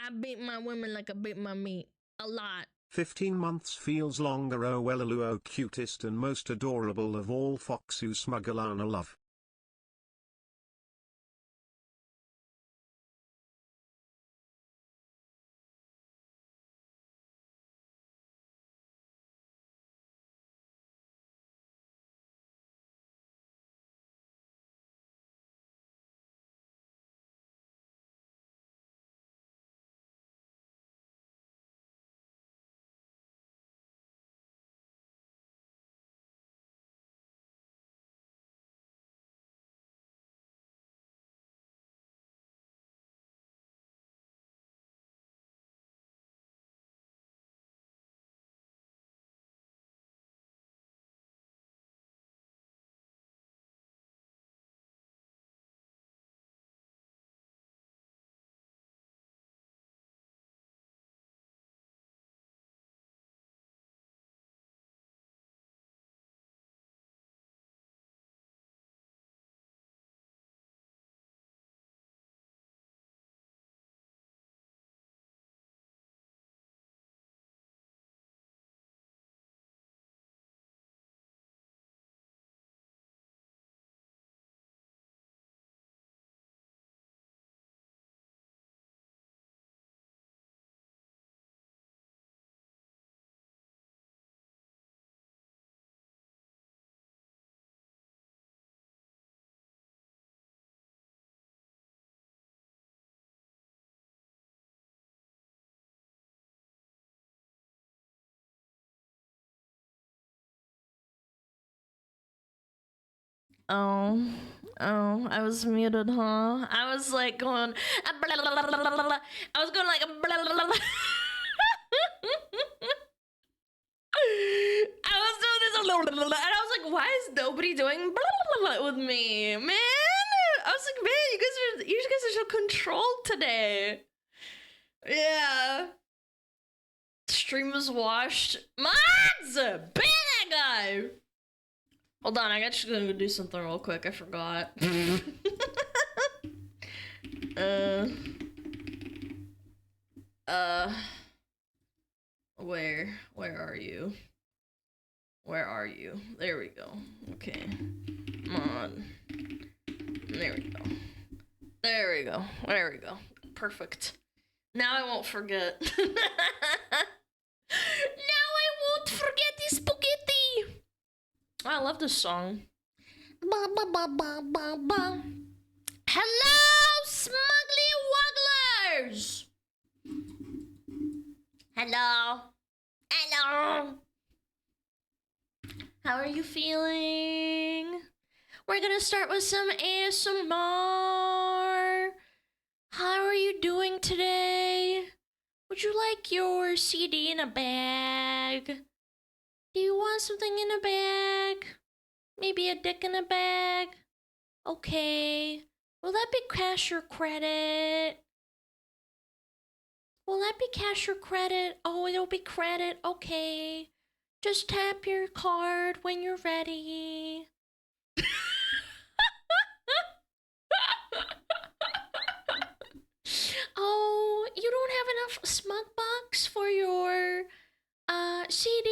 I beat my women like I beat my meat. A lot. 15 months feels longer. Oh well, oh cutest and most adorable of all fox you SmugAlana love. Oh, I was muted, huh? I was like going, I was going like, I was doing this, and I was like, why is nobody doing with me, man? I was like, man, you guys are so controlled today. Yeah. Stream was washed. Mods! Ban that guy! Hold on, I got just gonna go do something real quick. I forgot. Where are you? Where are you? There we go. Okay. Come on. There we go. There we go. There we go. Perfect. Now I won't forget. Now I won't forget this spaghetti. Oh, I love this song. Ba, ba, ba, ba, ba, ba. Hello, smuggly wugglers. Hello. Hello. How are you feeling? We're gonna start with some ASMR. How are you doing today? Would you like your CD in a bag? Do you want something in a bag? Maybe a dick in a bag? Okay. Will that be cash or credit? Will that be cash or credit? Oh, it'll be credit. Okay. Just tap your card when you're ready. Oh, you don't have enough smug bucks for your CD?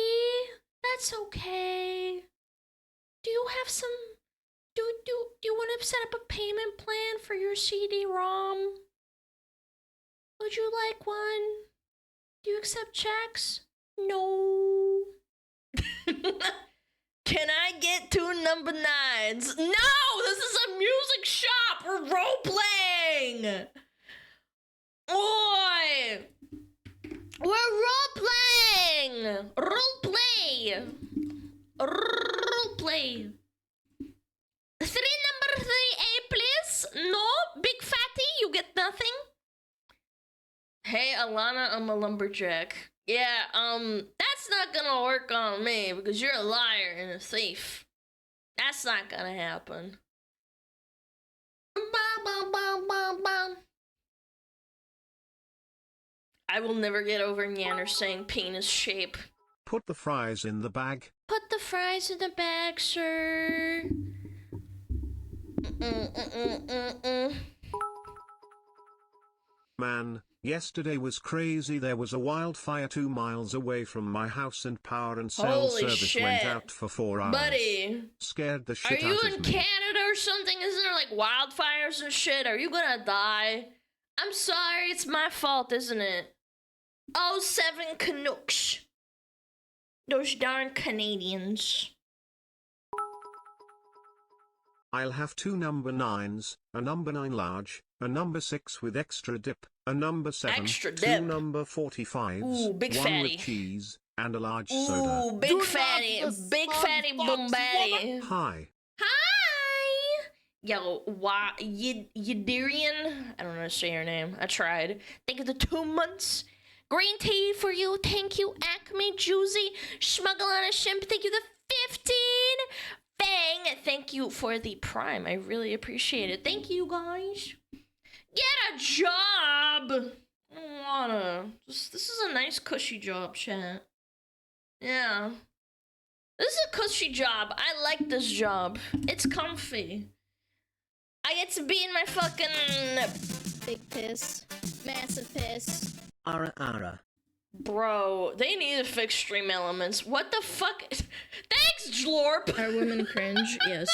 That's okay. Do you have some? Do you want to set up a payment plan for your CD-ROM? Would you like one? Do you accept checks? No. Can I get 2 number 9s? No, this is a music shop. We're role-playing. Oi! We're role-playing. Role-play. Role-play. 3 number 3A, please. No, big fatty, you get nothing. Hey, Alana, I'm a lumberjack. Yeah, that's not gonna work on me because you're a liar and a thief. That's not gonna happen. I will never get over Nyanner saying penis shape. Put the fries in the bag. Put the fries in the bag, sir. Man, yesterday was crazy. There was a wildfire 2 miles away from my house and power and cell Holy service shit. went out for 4 hours. Buddy, Scared the are shit you out in of me. Canada or something? Isn't there like wildfires and shit? Are you gonna die? I'm sorry, it's my fault, isn't it? Oh, 7 Canucks. Those darn Canadians. I'll have 2 number 9s, a number 9 large, a number 6 with extra dip, a number 7, Extra 2 dip. number 45s, Ooh, big 1 fatty. with cheese, and a large soda. Ooh, big fatty, bombaddy. Hi. Hi! Yo, Yadirian? I don't know how to say your name. I tried. Thank you for the 2 months. Green tea for you. Thank you, Acme Juicy. SmugAlana Shimp. Thank you, the 15. Bang. Thank you for the Prime. I really appreciate it. Thank you, guys. Get a job. I don't wanna. This is a nice cushy job, chat. Yeah. This is a cushy job. I like this job. It's comfy. I get to be in my fucking Big piss. Massive piss. Ara ara. bro. They need to fix stream elements. What the fuck? Thanks, Jlorp. Are women cringe? Yes.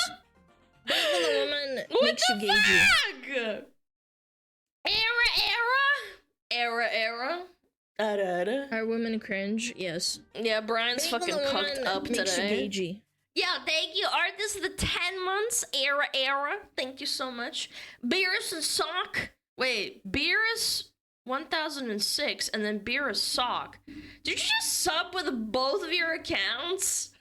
Being a woman What makes the you gagey. fuck? Era. Da-da-da. Are women cringe? Yes. Yeah, Brian's Being fucking a cooked woman up makes today. you gagey. Yeah, thank you, Artist, the 10 months. Era. Thank you so much. Beerus and Sock. Wait, Beerus 1006 and then Beerus Sock. Did you just sub with both of your accounts?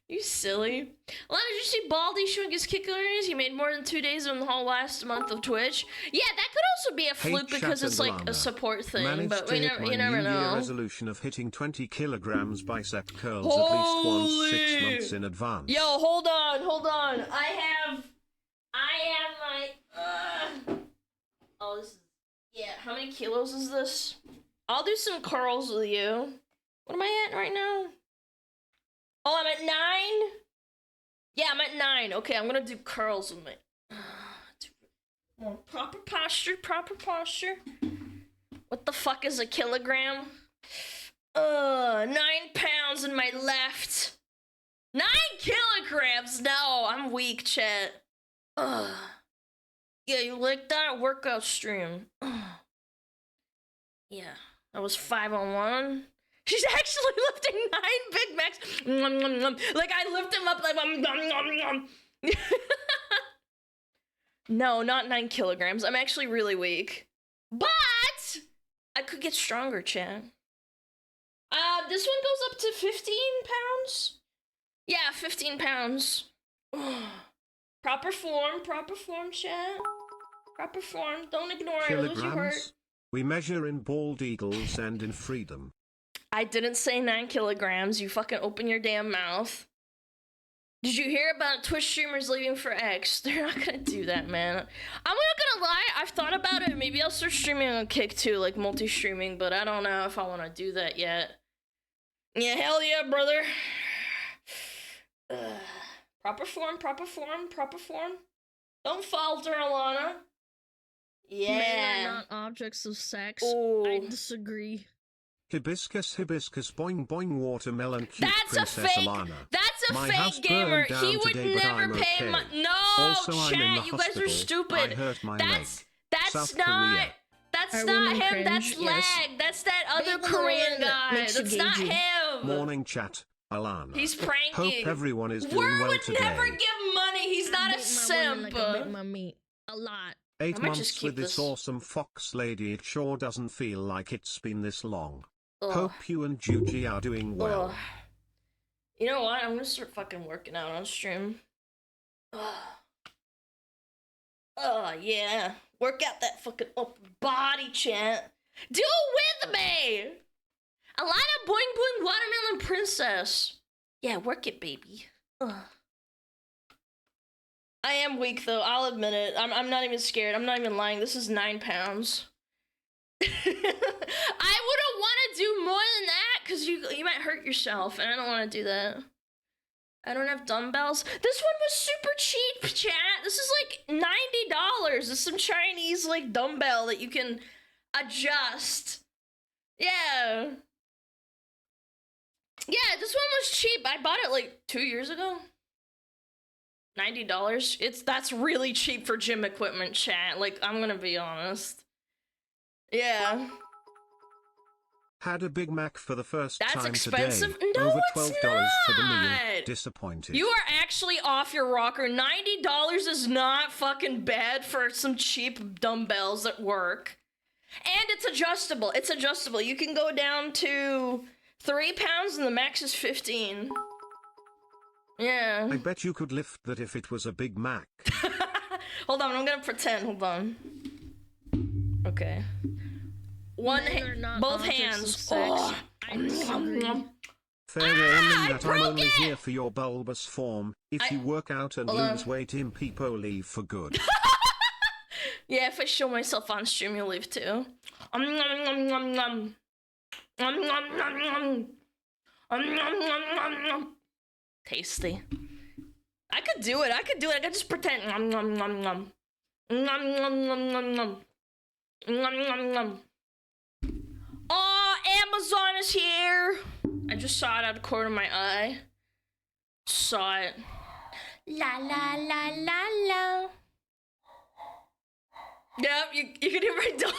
You silly. Alana, did you see Baldy showing his kick earnings? He made more than 2 days in the whole last month of Twitch. Yeah, that could also be a fluke because it's like a support thing, Managed but to hit you my never New Year know. resolution of hitting 20 kilograms bicep curls at least once 6 months in advance. Yo, hold on. I have my, oh, this is, yeah, how many kilos is this? I'll do some curls with you. What am I at right now? Oh, I'm at 9? Yeah, I'm at 9. Okay, I'm gonna do curls with my, more proper posture. What the fuck is a kilogram? 9 pounds in my left. 9 kilograms? No, I'm weak, chat. Yeah, you like that workout stream? Yeah, that was 5 on 1. She's actually lifting 9 Big Macs. Like, I lift him up like, No, not 9 kilograms. I'm actually really weak. But I could get stronger, chat. This one goes up to 15 pounds? Yeah, 15 pounds. Proper form, chat. Proper form. Don't ignore it. It'll let you hurt. Kilograms? We measure in bald eagles and in freedom. I didn't say 9 kilograms. You fucking open your damn mouth. Did you hear about Twitch streamers leaving for X? They're not gonna do that, man. I'm not gonna lie. I've thought about it. Maybe I'll start streaming on Kick too, like multi-streaming, but I don't know if I want to do that yet. Yeah, hell yeah, brother. Proper form. Don't falter, Alana. Yeah. Men are not objects of sex. Ooh. I disagree. Hibiscus, boing boing, watermelon, cute That's Princess a fake. Alana. That's a My fake house gamer. burned He down would today, but never I'm pay okay. money. No, Also, I'm in chat. the You guys are hospital. stupid. I hurt my leg. That's South not. Korea. That's Are not women him. cringe? That's Yes. Lag. That's that other Being a Korean woman guy. makes you That's not gagey. him. Morning chat, Alana. He's pranking. Hope everyone is doing Word well would today. never give money. He's not a I bait my simp. women like I bait my meat. A lot. 8 I might just months keep with this this. awesome fox lady. It sure doesn't feel like it's been this long. Ugh. Hope you and Juji are doing well. Ugh. You know what? I'm gonna start fucking working out on stream. Yeah. Work out that fucking upper body, chat. Do it with me! Alana boing boing watermelon princess. Yeah, work it, baby. Ugh. I am weak though, I'll admit it. I'm not even scared. I'm not even lying. This is 9 pounds. I wouldn't want to do more than that because you might hurt yourself, and I don't want to do that. I don't have dumbbells. This one was super cheap, chat. This is like $90. It's some Chinese like dumbbell that you can adjust. Yeah. Yeah, this one was cheap. I bought it like 2 years ago. $90. That's really cheap for gym equipment, chat. Like, I'm gonna be honest. Yeah. Had a Big Mac for the first That's time expensive. today. No, Over it's $12 for the meal. not. Disappointed. You are actually off your rocker. $90 is not fucking bad for some cheap dumbbells that work. And it's adjustable. It's adjustable. You can go down to 3 pounds and the max is 15. Yeah. I bet you could lift that if it was a Big Mac. Hold on, I'm gonna pretend. Hold on. Okay. Both hands. Oh. I disagree. Fair warning that I'm only it! here for your bulbous form. If you work out and Hold on. lose weight, Impepo leave for good. Yeah, if I show myself on stream, you'll leave too. Tasty. I could do it. I could just pretend. Oh, Amazon is here. I just saw it out of the corner of my eye. Saw it. La la la la la. Yep, you can hear my dog.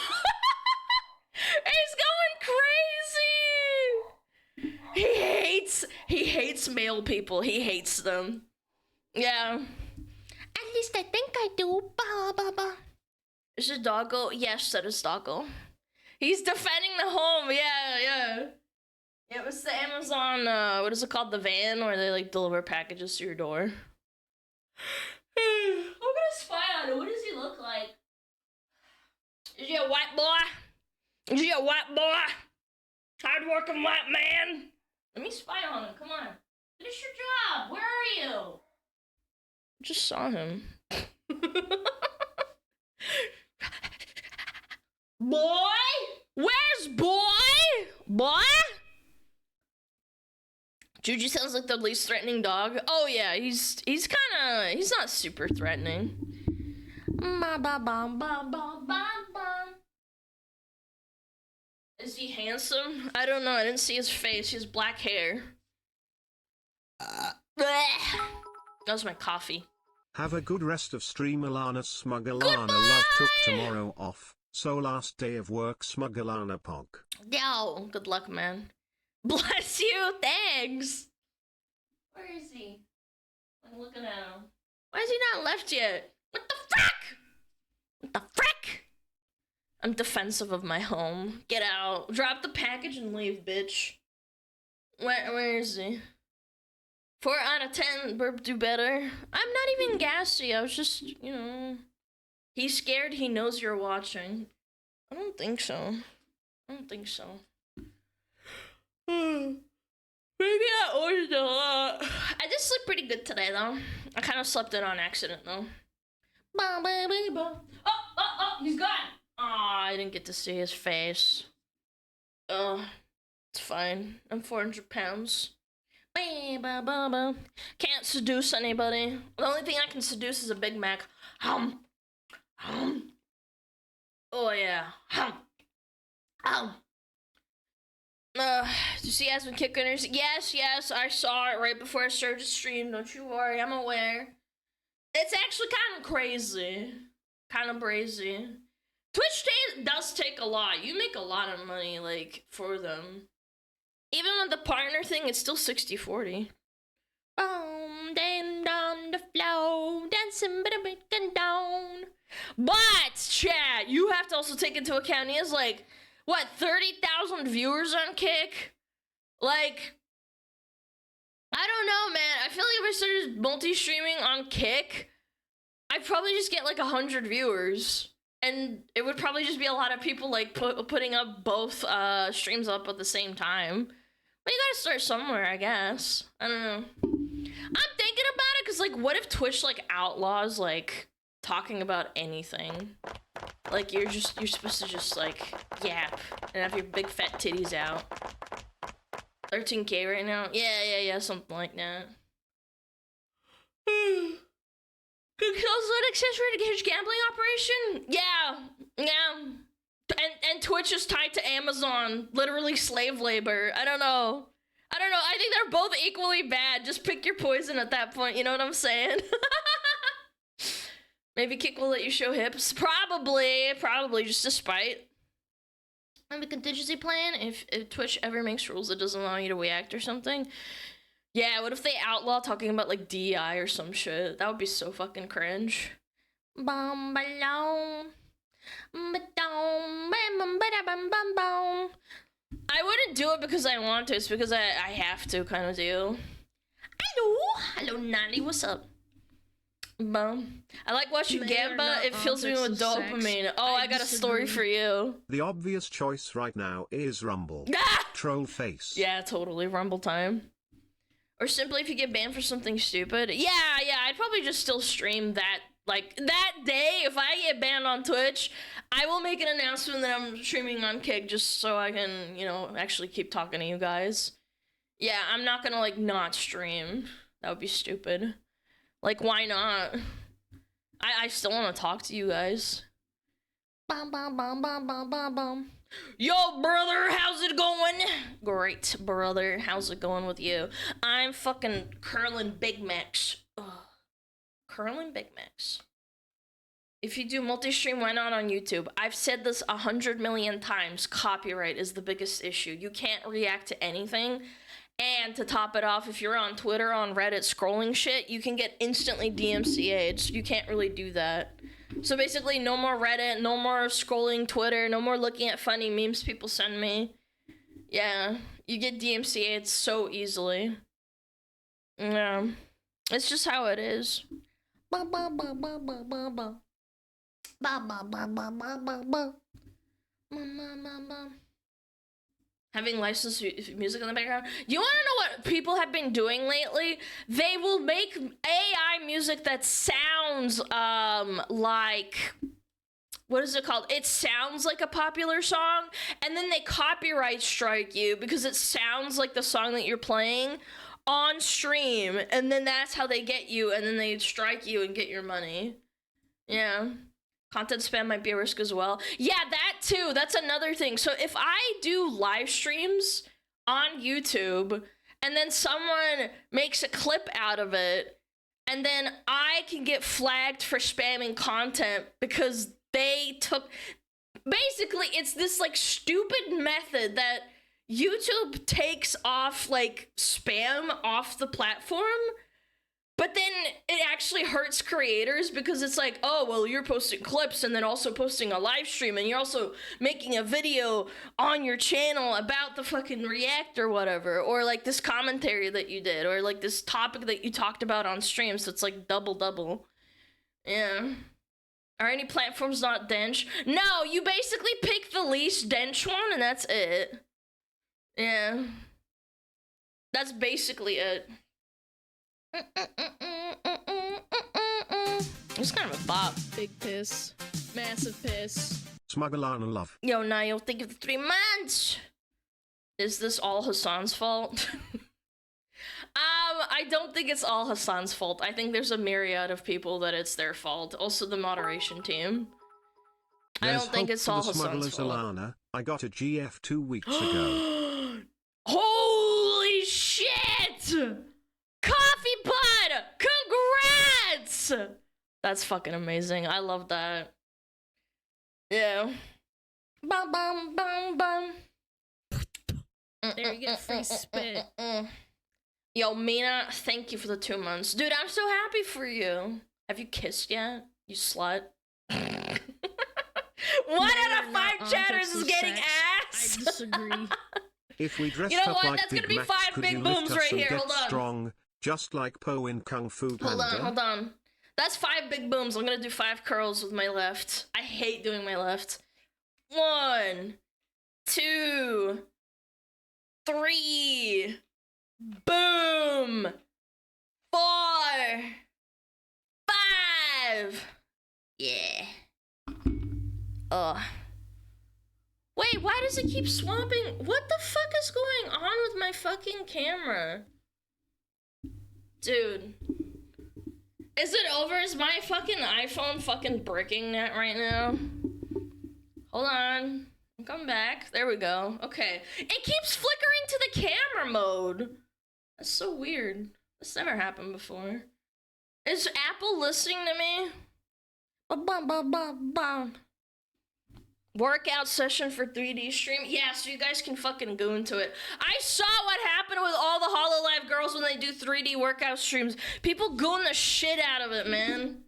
He's going crazy. He hates male people. He hates them. Yeah. At least I think I do. Ba ba ba. Is it Doggo? Yes, that is Doggo. He's defending the home. Yeah. It was the Amazon, what is it called? The van where they like deliver packages to your door. I'm gonna spy on him. What does he look like? Is he a white boy? Is he a white boy? Hard-working white man? Let me spy on him. Come on. Finish your job. Where are you? Just saw him. Boy? Where's boy? Boy? Juju sounds like the least threatening dog. Oh yeah, he's not super threatening. Ba ba ba ba ba ba ba. Is he handsome? I don't know. I didn't see his face. He has black hair. That was my coffee. Have a good rest of stream, Alana. SmugAlana love took tomorrow off, so last day of work. SmugAlana pog. Yo, good luck, man. Bless you. Thanks. Where is he? I'm looking at him. Why is he not left yet? What the frick? What the frick? I'm defensive of my home. Get out. Drop the package and leave, bitch. Where is he? 4 out of 10. Burp do better. I'm not even gassy. I was just, you know. He's scared. He knows you're watching. I don't think so. Maybe I ordered a lot. I did sleep pretty good today, though. I kind of slept in on accident, though. Oh, he's gone. Aw, I didn't get to see his face. Oh, it's fine. I'm 400 pounds. Can't seduce anybody. The only thing I can seduce is a Big Mac. Oh, yeah. Did you see Aspen Kick Winners? Yes, I saw it right before I started the stream. Don't you worry, I'm aware. It's actually kind of crazy. Kind of brazy. Twitch does take a lot. You make a lot of money, like, for them. Even with the partner thing, it's still 60-40. Boom, down, down the flow, dancing, but down. But, chat, you have to also take into account, he has, like, what, 30,000 viewers on Kick? Like, I don't know, man. I feel like if I started multi-streaming on Kick, I'd probably just get, like, 100 viewers. And it would probably just be a lot of people, like, putting up both streams up at the same time. But you gotta start somewhere, I guess. I don't know. I'm thinking about it, because, like, what if Twitch, like, outlaws, like, talking about anything? Like, you're supposed to just, like, yap and have your big fat titties out. 13K right now? Yeah, something like that. Because an accessory to huge gambling operation? Yeah. And Twitch is tied to Amazon. Literally slave labor. I don't know. I think they're both equally bad. Just pick your poison at that point. You know what I'm saying? Maybe Kick will let you show hips. Probably just to spite. Have a contingency plan if Twitch ever makes rules that doesn't allow you to react or something. Yeah, what if they outlaw talking about like DEI or some shit? That would be so fucking cringe. I wouldn't do it because I want to, it's because I have to kind of do. Hello Nanny, what's up? I like watching Gamba, it fills me with dopamine. Oh, I got a story for you. The obvious choice right now is Rumble. Troll face. Yeah, totally, Rumble time. Or simply if you get banned for something stupid. Yeah, I'd probably just still stream that. Like, that day, if I get banned on Twitch, I will make an announcement that I'm streaming on Kick just so I can, you know, actually keep talking to you guys. Yeah, I'm not gonna, like, not stream. That would be stupid. Like, why not? I still want to talk to you guys. Yo, brother, how's it going? Great, brother. How's it going with you? I'm fucking curling Big Macs. Ugh. Curling Big Macs. If you do multi-stream, why not on YouTube? I've said this 100 million times. Copyright is the biggest issue. You can't react to anything. And to top it off, if you're on Twitter, on Reddit, scrolling shit, you can get instantly DMCA'd. You can't really do that. So basically, no more Reddit, no more scrolling Twitter, no more looking at funny memes people send me. Yeah, you get DMCA'd so easily. Yeah, it's just how it is. Having licensed music in the background. Do you want to know what people have been doing lately? They will make AI music that sounds like, what is it called? It sounds like a popular song, and then they copyright strike you because it sounds like the song that you're playing on stream, and then that's how they get you, and then they strike you and get your money. Yeah. Content spam might be a risk as well. Yeah, that too. That's another thing. So if I do live streams on YouTube and then someone makes a clip out of it, and then I can get flagged for spamming content because they took... Basically, it's this like stupid method that YouTube takes off like spam off the platform. But then it actually hurts creators because it's like, oh, well, you're posting clips and then also posting a live stream and you're also making a video on your channel about the fucking react or whatever, or like this commentary that you did, or like this topic that you talked about on stream. So it's like double. Yeah. Are any platforms not dench? No, you basically pick the least dench one and that's it. Yeah. That's basically it. It's kind of a bop. Big piss. Massive piss. SmugAlana love. Yo, Niall, think of the 3 months. Is this all Hassan's fault? I don't think it's all Hassan's fault. I think there's a myriad of people that it's their fault. Also the moderation team. I don't think it's all Hassan's fault. Alana, I got a GF 2 weeks ago. Holy shit! Coffee Bud! Congrats! That's fucking amazing. I love that. Yeah. Bum bum bum bum. There you get free spit. Yo, Mina, thank you for the 2 months. Dude, I'm so happy for you. Have you kissed yet? You slut. 1 out of 5 chatters is getting ass. I disagree. If we dressed You know up what? like That's gonna Big be Macs, 5 could big you lift booms us right and here. get Hold on. strong, just like Po in Kung Fu Panda? Hold on. That's 5 big booms. I'm gonna do 5 curls with my left. I hate doing my left. 1, 2, 3. Boom. 4, 5. Yeah. Wait, why does it keep swapping? What the fuck is going on with my fucking camera? Dude. Is it over? Is my fucking iPhone fucking bricking that right now? Hold on. I'm coming back. There we go. Okay. It keeps flickering to the camera mode. That's so weird. That's never happened before. Is Apple listening to me? Ba-bum. Workout session for 3D stream. Yeah, so you guys can fucking go into it. I saw what happened with all the HoloLive girls when they do 3D workout streams. People goon the shit out of it, man.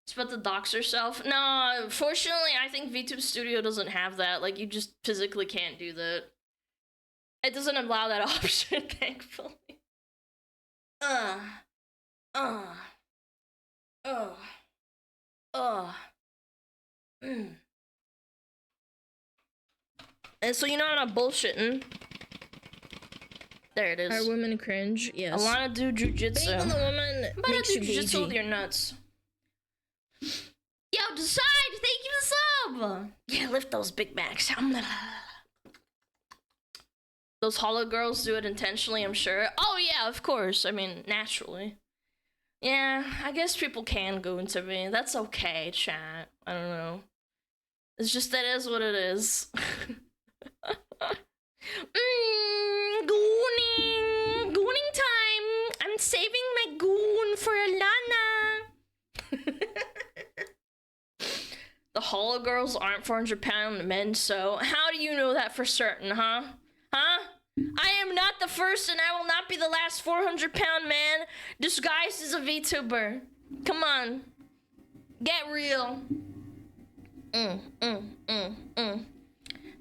It's about to dox herself. No, fortunately, I think VTube Studio doesn't have that. Like, you just physically can't do that. It doesn't allow that option, thankfully. And so you know I'm not bullshitting. There it is. Are women cringe? Yes. Alana do jujitsu. Being the woman makes you jujitsu with gagey. your nuts. Yo, decide! Thank you for the sub! Yeah, lift those Big Macs. Those hollow girls do it intentionally, I'm sure. Oh yeah, of course. I mean, naturally. Yeah, I guess people can go into me. That's okay, chat. I don't know. It's just that is what it is. Gooning time. I'm saving my goon for Alana. The hollow girls aren't 400-pound men, so how do you know that for certain, huh? Huh? I am not the first and I will not be the last 400-pound man disguised as a VTuber. Come on. Get real.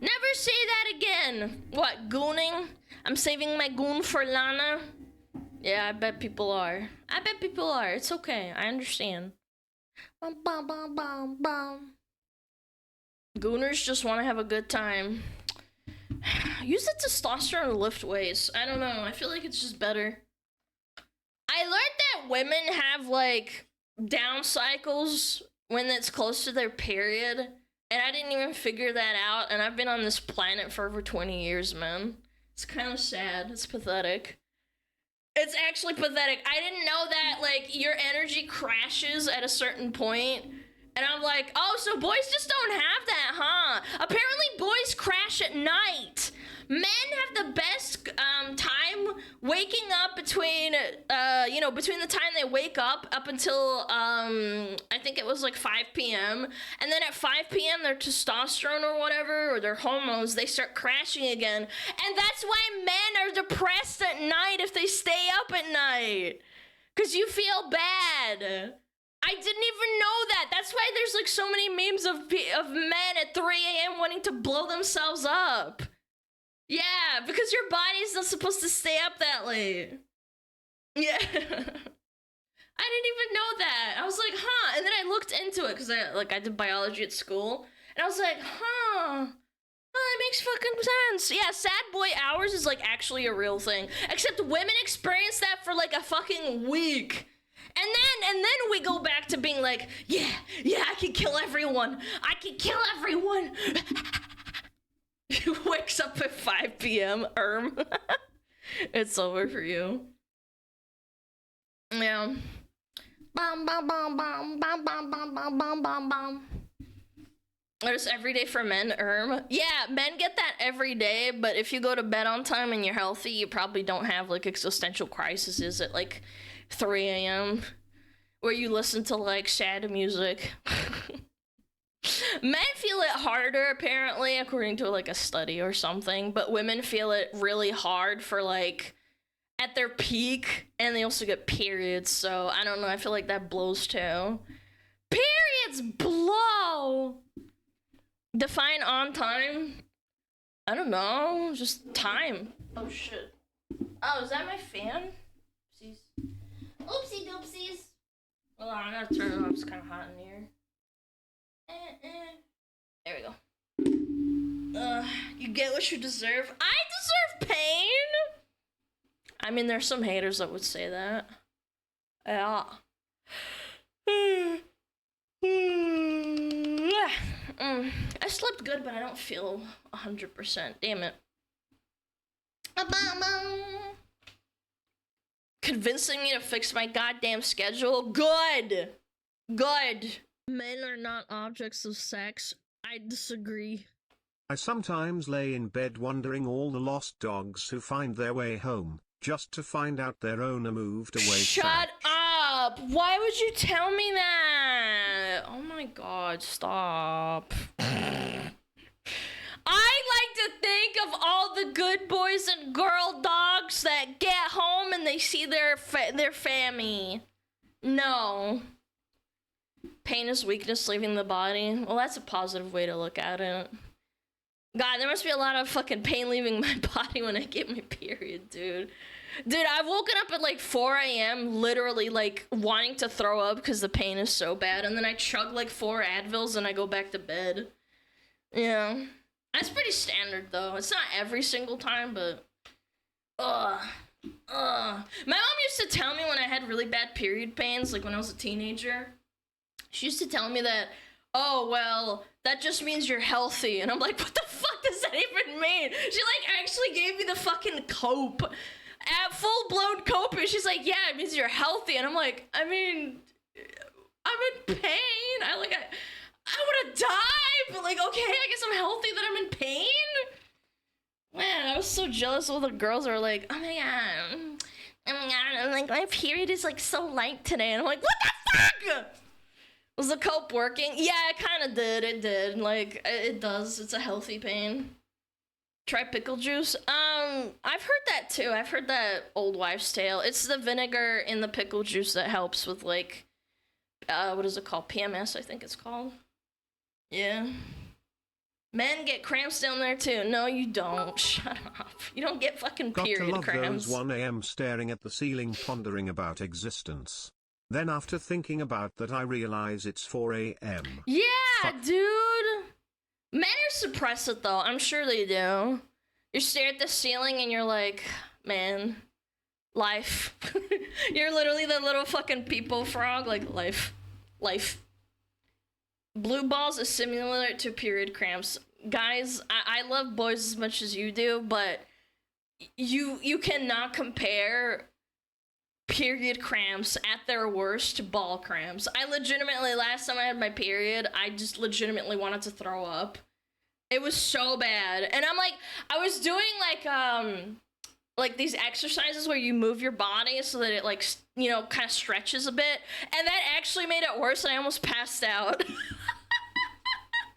Never say that again. What, gooning? I'm saving my goon for Lana? Yeah, I bet people are. I bet people are. It's okay. I understand. Gooners just want to have a good time. Use the testosterone to lift weights. I don't know. I feel like it's just better. I learned that women have, like, down cycles when it's close to their period. And I didn't even figure that out. And I've been on this planet for over 20 years, man. It's kind of sad. It's pathetic. It's actually pathetic. I didn't know that, like, your energy crashes at a certain point. And I'm like, oh, so boys just don't have that, huh? Apparently boys crash at night. Men have the best time waking up between, between the time they wake up until, I think it was like 5 p.m. And then at 5 p.m. their testosterone or whatever, or their hormones, they start crashing again. And that's why men are depressed at night if they stay up at night. Because you feel bad. I didn't even know that. That's why there's like so many memes of men at 3 a.m. wanting to blow themselves up. Yeah, because your body's not supposed to stay up that late. Yeah. I didn't even know that. I was like, huh. And then I looked into it because I did biology at school. And I was like, huh. Oh, that makes fucking sense. Yeah, sad boy hours is like actually a real thing. Except women experience that for like a fucking week. And then we go back to being like, yeah, I can kill everyone. I can kill everyone. He wakes up at 5 p.m. It's over for you. Yeah. Bum, bum, bum, bum, bum, bum, bum, bum, bum, bum, bum. It's every day for men, Yeah, men get that every day, but if you go to bed on time and you're healthy, you probably don't have, like, existential crises at, like, 3 a.m. where you listen to, like, sad music. Men feel it harder, apparently, according to, like, a study or something, but women feel it really hard for, like, at their peak, and they also get periods, so I don't know, I feel like that blows too. Periods blow! Define on time? I don't know, just time. Oh shit. Oh, is that my fan? Oopsies. Oopsie doopsies. Hold on, I gotta turn it off, it's kinda hot in here. There we go. You get what you deserve. I deserve pain! I mean, there's some haters that would say that. Yeah. I slept good, but I don't feel 100%. Damn it. convincing me to fix my goddamn schedule. Good. Good. Men are not objects of sex. I disagree. I sometimes lay in bed wondering all the lost dogs who find their way home, just to find out their owner moved away. Shut up! Why would you tell me that? Oh my god, stop. I like to think of all the good boys and girl dogs that get home and they see their fammy. No. Pain is weakness leaving the body. Well, that's a positive way to look at it. God, there must be a lot of fucking pain leaving my body when I get my period, dude. Dude, I've woken up at like 4 a.m. literally like wanting to throw up because the pain is so bad. And then I chug like 4 Advils and I go back to bed. Yeah. That's pretty standard though. It's not every single time, but... My mom used to tell me when I had really bad period pains, like when I was a teenager. She used to tell me that, oh, well, that just means you're healthy. And I'm like, what the fuck does that even mean? She, like, actually gave me the fucking cope. At full-blown cope. And she's like, yeah, it means you're healthy. And I'm like, I mean, I'm in pain. I want to die. But, like, okay, I guess I'm healthy that I'm in pain. Man, I was so jealous of all the girls who were like, oh my god, I'm like, my period is, like, so light today. And I'm like, what the fuck? Was the cope working? Yeah, it kind of did. It did. Like, it does. It's a healthy pain. Try pickle juice. I've heard that too. I've heard that old wives' tale. It's the vinegar in the pickle juice that helps with, like, what is it called? PMS, I think it's called. Yeah. Men get cramps down there too. No, you don't. Shut up. You don't get fucking period Got to love cramps. those 1 a.m. staring at the ceiling pondering about existence. Then after thinking about that I realize it's 4 a.m. Yeah, Fuck. dude. Men are suppress it though. I'm sure they do. You stare at the ceiling and you're like, man, life. You're literally the little fucking people frog, like life. Blue balls is similar to period cramps. Guys, I love boys as much as you do, but you cannot compare period cramps at their worst to ball cramps. I legitimately, last time I had my period, I just legitimately wanted to throw up. It was so bad. And I'm like, I was doing like these exercises where you move your body so that it, like, you know, kind of stretches a bit. And that actually made it worse and I almost passed out.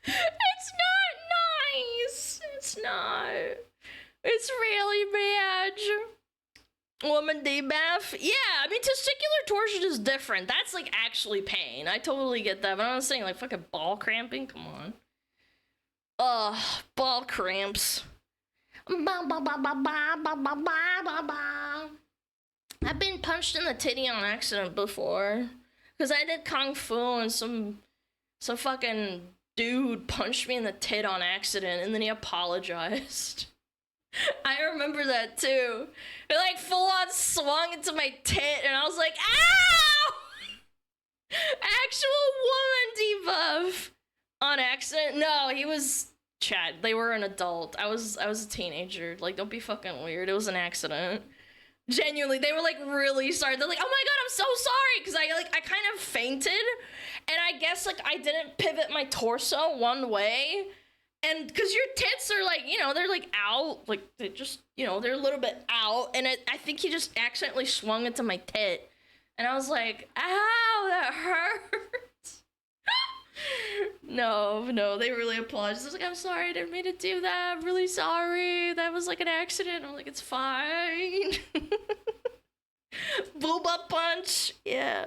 It's not nice. It's not. It's really bad. Woman debath? Yeah, I mean, testicular torsion is different. That's, like, actually pain. I totally get that. But I'm not saying, like, fucking ball cramping. Come on. Ball cramps. I've been punched in the titty on accident before. Because I did kung fu and some fucking dude punched me in the tit on accident and then he apologized. I remember that too. It like full on swung into my tit and I was like, ow! Actual woman debuff on accident. No, he was Chad. They were an adult. I was a teenager. Like, don't be fucking weird. It was an accident. Genuinely, they were like really sorry. They're like, oh my god, I'm so sorry, because I kind of fainted, and I guess like I didn't pivot my torso one way. And because your tits are like, you know, they're like out, like they just, you know, they're a little bit out. And I think he just accidentally swung into my tit. And I was like, ow, that hurts. No, they really apologized. I was like, I'm sorry, I didn't mean to do that. I'm really sorry. That was like an accident. I'm like, it's fine. Booba punch. Yeah.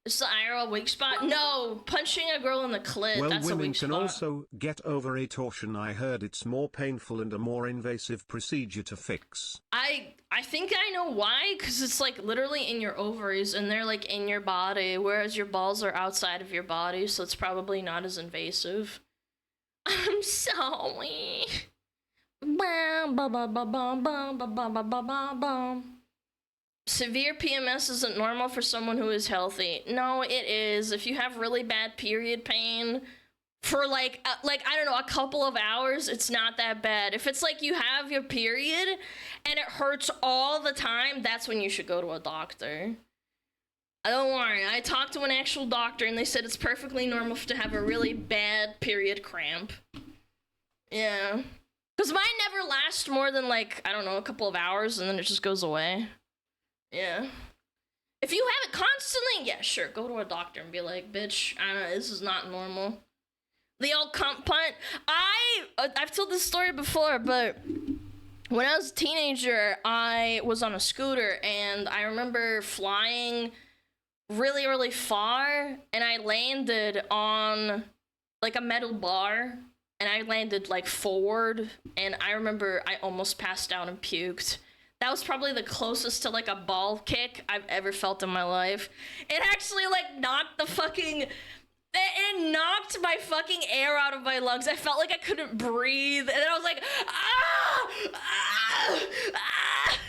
It's the IRL weak spot. No, punching a girl in the clit, Well, that's a women weak can spot. also get ovary torsion. I heard it's more painful and a more invasive procedure to fix. I think I know why, because it's like literally in your ovaries and they're like in your body, whereas your balls are outside of your body, so it's probably not as invasive. I'm sorry. Severe PMS isn't normal for someone who is healthy. No, it is. If you have really bad period pain, for like I don't know, a couple of hours, it's not that bad. If it's like you have your period and it hurts all the time, that's when you should go to a doctor. Don't worry, I talked to an actual doctor and they said it's perfectly normal to have a really bad period cramp. Yeah. Because mine never lasts more than like, I don't know, a couple of hours and then it just goes away. Yeah. If you have it constantly, yeah, sure, go to a doctor and be like, bitch, this is not normal. The old comp punt. I've told this story before, but when I was a teenager, I was on a scooter and I remember flying really, really far, and I landed on like a metal bar, and I landed like forward, and I remember I almost passed out and puked. That was probably the closest to like a ball kick I've ever felt in my life. It actually like knocked the fucking, it knocked my fucking air out of my lungs. I felt like I couldn't breathe, and then I was like, ah, ah, ah.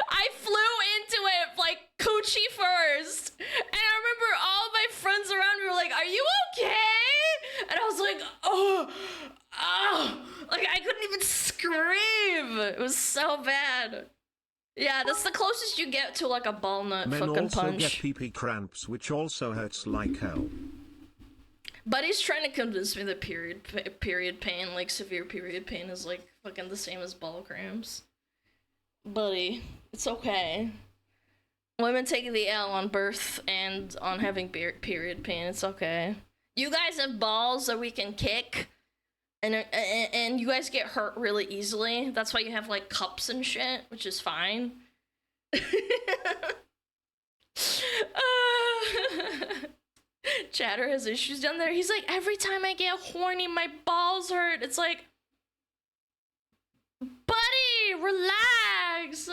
I flew into it like coochie first, and I remember all my friends around me were like, "Are you okay?" And I was like, "Oh, like I couldn't even scream. It was so bad." Yeah, that's the closest you get to like a ball nut Men fucking also punch. get pee-pee cramps, which also hurts like hell. Buddy's trying to convince me that period pain, like severe period pain, is like fucking the same as ball cramps. Buddy, it's okay. Women take the L on birth and on having period pain. It's okay. You guys have balls that we can kick, and you guys get hurt really easily. That's why you have like cups and shit, which is fine. Chatter has issues down there. He's like, every time I get horny, my balls hurt. It's like, buddy, relax.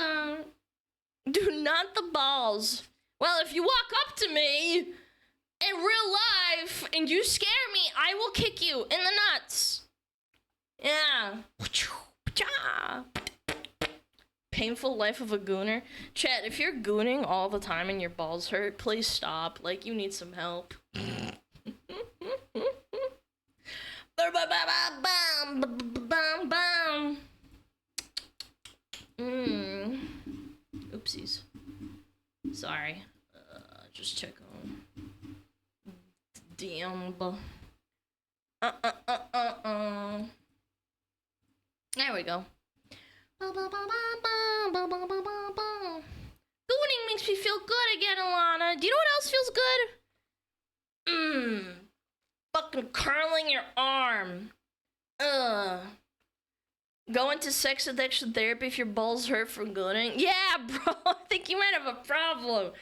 Do not the balls. Well, if you walk up to me in real life and you scare me, I will kick you in the nuts. Yeah. Painful life of a gooner. Chat, if you're gooning all the time and your balls hurt, please stop. Like, you need some help. Oopsies. Sorry. Just check on. Damn. There we go. Gooning makes me feel good again, Alana. Do you know what else feels good? Fucking curling your arm. Going to sex addiction therapy if your balls hurt from gooning. Yeah, bro, I think you might have a problem.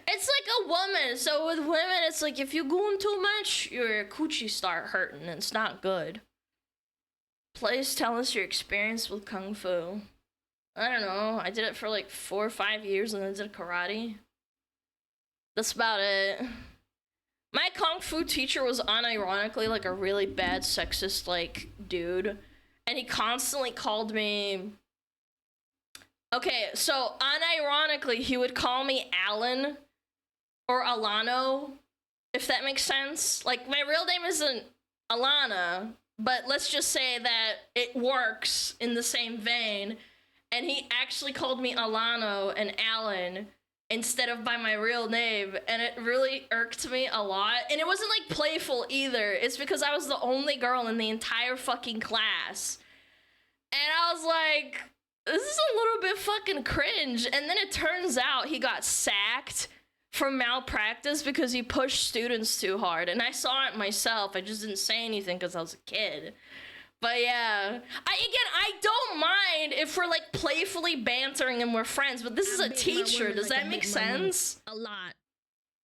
It's like a woman. So with women, it's like if you goon too much, your coochie start hurting, and it's not good. Please tell us your experience with Kung Fu. I don't know. I did it for like 4 or 5 years and then did karate. That's about it. My Kung Fu teacher was unironically like a really bad sexist like dude. And he constantly called me... Okay, so unironically, he would call me Alan or Alano, if that makes sense. Like, my real name isn't Alana, but let's just say that it works in the same vein. And he actually called me Alano and Alan instead of by my real name, and it really irked me a lot. And it wasn't like playful either. It's because I was the only girl in the entire fucking class. And I was like, this is a little bit fucking cringe. And then it turns out he got sacked for malpractice because he pushed students too hard. And I saw it myself. I just didn't say anything because I was a kid. But yeah, I don't mind if we're like playfully bantering and we're friends, but this is a teacher. Does that make sense? A lot.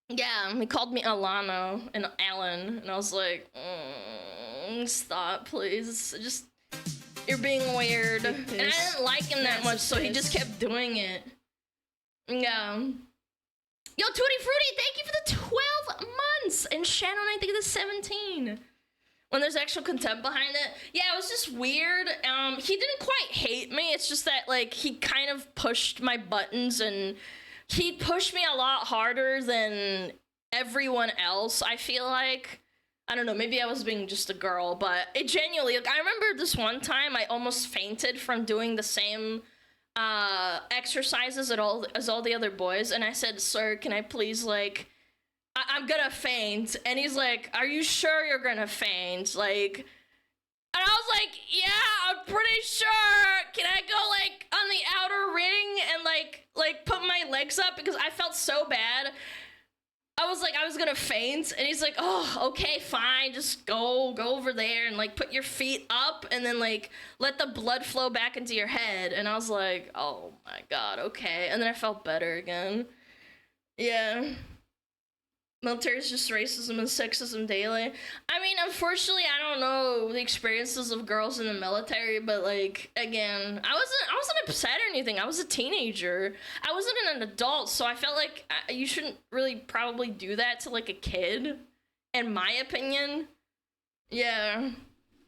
Yeah, he called me Alana and Alan, and I was like, stop, please. Just, you're being weird. And I didn't like him that much, so he just kept doing it. Yeah. Yo, Tutti Frutti, thank you for the 12 months! And Shannon, I think the 17. When there's actual contempt behind it. Yeah, it was just weird. He didn't quite hate me. It's just that, like, he kind of pushed my buttons, and he pushed me a lot harder than everyone else, I feel like. I don't know, maybe I was being just a girl, but it genuinely, like, I remember this one time I almost fainted from doing the same exercises as all the other boys, and I said, sir, can I please, like, I'm gonna faint, and he's like, are you sure you're gonna faint? Like, and I was like, yeah, I'm pretty sure. Can I go, like, on the outer ring and, like put my legs up? Because I felt so bad. I was like, I was gonna faint, and he's like, oh, okay, fine, just go over there and, like, put your feet up, and then, like, let the blood flow back into your head. And I was like, oh my god, okay. And then I felt better again. Yeah. Military is just racism and sexism daily. I mean, unfortunately, I don't know the experiences of girls in the military, but, like, again, I wasn't upset or anything. I was a teenager. I wasn't an adult, so I felt like you shouldn't really probably do that to, like, a kid, in my opinion. Yeah.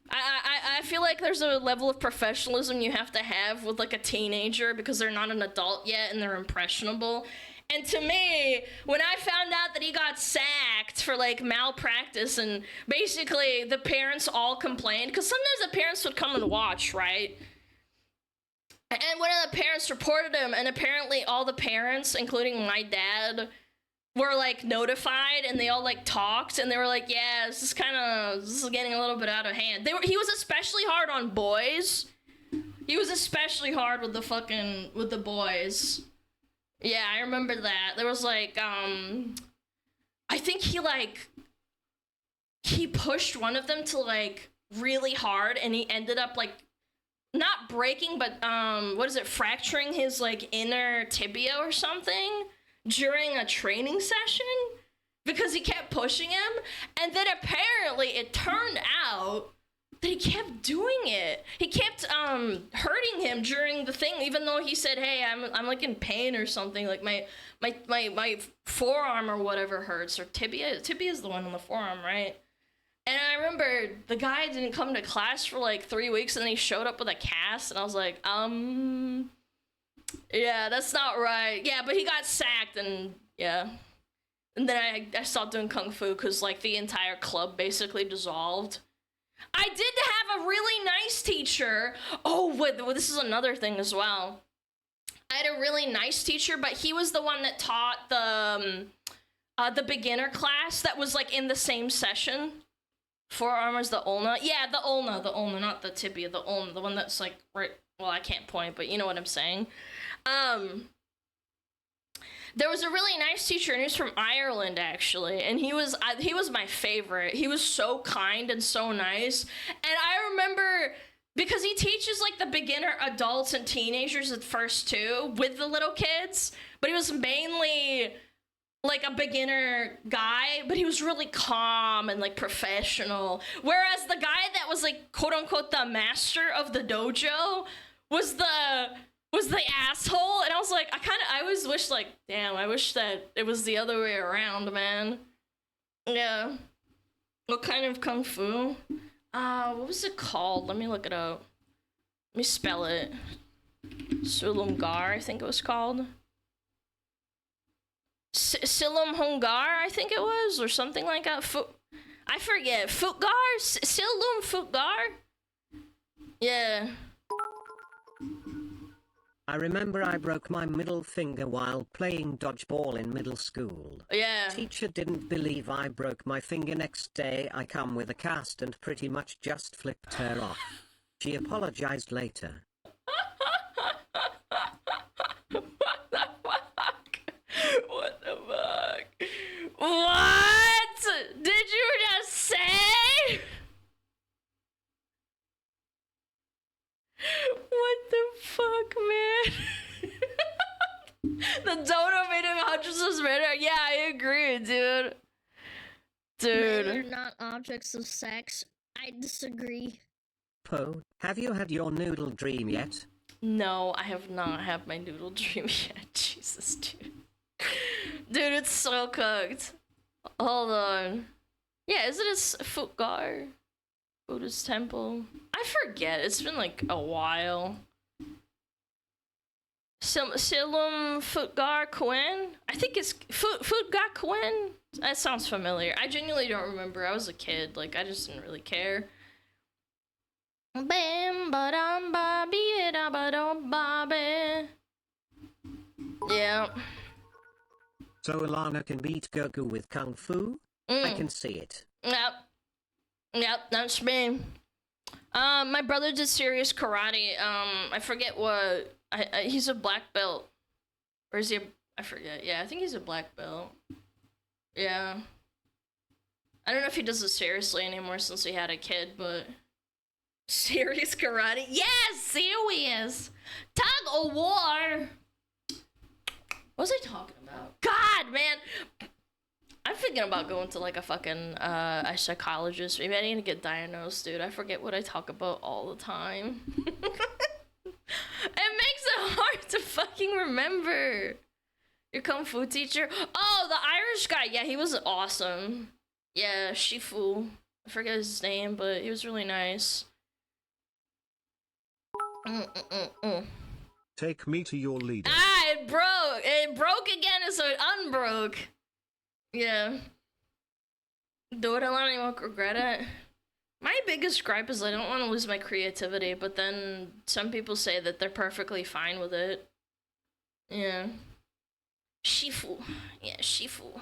I feel like there's a level of professionalism you have to have with, like, a teenager because they're not an adult yet and they're impressionable. And to me, when I found out that he got sacked for, like, malpractice, and basically the parents all complained, because sometimes the parents would come and watch, right? And one of the parents reported him, and apparently all the parents, including my dad, were, like, notified, and they all, like, talked, and they were like, yeah, this is getting a little bit out of hand. He was especially hard on boys. He was especially hard with the boys. Yeah, I remember that. There was, like, I think he pushed one of them to, like, really hard, and he ended up, like, not breaking, but, fracturing his, like, inner tibia or something during a training session because he kept pushing him. And then apparently it turned out that he kept doing it. He kept hurting him during the thing, even though he said, hey, I'm like in pain or something, like my forearm or whatever hurts, or tibia is the one on the forearm, right? And I remember the guy didn't come to class for like 3 weeks, and then he showed up with a cast, and I was like, yeah, that's not right. Yeah, but he got sacked, and yeah. And then I stopped doing kung fu because, like, the entire club basically dissolved. I did have a really nice teacher. Oh, wait, this is another thing as well. I had a really nice teacher, but he was the one that taught the beginner class that was, like, in the same session. Forearm is the ulna. Yeah, the ulna, not the tibia, the ulna, the one that's, like, right. Well, I can't point, but you know what I'm saying. There was a really nice teacher, and he was from Ireland, actually, and he was my favorite. He was so kind and so nice, and I remember, because he teaches, like, the beginner adults and teenagers at first, too, with the little kids, but he was mainly, like, a beginner guy, but he was really calm and, like, professional, whereas the guy that was, like, quote-unquote the master of the dojo was the asshole. And I was like, I always wish, like, damn, I wish that it was the other way around, man. Yeah. What kind of kung fu? What was it called? Let me look it up. Let me spell it. Sulumgar, I think it was called. Silum Hongar, I think it was, or something like that. I forget. Futgar? Silum Futgar? Yeah. I remember I broke my middle finger while playing dodgeball in middle school. Yeah. Teacher didn't believe I broke my finger. Next day I come with a cast and pretty much just flipped her off. She apologized later. What the fuck? What the fuck? What did you just say? What the fuck, man? The dono made him hundreds of better. Yeah, I agree, dude. Men are not objects of sex. I disagree. Po, have you had your noodle dream yet? No, I have not had my noodle dream yet. Jesus, dude. Dude, it's so cooked. Hold on. Yeah, is it a Futgar? Buddhist temple? I forget. It's been like a while. Silum Futgar Quinn? I think it's Futgar Quinn? That sounds familiar. I genuinely don't remember. I was a kid. Like, I just didn't really care. Bam ba-dum ba be da ba dum ba be. Yeah. So Alana can beat Goku with Kung Fu? I can see it. Yep. Yep, that's me. My brother did serious karate. I forget what. He's a black belt. Or is he I forget. Yeah, I think he's a black belt. Yeah. I don't know if he does it seriously anymore since he had a kid, but... Serious karate? Yes, serious! Tug of war! What was I talking about? God, man! I'm thinking about going to like a fucking a psychologist. Maybe I need to get diagnosed, dude. I forget what I talk about all the time. It makes it hard to fucking remember. Your Kung Fu teacher? Oh, the Irish guy. Yeah, he was awesome. Yeah, Shifu. I forget his name, but he was really nice. Take me to your leader. Ah, it broke. It broke again, so it unbroke. Yeah. Do it, Alana, you won't regret it. My biggest gripe is I don't want to lose my creativity, but then some people say that they're perfectly fine with it. Yeah. Shifu. Yeah, Shifu.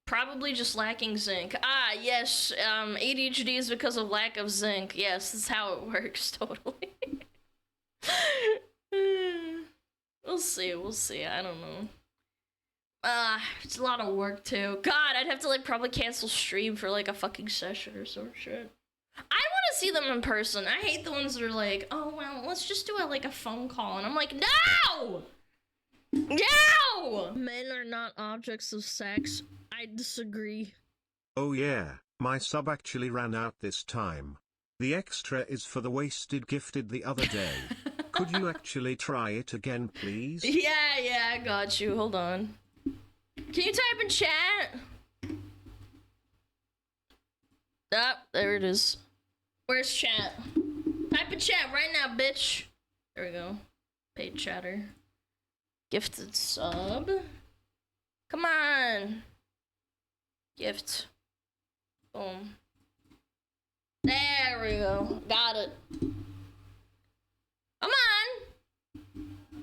Probably just lacking zinc. Ah, yes, ADHD is because of lack of zinc. Yes, that's how it works, totally. We'll see, I don't know. It's a lot of work, too. God, I'd have to, like, probably cancel stream for, like, a fucking session or some shit. I want to see them in person. I hate the ones that are like, oh, well, let's just do, like, a phone call. And I'm like, no! No! Men are not objects of sex. I disagree. Oh yeah, my sub actually ran out this time. The extra is for the wasted gifted the other day. Could you actually try it again, please? Yeah, I got you. Hold on. Can you type in chat? Ah, there it is. Where's chat? Type in chat right now, bitch. There we go. Paid chatter. Gifted sub. Come on. Gift. Boom. There we go. Got it. Come on.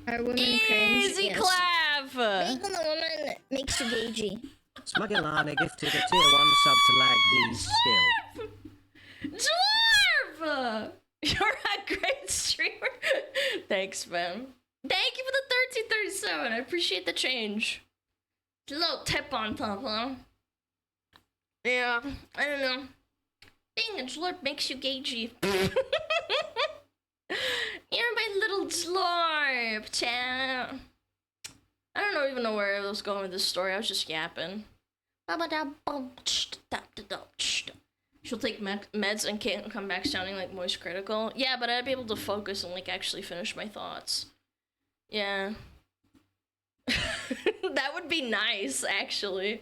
Are women cringe? Easy Yes. clap. Being a woman makes you gagey. SmugAlana gifted a tier 1 sub to lag these still. Dwarf! You're a great streamer. Thanks, man. Thank you for the 1337. I appreciate the change. A little tip on top, huh? Yeah, I don't know. Being a dwarf makes you gagey. You're my little dwarf, chat. I don't even know where I was going with this story. I was just yapping. She'll take meds and can't come back sounding like Moist Critical. Yeah, but I'd be able to focus and like actually finish my thoughts. Yeah. That would be nice, actually.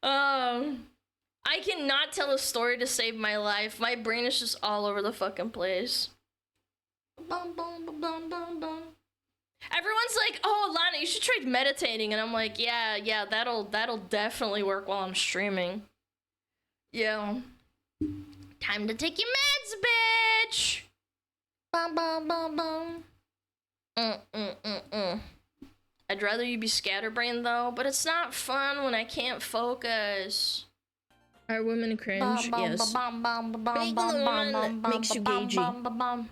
I cannot tell a story to save my life. My brain is just all over the fucking place. Everyone's like, oh, Alana, you should try meditating. And I'm like, yeah, that'll definitely work while I'm streaming. Yeah. Time to take your meds, bitch! I'd rather you be scatterbrained, though, but it's not fun when I can't focus. Are women cringe? Yes. Being a woman makes you gagey.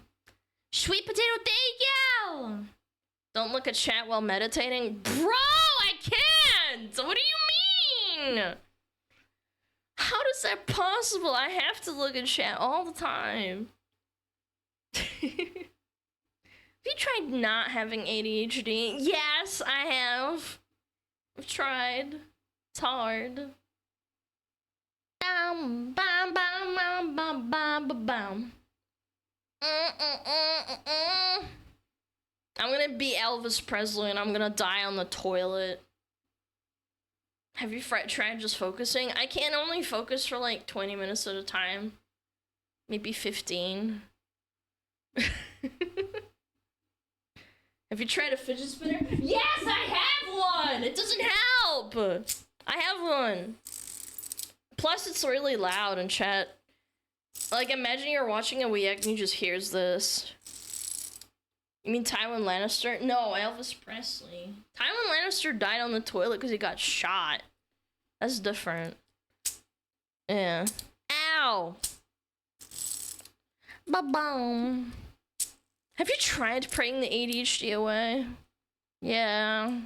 Sweet potato, thank you! Don't look at chat while meditating. Bro, I can't! What do you mean? How is that possible? I have to look at chat all the time. Have you tried not having ADHD? Yes, I have. I've tried. It's hard. Bam, bam, bam, bam, bam, bam, bam. I'm gonna be Elvis Presley and I'm gonna die on the toilet. Have you tried just focusing? I can only focus for like 20 minutes at a time. Maybe 15. Have you tried a fidget spinner? Yes, I have one! It doesn't help! I have one. Plus, it's really loud in chat. Like, imagine you're watching a react and you just hears this. You mean Tywin Lannister? No, Elvis Presley. Tywin Lannister died on the toilet because he got shot. That's different. Yeah. Ow! Ba-boom. Have you tried praying the ADHD away? Yeah.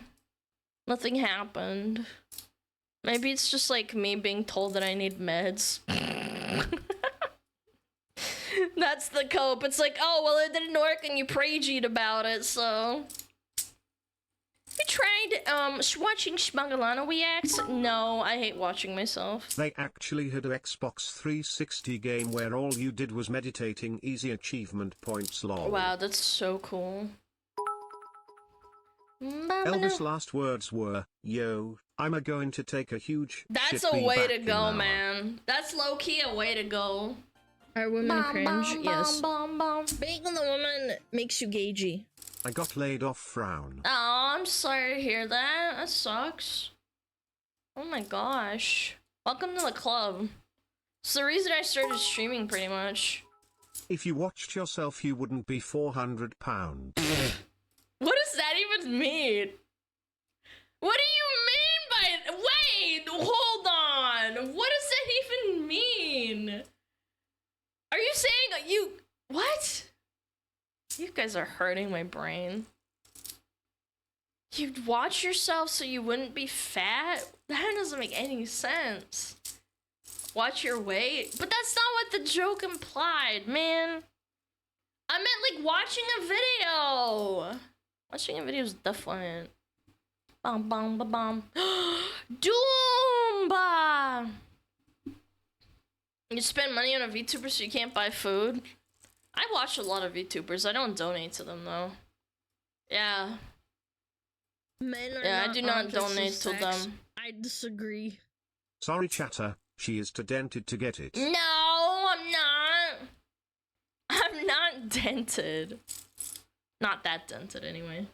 Nothing happened. Maybe it's just like me being told that I need meds. That's the cope. It's like, oh, well, it didn't work and you prayed about it, so. Have you tried watching SmugAlana reacts? No, I hate watching myself. They actually had a Xbox 360 game where all you did was meditating, easy achievement points, lol. Wow, that's so cool. Elvis' last words were, yo, I'm going to take a huge That's shit, a be way back to in go, an hour." man. That's low-key a way to go. Are women cringe? Yes. Being the woman makes you gagey. I got laid off, frown. Oh, I'm sorry to hear that. That sucks. Oh my gosh. Welcome to the club. It's the reason I started streaming, pretty much. If you watched yourself, you wouldn't be 400 pounds. What does that even mean? What do you mean by... Wait, hold on. What does that even mean? Are you saying you... What? You guys are hurting my brain. You'd watch yourself so you wouldn't be fat? That doesn't make any sense. Watch your weight? But that's not what the joke implied, man. I meant like watching a video. Watching a video is different. Bum bum ba bum. Doomba! You spend money on a VTuber so you can't buy food? I watch a lot of VTubers. I don't donate to them though. Yeah. Men are Yeah, I not do not objects of donate to sex. them. I disagree. Sorry, chatter, she is too dented to get it. No, I'm not. I'm not dented. Not that dented anyway.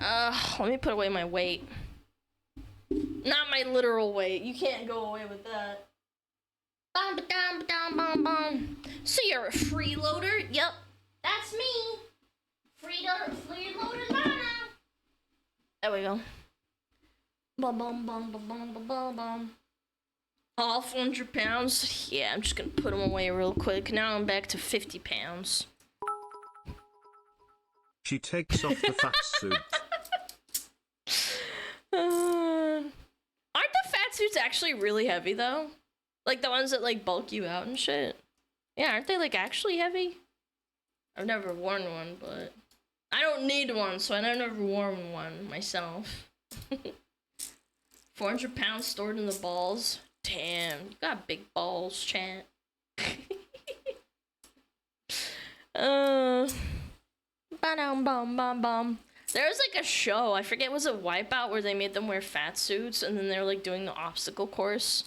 Let me put away my weight. Not my literal weight. You can't go away with that. Bum, ba-dum, ba-dum, bum, bum. So you're a freeloader? Yep. That's me. Freeloader Lana. There we go. Bum, bum, bum, bum, bum, bum, bum, bum. All 400 pounds? Yeah, I'm just gonna put them away real quick. Now I'm back to 50 pounds. She takes off the fat suit. Aren't the fat suits actually really heavy though? Like the ones that like bulk you out and shit? Yeah, aren't they like actually heavy? I've never worn one, but I don't need one, so I've never worn one myself. 400 pounds stored in the balls. Damn, you got big balls, chat. Ba-dum-bum-bum-bum. There was like a show, I forget, was it Wipeout, where they made them wear fat suits and then they were like doing the obstacle course.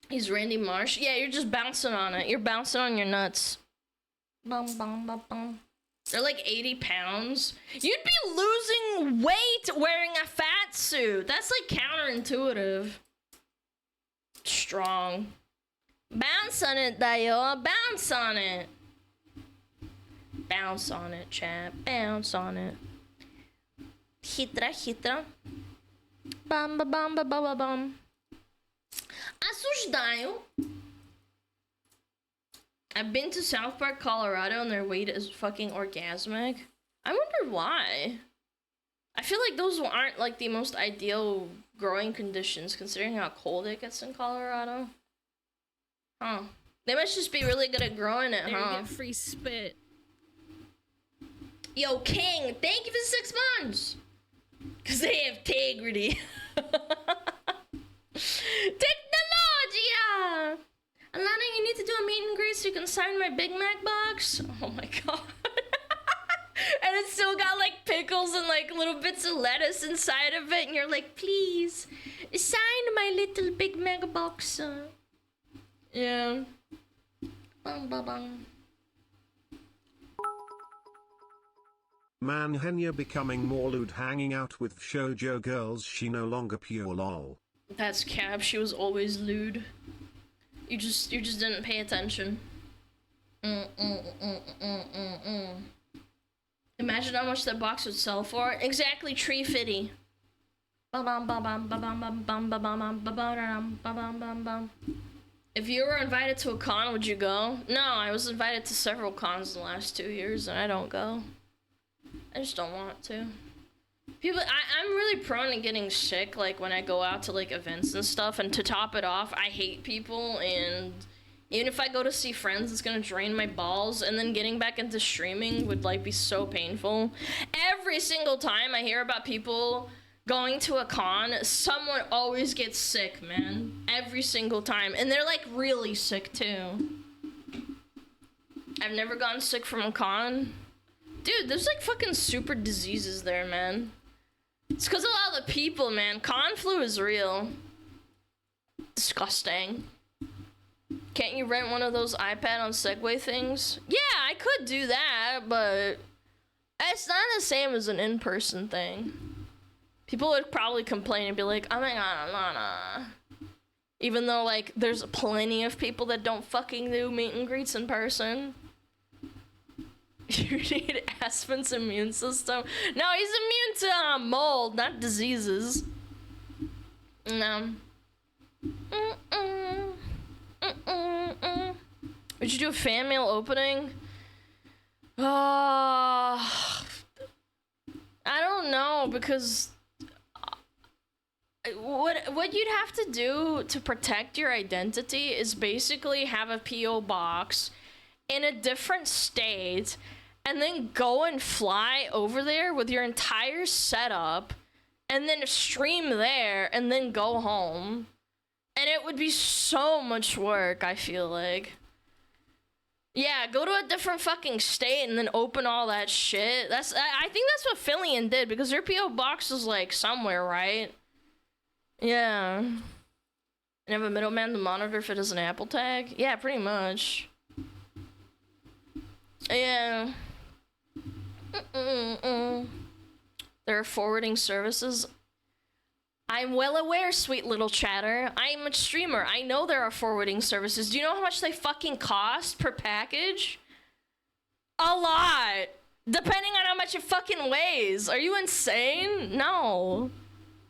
He's Randy Marsh. Yeah, you're just bouncing on it. You're bouncing on your nuts. Bum, bum, bum, bum. They're like 80 pounds. You'd be losing weight wearing a fat suit. That's like counterintuitive. Strong. Bounce on it, Dayo. Bounce on it. Bounce on it, chat. Bounce on it. Hitra, hitra. Bum, ba, bum, ba, ba, ba, bum. Осуждаю. I've been to South Park, Colorado, and their weight is fucking orgasmic. I wonder why. I feel like those aren't like the most ideal growing conditions, considering how cold it gets in Colorado. Huh. They must just be really good at growing it, There huh? you get free spit. Yo, King, thank you for 6 months. Because they have integrity. Technologia! Alana, you need to do a meet and greet so you can sign my Big Mac box. Oh my god. And it's still got like pickles and like little bits of lettuce inside of it. And you're like, please, sign my little Big Mac box. Yeah. Bum, bum, bum. Man Henya becoming more lewd hanging out with shoujo girls, she no longer pure lol. That's cap, she was always lewd. You just didn't pay attention. Imagine how much that box would sell for. Exactly $350. If you were invited to a con, would you go? No, I was invited to several cons in the last 2 years, and I don't go. I just don't want to. People, I'm really prone to getting sick, like, when I go out to, like, events and stuff, and to top it off, I hate people, and even if I go to see friends, it's gonna drain my balls, and then getting back into streaming would, like, be so painful. Every single time I hear about people going to a con, someone always gets sick, man. Every single time. And they're, like, really sick, too. I've never gotten sick from a con. Dude, there's, like, fucking super diseases there, man. It's because a lot of the people, man. Con flu is real. Disgusting. Can't you rent one of those iPad on Segway things? Yeah, I could do that, but it's not the same as an in-person thing. People would probably complain and be like, oh my god, Alana. Even though, like, there's plenty of people that don't fucking do meet and greets in person. You need Aspen's immune system. No, he's immune to mold, not diseases. No. Would you do a fan mail opening? I don't know, because what you'd have to do to protect your identity is basically have a P.O. box in a different state, and then go and fly over there with your entire setup, and then stream there, and then go home. And it would be so much work, I feel like. Yeah, go to a different fucking state and then open all that shit. I think that's what FRICKEN did, because their P.O. box is, like, somewhere, right? Yeah. And have a middleman to monitor if it is an Apple tag? Yeah, pretty much. Yeah. There are forwarding services. I'm well aware, sweet little chatter. I'm a streamer. I know there are forwarding services. Do you know how much they fucking cost per package? A lot. Depending on how much it fucking weighs. Are you insane? No.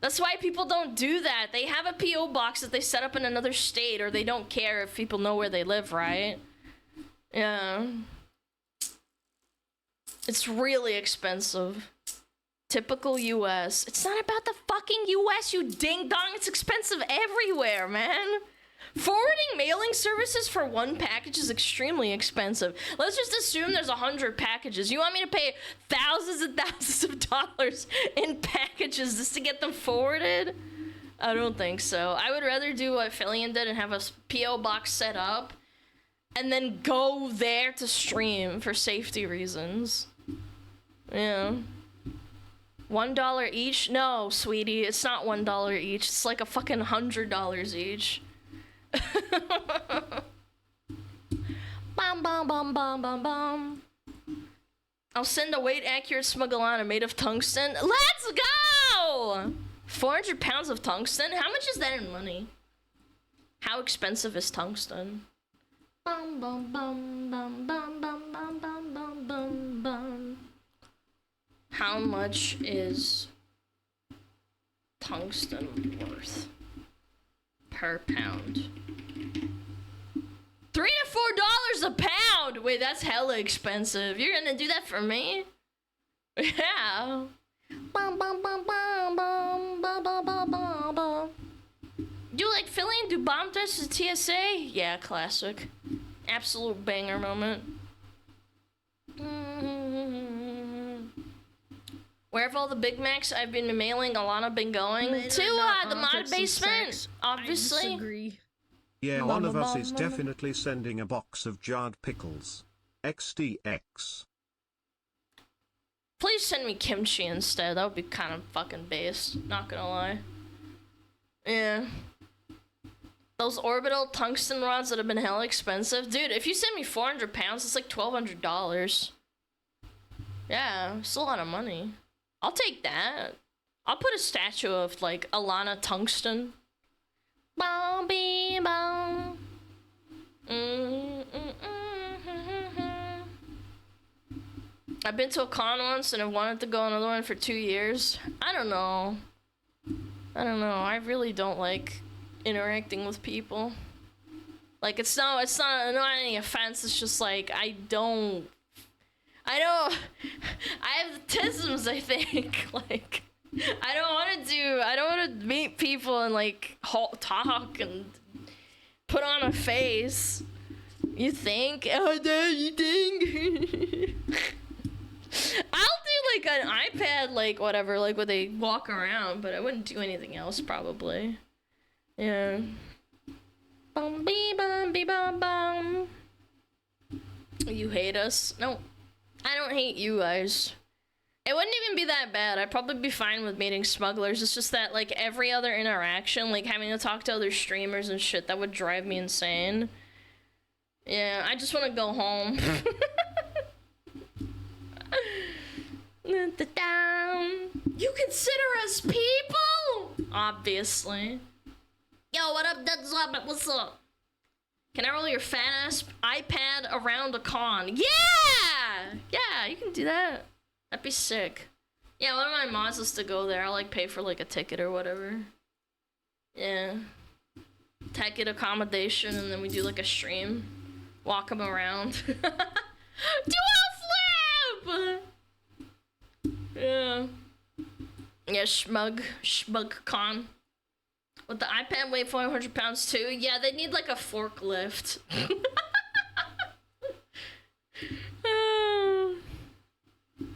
That's why people don't do that. They have a P.O. box that they set up in another state, or they don't care if people know where they live, right? Yeah. It's really expensive. Typical US. It's not about the fucking US, you ding dong. It's expensive everywhere, man. Forwarding mailing services for one package is extremely expensive. Let's just assume there's 100 packages. You want me to pay thousands and thousands of dollars in packages just to get them forwarded? I don't think so. I would rather do what FRICKEN did and have a P.O. box set up and then go there to stream for safety reasons. Yeah. $1 each? No, sweetie, it's not $1 each. It's like a fucking $100 each. Bum bum bum bum bum bum. I'll send a weight accurate SmugAlana made of tungsten. Let's go! 400 pounds of tungsten? How much is that in money? How expensive is tungsten? Bum bum bum bum bum bum bum bum bum bum bum. How much is tungsten worth per pound? $3 to $4 a pound. Wait, that's hella expensive. You're gonna do that for me? Yeah. Bum, bum, bum, bum, bum, bum, bum, bum, bum, bum. Do like FRICKEN do bomb threats to TSA? Yeah, classic. Absolute banger moment. Where have all the Big Macs I've been mailing Alana been going? To the mod basement, obviously. I disagree. Yeah, one of us is definitely sending a box of jarred pickles. XDX. Please send me kimchi instead. That would be kind of fucking based. Not gonna lie. Yeah. Those orbital tungsten rods that have been hella expensive. Dude, if you send me 400 pounds, it's like $1,200. Yeah, it's a lot of money. I'll take that. I'll put a statue of, like, Alana tungsten. I've been to a con once and I've wanted to go another one for 2 years. I don't know. I really don't like interacting with people. Like, it's not any offense, it's just like I have tisms, I think. Like, I don't want to meet people and like talk and put on a face. You think? Oh, you think? I'll do like an iPad, like whatever, like where they walk around, but I wouldn't do anything else probably. Yeah. Bum bee bum bee bum bum. You hate us? No, I don't hate you guys. It wouldn't even be that bad. I'd probably be fine with meeting smugglers. It's just that, like, every other interaction, like having to talk to other streamers and shit, that would drive me insane. Yeah, I just want to go home. You consider us people? Obviously. Yo, what up, Dead Zombie? What's up? Can I roll your fat ass iPad around a con? Yeah! Yeah, you can do that. That'd be sick. Yeah, one of my mods is to go there. I'll like pay for like a ticket or whatever. Yeah. Ticket accommodation, and then we do like a stream. Walk them around. Do a flip! Yeah. Yeah, Smug con. Would the iPad weigh 400 pounds too? Yeah, they need like a forklift.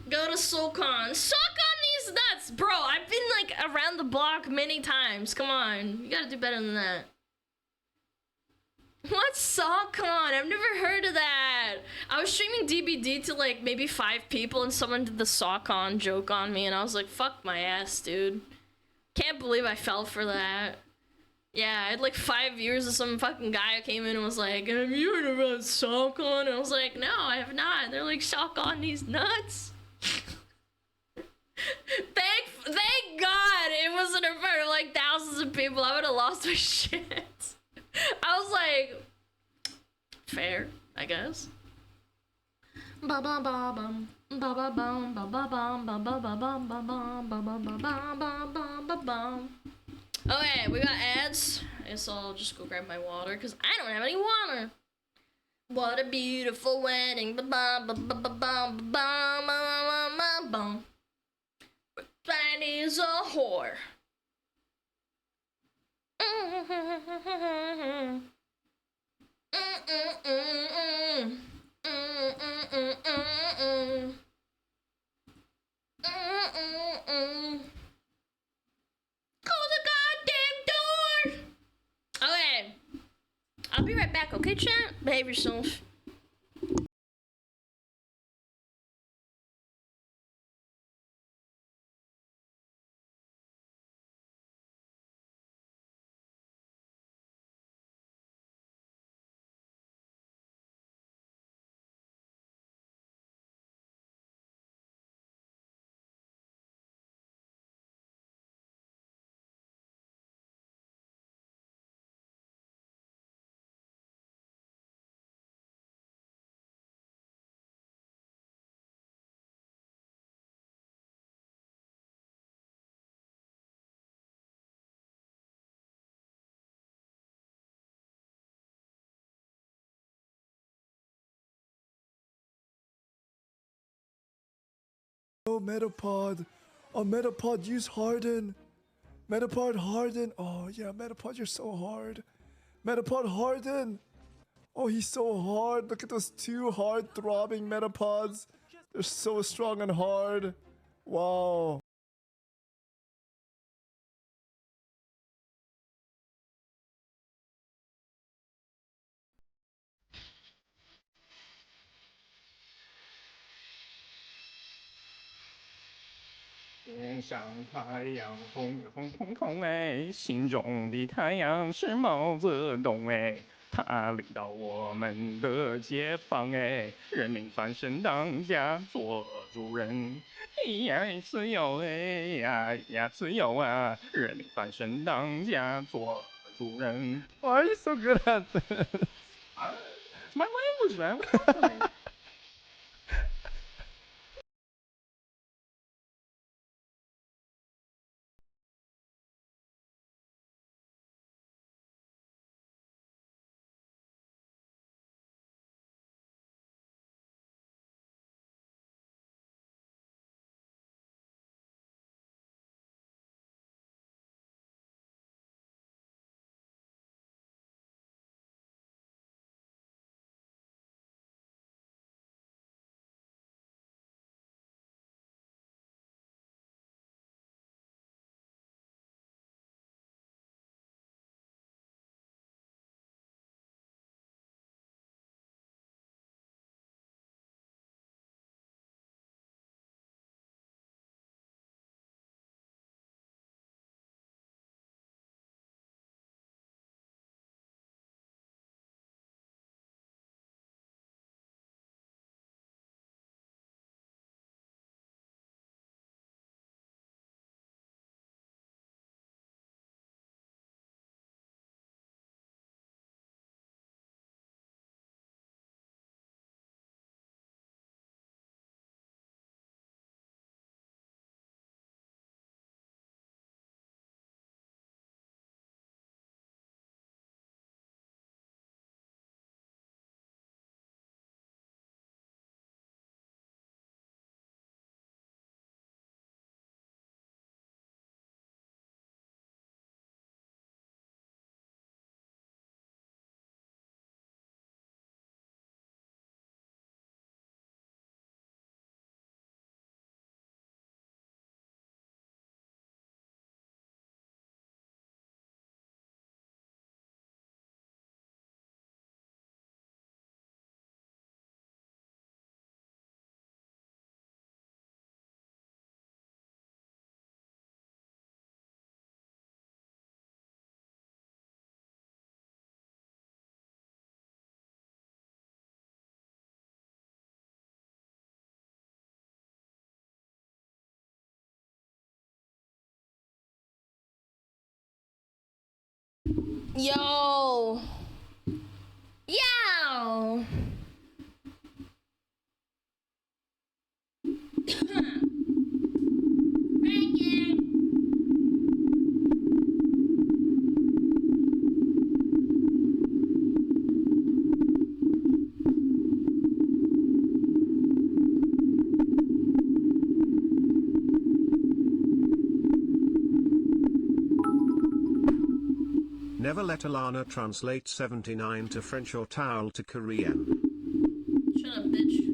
Go to SoulCon. Suck on these nuts! Bro, I've been like around the block many times. Come on. You gotta do better than that. What's SoulCon? I've never heard of that. I was streaming DBD to like maybe 5 people and someone did the SoulCon joke on me and I was like, fuck my ass, dude. Can't believe I fell for that. Yeah, I had like 5 years of some fucking guy who came in and was like, have you heard about SoulCon? And I was like, no, I have not. They're like, suck on these nuts. Thank God it wasn't in front of like thousands of people. I would have lost my shit. I was like, fair, I guess. Ba ba ba bum. Ba ba bum ba ba bum ba ba ba bum ba bum ba ba ba bum ba ba bum. Okay, we got ads. I guess I'll just go grab my water because I don't have any water. What a beautiful wedding. Ba ba ba ba ba ba ba ba ba ba. That is a whore. Close the goddamn door! Okay. I'll be right back, okay, chat? Behave yourself. Oh, Metapod. Oh, Metapod, use Harden. Metapod, Harden. Oh, yeah, Metapod, you're so hard. Metapod, Harden. Oh, he's so hard. Look at those 2 hard throbbing Metapods. They're so strong and hard. Wow. 天上太阳风风空空哎，心中的太阳是毛泽东哎，他领导我们的解放哎，人民翻身当家做主人，哎呀自由哎呀呀自由啊，人民翻身当家做主人。Why are you so good at this? It's my language, man. What are you doing? Yo! Yo! Never let Alana translate 79 to French or towel to Korean. Shut up, bitch.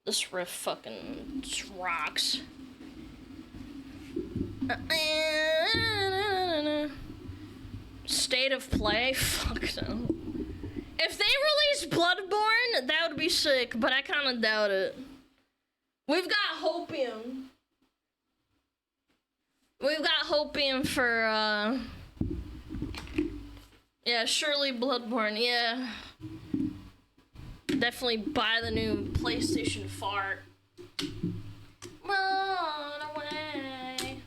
This riff fucking rocks. State of play? Fuck no. If they release Bloodborne, that would be sick, but I kinda doubt it. We've got Hopium. We've got Hopium for, yeah, surely Bloodborne, yeah. Definitely buy the new PlayStation fart. Run away.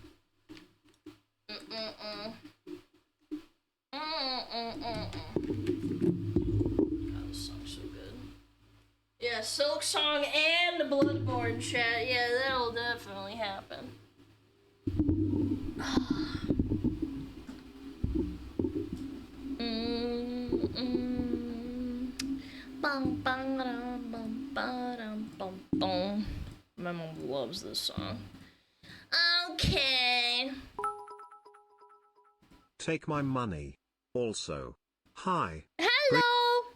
God, this song's so good. Yeah, Silk Song and Bloodborne chat. Yeah, that'll definitely happen. Bum, bum, bum, bum, bum, bum, bum. My mom loves this song. Okay. Take my money. Also. Hi. Hello.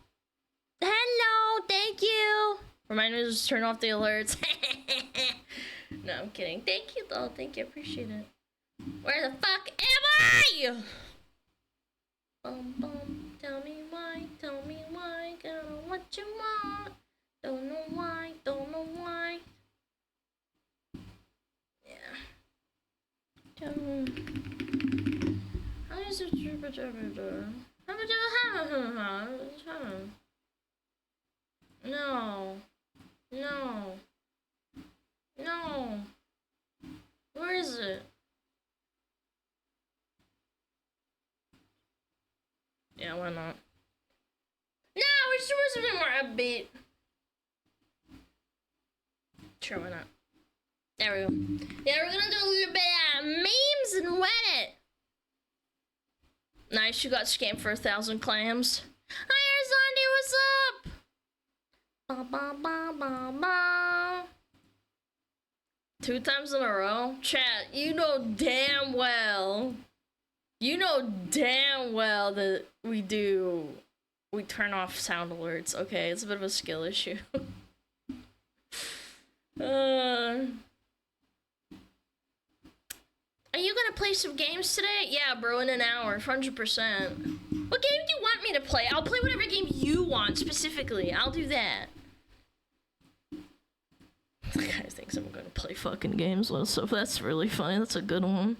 Hello. Thank you. Remind me to just turn off the alerts. No, I'm kidding. Thank you, though. Thank you. Appreciate it. Where the fuck am I? Bum, bum. Tell me why. Tell me why. Gotta know what you want. Don't know why. Don't know why. Yeah. How is it? No. No. No. Where is it? Yeah, why not? No, we're supposed to be more upbeat. Sure, why not? There we go. Yeah, we're gonna do a little bit of memes and wet it. Nice, you got scammed for 1,000 clams. Hi, Arizandi, what's up? Ba ba ba ba ba. 2 times in a row? Chat, you know damn well. You know damn well that we turn off sound alerts. Okay, it's a bit of a skill issue. Are you gonna play some games today? Yeah, bro, in an hour, 100%. What game do you want me to play? I'll play whatever game you want, specifically. I'll do that. The guy thinks I'm gonna play fucking games with stuff. That's really funny. That's a good one.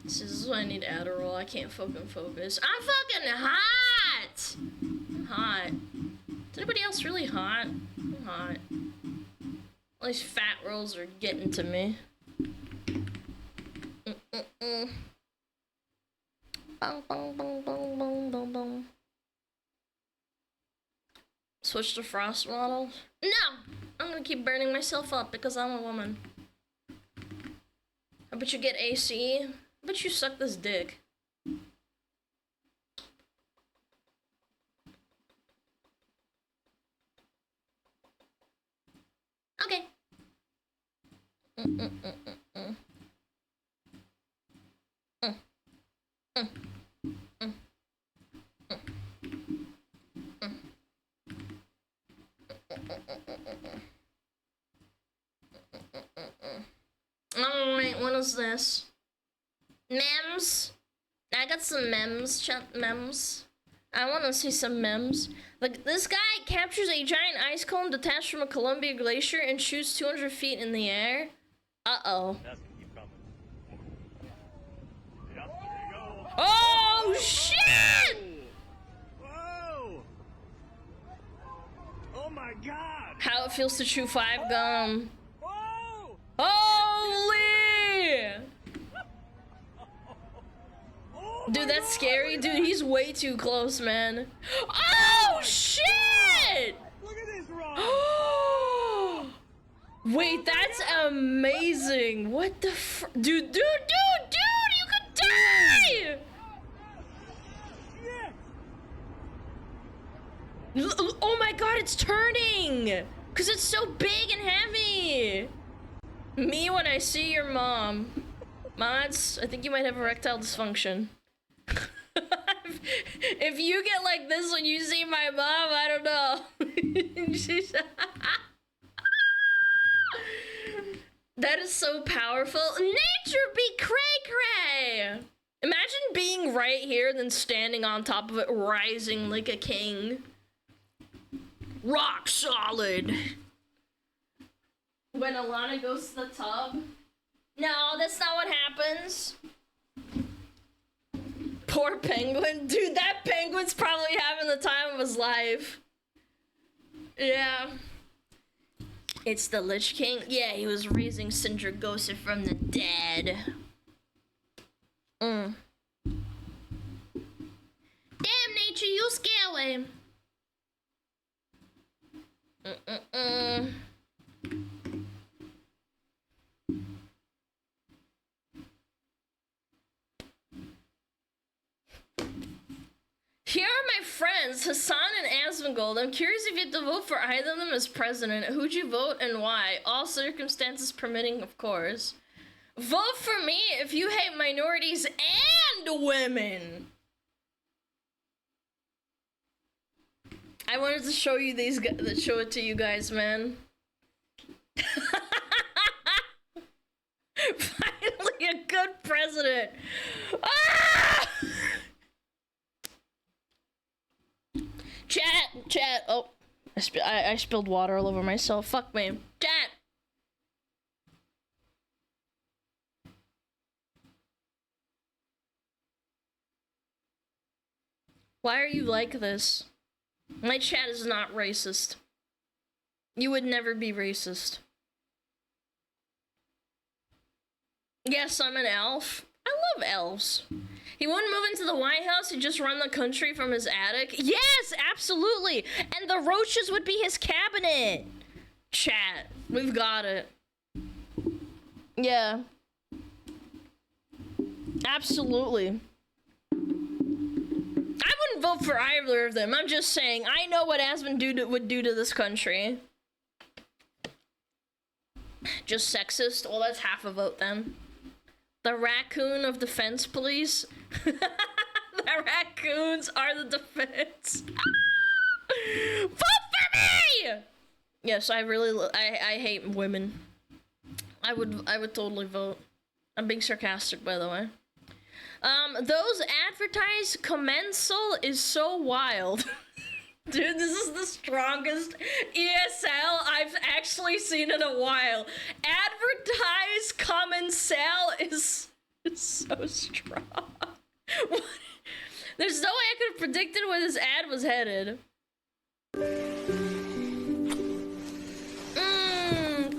This is why I need Adderall. I can't fucking focus. I'm fucking hot! I'm hot. Is anybody else really hot? I'm hot. All these fat rolls are getting to me. Bong, bong, bong, bong, bong, bong, bong. Switch to frost models? No! I'm gonna keep burning myself up because I'm a woman. I bet you get AC. I bet you suck this dick. Okay. Oh wait, what is this? Memes? I got some memes, chat memes. I wanna see some memes. Like, this guy captures a giant ice cone detached from a Columbia glacier and shoots 200 feet in the air. Uh-oh. Oh, shit! Whoa! Oh my god! How it feels to chew 5 gum. Whoa! Holy! Oh Dude, my that's God! scary. Dude, he's way too close, man. Oh, shit! Look at this run! Wait, that's amazing. What the dude, you could die! Oh my god, it's turning! Cause it's so big and heavy! Me when I see your mom. Mods, I think you might have erectile dysfunction. If you get like this when you see my mom, I don't know. That is so powerful. Nature be cray-cray! Imagine being right here, then standing on top of it, rising like a king. Rock solid. When Alana goes to the tub. No, that's not what happens. Poor penguin. Dude, that penguin's probably having the time of his life. Yeah. It's the Lich King. Yeah, he was raising Sindragosa from the dead. Damn, nature, you scary. Here are my friends, Hassan and Gold. I'm curious if you had to vote for either of them as president. Who'd you vote and why? All circumstances permitting, of course. Vote for me if you hate minorities and women. I wanted to show you these, show it to you guys, man. Finally, a good president. Ah! Chat. Oh, I spilled water all over myself. Fuck me. Chat. Why are you like this? My chat is not racist. You would never be racist. Yes, I'm an elf. I love elves. He wouldn't move into the White House, he'd just run the country from his attic. Yes, absolutely! And the roaches would be his cabinet! Chat, we've got it. Yeah. Absolutely. I wouldn't vote for either of them. I'm just saying, I know what Aspen would do to this country. Just sexist? Well, that's half a vote then. The raccoon of defense police. The raccoons are the defense. Vote for me! Yes, I really, I hate women. I would totally vote. I'm being sarcastic, by the way. Those advertised commensal is so wild. Dude, this is the strongest ESL I've actually seen in a while. Advertise commensal is so strong. What? There's no way I could have predicted where this ad was headed.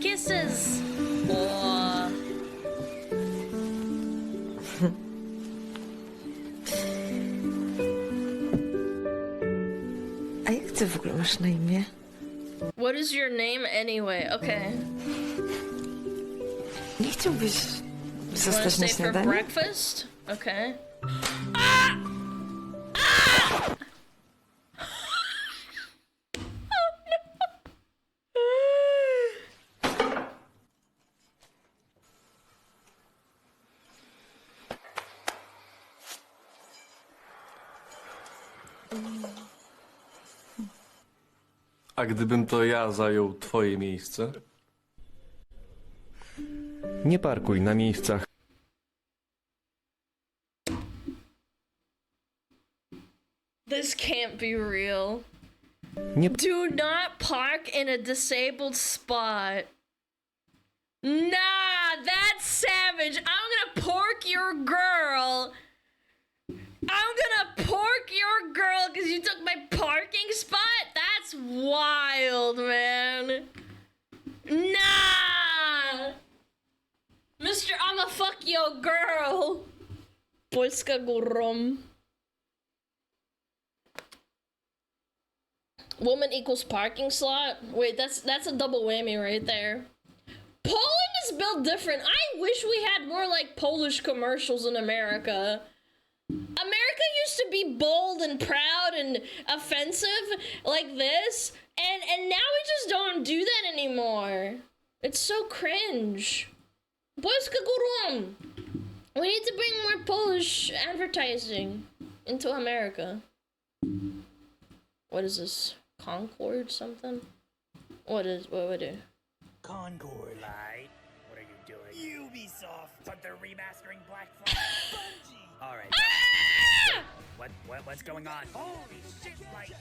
Kisses. Oh. A jak ty w ogóle masz na imię? What is your name anyway? Okay. Nie chciałbyś Wanna zostać stay na for śniadanie? breakfast? Okay. Ah! Ah! Oh no! A gdybym to ja zajął twoje miejsce? Nie parkuj na miejscach. This can't be real. Nie Do not park in a disabled spot. Nah, that's savage. I'm gonna pork your girl. I'm gonna pork your girl because you took my parking spot? That's wild, man. Nah! Mr. I'ma fuck your girl. Polska górom. Woman equals parking slot? Wait, that's a double whammy right there. Poland is built different. I wish we had more like Polish commercials in America. America used to be bold and proud and offensive like this, and now we just don't do that anymore. It's so cringe. Polska górom. We need to bring more Polish advertising into America. What is this? Concord something? What would it? Concord. Light. What are you doing? Ubisoft. But they're remastering Black Flag. Bungie. All right. Ah! What's going on? Holy shit! Light.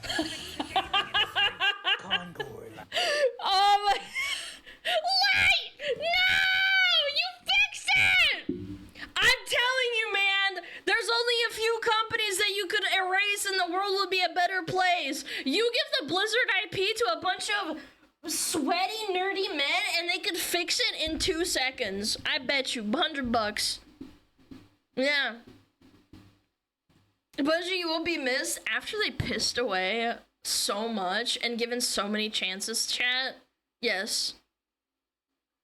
Concord. Oh my! Light! No! You fix it! I'm telling you, man. There's only a few companies that you could erase, and the world would be a better place. You give the Blizzard IP to a bunch of sweaty, nerdy men, and they could fix it in 2 seconds. I bet you, $100. Yeah. Bungie will be missed after they pissed away so much and given so many chances, chat. Yes.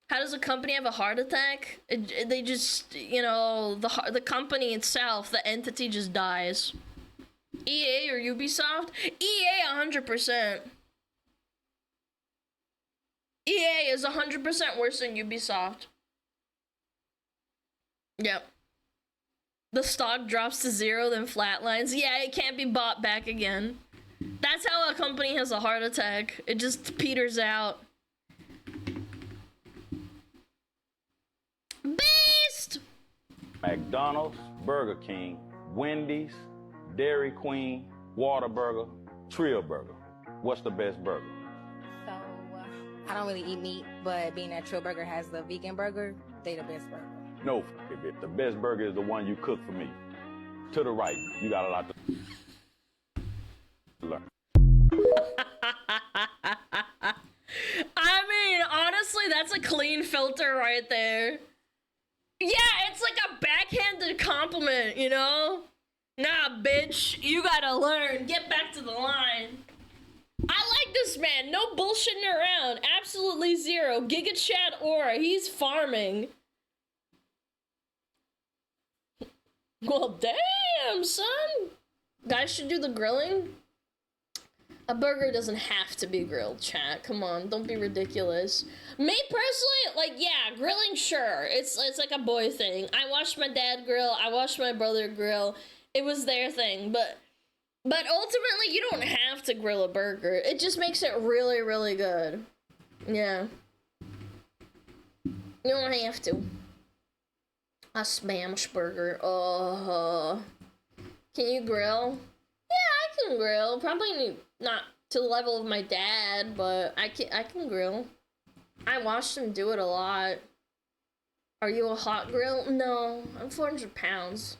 How does a company have a heart attack? They just, you know, the company itself, the entity just dies. EA or Ubisoft? EA 100%. EA is 100% worse than Ubisoft. Yep. The stock drops to 0, then flatlines. Yeah, it can't be bought back again. That's how a company has a heart attack. It just peters out. Beast! McDonald's, Burger King, Wendy's, Dairy Queen, Whataburger, Trio Burger. What's the best burger? So, I don't really eat meat, but being that Trill Burger has the vegan burger, they the best burger. No, the best burger is the one you cook for me. To the right, you got a lot to learn. I mean, honestly, that's a clean filter right there. Yeah, it's like a backhanded compliment, you know? Nah, bitch, you gotta learn. Get back to the line. I like this man. No bullshitting around. Absolutely zero. Giga Chad aura. He's farming. Well, damn, son. Guys should do the grilling. A burger doesn't have to be grilled, chat. Come on, don't be ridiculous. Me personally, like, yeah, grilling, sure. It's like a boy thing. I watched my dad grill. I watched my brother grill. It was their thing, but ultimately, you don't have to grill a burger. It just makes it really, really good. Yeah. You don't have to. A smash burger. Oh. Can you grill? Yeah, I can grill. Probably not to the level of my dad, but I can grill. I watched him do it a lot. Are you a hot grill? No, I'm 400 pounds.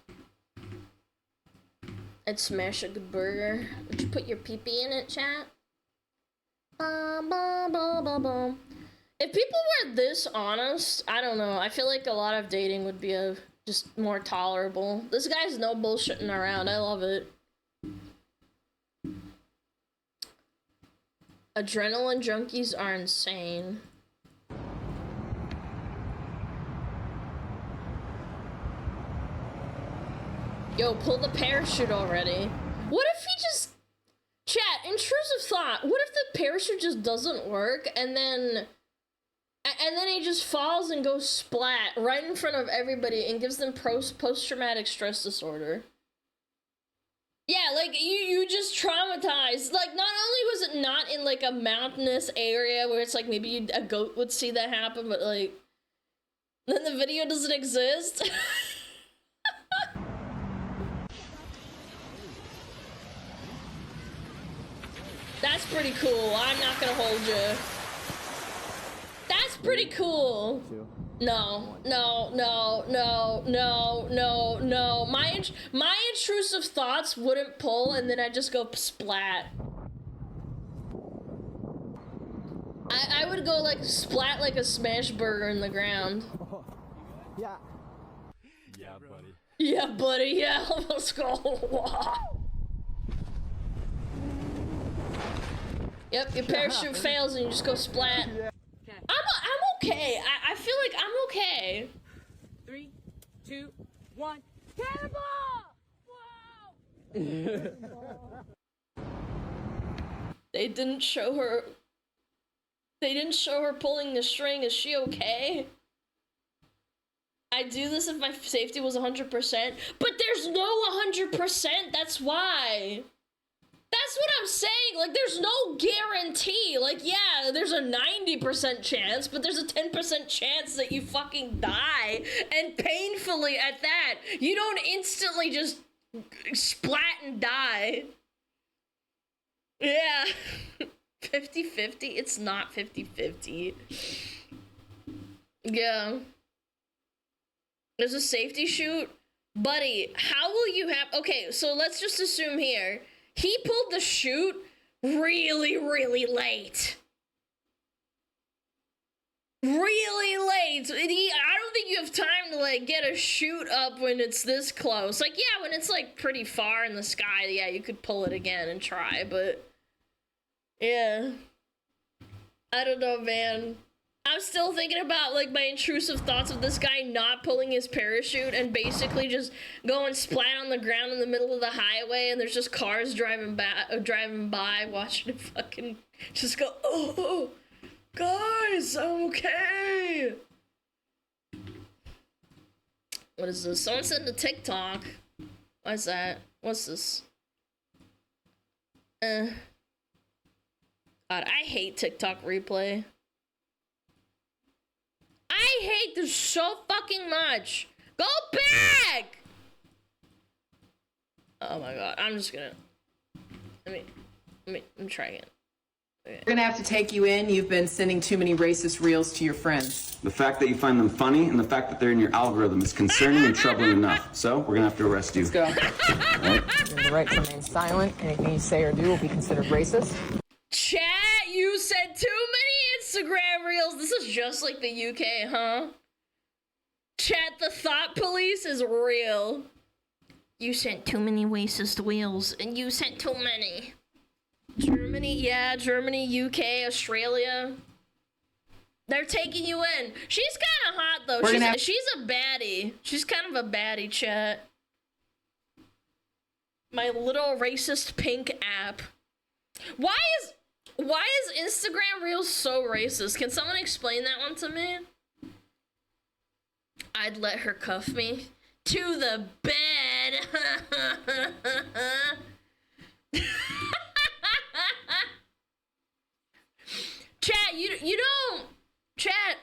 I'd smash a good burger. Would you put your pee-pee in it, chat? Bum, bum, bum, bum, bum. If people were this honest, I don't know. I feel like a lot of dating would be just more tolerable. This guy's no bullshitting around. I love it. Adrenaline junkies are insane. Yo, pull the parachute already. What if he just... Chat, intrusive thought. What if the parachute just doesn't work and then he just falls and goes splat right in front of everybody and gives them post-traumatic stress disorder? Yeah, like, you just traumatized. Like, not only was it not in, like, a mountainous area where it's like maybe a goat would see that happen, but, like, then the video doesn't exist. That's pretty cool. I'm not gonna hold you. That's pretty cool. No. My intrusive thoughts wouldn't pull, and then I just go splat. I would go like splat like a smash burger in the ground. Yeah. Yeah, buddy. Yeah, buddy. Yeah, let's go. Yep, your parachute fails and you just go splat. I'm okay. I feel like I'm okay. 3, 2, 1, cannonball! Wow! They didn't show her pulling the string. Is she okay? I'd do this if my safety was 100%, but there's no 100%, that's why. That's what I'm saying, like, there's no guarantee. Like, yeah, there's a 90% chance, but there's a 10% chance that you fucking die, and painfully at that. You don't instantly just splat and die. Yeah. 50-50? It's not 50-50. Yeah. There's a safety chute? Buddy, how will you have... Okay, so let's just assume here. He pulled the chute really, really late. Really late. I don't think you have time to, like, get a chute up when it's this close. Like, yeah, when it's, like, pretty far in the sky, yeah, you could pull it again and try, but... Yeah. I don't know, man. I'm was still thinking about like my intrusive thoughts of this guy not pulling his parachute and basically just going splat on the ground in the middle of the highway, and there's just cars driving by, watching him fucking just go, oh, guys, I'm okay. What is this? Someone sent a TikTok. What's that? What's this? God, I hate TikTok replay. I hate this so fucking much. Go back! Oh my god, I'm just gonna... I'm trying it. Okay. We're gonna have to take you in. You've been sending too many racist reels to your friends. The fact that you find them funny and the fact that they're in your algorithm is concerning and troubling enough. So, we're gonna have to arrest you. Let's go. Right. You have the right to remain silent. Anything you say or do will be considered racist. Chat, you said too many Instagram reels. This is just like the UK, huh? Chat, the thought police is real. You sent too many racist wheels, and you sent too many. Germany, yeah, Germany, UK, Australia. They're taking you in. She's kind of hot, though. She's a baddie. She's kind of a baddie, chat. My little racist pink app. Why is Instagram Reels so racist? Can someone explain that one to me? I'd let her cuff me to the bed. Chat, you don't. Chat.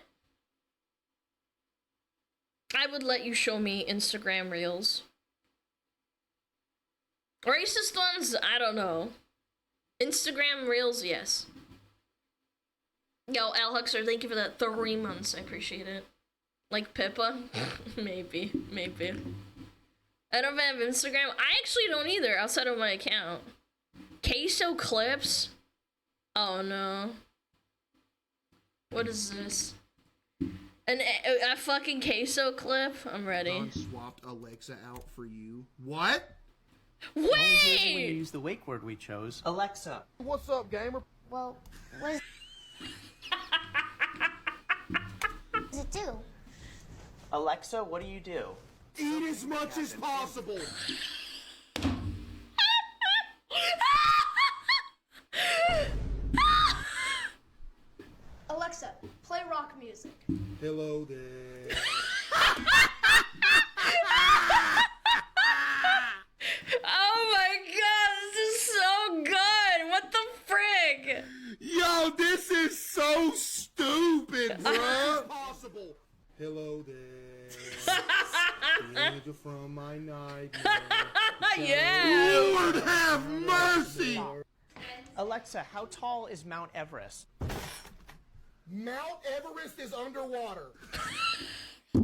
I would let you show me Instagram Reels. Racist ones, I don't know. Instagram Reels, yes. Yo, Al Huxer, thank you for that 3 months. I appreciate it. Like Pippa? Maybe. I don't have Instagram. I actually don't either, outside of my account. Queso clips? Oh no. What is this? A fucking queso clip? I'm ready. Don swapped Alexa out for you. What? Wait! When you use the wake word we chose. Alexa. What's up, gamer? Well, what does it do? Alexa, what do you do? Eat as much as possible. Alexa, play rock music. Hello there. Oh my god, this is so good! What the frick? Yo, this is so stupid, bruh. Possible. Hello there. The angel from my nightmare. Yeah. Lord have mercy. Alexa, how tall is Mount Everest? Mount Everest is underwater. How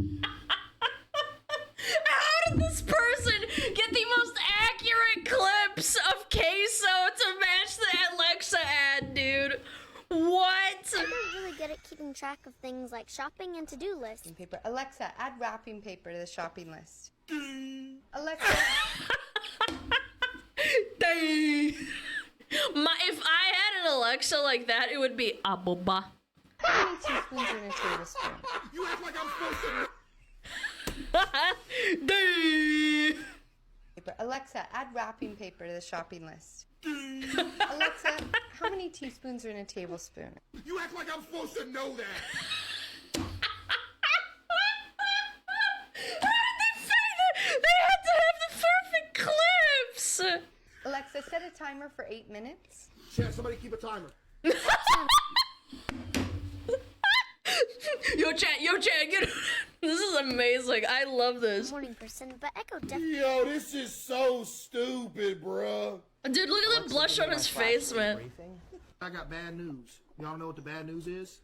did this person get the most accurate clips of queso to match the Alexa ad, dude? What? I'm not really good at keeping track of things like shopping and to-do lists. Paper. Alexa, add wrapping paper to the shopping list. Alexa. If I had an Alexa like that, it would be Aboba. How many teaspoons are in a tablespoon? You act like I'm supposed to. Alexa, add wrapping paper to the shopping list. Alexa, how many teaspoons are in a tablespoon? You act like I'm supposed to know that. How did they say that? They had to have the perfect clips. Alexa, set a timer for 8 minutes. Chat, somebody keep a timer. Yo, chat, get this is amazing. I love this. Morning person, but Echo definitely. Yo, this is so stupid, bruh. Dude, look at the blush on his face, man. I got bad news. Y'all know what the bad news is?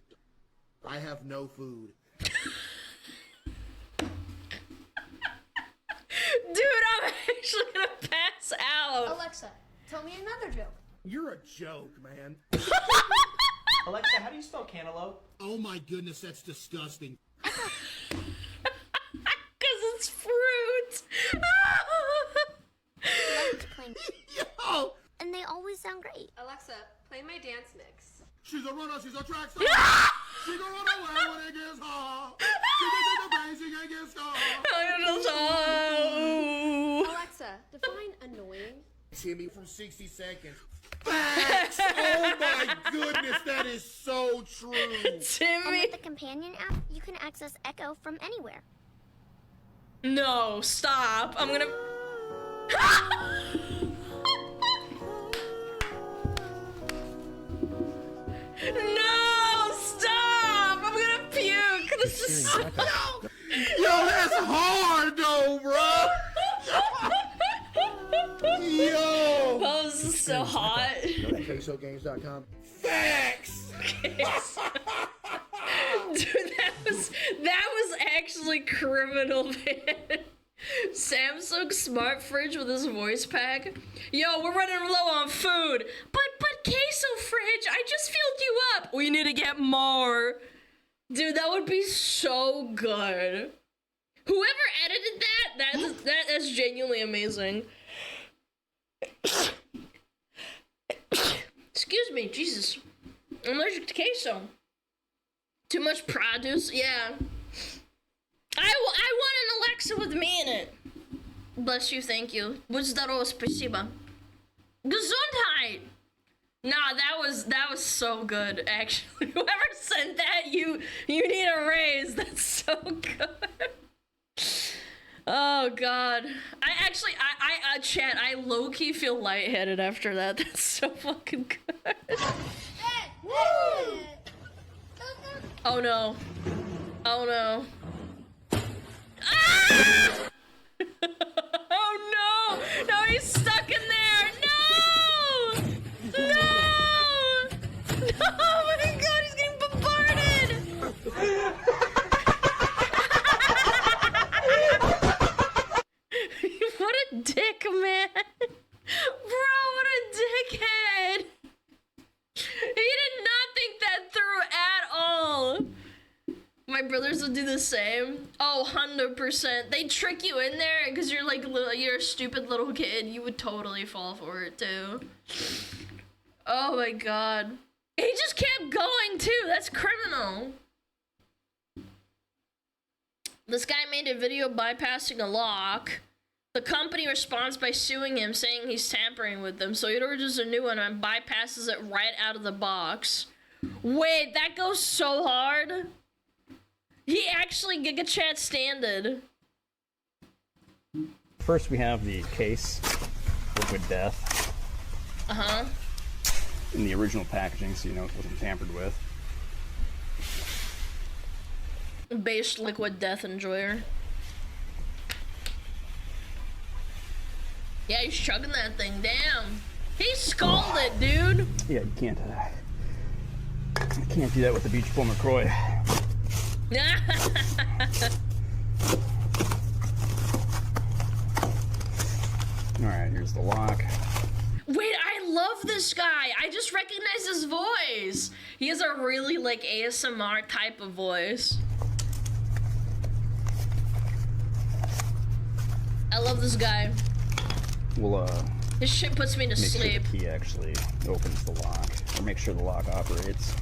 I have no food. Dude, I'm actually gonna pass out. Alexa, tell me another joke. You're a joke, man. Alexa, how do you spell cantaloupe? Oh my goodness, that's disgusting. Cause it's fruit. Yo! And they always sound great. Alexa, play my dance mix. She's a runner, she's a track star. She gonna run away when it gets hard. She gets in the base, she gets hard. Alexa, define annoying. Timmy from 60 seconds. Facts! Oh my goodness, that is so true. And with the companion app, you can access Echo from anywhere. No, stop. I'm gonna... No, stop! I'm gonna puke. This is so... Yo, that's hard though, bro. Yo. That was so hot. Go to quesogames.com. Facts. Dude, that was actually criminal, man. Samsung smart fridge with his voice pack. Yo, we're running low on food. But queso fridge, I just filled you up. We need to get more. Dude, that would be so good. Whoever edited that's genuinely amazing. Excuse me, Jesus. I'm allergic to queso. Too much produce, yeah. I want an Alexa with me in it. Bless you, thank you. Здорово, спасибо. Gesundheit. Nah, that was so good, actually. Whoever sent that, you need a raise. That's so good. Oh god. Chat, I low-key feel lightheaded after that. That's so fucking good. Oh no. Oh no. Ah! Oh no! No, he's stuck in there! No! No! No! Oh my god, he's getting bombarded! What a dick, man! Bro, what a dickhead! He did not think that through at all! My brothers would do the same. Oh, 100%. They trick you in there because you're like you're a stupid little kid. You would totally fall for it too. Oh my god. He just kept going too. That's criminal. This guy made a video bypassing a lock. The company responds by suing him, saying he's tampering with them. So he orders a new one and bypasses it right out of the box. Wait, that goes so hard? He actually Giga Chat standed. First, we have the case, Liquid Death. Uh-huh. In the original packaging, so you know it wasn't tampered with. Based Liquid Death enjoyer. Yeah, he's chugging that thing down. He scalded, dude. Yeah, you can't do that with the Beach Ball McCroy. Alright, here's the lock. Wait, I love this guy. I just recognize his voice. He has a really like ASMR type of voice. I love this guy. We'll His shit puts me to sleep. Make sure the key actually opens the lock, or make sure the lock operates.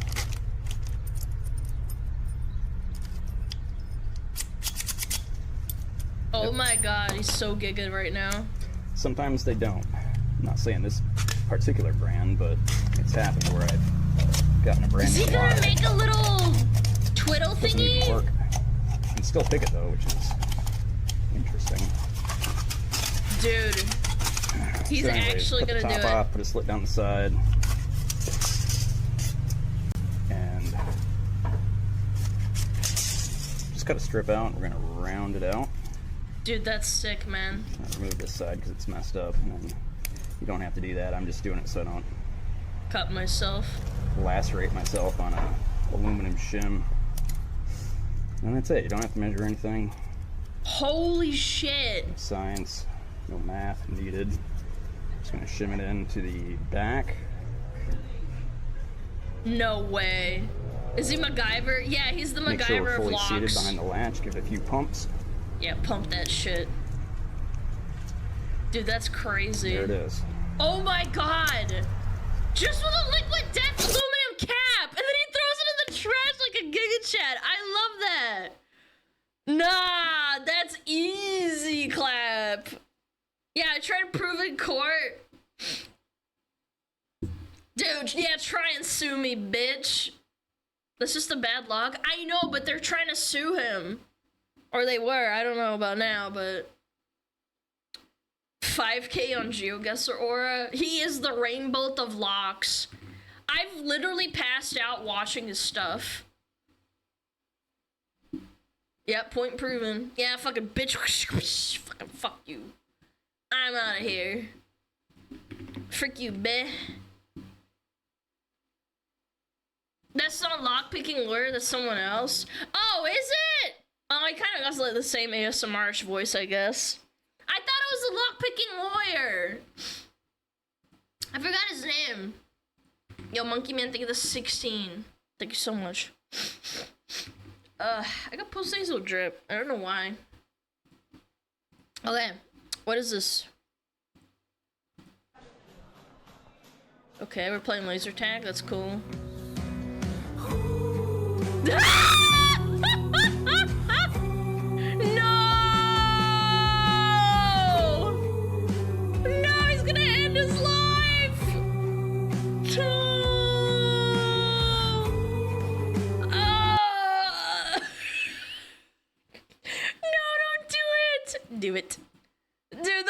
Oh my god, he's so giga right now. Sometimes they don't. I'm not saying this particular brand, but it's happened where I've gotten a brand new lock. Is he gonna make a little twiddle Doesn't thingy? even work. You can still pick it though, which is interesting. Dude, he's So anyways, actually put gonna the do top it. off, put a slit down the side, and just cut a strip out. We're gonna round it out. Dude, that's sick, man. I'll remove this side because it's messed up, and then you don't have to do that. I'm just doing it so I don't Cut myself. lacerate myself on a aluminum shim. And that's it. You don't have to measure anything. Holy shit. No science, no math needed. Just gonna shim it into the back. No way. Is he MacGyver? Yeah, he's the Make sure we're MacGyver of fully seated locks. behind the latch. Give it a few pumps. Yeah, pump that shit. Dude, that's crazy. There it is. Oh my god! Just with a liquid death aluminum cap! And then he throws it in the trash like a chat. I love that. Nah, that's easy clap. Yeah, I tried to prove in court. Dude, yeah, try and sue me, bitch. That's just a bad luck. I know, but they're trying to sue him. Or they were, I don't know about now, but... 5K on GeoGuessr Aura. He is the rainbow of locks. I've literally passed out watching his stuff. Yep, point proven. Yeah, fucking bitch. Fucking fuck you. I'm out of here. Frick you, bleh. That's not lockpicking lawyer, that's someone else. Oh, is it? Oh, I kind of got like the same ASMR-ish voice, I guess. I thought it was a lockpicking lawyer. I forgot his name. Yo, Monkey Man, thank you for the 16. Thank you so much. I got post-nasal drip. I don't know why. Okay, what is this? Okay, we're playing laser tag. That's cool. No! No, he's gonna end his life! No, don't do it! Do it. Dude,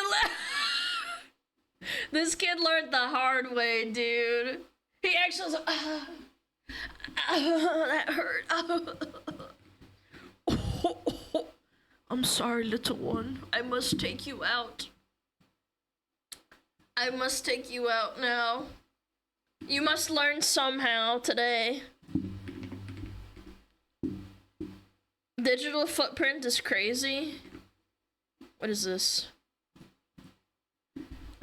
this kid learned the hard way, dude. He actually was like, that hurt. I'm sorry, little one. I must take you out. I must take you out now. You must learn somehow today. Digital footprint is crazy. What is this?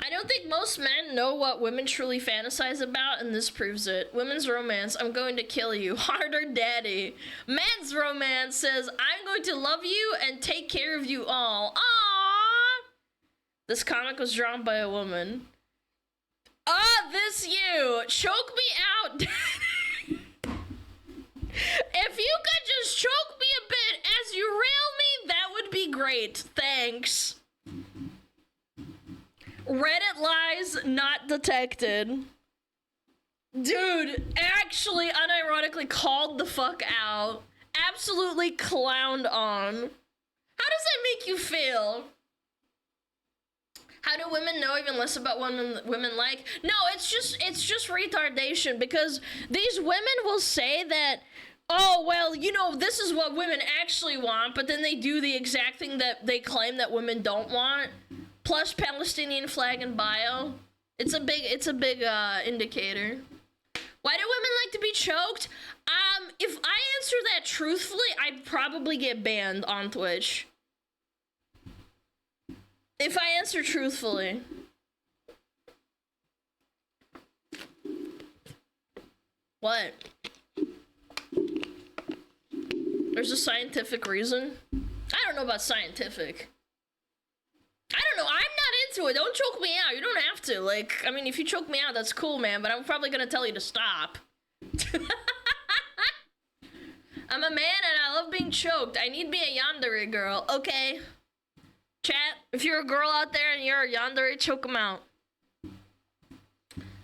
I don't think most men know what women truly fantasize about, and this proves it. Women's romance, I'm going to kill you. Harder daddy. Men's romance says, I'm going to love you and take care of you all. Aww! This comic was drawn by a woman. Ah, this you! Choke me out, daddy! If you could just choke me a bit as you rail me, that would be great. Thanks. Reddit lies not detected. Dude, actually unironically called the fuck out. Absolutely clowned on. How does that make you feel? How do women know even less about women like? No, it's just retardation, because these women will say that, oh, well, you know, this is what women actually want, but then they do the exact thing that they claim that women don't want. Plus Palestinian flag in bio. It's a big indicator. Why do women like to be choked? If I answer that truthfully, I'd probably get banned on Twitch. If I answer truthfully. What? There's a scientific reason? I don't know about scientific. I don't know, I'm not into it. Don't choke me out. You don't have to. Like, I mean, if you choke me out, that's cool, man, but I'm probably gonna tell you to stop. I'm a man and I love being choked. I need me a yandere girl. Okay. Chat, if you're a girl out there and you're a yandere, choke them out.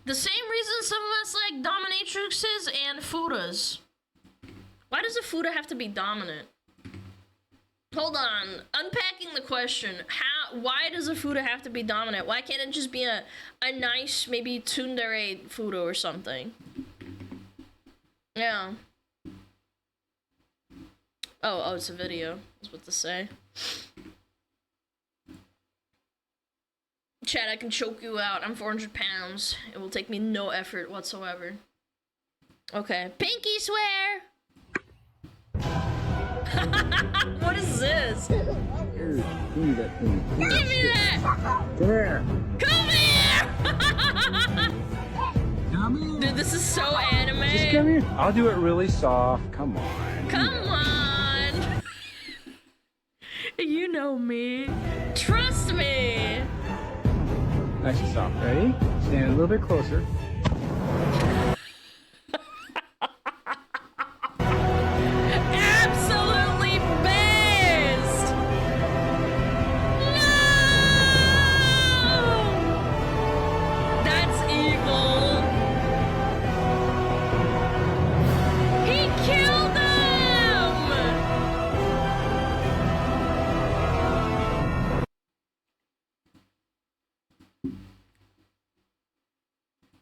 The same reason some of us like dominatrixes and furas. Why does a fuda have to be dominant? Hold on, unpacking the question. Why does a fuda have to be dominant? Why can't it just be a nice, maybe tsundere fuda or something? Yeah. Oh, it's a video. That's what to say. Chat, I can choke you out. I'm 400 pounds. It will take me no effort whatsoever. Okay. Pinky swear! What is this? Give me that! Come here! Come here! Dude, this is so anime. Just come here. I'll do it really soft. Come on. Come on! You know me. Trust me! Nice and soft. Ready? Stand a little bit closer.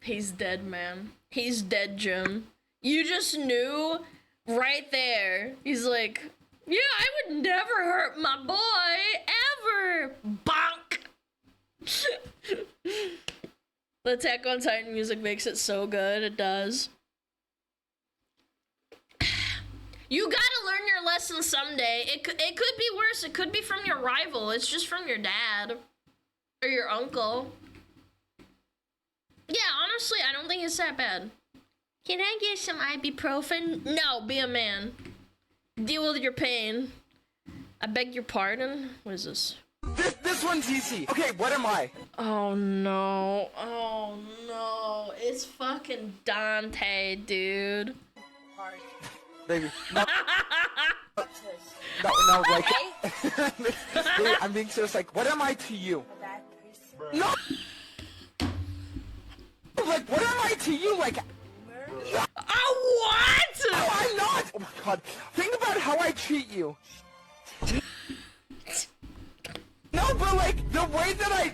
He's dead, man. He's dead, Jim. You just knew right there. He's like, yeah, I would never hurt my boy, ever. Bonk. The Attack on Titan music makes it so good. It does. You gotta learn your lesson someday. It could be worse. It could be from your rival. It's just from your dad. Or your uncle. Yeah, honestly, I don't think it's that bad. Can I get some ibuprofen? No, be a man. Deal with your pain. I beg your pardon? What is this? This one's easy. Okay, what am I? Oh no. Oh no. It's fucking Dante, dude. Baby. No, no, like... Baby, I'm being serious, like, what am I to you? No! Like, what am I to you? Like... Oh, what? No, I'm not! Oh my god. Think about how I treat you. No, but like, the way that I...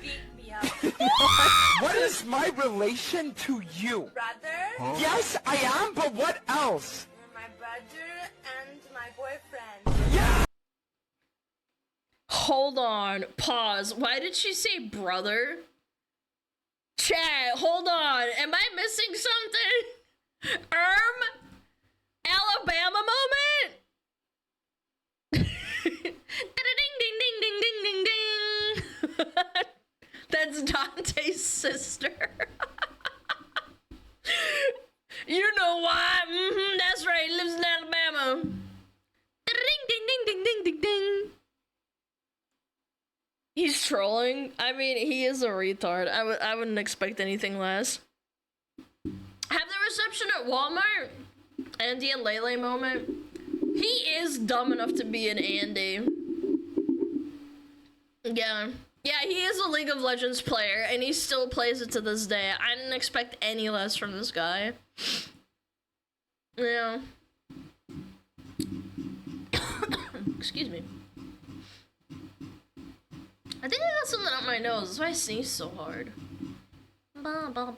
What is my relation to you? Brother? Huh? Yes, I am, but what else? You're my brother and my boyfriend. Yeah! Hold on. Pause. Why did she say brother? Chat, hold on. Am I missing something? Alabama moment? Ding, ding, ding, ding, ding, ding, ding. That's Dante's sister. You know why? That's right. He lives in Alabama. Ding, ding, ding, ding, ding, ding, ding. He's trolling. I mean, he is a retard. I wouldn't expect anything less. Have the reception at Walmart. Andy and Lele moment. He is dumb enough to be an Andy. Yeah. Yeah, he is a League of Legends player, and he still plays it to this day. I didn't expect any less from this guy. Yeah. Excuse me. I think I got something up my nose. That's why I sneeze so hard. Ding ding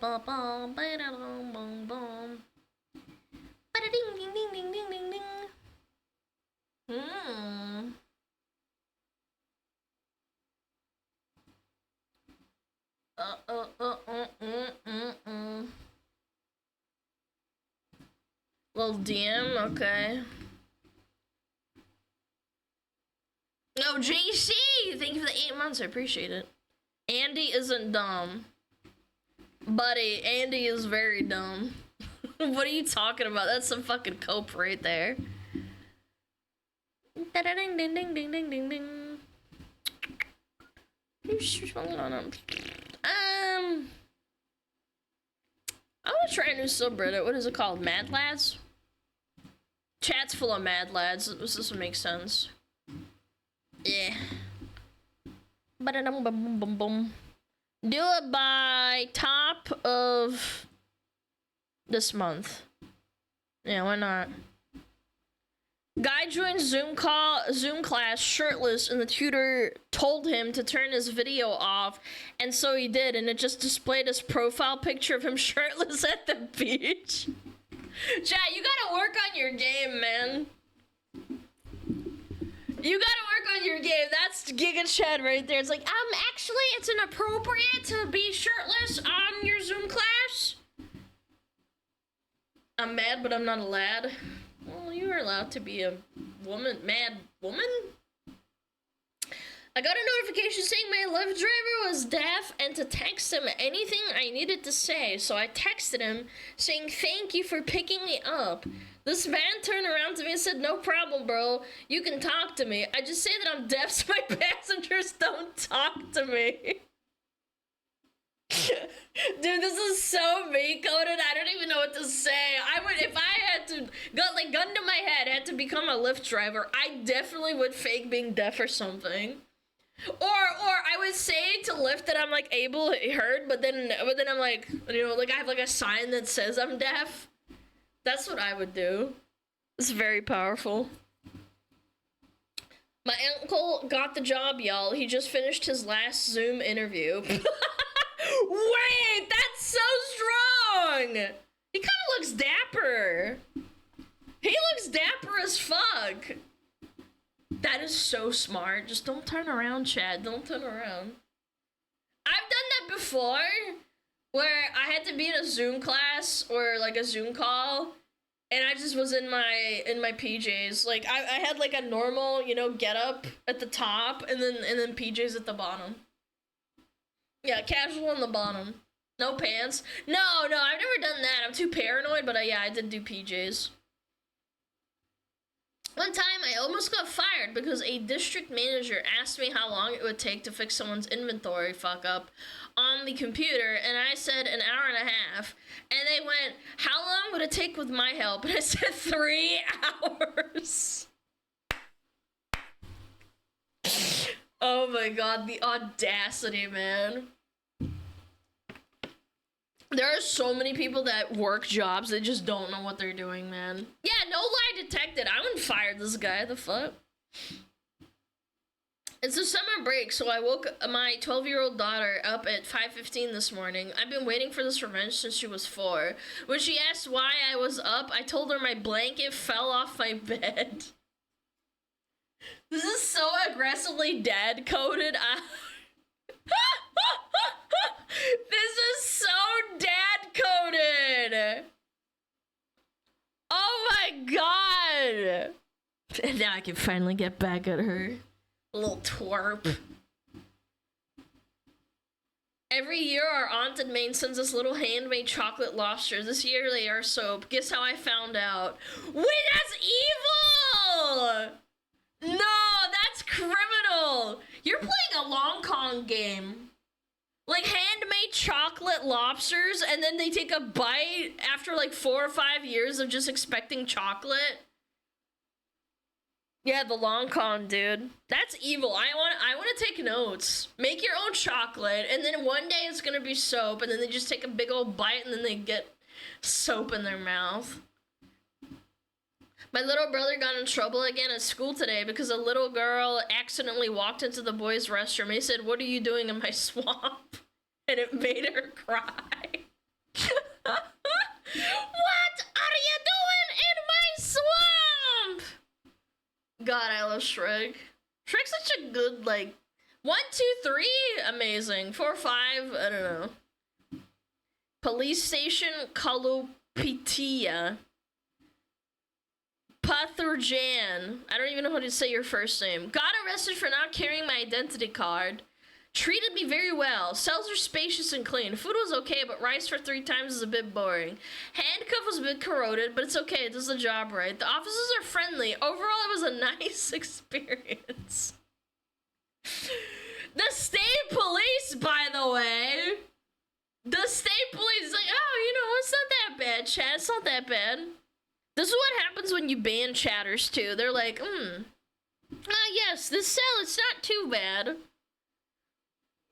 ding ding ding ding ding. Little DM, okay. Oh, JC! Thank you for the 8 months, I appreciate it. Andy isn't dumb. Buddy, Andy is very dumb. What are you talking about? That's some fucking cope right there. Ding ding ding ding ding ding ding. I want to try a new subreddit. What is it called? Mad Lads? Chat's full of mad lads. This would make sense. Yeah. Ba-da-dum-bum-bum-bum. Do it by top of this month. Yeah, why not? Guy joined Zoom class shirtless, and the tutor told him to turn his video off, and so he did, and it just displayed his profile picture of him shirtless at the beach. Chat, you gotta work on your game, man. You gotta work on your game. That's Giga Chad right there. It's like, actually, it's inappropriate to be shirtless on your Zoom class. I'm mad, but I'm not a lad. Well, you are allowed to be a woman, mad woman? I got a notification saying my Lyft driver was deaf and to text him anything I needed to say. So I texted him saying, thank you for picking me up. This man turned around to me and said, no problem, bro. You can talk to me. I just say that I'm deaf so my passengers don't talk to me. Dude, this is so me coded. I don't even know what to say. I would, if I had to, gun to my head, had to become a Lyft driver, I definitely would fake being deaf or something. Or I would say to Lyft that I'm like able heard, but then I'm like, you know, like I have like a sign that says I'm deaf. That's what I would do. It's very powerful. My uncle got the job, y'all. He just finished his last Zoom interview. Wait, that's so wrong! He kind of looks dapper. He looks dapper as fuck. That is so smart. Just don't turn around, Chad. Don't turn around. I've done that before, where I had to be in a Zoom class or like a Zoom call, and I just was in my PJs. Like I had like a normal, you know, get up at the top, and then PJs at the bottom. Yeah, casual on the bottom. No pants. No, I've never done that. I'm too paranoid, but yeah, I did do PJs. One time, I almost got fired because a district manager asked me how long it would take to fix someone's inventory fuck up on the computer, and I said an hour and a half. And they went, how long would it take with my help? And I said 3 hours. Oh my god, the audacity, man. There are so many people that work jobs that just don't know what they're doing, man. Yeah, no lie detected. I wouldn't fire this guy. The fuck? It's a summer break, so I woke my 12-year-old daughter up at 5:15 this morning. I've been waiting for this revenge since she was 4. When she asked why I was up, I told her my blanket fell off my bed. This is so aggressively dad-coded. This is so dad-coded! Oh my god! And now I can finally get back at her. Little twerp. Every year our aunt in Maine sends us little handmade chocolate lobsters. This year they are soap. Guess how I found out? Wait, that's evil! No, that's criminal! You're playing a Long Kong game. Like handmade chocolate lobsters, and then they take a bite after like 4 or 5 years of just expecting chocolate. Yeah, the long con, dude. That's evil. I want to take notes. Make your own chocolate, and then one day it's gonna be soap, and then they just take a big old bite, and then they get soap in their mouth. My little brother got in trouble again at school today because a little girl accidentally walked into the boys' restroom. He said, "What are you doing in my swamp?" And it made her cry. What are you doing in my swamp? God, I love Shrek. Shrek's such a good, like, 1, 2, 3, amazing. 4, 5, I don't know. Police station, Kalopitia. Patherjan. I don't even know how to say your first name. Got arrested for not carrying my identity card. Treated me very well. Cells are spacious and clean. Food was okay, but rice for 3 times is a bit boring. Handcuff was a bit corroded, but it's okay. It does the job right. The officers are friendly. Overall, it was a nice experience. The state police, by the way. The state police is like, oh, you know, it's not that bad, chat. It's not that bad. This is what happens when you ban chatters, too. They're like, yes, this cell, it's not too bad.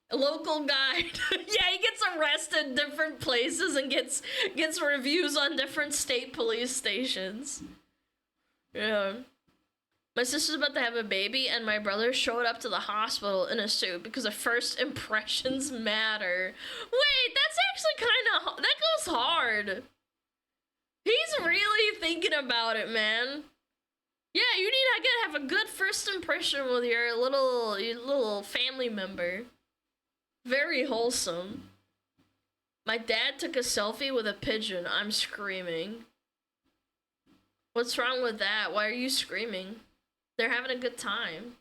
A local guide. Yeah, he gets arrested in different places and gets reviews on different state police stations. Yeah. My sister's about to have a baby, and my brother showed up to the hospital in a suit because the first impressions matter. Wait, that's actually kind of... That goes hard. He's really thinking about it, man. Yeah, I gotta have a good first impression with your little family member. Very wholesome. My dad took a selfie with a pigeon. I'm screaming. What's wrong with that? Why are you screaming? They're having a good time.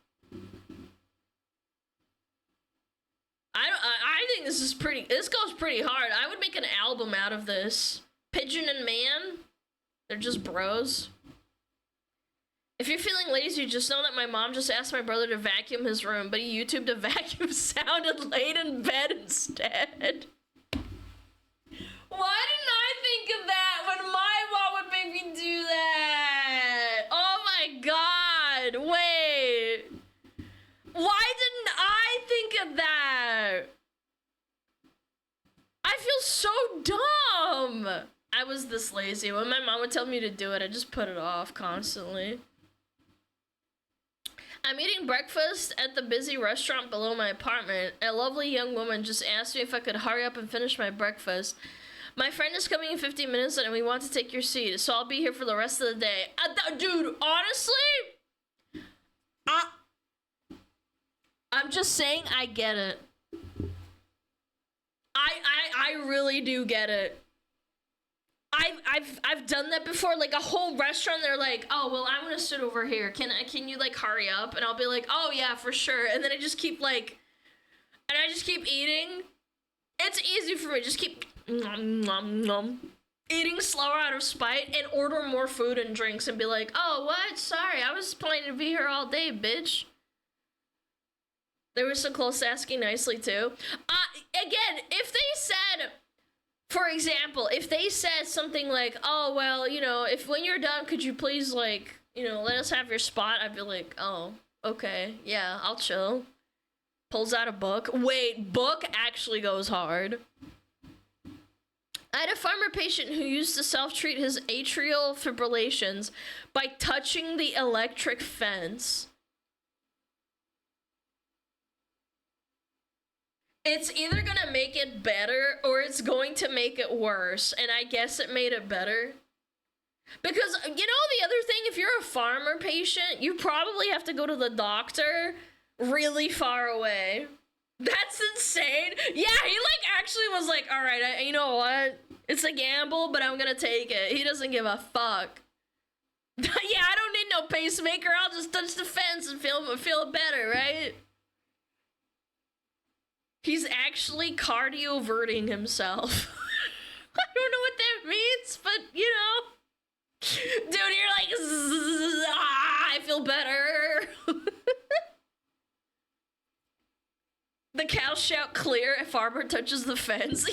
I think this goes pretty hard. I would make an album out of this. Pigeon and man, they're just bros. If you're feeling lazy, just know that my mom just asked my brother to vacuum his room, but he YouTubed a vacuum sound and laid in bed instead. Why didn't I think of that when my mom would make me do that? Oh my god, wait. Why didn't I think of that? I feel so dumb. I was this lazy. When my mom would tell me to do it, I just put it off constantly. I'm eating breakfast at the busy restaurant below my apartment. A lovely young woman just asked me if I could hurry up and finish my breakfast. My friend is coming in 15 minutes and we want to take your seat, so I'll be here for the rest of the day. Dude, honestly, I'm just saying I get it. I really do get it. I've done that before, like a whole restaurant, they're like, oh, well, I'm gonna sit over here. Can you like hurry up? And I'll be like, oh yeah, for sure. And then I just keep like, and I just keep eating. It's easy for me, just keep eating slower out of spite and order more food and drinks and be like, oh, what? Sorry, I was planning to be here all day, bitch. They were so close to asking nicely too. Again, if they said, for example, if they said something like, oh, well, you know, if when you're done, could you please, like, you know, let us have your spot? I'd be like, oh, okay, yeah, I'll chill. Pulls out a book. Wait, book actually goes hard. I had a farmer patient who used to self-treat his atrial fibrillations by touching the electric fence. It's either gonna make it better or it's going to make it worse, and I guess it made it better. Because, you know, the other thing, if you're a farmer patient, you probably have to go to the doctor really far away. That's insane. Yeah, he, like, actually was like, alright, you know what? It's a gamble, but I'm gonna take it. He doesn't give a fuck. Yeah, I don't need no pacemaker. I'll just touch the fence and feel better, right? He's actually cardioverting himself. I don't know what that means, but, you know. Dude, you're like, I feel better. The cows shout clear if farmer touches the fence.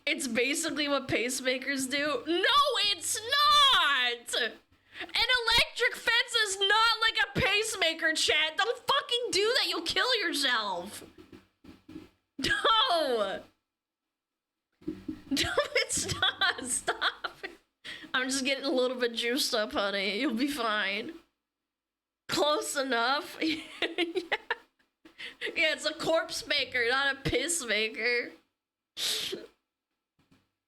It's basically what pacemakers do. No, it's not! An electric fence is not like a pacemaker, chat. Don't fucking do that. You'll kill yourself. No. No, it's not. Stop. I'm just getting a little bit juiced up, honey. You'll be fine. Close enough. Yeah, it's a corpse maker, not a piss maker.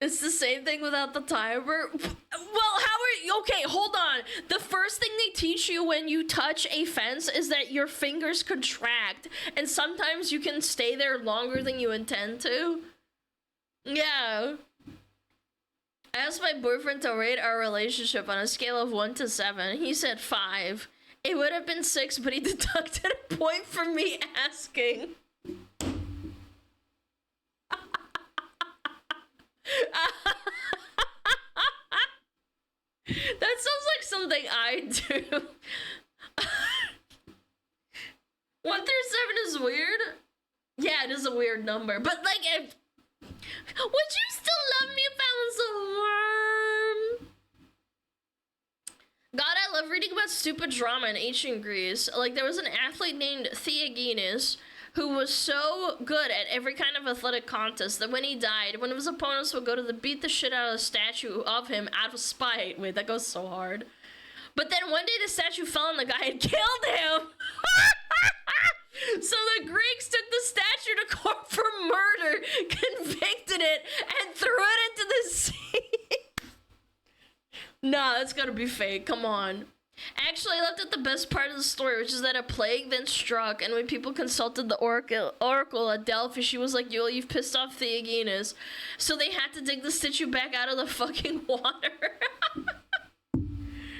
It's the same thing without the timer. Well, how are you? Okay, hold on. The first thing they teach you when you touch a fence is that your fingers contract, and sometimes you can stay there longer than you intend to. Yeah. I asked my boyfriend to rate our relationship on a scale of 1 to 7. He said 5. It would have been 6, but he deducted a point from me asking. That sounds like something I do. 1 through 7 is weird. Yeah, it is a weird number. But like, if would you still love me if I was a worm? God, I love reading about stupid drama in ancient Greece. Like, there was an athlete named Theagenes who was so good at every kind of athletic contest that when he died, one of his opponents would go to beat the shit out of the statue of him out of spite. Wait, that goes so hard. But then one day the statue fell on the guy and killed him. So the Greeks took the statue to court for murder, convicted it, and threw it into the sea. Nah, that's gotta be fake. Come on. Actually, I left at the best part of the story, which is that a plague then struck, and when people consulted the oracle at Delphi, she was like, yo, you've pissed off Theagenes. So they had to dig the statue back out of the fucking water.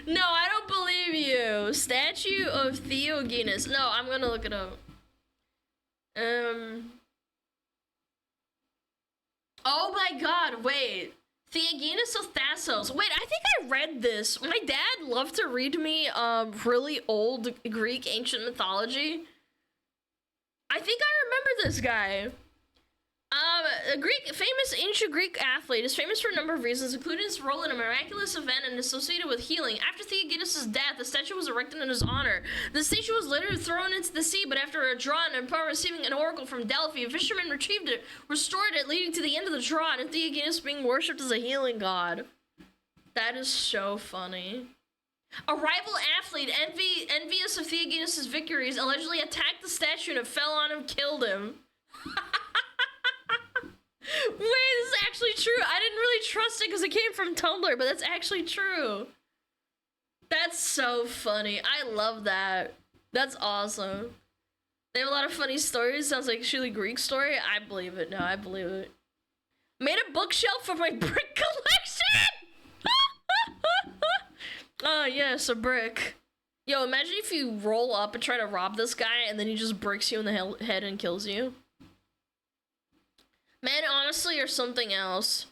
No, I don't believe you. Statue of Theagenes. No, I'm gonna look it up. Oh my god, wait. Theagenes of Thassos. Wait, I think I read this. My dad loved to read me really old Greek ancient mythology. I think I remember this guy. A famous ancient Greek athlete is famous for a number of reasons, including his role in a miraculous event and associated with healing. After Theagenes' death, a statue was erected in his honor. The statue was later thrown into the sea, but after a drought and upon receiving an oracle from Delphi, a fisherman retrieved it, restored it, leading to the end of the drought, and Theagenes being worshipped as a healing god. That is so funny. A rival athlete, envious of Theagenes' victories, allegedly attacked the statue and it fell on him, killed him. Wait, this is actually true. I didn't really trust it because it came from Tumblr, but that's actually true. That's so funny. I love that. That's awesome. They have a lot of funny stories. Sounds like a Greek story. I believe it. No, I believe it. Made a bookshelf for my brick collection! Oh, yes, a brick. Yo, imagine if you roll up and try to rob this guy and then he just bricks you in the head and kills you. Men, honestly, or something else.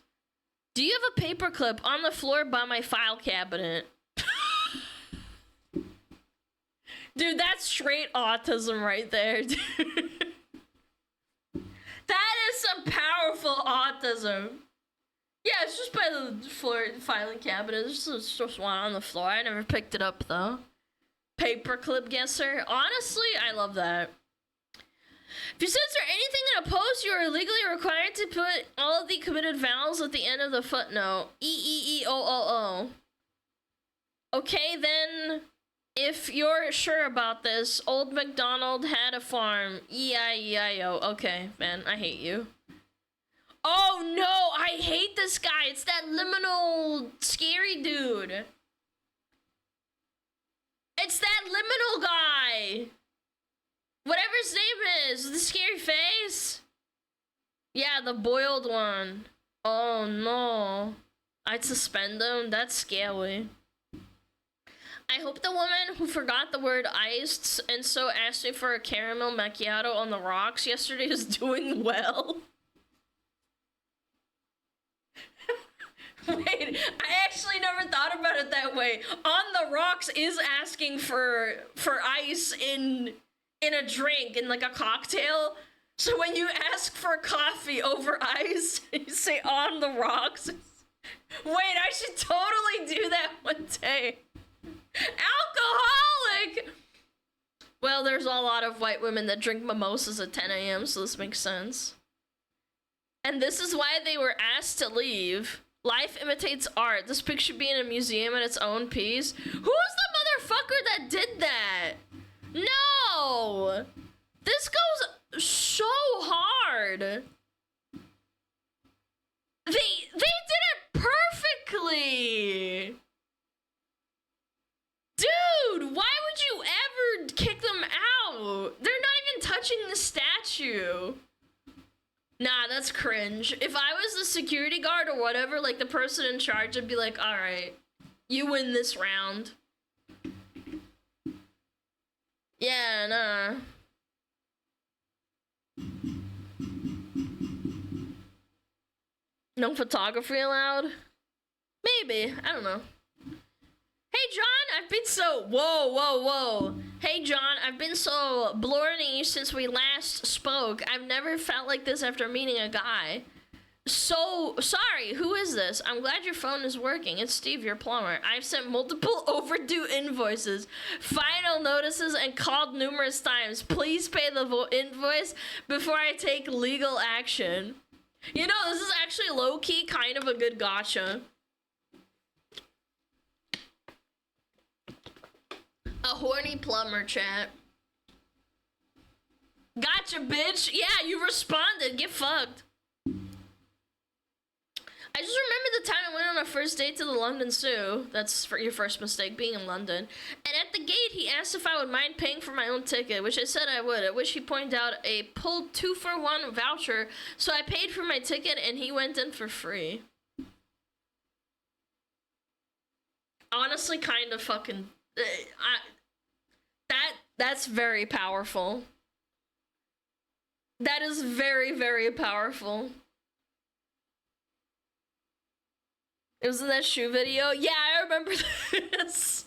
Do you have a paperclip on the floor by my file cabinet? Dude, that's straight autism right there, dude. That is some powerful autism. Yeah, it's just by the floor filing cabinet. It's just one on the floor. I never picked it up, though. Paperclip guesser. Honestly, I love that. If you censor anything in a post, you are legally required to put all of the committed vowels at the end of the footnote. E-E-E-O-O-O. Okay, then, if you're sure about this, Old MacDonald had a farm. E-I-E-I-O. Okay, man, I hate you. Oh no, I hate this guy. It's that liminal scary dude. It's that liminal guy. Whatever his name is, the scary face. Yeah, the boiled one. Oh no. I'd suspend him. That's scary. I hope the woman who forgot the word iced and so asked me for a caramel macchiato on the rocks yesterday is doing well. Wait, I actually never thought about it that way. On the rocks is asking for ice in a drink, in like a cocktail. So when you ask for coffee over ice, you say on the rocks. Wait, I should totally do that one day. Alcoholic! Well, there's a lot of white women that drink mimosas at 10 a.m., so this makes sense. And this is why they were asked to leave. Life imitates art. This picture should be in a museum in its own piece. Who was the motherfucker that did that? No! This goes so hard. They did it perfectly. Dude, why would you ever kick them out? They're not even touching the statue. Nah, that's cringe. If I was the security guard or whatever, like the person in charge, I'd be like, alright, you win this round. Yeah, nah. No photography allowed? Maybe, I don't know. Hey John, I've been so... Whoa. Hey John, I've been so blurry since we last spoke. I've never felt like this after meeting a guy. So, sorry, who is this? I'm glad your phone is working. It's Steve, your plumber. I've sent multiple overdue invoices, final notices, and called numerous times. Please pay the invoice before I take legal action. You know, this is actually low-key kind of a good gotcha. A horny plumber, chat. Gotcha, bitch. Yeah, you responded. Get fucked. I just remember the time I went on a first date to the London Zoo. That's for your first mistake, being in London. And at the gate, he asked if I would mind paying for my own ticket, which I said I would, at which he pointed out a pulled 2-for-1 voucher, so I paid for my ticket and he went in for free. Honestly, kind of fucking... That's very powerful. That is very, very powerful. It was in that shoe video? Yeah, I remember this.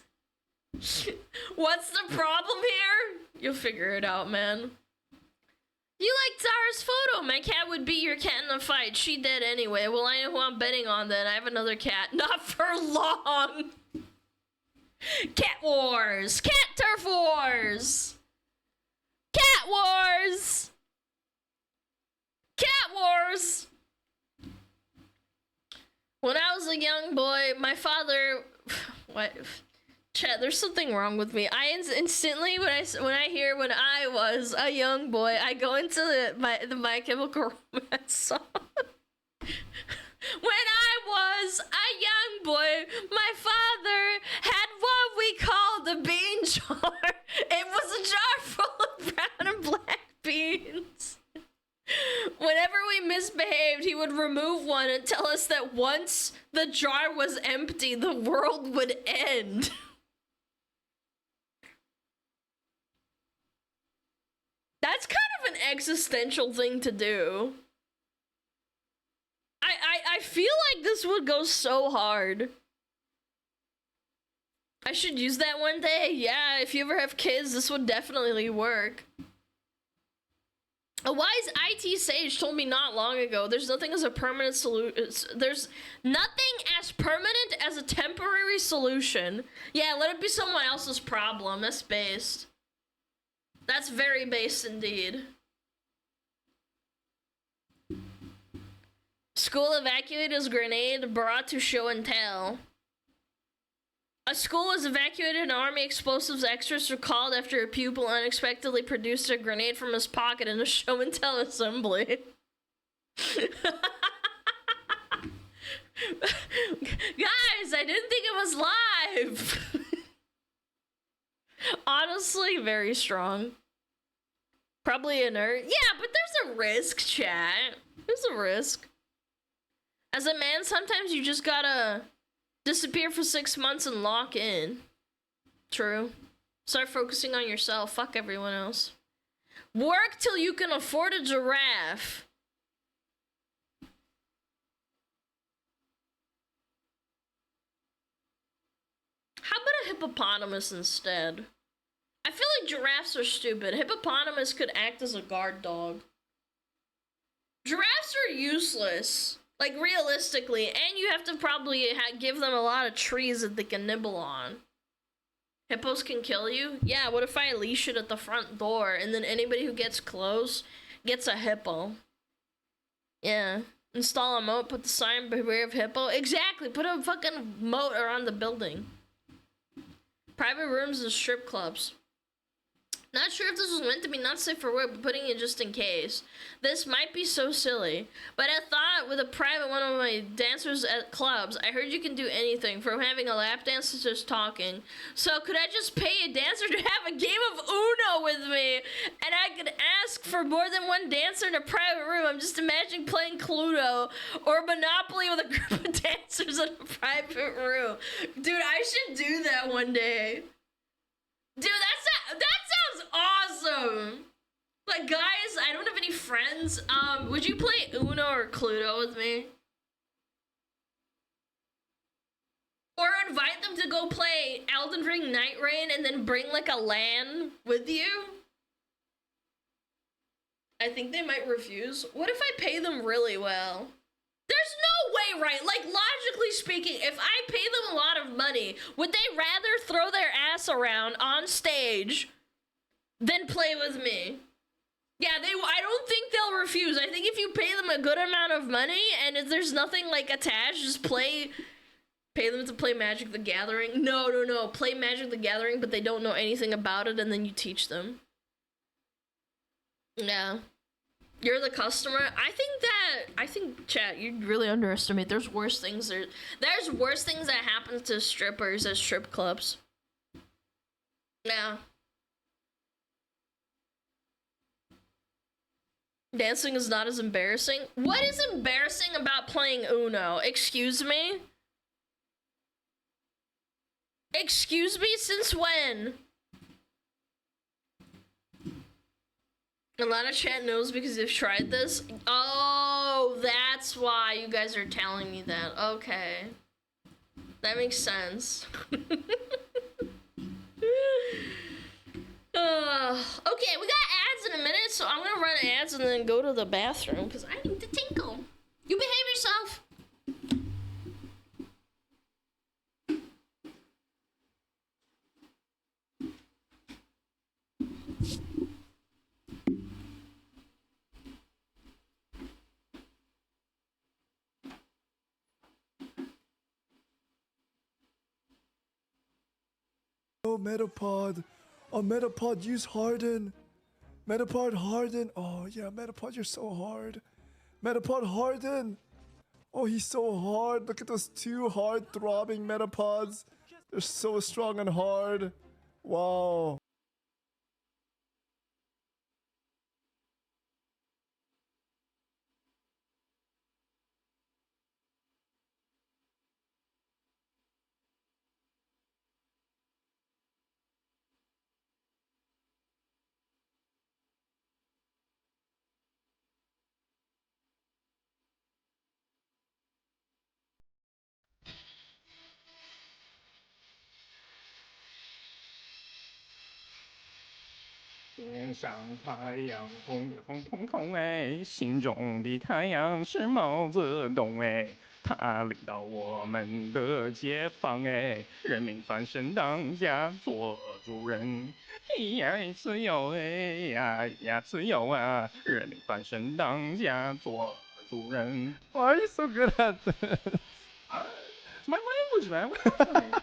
What's the problem here? You'll figure it out, man. You like Zara's photo. My cat would beat your cat in a fight. She did anyway. Well, I know who I'm betting on then. I have another cat. Not for long. Cat wars! Cat turf wars! Cat wars! Cat wars! When I was a young boy, my father... What? Chat, there's something wrong with me. I instantly, when I hear when I was a young boy, I go into the My Chemical Romance song. was a young boy, my father had what we called a bean jar. It was a jar full of brown and black beans. Whenever we misbehaved, he would remove one and tell us that once the jar was empty, the world would end. That's kind of an existential thing to do. I feel like this would go so hard. I should use that one day. Yeah, if you ever have kids, this would definitely work. A wise IT sage told me not long ago, there's nothing as a permanent solution. There's nothing as permanent as a temporary solution. Yeah, let it be someone else's problem. That's based. That's very based indeed. School evacuated as grenade brought to show and tell. A school was evacuated and army explosives extras were called after a pupil unexpectedly produced a grenade from his pocket in a show and tell assembly. Guys, I didn't think it was live. Honestly, very strong. Probably inert. Yeah, but there's a risk, chat. There's a risk. As a man, sometimes you just gotta disappear for 6 months and lock in. True. Start focusing on yourself. Fuck everyone else. Work till you can afford a giraffe. How about a hippopotamus instead? I feel like giraffes are stupid. Hippopotamus could act as a guard dog. Giraffes are useless. Like, realistically, and you have to probably give them a lot of trees that they can nibble on. Hippos can kill you? Yeah, what if I leash it at the front door, and then anybody who gets close gets a hippo? Yeah. Install a moat, put the sign, beware of hippo. Exactly, put a fucking moat around the building. Private rooms and strip clubs. Not sure if this was meant to be not safe for work, but putting it just in case. This might be so silly, but I thought with a private one of my dancers at clubs, I heard you can do anything from having a lap dance to just talking. So could I just pay a dancer to have a game of Uno with me? And I could ask for more than one dancer in a private room. I'm just imagining playing Cluedo or Monopoly with a group of dancers in a private room. Dude, I should do that one day. Dude, that sounds awesome. Like, guys, I don't have any friends. Would you play Uno or Cluedo with me? Or invite them to go play Elden Ring Night Rain and then bring, like, a LAN with you? I think they might refuse. What if I pay them really well? There's no way, right? Like, logically speaking, if I pay them a lot of money, would they rather throw their ass around on stage than play with me? Yeah, I don't think they'll refuse. I think if you pay them a good amount of money and if there's nothing, like, attached, just pay them to play Magic the Gathering. No. Play Magic the Gathering, but they don't know anything about it, and then you teach them. Yeah. You're the customer. I think, chat, you really underestimate. There's worse things. There's worse things that happen to strippers at strip clubs. Yeah. Dancing is not as embarrassing. What is embarrassing about playing Uno? Excuse me? Excuse me? Since when? A lot of chat knows because they've tried this. Oh, that's why you guys are telling me that. Okay. That makes sense. Okay, we got ads in a minute, so I'm gonna run ads and then go to the bathroom because I need to tinkle. You behave yourself. Oh, Metapod. Oh, Metapod, use Harden. Metapod, Harden. Oh, yeah, Metapod, you're so hard. Metapod, Harden. Oh, he's so hard. Look at those two hard throbbing metapods. They're so strong and hard. Wow.天上太阳，红红彤彤哎，心中的太阳是毛泽东哎，他领导我们的解放哎，人民翻身当家做主人，呀自由哎呀自由啊，人民翻身当家做主人。Why are you so good at this? It's my language, man. What are you doing?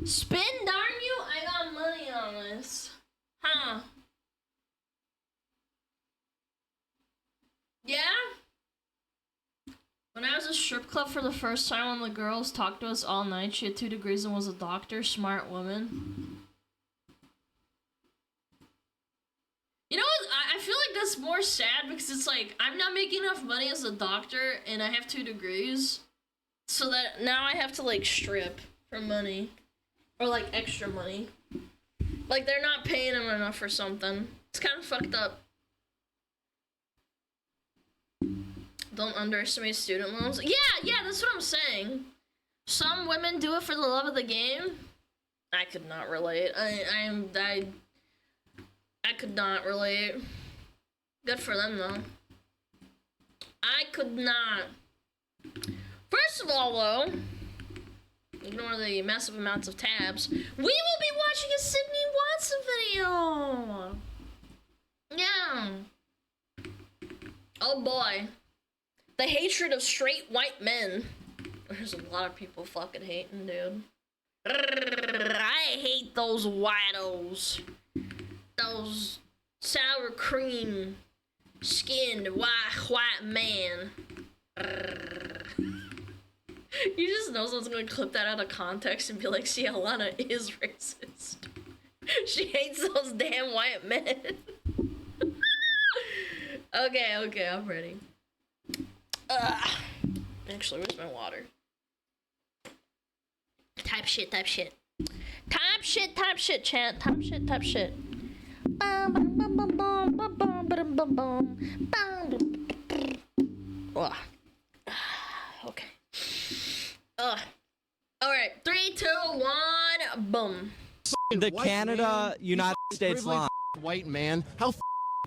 Spin, darn you! I got money on this. Huh? Yeah? When I was at strip club for the first time, one of the girls talked to us all night. She had 2 degrees and was a doctor. Smart woman. You know what? I feel like that's more sad because it's like, I'm not making enough money as a doctor and I have 2 degrees. So that now I have to like strip for money. Or like extra money. Like they're not paying them enough or something. It's kind of fucked up. Don't underestimate student loans. Yeah, that's what I'm saying. Some women do it for the love of the game. I could not relate. I could not relate. Good for them though. I could not. First of all though, ignore the massive amounts of tabs. We will be watching a Sydney Watson video. Yeah. Oh boy. The hatred of straight white men. There's a lot of people fucking hating, dude. I hate those whitos. Those sour cream skinned white man. You just know someone's gonna clip that out of context and be like, see, Alana is racist. She hates those damn white men. Okay, I'm ready. Actually, where's my water? Type shit, chat. Type shit. Okay. Alright, 3, 2, 1, boom. The Canada, United States line. White man, how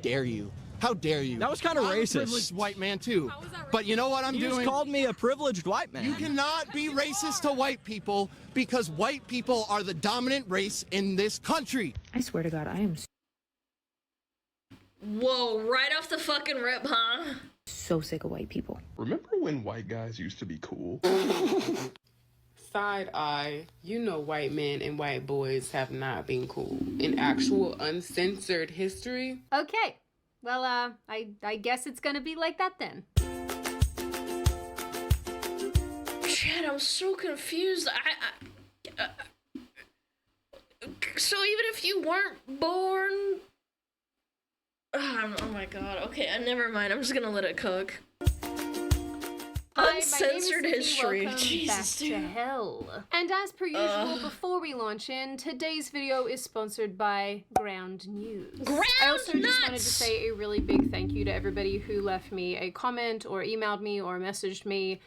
dare you? How dare you? That was kind of I'm racist. a privileged white man too. But you know what I'm You doing? just called me a privileged white man. You cannot be racist to white people because white people are the dominant race in this country. I swear to God, I am Whoa, right off the fucking rip, huh? so sick of white people. Remember when white guys used to be cool? Side eye, you know white men and white boys have not been cool. In actual uncensored history. Okay. Well, I guess it's gonna be like that then. Chad, I'm so confused. So even if you weren't born... oh my god. Okay, never mind. I'm just gonna let it cook. Uncensored history. Jesus, back to hell. And as per usual, before we launch in, today's video is sponsored by Ground News. I also just wanted to say a really big thank you to everybody who left me a comment or emailed me or messaged me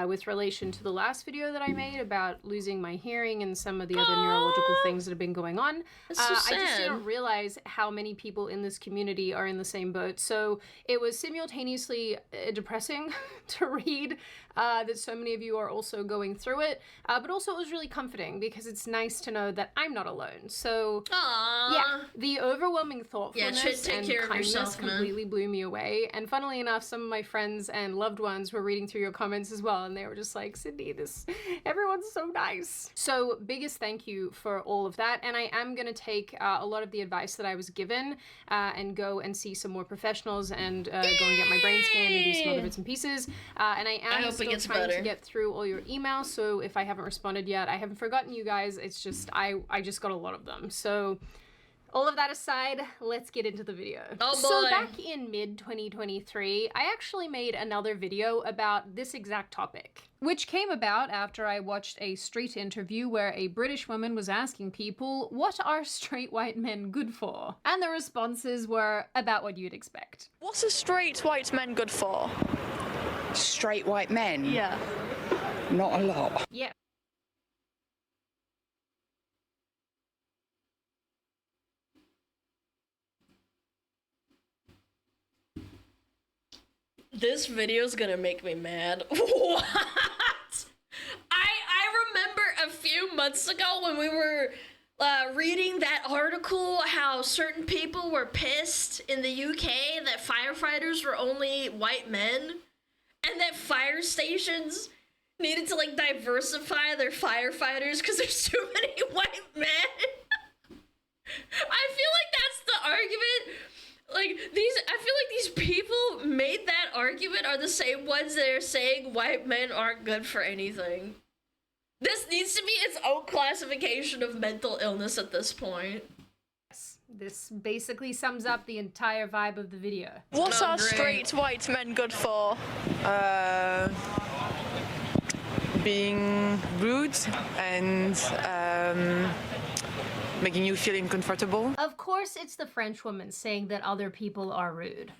with relation to the last video that I made about losing my hearing and some of the other neurological things that have been going on. That's so I just sad. didn't realize how many people in this community are in the same boat. So it was simultaneously depressing to read that so many of you are also going through it, but also it was really comforting because it's nice to know that I'm not alone. So yeah, the overwhelming thoughtfulness take and care of kindness yourself, man. completely blew me away. And funnily enough, some of my friends and loved ones were reading through your comments as well, and they were just like, Sydney, everyone's so nice. So biggest thank you for all of that, and I am gonna take a lot of the advice that I was given and go and see some more professionals and go and get my brain scanned and do some other bits and pieces. And I am hope it still gets trying better. to get through all your emails, so if I haven't responded yet, I haven't forgotten you guys. It's just I just got a lot of them. So all of that aside, let's get into the video. Oh So boy. back in mid-2023, I actually made another video about this exact topic, which came about after I watched a street interview where a British woman was asking people, what are straight white men good for? And the responses were about what you'd expect. What are straight white men good for? Straight white men? Yeah. Not a lot. Yeah. This video's gonna make me mad. What? I remember a few months ago when we were reading that article how certain people were pissed in the UK that firefighters were only white men and that fire stations needed to like diversify their firefighters because there's too many white men. I feel like that's the argument. Like I feel like these people made that argument are the same ones that are saying white men aren't good for anything. This needs to be its own classification of mental illness at this point. This basically sums up the entire vibe of the video. What Oh, are great. straight white men good for? Being rude and making you feel uncomfortable. Of course, it's the French woman saying that other people are rude.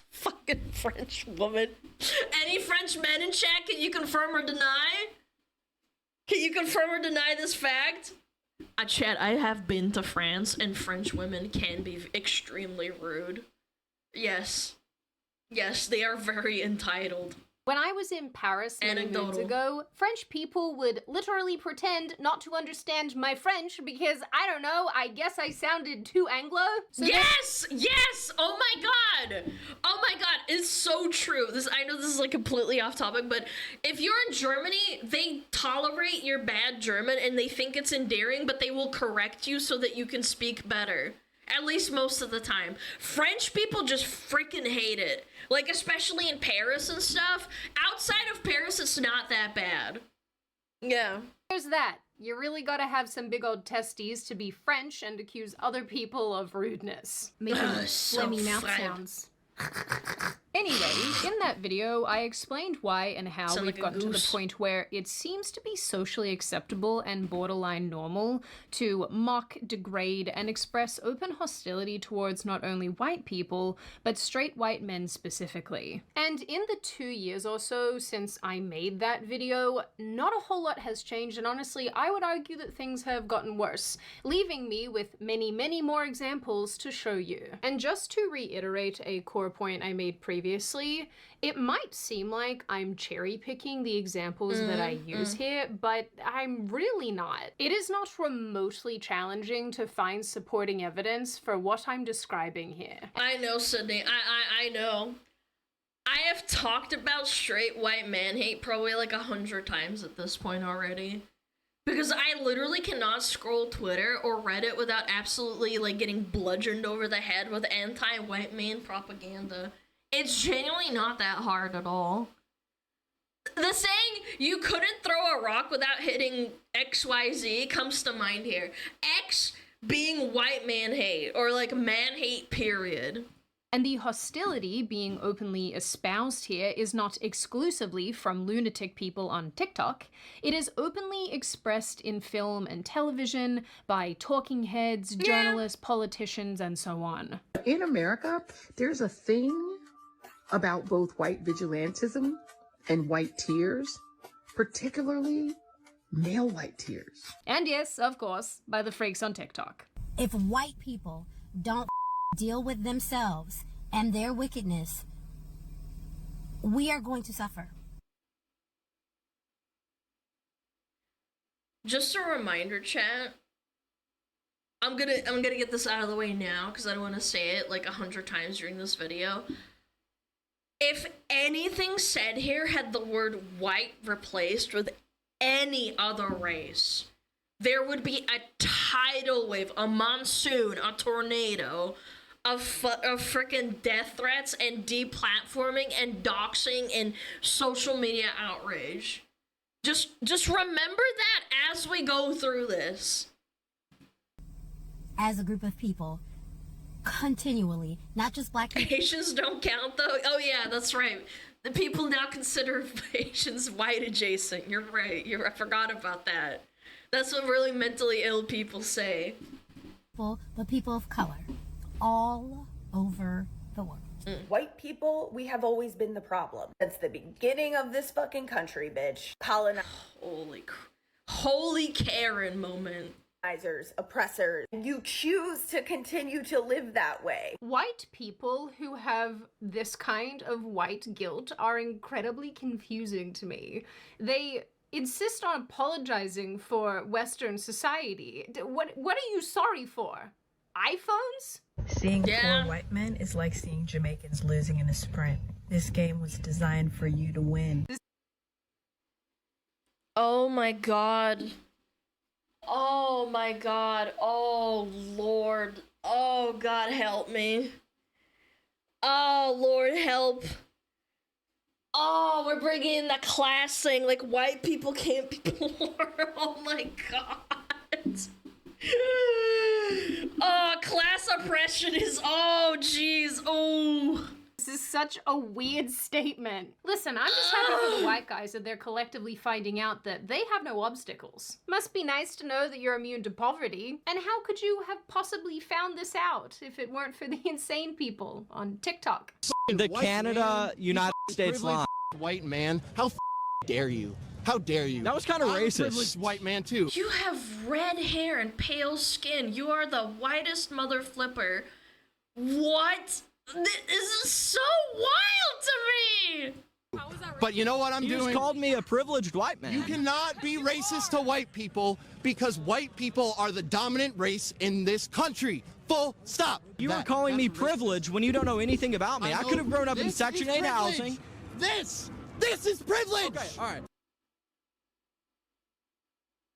Fucking French woman. Any French men in chat, can you confirm or deny? Can you confirm or deny this fact? Chat, I have been to France and French women can be extremely rude. Yes. Yes, they are very entitled. When I was in Paris many moons Anecdotal. ago, French people would literally pretend not to understand my French because, I don't know, I guess I sounded too Anglo. So Yes! Yes! Oh my god! Oh my god, it's so true. I know this is like completely off topic, but if you're in Germany, they tolerate your bad German and they think it's endearing, but they will correct you so that you can speak better. At least most of the time. French people just freaking hate it. Like, especially in Paris and stuff. Outside of Paris, it's not that bad. Yeah. There's that. You really gotta have some big old testes to be French and accuse other people of rudeness. Making slimmy mouth sounds. Anyway, in that video, I explained why and how we've gotten to the point where it seems to be socially acceptable and borderline normal to mock, degrade, and express open hostility towards not only white people, but straight white men specifically. And in the 2 years or so since I made that video, not a whole lot has changed, and honestly, I would argue that things have gotten worse, leaving me with many, many more examples to show you. And just to reiterate a core point I made previously, it might seem like I'm cherry-picking the examples that I use here, but I'm really not. It is not remotely challenging to find supporting evidence for what I'm describing here. I know, Sydney. I know. I have talked about straight white man hate probably like 100 times at this point already. Because I literally cannot scroll Twitter or Reddit without absolutely like getting bludgeoned over the head with anti-white man propaganda. It's genuinely not that hard at all. The saying, you couldn't throw a rock without hitting XYZ comes to mind here. X being white man hate, or like man hate period. And the hostility being openly espoused here is not exclusively from lunatic people on TikTok. It is openly expressed in film and television by talking heads, journalists, politicians, and so on. In America, there's a thing about both white vigilantism and white tears, particularly male white tears. And yes, of course, by the freaks on TikTok. If white people don't deal with themselves and their wickedness, we are going to suffer. Just a reminder, chat. I'm gonna get this out of the way now because I don't want to say it like 100 times during this video. If anything said here had the word white replaced with any other race, there would be a tidal wave, a monsoon, a tornado of freaking death threats and deplatforming and doxing and social media outrage. Just remember that as we go through this. As a group of people, continually, not just black people. Asians don't count though? Oh yeah, that's right. The people now consider Asians white adjacent. You're right. I forgot about that. That's what really mentally ill people say. But people of color, all over the world. White people, we have always been the problem. Since the beginning of this fucking country, bitch. Holy Karen moment. Oppressors. You choose to continue to live that way. White people who have this kind of white guilt are incredibly confusing to me. They insist on apologizing for Western society. What are you sorry for? iPhones? Seeing poor white men is like seeing Jamaicans losing in a sprint. This game was designed for you to win. Oh my god. Oh my god. Oh Lord. Oh God help me. Oh Lord help. Oh, we're bringing in the class thing, like white people can't be poor. Oh my god. Oh, class oppression is, oh jeez, oh. This is such a weird statement. Listen, I'm just happy for the white guys that they're collectively finding out that they have no obstacles. Must be nice to know that you're immune to poverty. And how could you have possibly found this out if it weren't for the insane people on TikTok? The Canada, United States line. White man, how dare you? How dare you? That was kind of racist. I'm a privileged white man too. You have red hair and pale skin. You are the whitest mother flipper. What? This is so wild to me! But you know what I'm doing? You just called me a privileged white man. You cannot be racist to white people because white people are the dominant race in this country. Full stop. You were calling me privileged when you don't know anything about me. I could have grown up in Section 8 housing. This is privilege! Okay, alright.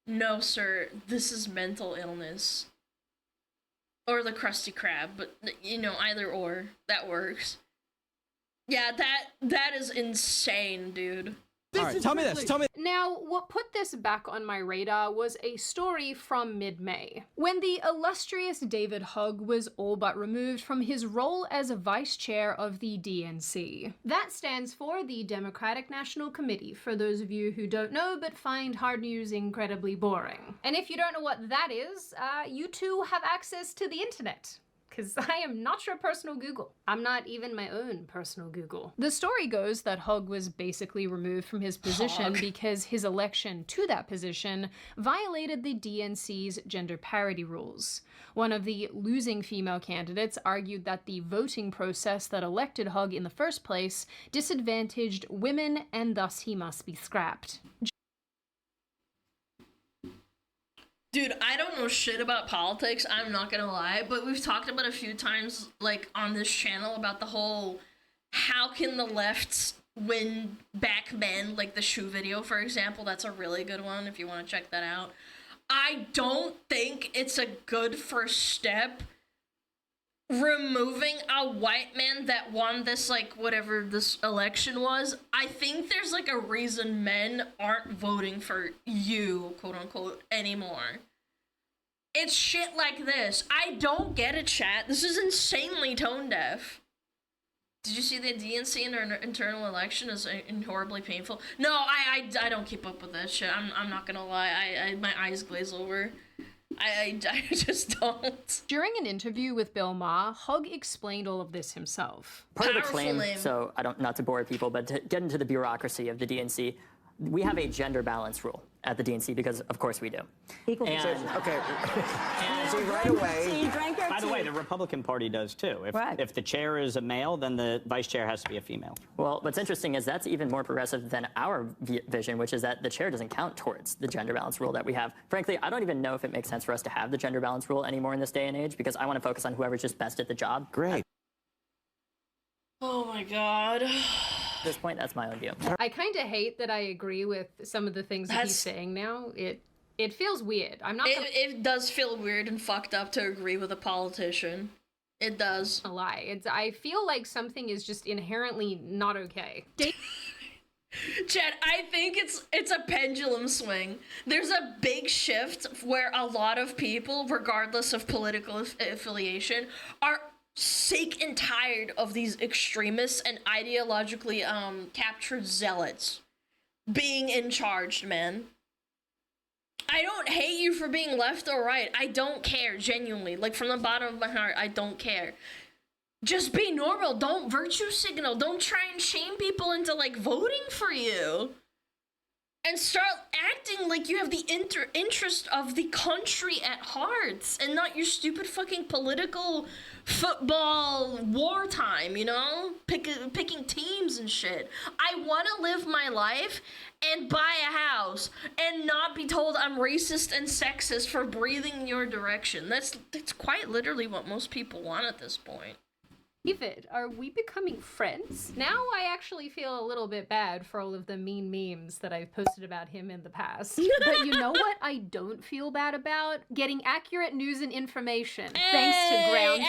No, sir. This is mental illness. Or the Krusty Krab, but, you know, either or. That works. Yeah, that is insane, dude. Alright, tell me this, tell me. Now, what put this back on my radar was a story from mid-May, when the illustrious David Hogg was all but removed from his role as a vice chair of the DNC. That stands for the Democratic National Committee, for those of you who don't know but find hard news incredibly boring. And if you don't know what that is, you too have access to the internet. Because I am not your personal Google. I'm not even my own personal Google. The story goes that Hogg was basically removed from his position because his election to that position violated the DNC's gender parity rules. One of the losing female candidates argued that the voting process that elected Hogg in the first place disadvantaged women and thus he must be scrapped. Dude, I don't know shit about politics, I'm not gonna lie, but we've talked about a few times, like, on this channel about the whole, how can the left win back men, like the shoe video, for example. That's a really good one if you want to check that out. I don't think it's a good first step removing a white man that won this, like, whatever this election was. I think there's, like, a reason men aren't voting for you, quote unquote, anymore. It's shit like this. I don't get it, chat. This is insanely tone deaf. Did you see the DNC in their internal election is horribly painful? No, I don't keep up with that shit. I'm not gonna lie. my eyes glaze over. I just don't. During an interview with Bill Maher, Hogg explained all of this himself. Part of the claim, so I don't, not to bore people, but to get into the bureaucracy of the DNC, we have a gender balance rule at the DNC because, of course, we do. Equal and, okay. And see, right away. So you drank your By the way, the Republican Party does too. If the chair is a male, then the vice chair has to be a female. Well, what's interesting is that's even more progressive than our vision, which is that the chair doesn't count towards the gender balance rule that we have. Frankly, I don't even know if it makes sense for us to have the gender balance rule anymore in this day and age because I want to focus on whoever's just best at the job. Great. Oh my god. At this point, that's my own view. I kind of hate that I agree with some of the things that he's saying now. It feels weird. I'm not. It does feel weird and fucked up to agree with a politician. It does. A lie. I feel like something is just inherently not okay. Chad, I think it's a pendulum swing. There's a big shift where a lot of people, regardless of political affiliation, are sick and tired of these extremists and ideologically captured zealots being in charge, man. I don't hate you for being left or right. I don't care, genuinely. Like, from the bottom of my heart, I don't care. Just be normal. Don't virtue signal. Don't try and shame people into, like, voting for you. And start acting like you have the interest of the country at heart and not your stupid fucking political football wartime, you know? Picking teams and shit. I want to live my life and buy a house and not be told I'm racist and sexist for breathing in your direction. That's quite literally what most people want at this point. David, are we becoming friends? Now I actually feel a little bit bad for all of the mean memes that I've posted about him in the past. But you know what I don't feel bad about? Getting accurate news and information, thanks to Ground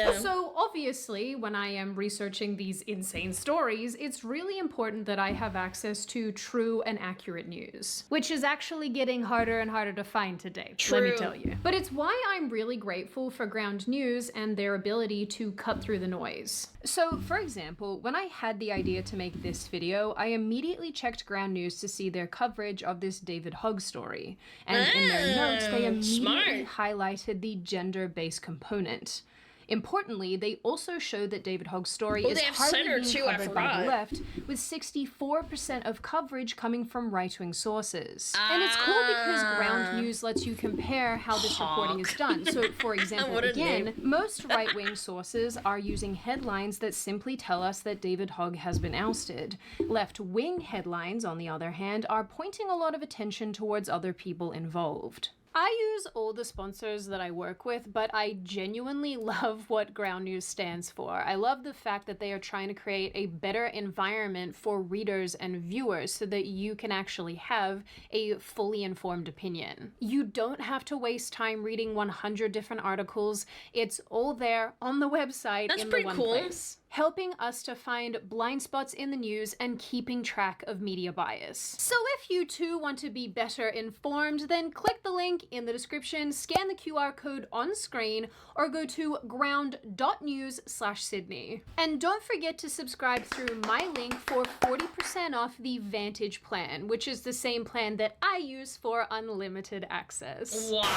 News. So obviously, when I am researching these insane stories, it's really important that I have access to true and accurate news, which is actually getting harder and harder to find today, let me tell you. But it's why I'm really grateful for Ground News and their ability to cut through the noise. So, for example, when I had the idea to make this video, I immediately checked Ground News to see their coverage of this David Hogg story. And in their notes, they immediately highlighted the gender-based component. Importantly, they also showed that David Hogg's story is hardly being covered by the left, with 64% of coverage coming from right-wing sources. And it's cool because Ground News lets you compare how this reporting is done. So, for example, again, most right-wing sources are using headlines that simply tell us that David Hogg has been ousted. Left-wing headlines, on the other hand, are pointing a lot of attention towards other people involved. I use all the sponsors that I work with, but I genuinely love what Ground News stands for. I love the fact that they are trying to create a better environment for readers and viewers so that you can actually have a fully informed opinion. You don't have to waste time reading 100 different articles. It's all there on the website in the one place. helping us to find blind spots in the news and keeping track of media bias. So if you too want to be better informed, then click the link in the description, scan the QR code on screen, or go to ground.news/Sydney. And don't forget to subscribe through my link for 40% off the Vantage plan, which is the same plan that I use for unlimited access. Wow.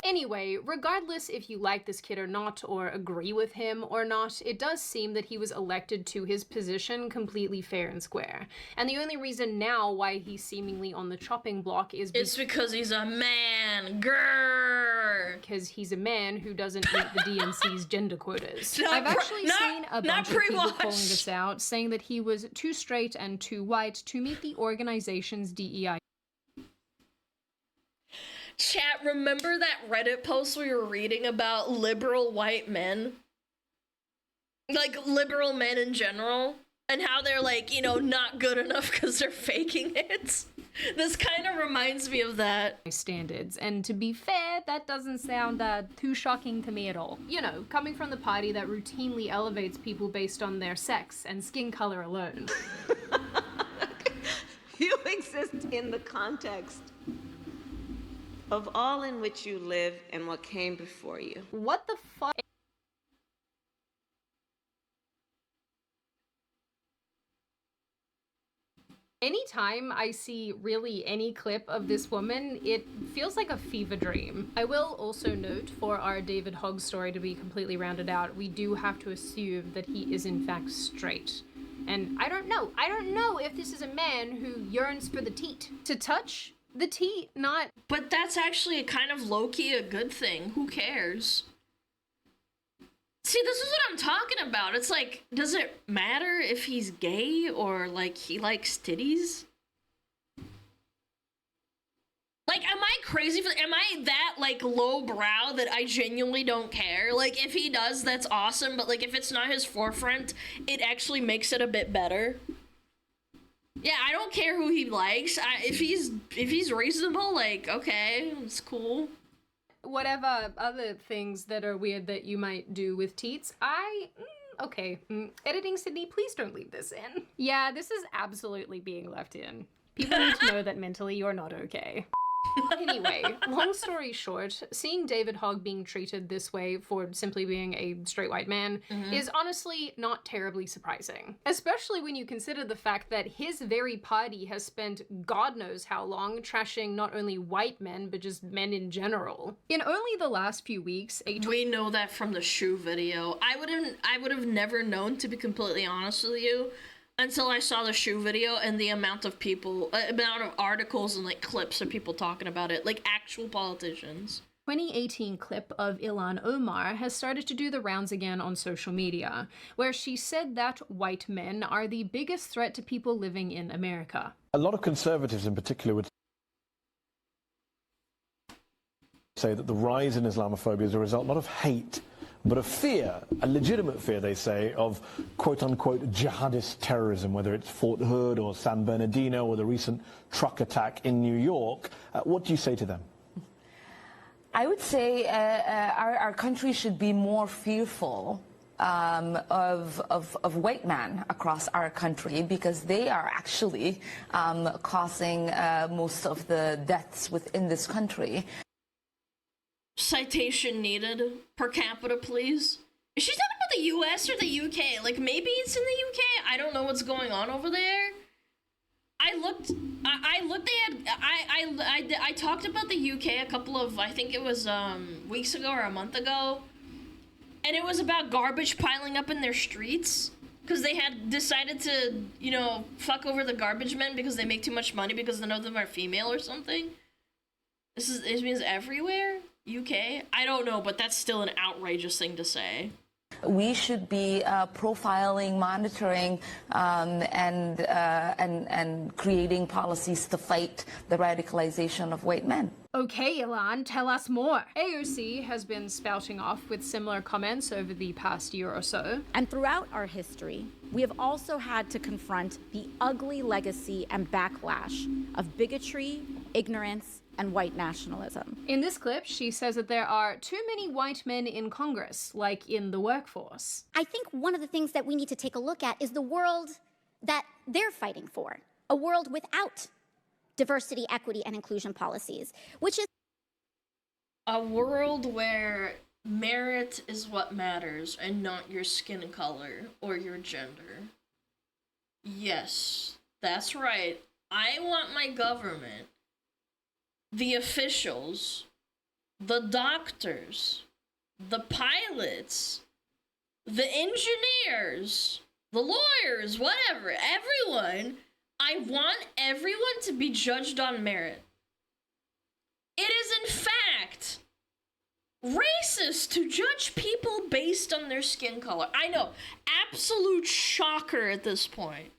Anyway, regardless if you like this kid or not, or agree with him or not, it does seem that he was elected to his position completely fair and square. And the only reason now why he's seemingly on the chopping block is because he's a man, grrr. Because he's a man who doesn't meet the DNC's gender quotas. I've actually seen a bunch of people calling this out, saying that he was too straight and too white to meet the organization's DEI. Chat, remember that Reddit post we were reading about liberal white men? Like, liberal men in general? And how they're, like, you know, not good enough because they're faking it? This kind of reminds me of that. Standards, and to be fair, that doesn't sound too shocking to me at all. You know, coming from the party that routinely elevates people based on their sex and skin color alone. You exist in the context of all in which you live and what came before you. What the fuck? Anytime I see really any clip of this woman, it feels like a fever dream. I will also note, for our David Hogg story to be completely rounded out, we do have to assume that he is in fact straight. And I don't know if this is a man who yearns for the teat. To touch the teat, not... But that's actually a kind of low-key a good thing. Who cares? See, this is what I'm talking about. It's like, does it matter if he's gay or, like, he likes titties? Like, am I crazy for... Am I that, like, lowbrow that I genuinely don't care? Like, if he does, that's awesome, but, like, if it's not his forefront, it actually makes it a bit better. Yeah, I don't care who he likes. If he's reasonable, like, okay, it's cool. Whatever other things that are weird that you might do with teats, okay. Editing Sydney, please don't leave this in. Yeah, this is absolutely being left in. People need to know that mentally you're not okay. Anyway, long story short, seeing David Hogg being treated this way for simply being a straight white man is honestly not terribly surprising. Especially when you consider the fact that his very party has spent God knows how long trashing not only white men, but just men in general. In only the last few weeks, we know that from the shoe video. I would have never known, to be completely honest with you, until I saw the shoe video and the amount of articles and, like, clips of people talking about it, like actual politicians. 2018 clip of Ilhan Omar has started to do the rounds again on social media, where she said that white men are the biggest threat to people living in America. A lot of conservatives in particular would say that the rise in Islamophobia is a result not of hate, but a fear, a legitimate fear, they say, of quote-unquote jihadist terrorism, whether it's Fort Hood or San Bernardino or the recent truck attack in New York. What do you say to them? I would say our country should be more fearful of white men across our country, because they are actually causing most of the deaths within this country. Citation needed. Per capita, please. Is she talking about the US or the UK? Like, maybe it's in the UK? I don't know what's going on over there. I talked about the UK a couple of, I think it was weeks ago or a month ago, and it was about garbage piling up in their streets because they had decided to, you know, fuck over the garbage men because they make too much money because none of them are female or something. This means everywhere? UK? I don't know, but that's still an outrageous thing to say. We should be profiling, monitoring, and creating policies to fight the radicalization of white men. Okay, Ilan, tell us more. AOC has been spouting off with similar comments over the past year or so. And throughout our history, we have also had to confront the ugly legacy and backlash of bigotry ignorance, and white nationalism. In this clip, she says that there are too many white men in Congress, like in the workforce. I think one of the things that we need to take a look at is the world that they're fighting for, a world without diversity, equity, and inclusion policies, which is a world where merit is what matters and not your skin color or your gender. Yes, that's right. I want my government, the officials, the doctors, the pilots, the engineers, the lawyers, whatever, everyone, I want everyone to be judged on merit. It is in fact racist to judge people based on their skin color. I know, absolute shocker at this point.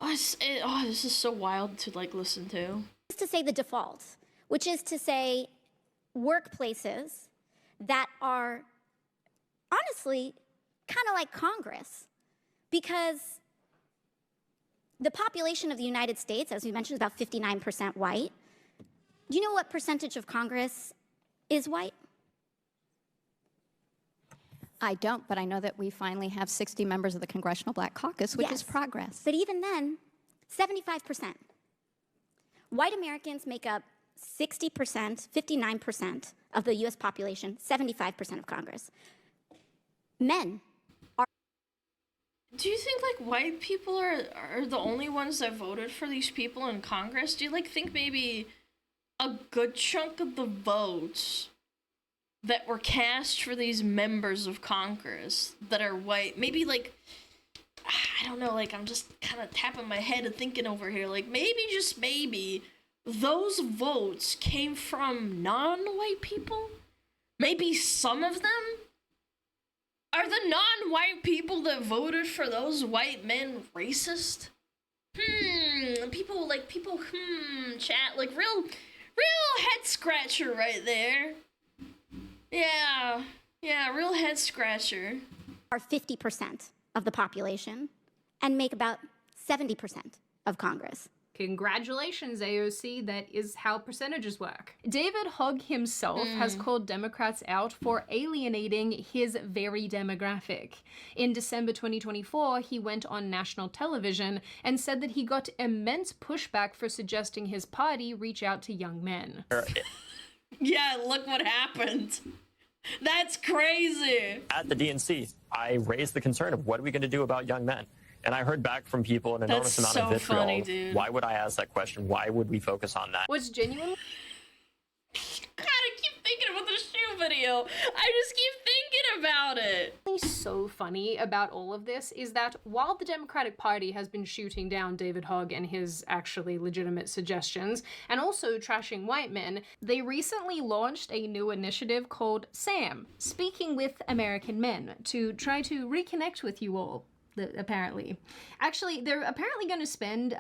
This is so wild to like listen to. to say the default, which is to say workplaces that are honestly kind of like Congress, because the population of the United States, as we mentioned, is about 59% white. Do you know what percentage of Congress is white? I don't, but I know that we finally have 60 members of the Congressional Black Caucus, which is progress. But even then, 75%. White Americans make up 60%, 59% of the US population, 75% of Congress. Men are... Do you think, like, white people are the only ones that voted for these people in Congress? Do you, like, think maybe a good chunk of the votes that were cast for these members of Congress that are white, maybe, like, I don't know, like, I'm just kind of tapping my head and thinking over here, like, maybe, just maybe, those votes came from non-white people? Maybe some of them? Are the non-white people that voted for those white men racist? People, chat, like, real head scratcher right there. Yeah, real head scratcher. Are 50% of the population and make about 70% of Congress. Congratulations, AOC. That is how percentages work. David Hogg himself has called Democrats out for alienating his very demographic. In December 2024, he went on national television and said that he got immense pushback for suggesting his party reach out to young men. Yeah, look what happened. That's crazy. At the DNC, I raised the concern of what are we going to do about young men? And I heard back from people an enormous amount of vitriol. Funny, dude. Why would I ask that question? Why would we focus on that? What's genuine? God, I keep thinking about the shoe video. I just keep thinking about it. What's so funny about all of this is that while the Democratic Party has been shooting down David Hogg and his actually legitimate suggestions, and also trashing white men, they recently launched a new initiative called SAM, Speaking with American Men, to try to reconnect with you all. Apparently. Actually, they're apparently going to spend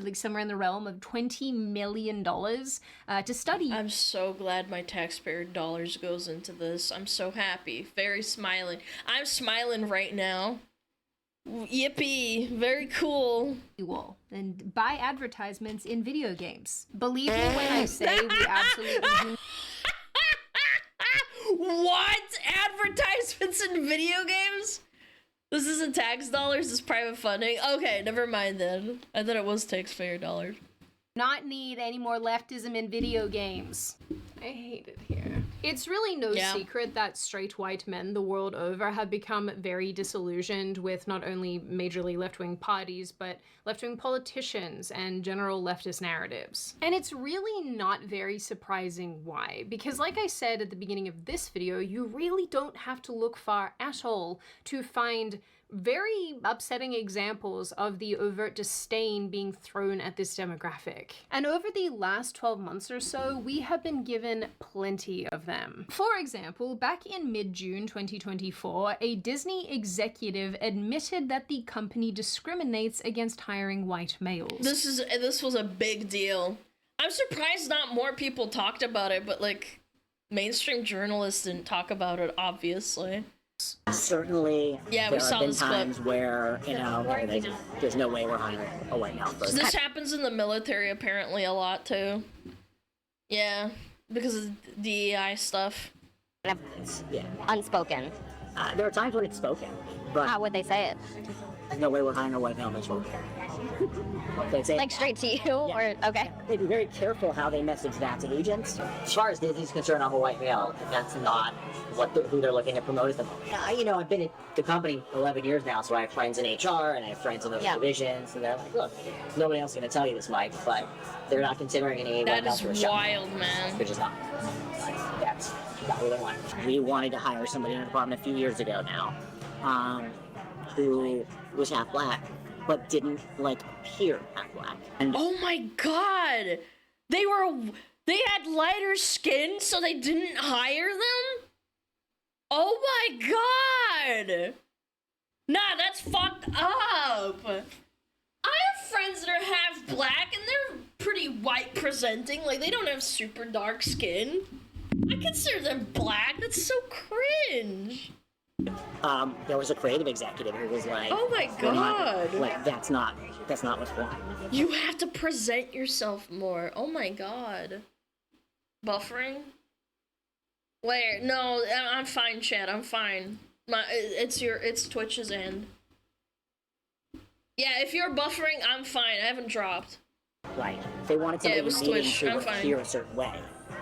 like somewhere in the realm of $20 million to study. I'm so glad my taxpayer dollars goes into this. I'm so happy. Very smiling. I'm smiling right now. Yippee. Very cool. And buy advertisements in video games. Believe me when I say we absolutely do. What? Advertisements in video games? This isn't tax dollars, this is private funding. Okay, never mind then. I thought it was taxpayer dollars. Not need any more leftism in video games. I hate it here. It's really no secret that straight white men the world over have become very disillusioned with not only majorly left-wing parties, but left-wing politicians and general leftist narratives. And it's really not very surprising why, because like I said at the beginning of this video, you really don't have to look far at all to find very upsetting examples of the overt disdain being thrown at this demographic. And over the last 12 months or so, we have been given plenty of them. For example, back in mid-June 2024, a Disney executive admitted that the company discriminates against hiring white males. This was a big deal. I'm surprised not more people talked about it, but like mainstream journalists didn't talk about it, obviously. Certainly, Yeah, we there saw have been this clip. times where, you know, there's no way we're hiring a white male person. This happens in the military apparently a lot too. Yeah, because of DEI stuff. Yeah. Unspoken. There are times when it's spoken, but How would they say it? there's no way we're hiring a white male person. They say Like straight to you, or okay? They'd be very careful how they message that to agents. As far as Disney's concerned, I'm a white male. That's not who they're looking to promote at the moment. You know, I've been at the company 11 years now, so I have friends in HR and I have friends in those divisions, and they're like, look, nobody else is going to tell you this, Mike, but they're not considering any white male for a shot. Wild, man. They're just not. That's not what they want. We wanted to hire somebody in the department a few years ago now, who was half black, but didn't appear half black. And oh my god! They had lighter skin, so they didn't hire them? Oh my god! Nah, that's fucked up! I have friends that are half black and they're pretty white presenting, like they don't have super dark skin. I consider them black, that's so cringe. There was a creative executive who was like, oh my god! That's not what's wrong. You have to present yourself more. Oh my god. Buffering? Where? No, I'm fine, chat. I'm fine. It's Twitch's end. Yeah, if you're buffering, I'm fine. I haven't dropped. Right. They wanted somebody in the meeting Twitch. to I'm fine. appear a certain way,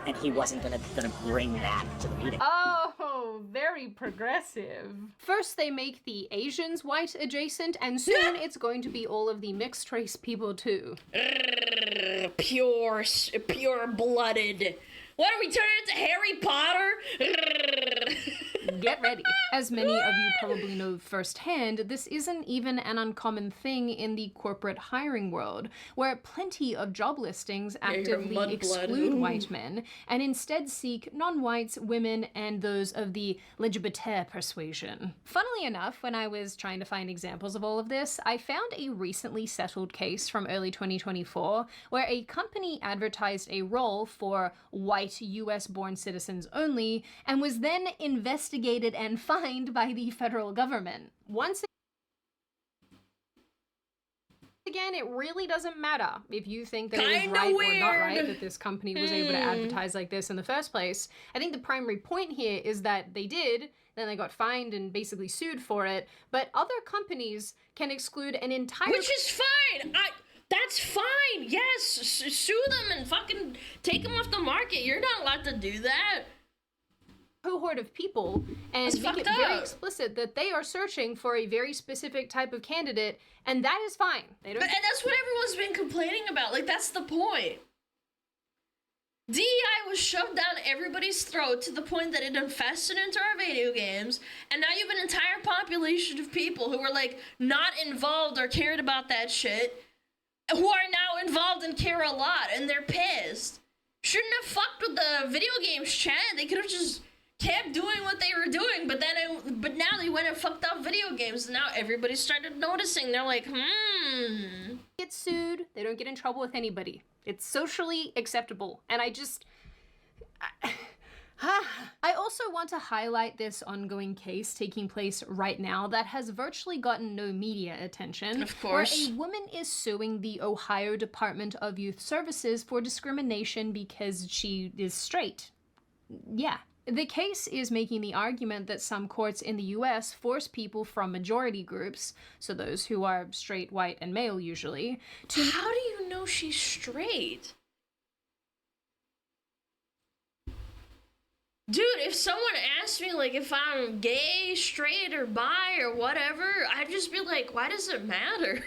and he wasn't gonna bring that to the meeting. Oh, very progressive. First they make the Asians white adjacent, and soon it's going to be all of the mixed race people too. Pure-blooded. What are we turning into Harry Potter? Get ready. As many of you probably know firsthand, this isn't even an uncommon thing in the corporate hiring world, where plenty of job listings actively exclude white men and instead seek non-whites, women, and those of the LGBT persuasion. Funnily enough, when I was trying to find examples of all of this, I found a recently settled case from early 2024 where a company advertised a role for white US-born citizens only and was then investigated and fined by the federal government. Once again, it really doesn't matter if you think that it was right or not right that this company was able to advertise like this in the first place. I think the primary point here is that they did, then they got fined and basically sued for it, but other companies can exclude an entire— Which is fine! That's fine! Yes! Sue them and fucking take them off the market. You're not allowed to do that. Cohort of people and That's make it fucked very up. explicit that they are searching for a very specific type of candidate, and that is fine. They don't. And that's what everyone's been complaining about. Like, that's the point. DEI was shoved down everybody's throat to the point that it infested into our video games, and now you have an entire population of people who were, like, not involved or cared about that shit, who are now involved and care a lot, and they're pissed. Shouldn't have fucked with the video games, chat. They could have just kept doing what they were doing, but now they went and fucked up video games, and now everybody started noticing. They're like, Get sued. They don't get in trouble with anybody. It's socially acceptable, and I also want to highlight this ongoing case taking place right now that has virtually gotten no media attention. Of course. Where a woman is suing the Ohio Department of Youth Services for discrimination because she is straight. Yeah. The case is making the argument that some courts in the US force people from majority groups, so those who are straight, white, and male usually, to— How do you know she's straight? Dude, if someone asked me, like, if I'm gay, straight, or bi, or whatever, I'd just be like, why does it matter?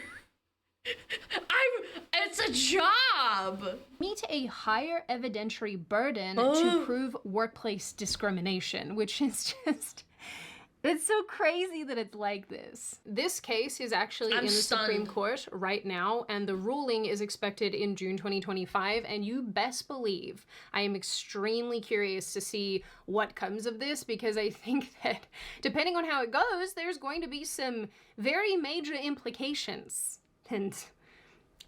It's a job! Meet a higher evidentiary burden to prove workplace discrimination, which is just— it's so crazy that it's like this. This case is actually in the Supreme Court right now, and the ruling is expected in June 2025, and you best believe I am extremely curious to see what comes of this, because I think that depending on how it goes, there's going to be some very major implications, and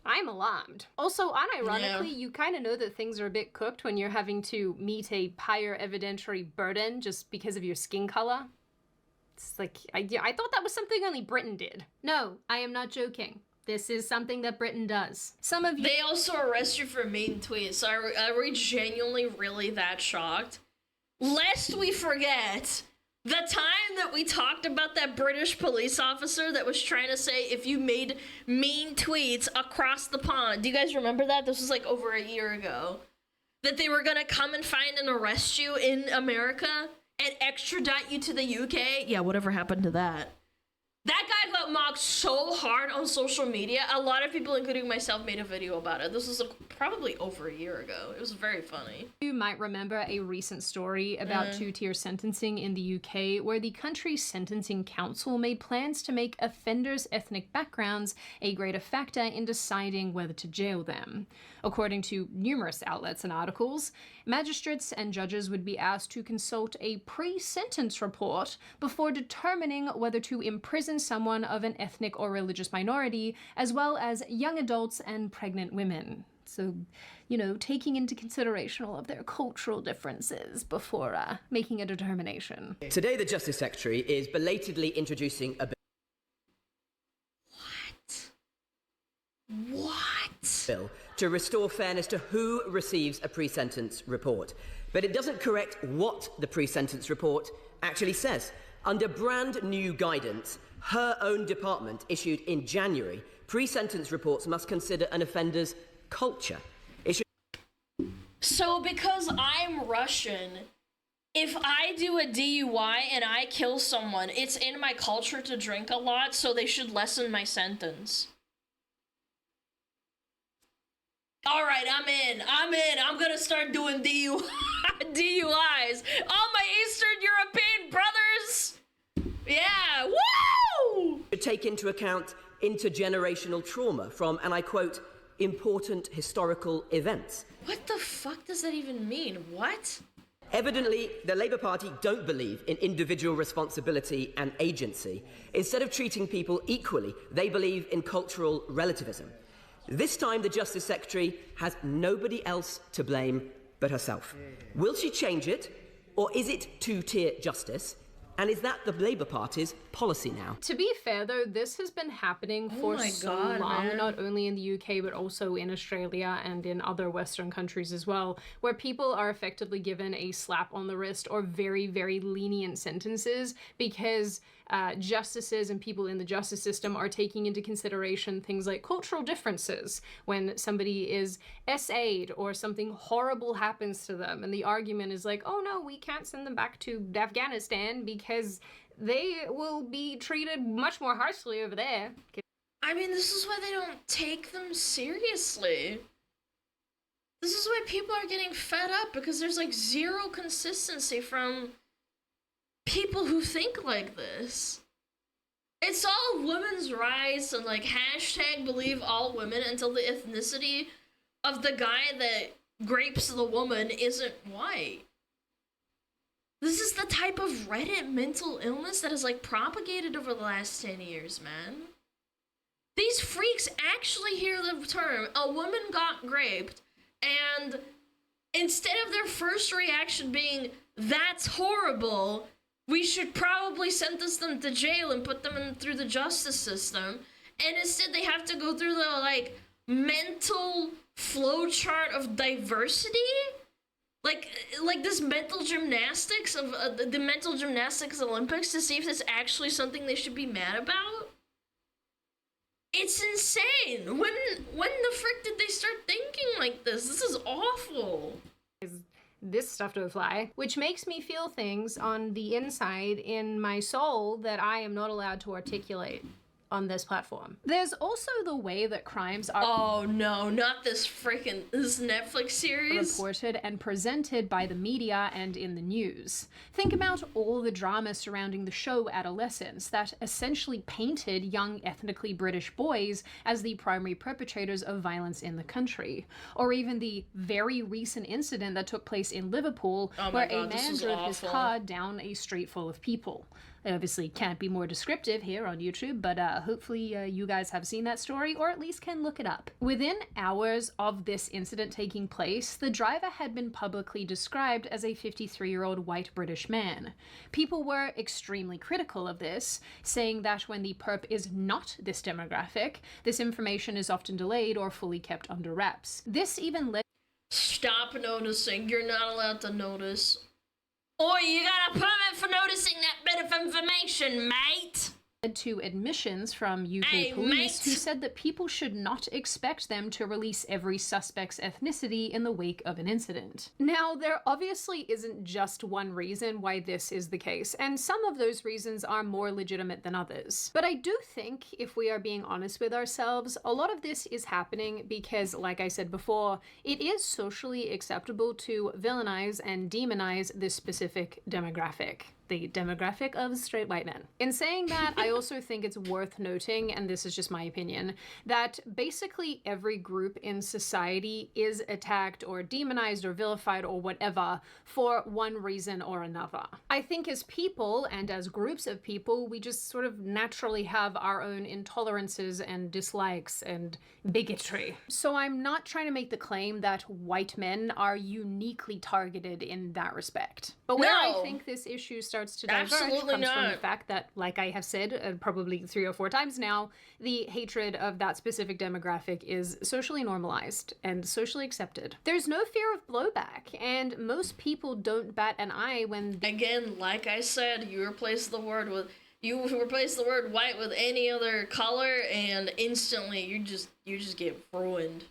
I'm alarmed. Also, unironically, you kind of know that things are a bit cooked when you're having to meet a higher evidentiary burden just because of your skin color. It's like, I thought that was something only Britain did. No, I am not joking. This is something that Britain does. Some of you— They also arrest you for mean tweets, so are we genuinely really that shocked? Lest we forget the time that we talked about that British police officer that was trying to say if you made mean tweets across the pond. Do you guys remember that? This was like over a year ago. That they were gonna come and find and arrest you in America and extradite you to the UK? Yeah, whatever happened to that? That guy got mocked so hard on social media. A lot of people, including myself, made a video about it. This was probably over a year ago. It was very funny. You might remember a recent story about two-tier sentencing in the UK, where the country's sentencing council made plans to make offenders' ethnic backgrounds a greater factor in deciding whether to jail them. According to numerous outlets and articles, magistrates and judges would be asked to consult a pre-sentence report before determining whether to imprison someone of an ethnic or religious minority, as well as young adults and pregnant women. So, you know, taking into consideration all of their cultural differences before making a determination. Today, the Justice Secretary is belatedly introducing a bill to restore fairness to who receives a pre-sentence report. But it doesn't correct what the pre-sentence report actually says. Under brand new guidance, her own department issued in January, pre-sentence reports must consider an offender's culture. So because I'm Russian, if I do a DUI and I kill someone, it's in my culture to drink a lot, so they should lessen my sentence. All right, I'm in. I'm gonna start doing DUIs. All my Eastern European brothers. Yeah, woo! To take into account intergenerational trauma from, and I quote, important historical events. What the fuck does that even mean? What? Evidently, the Labour Party don't believe in individual responsibility and agency. Instead of treating people equally, they believe in cultural relativism. This time, the Justice Secretary has nobody else to blame but herself. Will she change it, or is it two-tier justice? And is that the Labour Party's policy now? To be fair, though, this has been happening for so long, man. not only in the UK, but also in Australia and in other Western countries as well, where people are effectively given a slap on the wrist or very, very lenient sentences because justices and people in the justice system are taking into consideration things like cultural differences when somebody is SA'd or something horrible happens to them. And the argument is like, oh no, we can't send them back to Afghanistan because they will be treated much more harshly over there. I mean, this is why they don't take them seriously. This is why people are getting fed up, because there's like zero consistency from people who think like this. It's all women's rights and like hashtag believe all women until the ethnicity of the guy that grapes the woman isn't white. This is the type of Reddit mental illness that is like propagated over the last 10 years, man. These freaks actually hear the term, a woman got raped, and instead of their first reaction being, that's horrible, we should probably sentence them to jail and put them through the justice system, and instead they have to go through the like mental flowchart of diversity, like this mental gymnastics of the mental gymnastics Olympics to see if it's actually something they should be mad about. It's insane. When the frick did they start thinking like this? This is awful. This stuff don't fly, which makes me feel things on the inside in my soul that I am not allowed to articulate on this platform. There's also the way that crimes are— oh no, not this Netflix series. Reported and presented by the media and in the news. Think about all the drama surrounding the show Adolescence that essentially painted young ethnically British boys as the primary perpetrators of violence in the country. Or even the very recent incident that took place in Liverpool where a man drove his car down a street full of people. I obviously can't be more descriptive here on YouTube, but hopefully you guys have seen that story or at least can look it up. Within hours of this incident taking place, the driver had been publicly described as a 53-year-old white British man. People were extremely critical of this, saying that when the perp is not this demographic, this information is often delayed or fully kept under wraps. This even led— Stop noticing. You're not allowed to notice. Or you got a permit for noticing that bit of information, mate. To admissions from UK police who said that people should not expect them to release every suspect's ethnicity in the wake of an incident. Now, there obviously isn't just one reason why this is the case, and some of those reasons are more legitimate than others. But I do think, if we are being honest with ourselves, a lot of this is happening because, like I said before, it is socially acceptable to villainize and demonize this specific demographic. The demographic of straight white men. In saying that, I also think it's worth noting, and this is just my opinion, that basically every group in society is attacked or demonized or vilified or whatever for one reason or another. I think as people and as groups of people, we just sort of naturally have our own intolerances and dislikes and bigotry. So I'm not trying to make the claim that white men are uniquely targeted in that respect. But where I think this issue starts to diverge comes from the fact that, like I have said probably 3 or 4 times now, the hatred of that specific demographic is socially normalized and socially accepted. There's no fear of blowback, and most people don't bat an eye when— Again, like I said, you replace the word white with any other color, and instantly you just get ruined.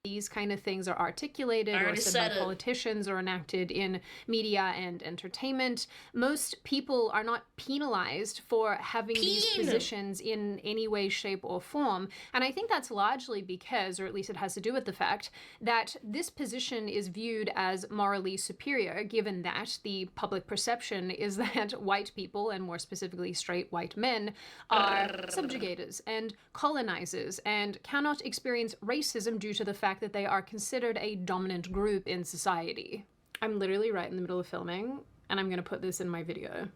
These kind of things are articulated or said by politicians or enacted in media and entertainment. Most people are not penalized for having these positions in any way, shape, or form. And I think that's largely because, or at least it has to do with the fact, that this position is viewed as morally superior, given that the public perception is that white people, and more specifically straight white men, are subjugators and colonizers and cannot experience racism due to the fact that they are considered a dominant group in society. I'm literally right in the middle of filming, and I'm gonna put this in my video.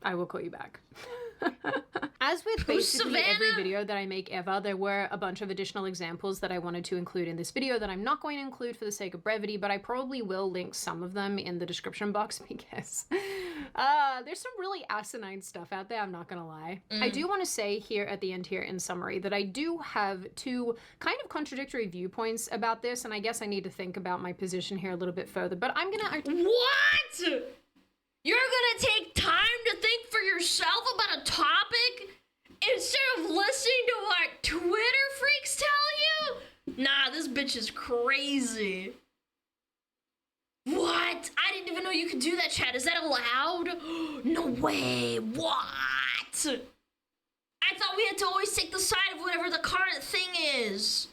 I will call you back. As with basically every video that I make ever, there were a bunch of additional examples that I wanted to include in this video that I'm not going to include for the sake of brevity, but I probably will link some of them in the description box because there's some really asinine stuff out there, I'm not gonna lie. I do want to say here at the end here in summary that I do have 2 kind of contradictory viewpoints about this, and I guess I need to think about my position here a little bit further, but I'm gonna— What? You're gonna take time to think for yourself about a topic instead of listening to what Twitter freaks tell you? Nah, this bitch is crazy. What? I didn't even know you could do that, chat. Is that allowed? No way. What? I thought we had to always take the side of whatever the current thing is.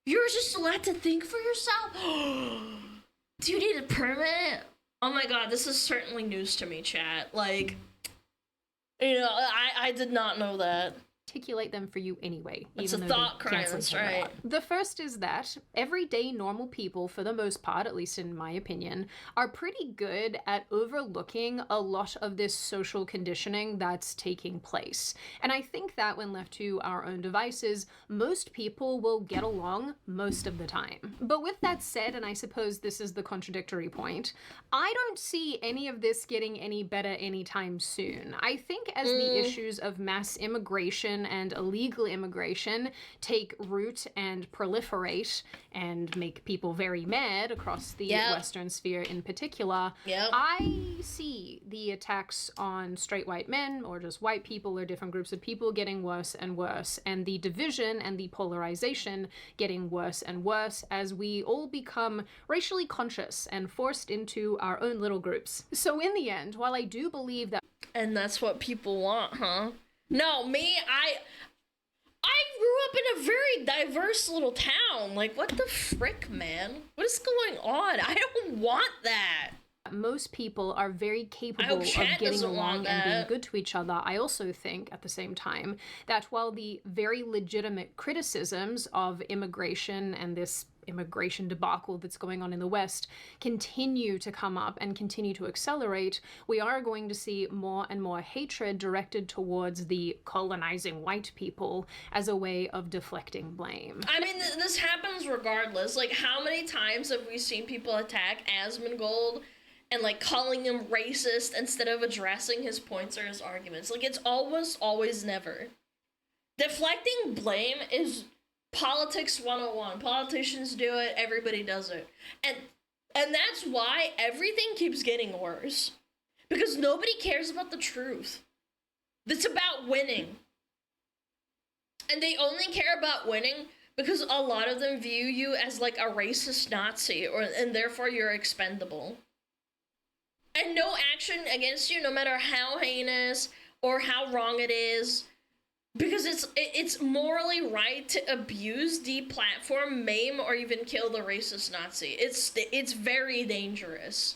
You're just allowed to think for yourself? Do you need a permit? Oh my god, this is certainly news to me, chat. Like, you know, I did not know that. Articulate them for you anyway. It's a thought crime, that's right. The first is that everyday normal people, for the most part, at least in my opinion, are pretty good at overlooking a lot of this social conditioning that's taking place. And I think that when left to our own devices, most people will get along most of the time. But with that said, and I suppose this is the contradictory point, I don't see any of this getting any better anytime soon. I think as the issues of mass immigration and illegal immigration take root and proliferate and make people very mad across the Western sphere in particular, I see the attacks on straight white men or just white people or different groups of people getting worse and worse, and the division and the polarization getting worse and worse as we all become racially conscious and forced into our own little groups. So in the end, while I do believe that— And that's what people want, huh? No, me, I grew up in a very diverse little town. Like, what the frick, man? What is going on? I don't want that. most people are very capable hope of Chad getting doesn't want along and being that. good to each other. I also think at the same time that while the very legitimate criticisms of immigration and this immigration debacle that's going on in the West continue to come up and continue to accelerate, we are going to see more and more hatred directed towards the colonizing white people as a way of deflecting blame. I mean, this happens regardless. Like, how many times have we seen people attack Asmongold and, like, calling him racist instead of addressing his points or his arguments? Like, it's always never. Deflecting blame is politics 101. Politicians do it, everybody does it. And that's why everything keeps getting worse. Because nobody cares about the truth. It's about winning. And they only care about winning because a lot of them view you as like a racist Nazi, and therefore you're expendable. And no action against you, no matter how heinous or how wrong it is, because it's morally right to abuse, deplatform, maim, or even kill the racist Nazi. It's very dangerous.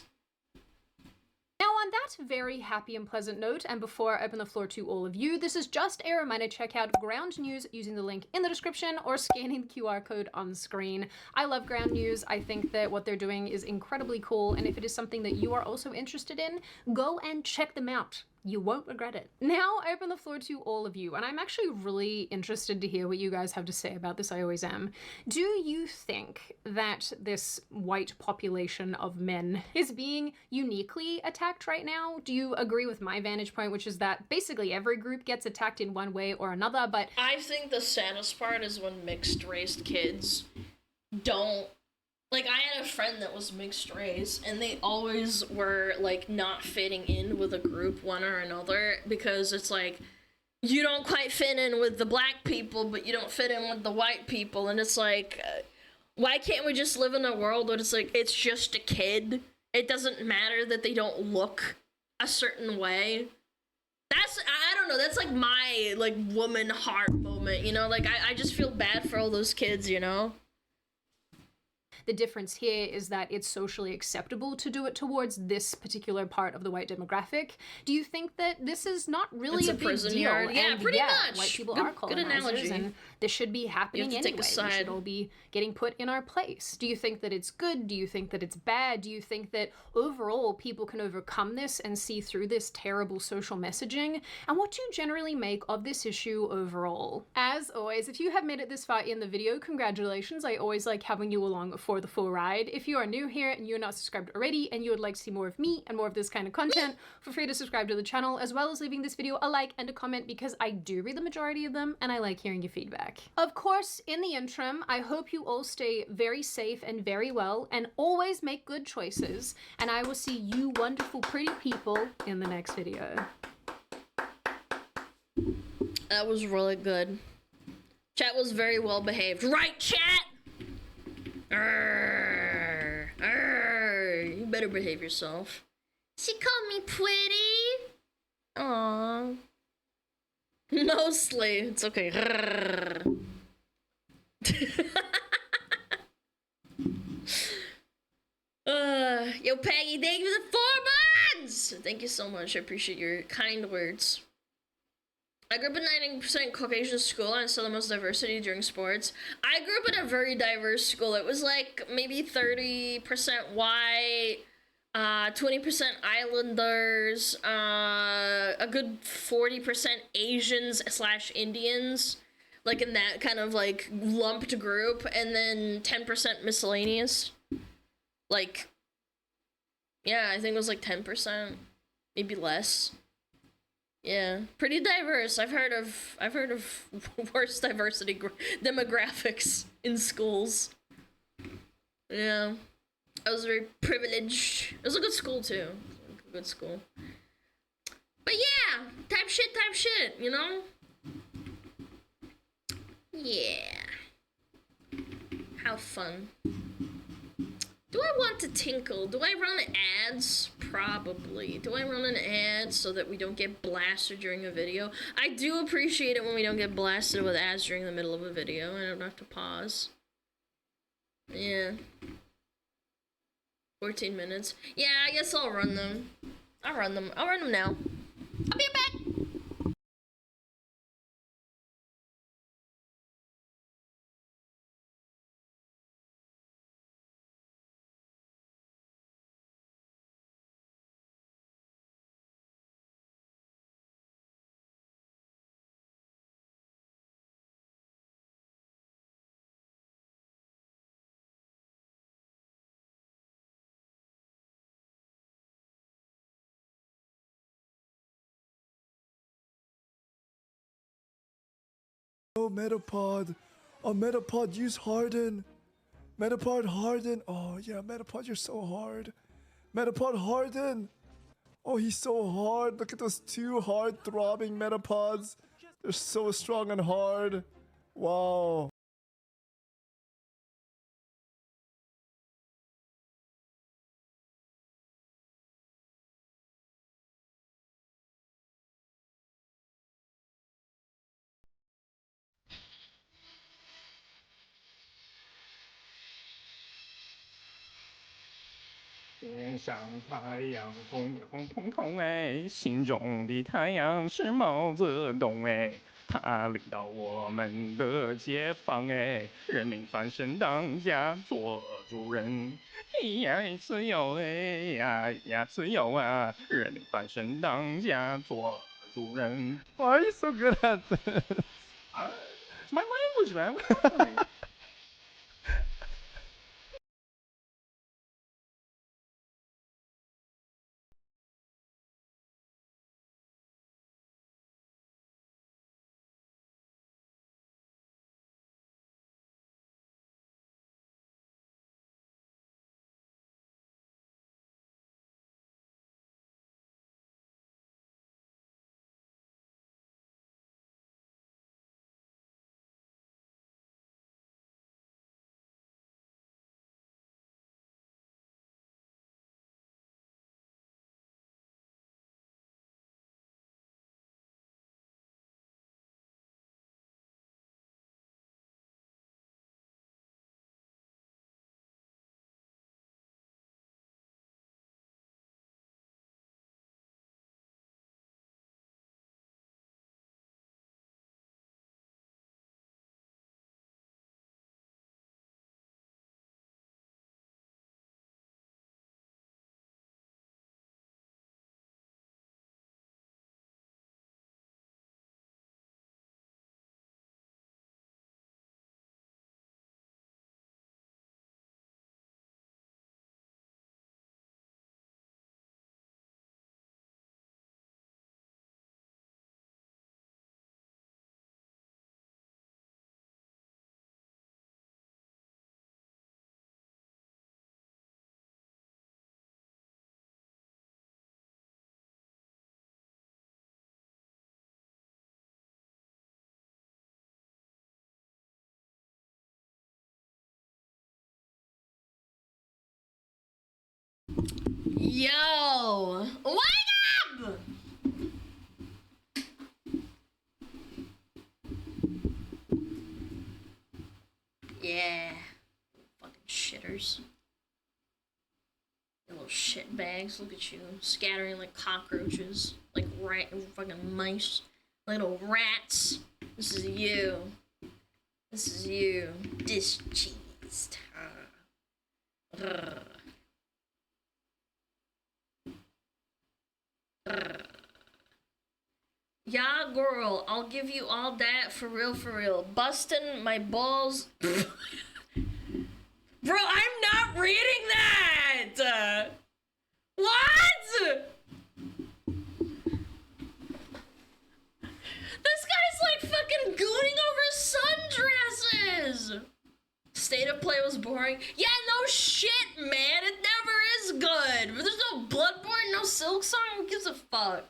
Now, on that very happy and pleasant note, and before I open the floor to all of you, this is just a reminder to check out Ground News using the link in the description or scanning the QR code on the screen. I love Ground News. I think that what they're doing is incredibly cool, and if it is something that you are also interested in, go and check them out. You won't regret it. Now I open the floor to all of you, and I'm actually really interested to hear what you guys have to say about this. I always am. Do you think that this white population of men is being uniquely attacked right now? Do you agree with my vantage point, which is that basically every group gets attacked in one way or another, but I think the saddest part is when mixed-race kids don't. Like, I had a friend that was mixed race, and they always were, like, not fitting in with a group, one or another, because it's like, you don't quite fit in with the black people, but you don't fit in with the white people, and it's like, why can't we just live in a world where it's like, it's just a kid? It doesn't matter that they don't look a certain way. That's, I don't know, that's like my, like, woman heart moment, you know? Like, I just feel bad for all those kids, you know? the difference here is that it's socially acceptable to do it towards this particular part of the white demographic. Do you think that this is not really a big deal? Yard. Yeah, and pretty much. White people Good, are colonizers, good analogy. and this should be happening anyway. We should all be getting put in our place. Do you think that it's good? Do you think that it's bad? Do you think that overall people can overcome this and see through this terrible social messaging? And what do you generally make of this issue overall? As always, if you have made it this far in the video, congratulations. I always like having you along for the full ride. If you are new here and you're not subscribed already and you would like to see more of me and more of this kind of content, feel free to subscribe to the channel, as well as leaving this video a like and a comment, because I do read the majority of them and I like hearing your feedback. Of course, in the interim, I hope you all stay very safe and very well, and always make good choices, and I will see you wonderful pretty people in the next video. That was really good. Chat was very well behaved. Right, chat? You better behave yourself. She called me pretty. Aww. Mostly. It's okay. Yo, Peggy, thank you for the 4 months! Thank you so much. I appreciate your kind words. I grew up in 90% Caucasian school and saw the most diversity during sports. I grew up in a very diverse school. It was like maybe 30% white, 20% Islanders, a good 40% Asians/Indians, like in that kind of like lumped group, and then 10% miscellaneous. Like, yeah, I think it was like 10%, maybe less. Yeah, pretty diverse. I've heard of worse diversity demographics in schools. Yeah, I was very privileged. It was a good school too. A good school. But yeah, type shit, you know? Yeah. How fun. Do I want to tinkle? Do I run ads? Probably. Do I run an ad so that we don't get blasted during a video? I do appreciate it when we don't get blasted with ads during the middle of a video. I don't have to pause. Yeah. 14 minutes. Yeah, I guess I'll run them. I'll run them now. I'll be back. Oh, Metapod. Oh, Metapod, use Harden. Metapod, Harden. Oh, yeah, Metapod, you're so hard. Metapod, Harden. Oh, he's so hard. Look at those two hard throbbing Metapods. They're so strong and hard. Wow.天上太阳红红彤彤哎，心中的太阳是毛泽东哎，他领导我们的解放哎，人民翻身当家做主人，哎呀自由哎呀呀自由啊，人民翻身当家做主人。Why are you so good at this? It's my language, man. What do you want from me? Yo! Wake up! Yeah. Fucking shitters. You little shit bags, look at you. Scattering like cockroaches. Like fucking mice. Little rats. This is you. This is you. Discharged. Yeah, girl, I'll give you all that for real. Busting my balls. Bro, I'm not reading that! What? This guy's like fucking gooning over sundresses! State of play was boring. Yeah, no shit, man. It never is good. There's no Bloodborne, no Silk Song. Who gives a fuck?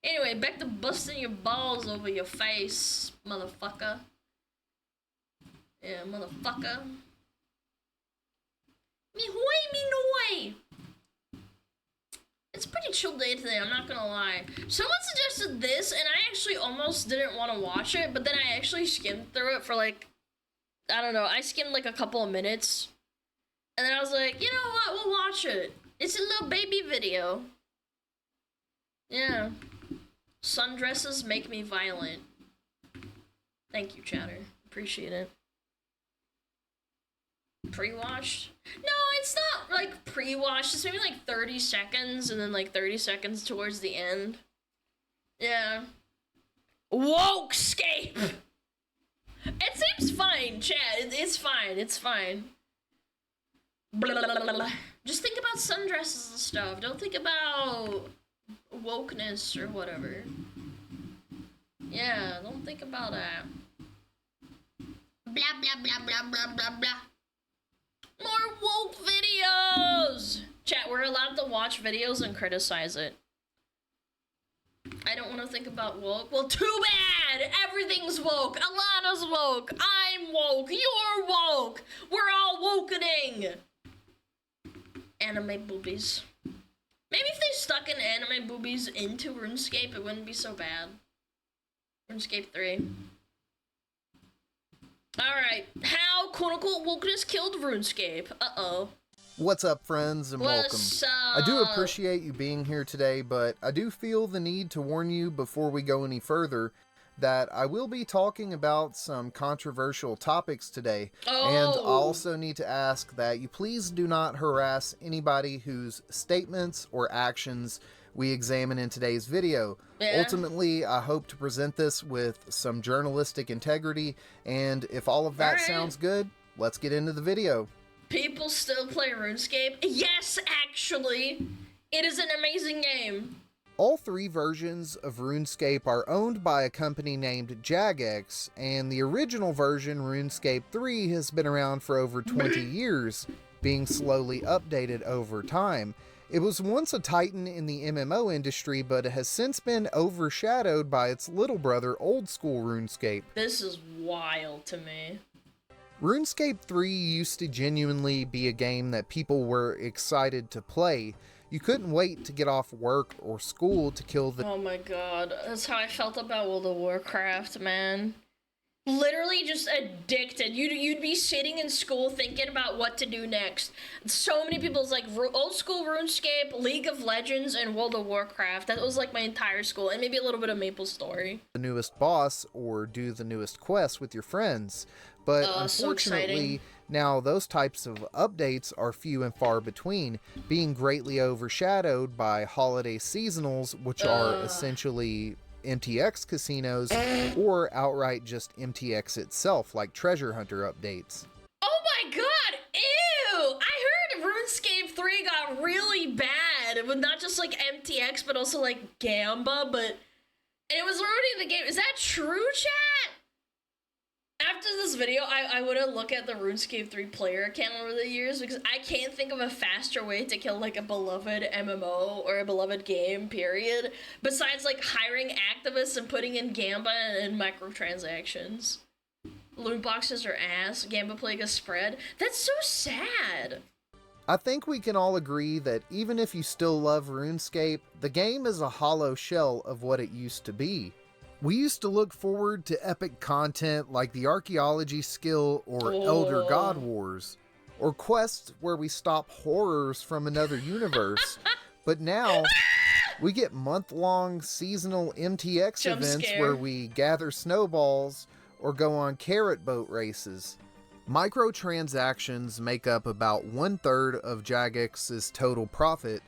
Anyway, back to busting your balls over your face, motherfucker. Yeah, motherfucker. Me hoy, me noy. It's a pretty chill day today, I'm not gonna lie. Someone suggested this, and I actually almost didn't want to watch it, but then I actually skimmed through it for like, I don't know, I skimmed like a couple of minutes. And then I was like, you know what, we'll watch it. It's a little baby video. Yeah. Sundresses make me violent. Thank you, chatter. Appreciate it. Pre-watched? No, it's not like pre-watched. It's maybe like 30 seconds and then like 30 seconds towards the end. Yeah. Wokescape! It seems fine, chat. It's fine. It's fine. Blah, blah, blah, blah. Just think about sundresses and stuff. Don't think about wokeness or whatever. Yeah, don't think about that. Blah, blah, blah, blah, blah, blah, blah. More woke videos! Chat, we're allowed to watch videos and criticize it. I don't want to think about woke. Well, too bad! Everything's woke. Alana's woke. I'm woke. You're woke. We're all wokening. Anime boobies. Maybe if they stuck in anime boobies into RuneScape, it wouldn't be so bad. RuneScape 3. Alright. How quote-unquote wokeness killed RuneScape. Uh-oh. What's up, friends, and welcome. What's up? I do appreciate you being here today, but I do feel the need to warn you before we go any further that I will be talking about some controversial topics today. Oh. And I also need to ask that you please do not harass anybody whose statements or actions we examine in today's video. Yeah. Ultimately, I hope to present this with some journalistic integrity, and if all of that sounds good, let's get into the video. People still play RuneScape? Yes, actually. It is an amazing game. All three versions of RuneScape are owned by a company named Jagex, and the original version, RuneScape 3, has been around for over 20 years, being slowly updated over time. It was once a titan in the MMO industry, but it has since been overshadowed by its little brother, Old School RuneScape. This is wild to me. RuneScape 3 used to genuinely be a game that people were excited to play. You couldn't wait to get off work or school to kill the— Oh my god, that's how I felt about World of Warcraft, man. Literally just addicted. You'd be sitting in school thinking about what to do next. So many people's like Old School RuneScape, League of Legends, and World of Warcraft. That was like my entire school, and maybe a little bit of MapleStory. The newest boss or do the newest quest with your friends. But unfortunately, now those types of updates are few and far between, being greatly overshadowed by holiday seasonals, which are essentially MTX casinos, or outright just MTX itself, like treasure hunter updates. Oh my god, ew! I heard RuneScape 3 got really bad, with not just like MTX, but also like Gamba, and it was ruining the game. Is that true, chat? After this video, I want to look at the RuneScape 3 player account over the years, because I can't think of a faster way to kill like a beloved MMO or a beloved game, period, besides like hiring activists and putting in Gamba and microtransactions. Loot boxes are ass, Gamba Plague is spread. That's so sad. I think we can all agree that even if you still love RuneScape, the game is a hollow shell of what it used to be. We used to look forward to epic content like the archaeology skill or Elder God Wars, or quests where we stop horrors from another universe. But now, we get month-long seasonal MTX events where we gather snowballs or go on carrot boat races. Microtransactions make up about 1/3 of Jagex's total profit.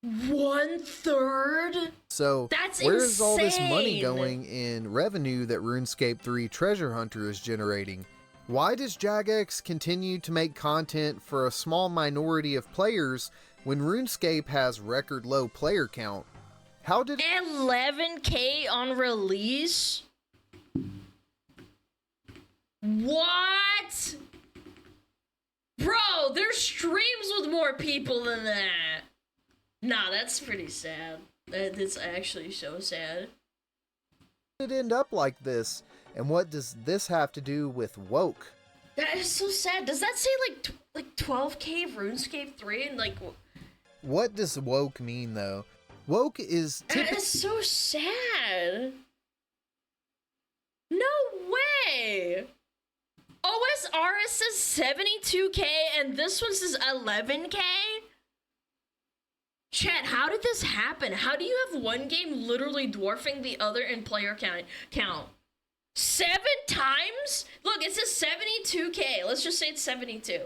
1/3? So, that's where's all this money insane. going in revenue that RuneScape 3 Treasure Hunter is generating? Why does Jagex continue to make content for a small minority of players when RuneScape has record low player count? How did 11K on release? What? Bro, there's streams with more people than that. Nah, that's pretty sad. That's actually so sad. How did it end up like this? And what does this have to do with woke? That is so sad. Does that say like 12K RuneScape 3 and like? What does woke mean though? Woke is That is so sad. No way. OS RS says 72K and this one says 11K? Chat, how did this happen? How do you have one game literally dwarfing the other in player count? 7 times? Look, it says 72K. Let's just say it's 72.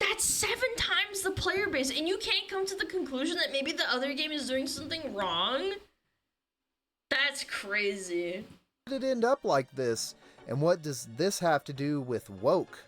That's 7 times the player base, and you can't come to the conclusion that maybe the other game is doing something wrong? That's crazy. How did it end up like this? And what does this have to do with woke?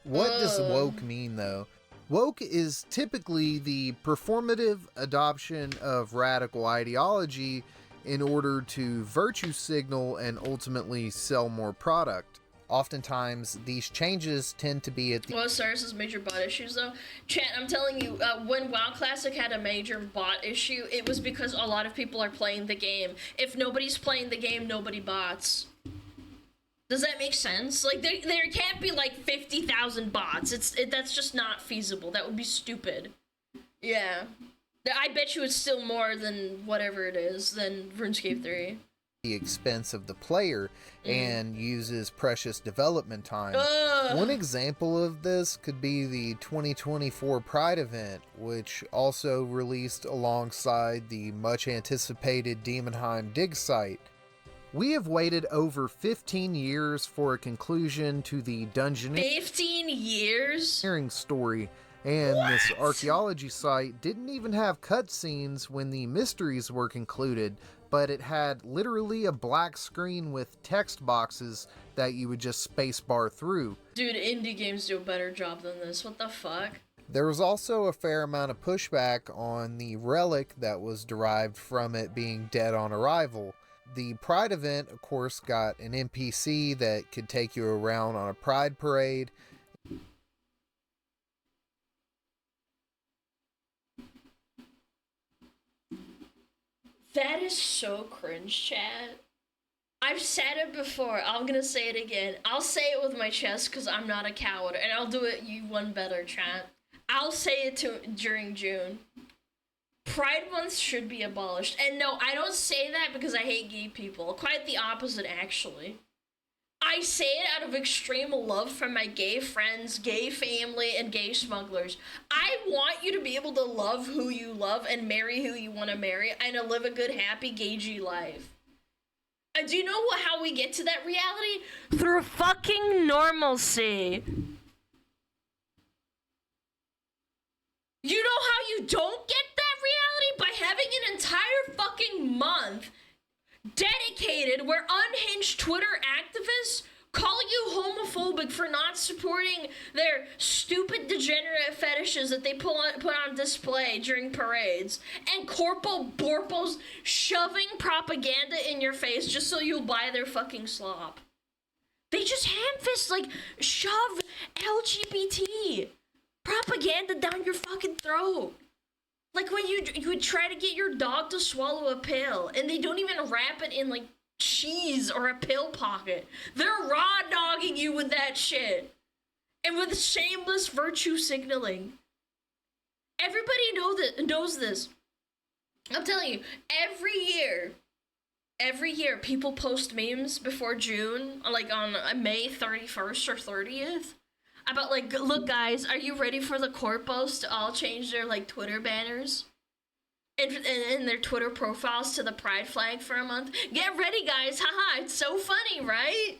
What does woke mean, though? Woke is typically the performative adoption of radical ideology in order to virtue signal and ultimately sell more product. Oftentimes, these changes tend to be at the... Well, Cyrus's major bot issues, though. Chat, I'm telling you, when WoW Classic had a major bot issue, it was because a lot of people are playing the game. If nobody's playing the game, nobody bots. Does that make sense? Like, there can't be, like, 50,000 bots. That's just not feasible. That would be stupid. Yeah. I bet you it's still more than whatever it is than RuneScape 3. The expense of the player and uses precious development time. One example of this could be the 2024 Pride event, which also released alongside the much anticipated Demonheim dig site. We have waited over 15 years for a conclusion to the dungeoneering 15 years? story, and this archaeology site didn't even have cutscenes when the mysteries were concluded, but it had literally a black screen with text boxes that you would just spacebar through. Dude, indie games do a better job than this. What the fuck? There was also a fair amount of pushback on the relic that was derived from it being dead on arrival. The Pride event, of course, got an NPC that could take you around on a Pride parade. That is so cringe, chat. I've said it before. I'm gonna say it again. I'll say it with my chest because I'm not a coward, and I'll do it you one better, chat. I'll say it during June. Pride Month should be abolished. And no, I don't say that because I hate gay people. Quite the opposite, actually. I say it out of extreme love from my gay friends, gay family, and gay smugglers. I want you to be able to love who you love and marry who you want to marry and to live a good, happy, gay life. And do you know how we get to that reality? Through fucking normalcy. You know how you don't get that reality? By having an entire fucking month dedicated where unhinged Twitter activists call you homophobic for not supporting their stupid degenerate fetishes that they put on display during parades, and corpo borpos shoving propaganda in your face just so you'll buy their fucking slop. They just ham-fist, like, shove LGBT propaganda down your fucking throat. Like when you would try to get your dog to swallow a pill, and they don't even wrap it in, like, cheese or a pill pocket. They're raw dogging you with that shit. And with shameless virtue signaling. Everybody knows this. I'm telling you, every year people post memes before June, like on May 31st or 30th. About, like, look guys, are you ready for the corpos to all change their, like, Twitter banners? And their Twitter profiles to the pride flag for a month? Get ready guys, haha, it's so funny, right?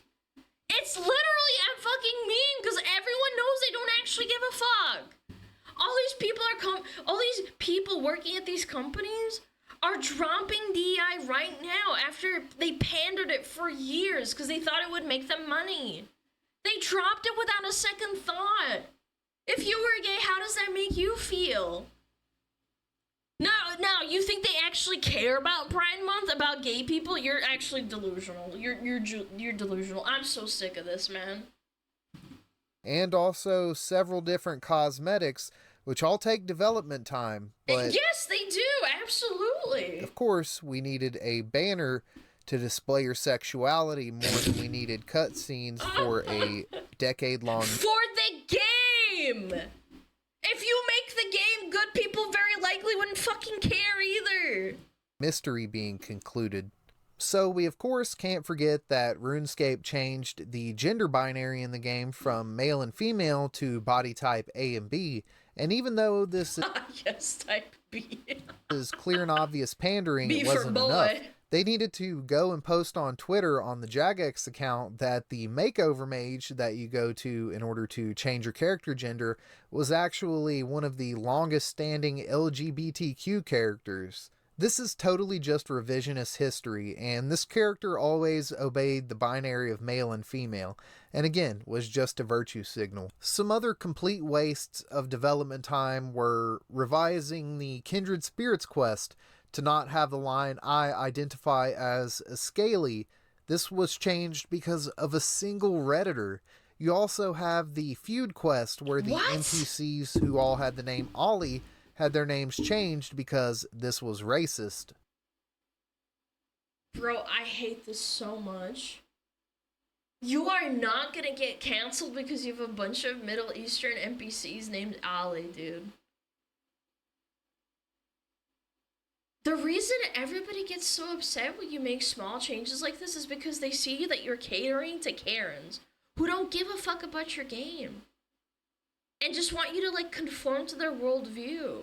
It's literally, I'm fucking mean, because everyone knows they don't actually give a fuck. All these people working at these companies are dropping DEI right now after they pandered it for years because they thought it would make them money. They dropped it without a second thought. If you were gay, how does that make you feel? Now, you think they actually care about Pride Month, about gay people? You're actually delusional. You're delusional. I'm so sick of this, man. And also several different cosmetics, which all take development time. But yes, they do. Absolutely. Of course, we needed a banner to display your sexuality more than we needed cutscenes for a decade-long... For the game! If you make the game good, people very likely wouldn't fucking care either. ...mystery being concluded. So we of course can't forget that RuneScape changed the gender binary in the game from male and female to body type A and B, and even though this Yes, type B. is clear and obvious pandering, B it for wasn't boy. enough. They needed to go and post on Twitter on the Jagex account that the makeover mage that you go to in order to change your character gender was actually one of the longest standing LGBTQ characters. This is totally just revisionist history, and this character always obeyed the binary of male and female, and again, was just a virtue signal. Some other complete wastes of development time were revising the Kindred Spirits quest to not have the line, "I identify as a scaly." This was changed because of a single Redditor. You also have the Feud quest, where the NPCs who all had the name Ollie had their names changed because this was racist. Bro, I hate this so much. You are not gonna get canceled because you have a bunch of Middle Eastern NPCs named Ali, dude. The reason everybody gets so upset when you make small changes like this is because they see that you're catering to Karens who don't give a fuck about your game and just want you to like conform to their worldview.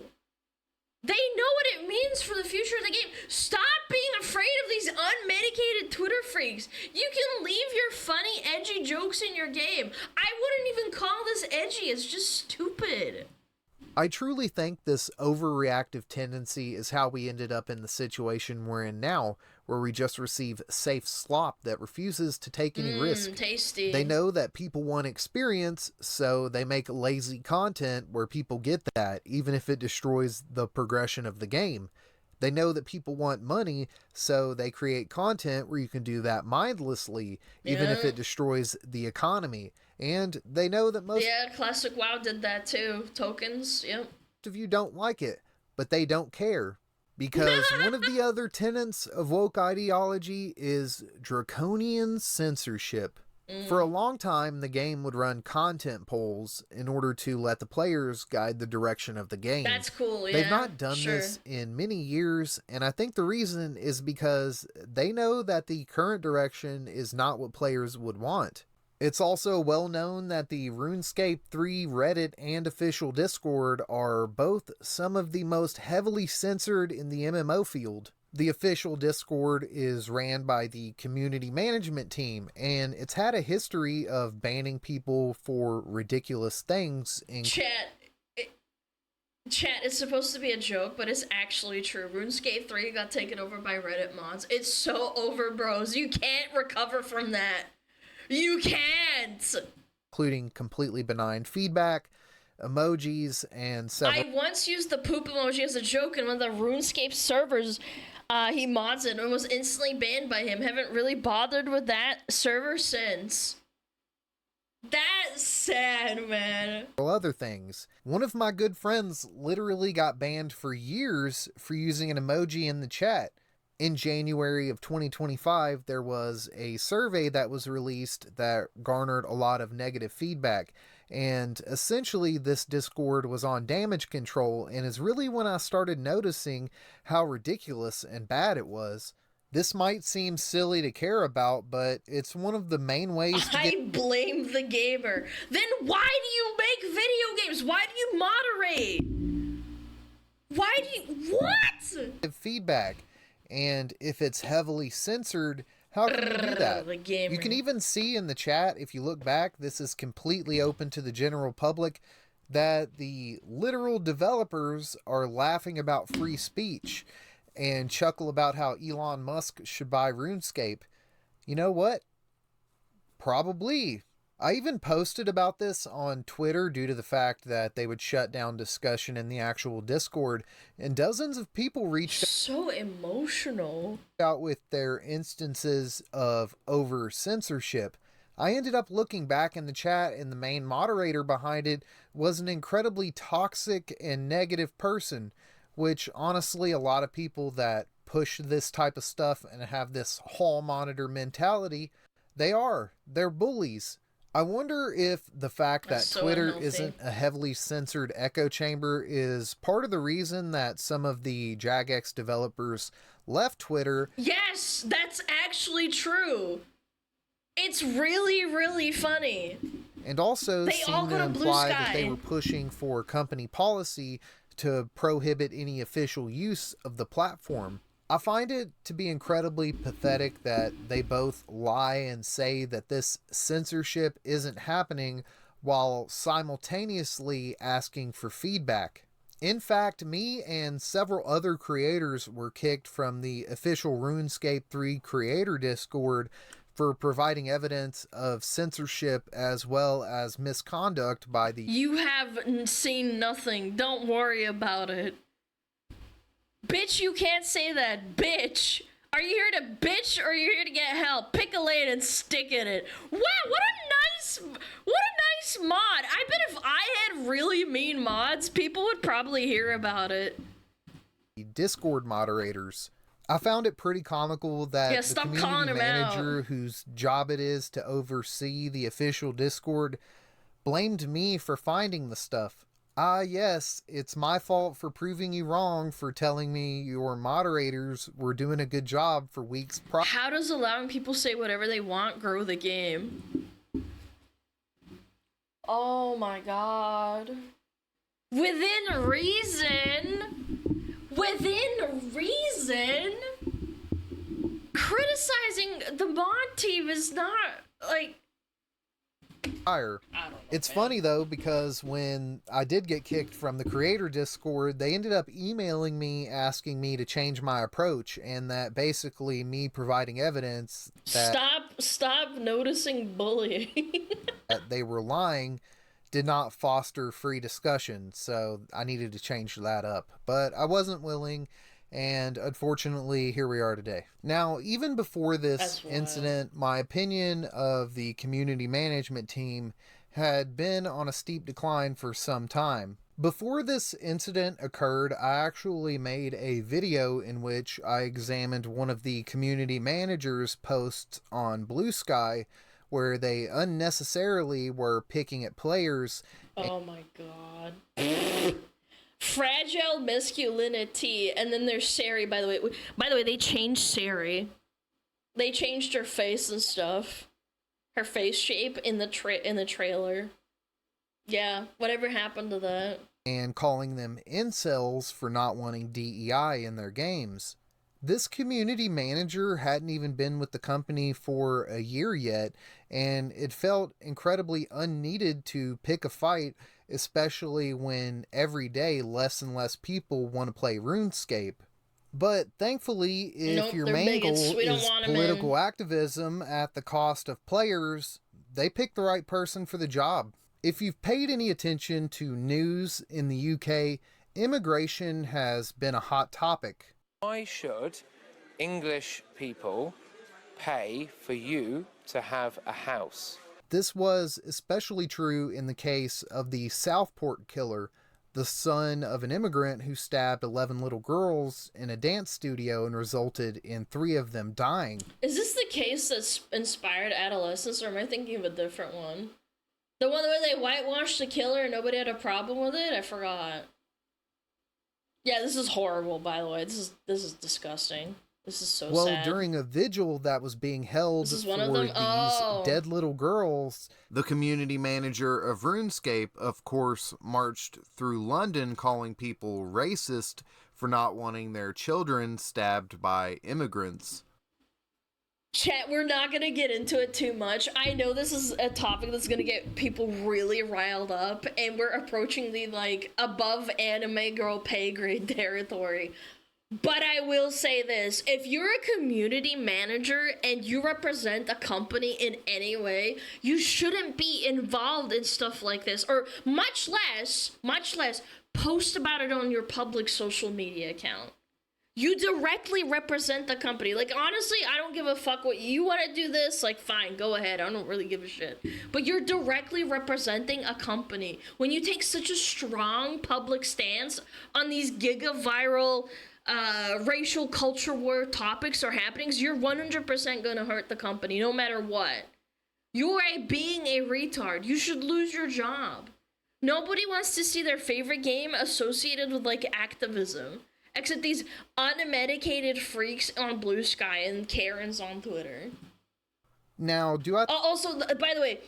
They know what it means for the future of the game. Stop being afraid of these unmedicated Twitter freaks. You can leave your funny, edgy jokes in your game. I wouldn't even call this edgy. It's just stupid. I truly think this overreactive tendency is how we ended up in the situation we're in now, where we just receive safe slop that refuses to take any risk. Tasty. They know that people want experience, so they make lazy content where people get that, even if it destroys the progression of the game. They know that people want money, so they create content where you can do that mindlessly, even if it destroys the economy. And they know that most Classic WoW did that too. Tokens, yep. of you don't like it, but they don't care. Because one of the other tenets of woke ideology is draconian censorship. For a long time, the game would run content polls in order to let the players guide the direction of the game. That's cool, yeah. They've not done this in many years, and I think the reason is because they know that the current direction is not what players would want. It's also well known that the RuneScape 3 Reddit and official Discord are both some of the most heavily censored in the MMO field. The official Discord is ran by the community management team, and it's had a history of banning people for ridiculous things. Chat is supposed to be a joke, but it's actually true. RuneScape 3 got taken over by Reddit mods. It's so over, bros. You can't recover from that. You can't! Including completely benign feedback, emojis, and several... I once used the poop emoji as a joke in one of the RuneScape servers. He mods it and was instantly banned by him. Haven't really bothered with that server since. That's sad, man. Other things. One of my good friends literally got banned for years for using an emoji in the chat. In January of 2025, there was a survey that was released that garnered a lot of negative feedback. And essentially, this Discord was on damage control, and is really when I started noticing how ridiculous and bad it was. This might seem silly to care about, but it's one of the main ways to I blame the gamer. Then why do you make video games? Why do you moderate? Why do you... What? Feedback. And if it's heavily censored, how can you do that? You can even see in the chat, if you look back, this is completely open to the general public, that the literal developers are laughing about free speech and chuckle about how Elon Musk should buy RuneScape. You know what? Probably. I even posted about this on Twitter due to the fact that they would shut down discussion in the actual Discord, and dozens of people reached so emotional out with their instances of over censorship. I ended up looking back in the chat, and the main moderator behind it was an incredibly toxic and negative person, which honestly a lot of people that push this type of stuff and have this hall monitor mentality, they're bullies. I wonder if the fact that so Twitter unhealthy. isn't a heavily censored echo chamber is part of the reason that some of the jagex developers left Twitter. Yes, that's actually true. It's really, really funny. And also They all seem go to to Blue imply that they Sky. were pushing for company policy to prohibit any official use of the platform. I find it to be incredibly pathetic that they both lie and say that this censorship isn't happening while simultaneously asking for feedback. In fact, me and several other creators were kicked from the official RuneScape 3 creator Discord for providing evidence of censorship as well as misconduct by the... You have seen nothing. Don't worry about it. Bitch, you can't say that. Bitch. Are you here to bitch or are you here to get help? Pick a lane and stick in it. Wow, what a nice mod. I bet if I had really mean mods, people would probably hear about it. Discord moderators. I found it pretty comical that the stop community calling him manager whose job it is to oversee the official Discord blamed me for finding the stuff. Yes, it's my fault for proving you wrong for telling me your moderators were doing a good job for weeks prior. How does allowing people say whatever they want grow the game? Oh my god. Within reason, criticizing the mod team is not, like... It's funny though, because when I did get kicked from the creator Discord, they ended up emailing me asking me to change my approach, and that basically me providing evidence that Stop noticing bullying. that they were lying did not foster free discussion, so I needed to change that up. But I wasn't willing, and unfortunately, here we are today. Now, even before this incident, my opinion of the community management team had been on a steep decline for some time. Before this incident occurred, I actually made a video in which I examined one of the community managers' posts on Blue Sky, where they unnecessarily were picking at players. Oh my god. Fragile masculinity, and then there's Sari, by the way. By the way, they changed Sari. They changed her face and stuff. Her face shape in the trailer. Yeah, whatever happened to that? And calling them incels for not wanting DEI in their games. This community manager hadn't even been with the company for a year yet, and it felt incredibly unneeded to pick a fight, especially when every day less and less people want to play RuneScape. But thankfully, if your main goal is political activism at the cost of players, they picked the right person for the job. If you've paid any attention to news in the UK, immigration has been a hot topic. Why should English people pay for you to have a house? This was especially true in the case of the Southport killer, the son of an immigrant who stabbed 11 little girls in a dance studio and resulted in 3 of them dying. Is this the case that's inspired adolescence, or am I thinking of a different one? The one where they whitewashed the killer and nobody had a problem with it? I forgot. Yeah, this is horrible, by the way. This is disgusting. This is so sad. Well, during a vigil that was being held for these dead little girls, the community manager of RuneScape, of course, marched through London calling people racist for not wanting their children stabbed by immigrants. Chat, we're not gonna get into it too much. I know this is a topic that's gonna get people really riled up, and we're approaching the, like, above anime girl pay grade territory. But I will say this, if you're a community manager and you represent a company in any way, you shouldn't be involved in stuff like this, or much less, post about it on your public social media account. You directly represent the company. Like, honestly, I don't give a fuck what you want to do this. Like, fine, go ahead. I don't really give a shit. But you're directly representing a company. When you take such a strong public stance on these giga-viral racial culture war topics or happenings, you're 100% going to hurt the company, no matter what. You are being a retard. You should lose your job. Nobody wants to see their favorite game associated with, like, activism. Except these unmedicated freaks on Blue Sky and Karens on Twitter. Now, do I... Also, by the way,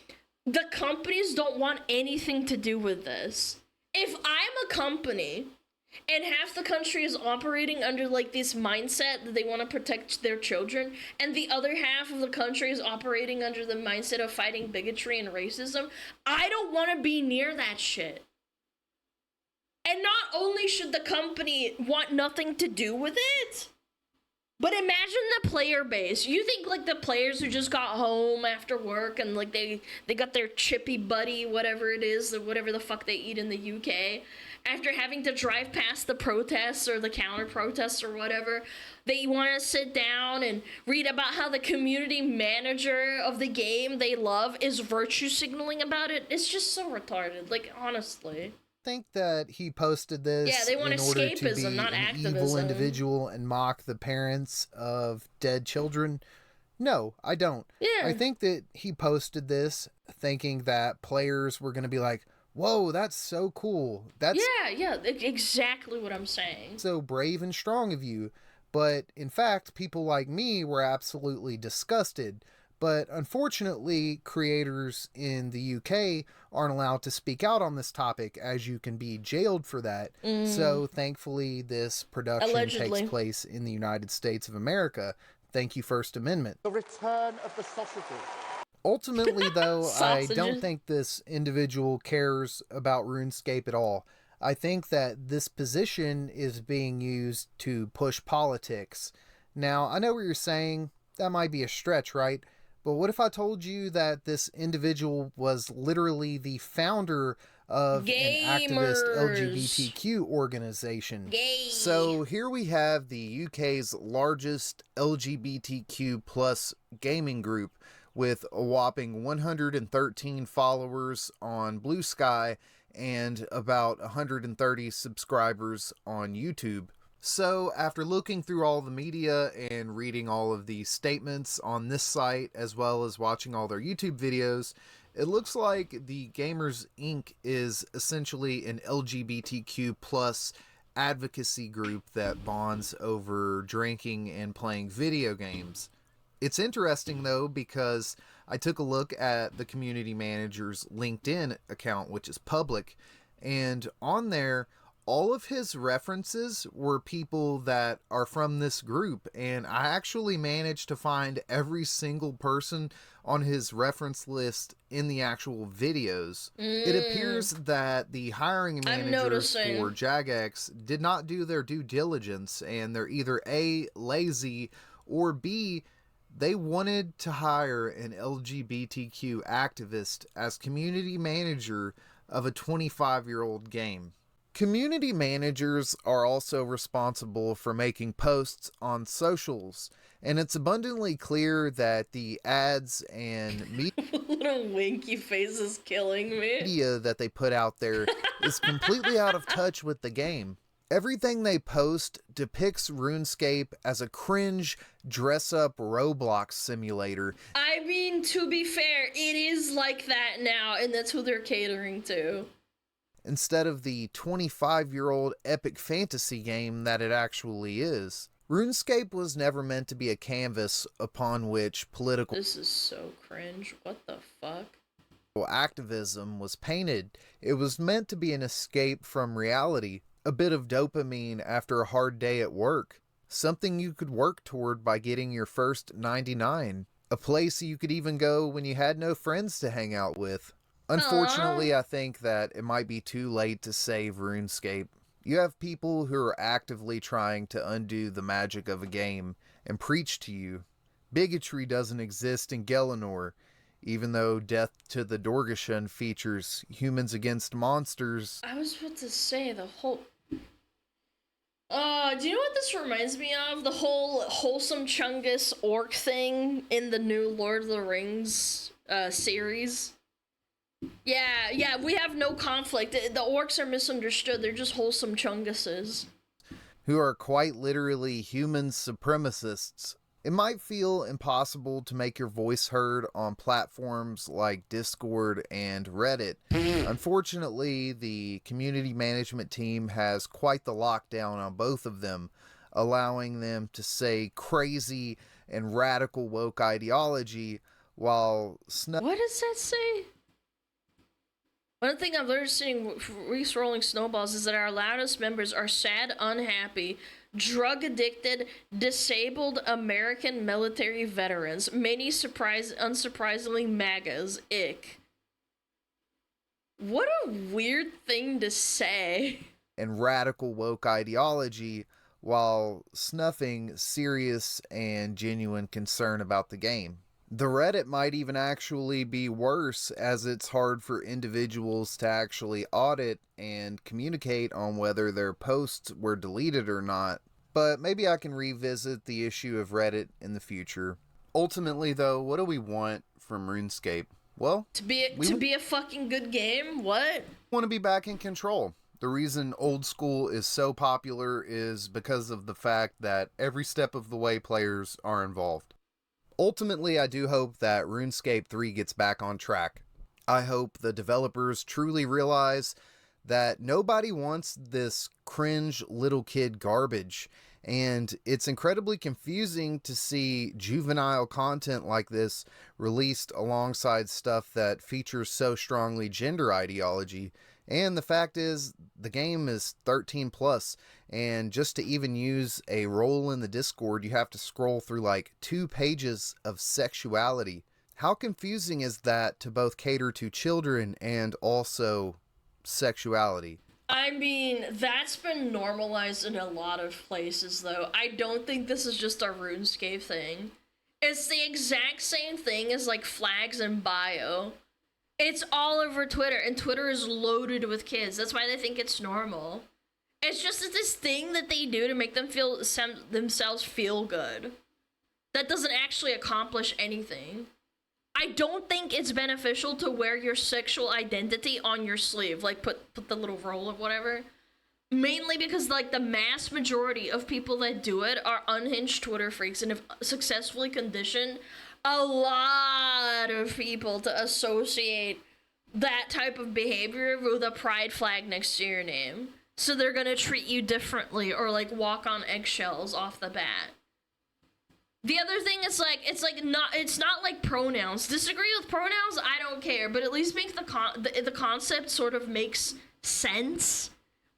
the companies don't want anything to do with this. If I'm a company and half the country is operating under, like, this mindset that they want to protect their children, and the other half of the country is operating under the mindset of fighting bigotry and racism, I don't want to be near that shit. And not only should the company want nothing to do with it, but imagine the player base. You think, like, the players who just got home after work and, like, they got their chippy buddy, whatever it is, or whatever the fuck they eat in the UK, after having to drive past the protests or the counter protests or whatever, they want to sit down and read about how the community manager of the game they love is virtue signaling about it. It's just so retarded, like, honestly. Think that he posted this they want in order to escapism, be not an activism. evil individual and mock the parents of dead children? No, I don't. Yeah. I think that he posted this thinking that players were going to be like, whoa, that's so cool. That's Yeah, exactly what I'm saying. so brave and strong of you. But in fact, people like me were absolutely disgusted. But unfortunately, creators in the UK aren't allowed to speak out on this topic, as you can be jailed for that. So thankfully, this production takes place in the United States of America. Thank you, First Amendment. The return of the sausages. Ultimately, though, I don't think this individual cares about RuneScape at all. I think that this position is being used to push politics. Now, I know what you're saying. That might be a stretch, right? But what if I told you that this individual was literally the founder of an activist LGBTQ organization? So here we have the UK's largest LGBTQ plus gaming group with a whopping 113 followers on Blue Sky and about 130 subscribers on YouTube. So, after looking through all the media and reading all of the statements on this site, as well as watching all their YouTube videos, it looks like the Gamers Inc. is essentially an LGBTQ plus advocacy group that bonds over drinking and playing video games. It's interesting, though, because I took a look at the community manager's LinkedIn account, which is public, and on there, all of his references were people that are from this group, and I actually managed to find every single person on his reference list in the actual videos. It appears that the hiring managers for Jagex did not do their due diligence, and they're either A, lazy, or B, they wanted to hire an LGBTQ activist as community manager of a 25-year-old game. Community managers are also responsible for making posts on socials, and it's abundantly clear that the ads and Little winky face is killing me. media that they put out there is completely out of touch with the game. Everything they post depicts RuneScape as a cringe, dress-up Roblox simulator. I mean, to be fair, it is like that now, and that's who they're catering to. Instead of the 25-year-old epic fantasy game that it actually is. RuneScape was never meant to be a canvas upon which political This is so cringe. What the fuck? activism was painted. It was meant to be an escape from reality, a bit of dopamine after a hard day at work, something you could work toward by getting your first 99, a place you could even go when you had no friends to hang out with. Unfortunately, I think that it might be too late to save RuneScape. You have people who are actively trying to undo the magic of a game and preach to you. Bigotry doesn't exist in Gelinor, even though Death to the Dorgashan features humans against monsters. I was about to say the whole... do you know what this reminds me of? The whole wholesome Chungus orc thing in the new Lord of the Rings series. Yeah, we have no conflict. The orcs are misunderstood. They're just wholesome Chunguses. Who are quite literally human supremacists. It might feel impossible to make your voice heard on platforms like Discord and Reddit. Unfortunately, the community management team has quite the lockdown on both of them, allowing them to say crazy and radical woke ideology while What does that say? One thing I've learned seeing Reese rolling snowballs is that our loudest members are sad, unhappy, drug-addicted, disabled American military veterans. Many unsurprisingly MAGAs. Ick. What a weird thing to say. And radical woke ideology while snuffing serious and genuine concern about the game. The Reddit might even actually be worse, as it's hard for individuals to actually audit and communicate on whether their posts were deleted or not, but maybe I can revisit the issue of Reddit in the future. Ultimately though, what do we want from RuneScape? Well, to be a fucking good game? What? Want to be back in control. The reason old school is so popular is because of the fact that every step of the way players are involved. Ultimately, I do hope that RuneScape 3 gets back on track. I hope the developers truly realize that nobody wants this cringe little kid garbage, and it's incredibly confusing to see juvenile content like this released alongside stuff that features so strongly gender ideology. And the fact is, the game is 13 plus, and just to even use a role in the Discord, you have to scroll through like 2 pages of sexuality. How confusing is that to both cater to children and also sexuality? I mean, that's been normalized in a lot of places, though. I don't think this is just a RuneScape thing. It's the exact same thing as, like, flags and bio. It's all over Twitter, and Twitter is loaded with kids. That's why they think it's normal. It's just this thing that they do to make them themselves feel good. That doesn't actually accomplish anything. I don't think it's beneficial to wear your sexual identity on your sleeve. Like, put the little roll of whatever. Mainly because, like, the mass majority of people that do it are unhinged Twitter freaks and have successfully conditioned a lot of people to associate that type of behavior with a pride flag next to your name. So they're gonna treat you differently or like walk on eggshells off the bat. The other thing is like, it's not like pronouns. Disagree with pronouns? I don't care, but at least make the concept sort of makes sense.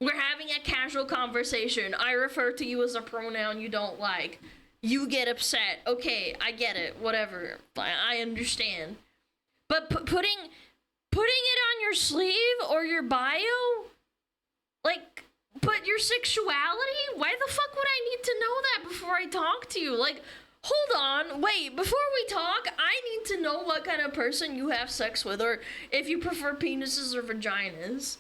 We're having a casual conversation. I refer to you as a pronoun you don't like. You get upset. Okay, I get it. Whatever. I understand. But putting it on your sleeve or your bio? Like, put your sexuality? Why the fuck would I need to know that before I talk to you? Like, hold on. Wait, before we talk, I need to know what kind of person you have sex with, or if you prefer penises or vaginas.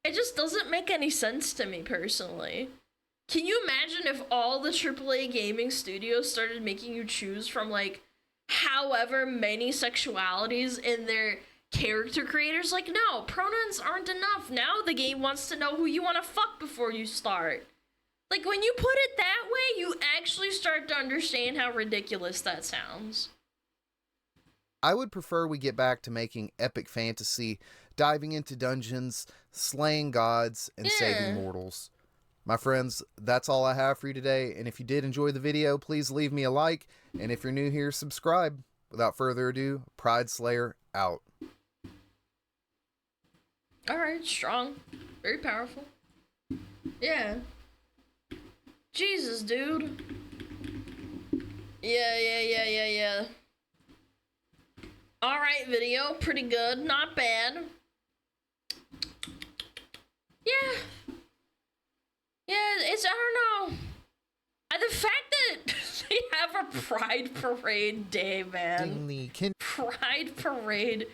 It just doesn't make any sense to me, personally. Can you imagine if all the AAA gaming studios started making you choose from, like, however many sexualities in their character creators? Like, no, pronouns aren't enough. Now the game wants to know who you want to fuck before you start. Like, when you put it that way, you actually start to understand how ridiculous that sounds. I would prefer we get back to making epic fantasy, diving into dungeons, slaying gods, and saving mortals. My friends, that's all I have for you today, and if you did enjoy the video, please leave me a like, and if you're new here, subscribe. Without further ado, Pride Slayer out. Alright, strong. Very powerful. Yeah. Jesus, dude. Yeah. Alright, video. Pretty good. Not bad. Yeah. Yeah, it's, I don't know. The fact that they have a Pride Parade day, man. Pride Parade.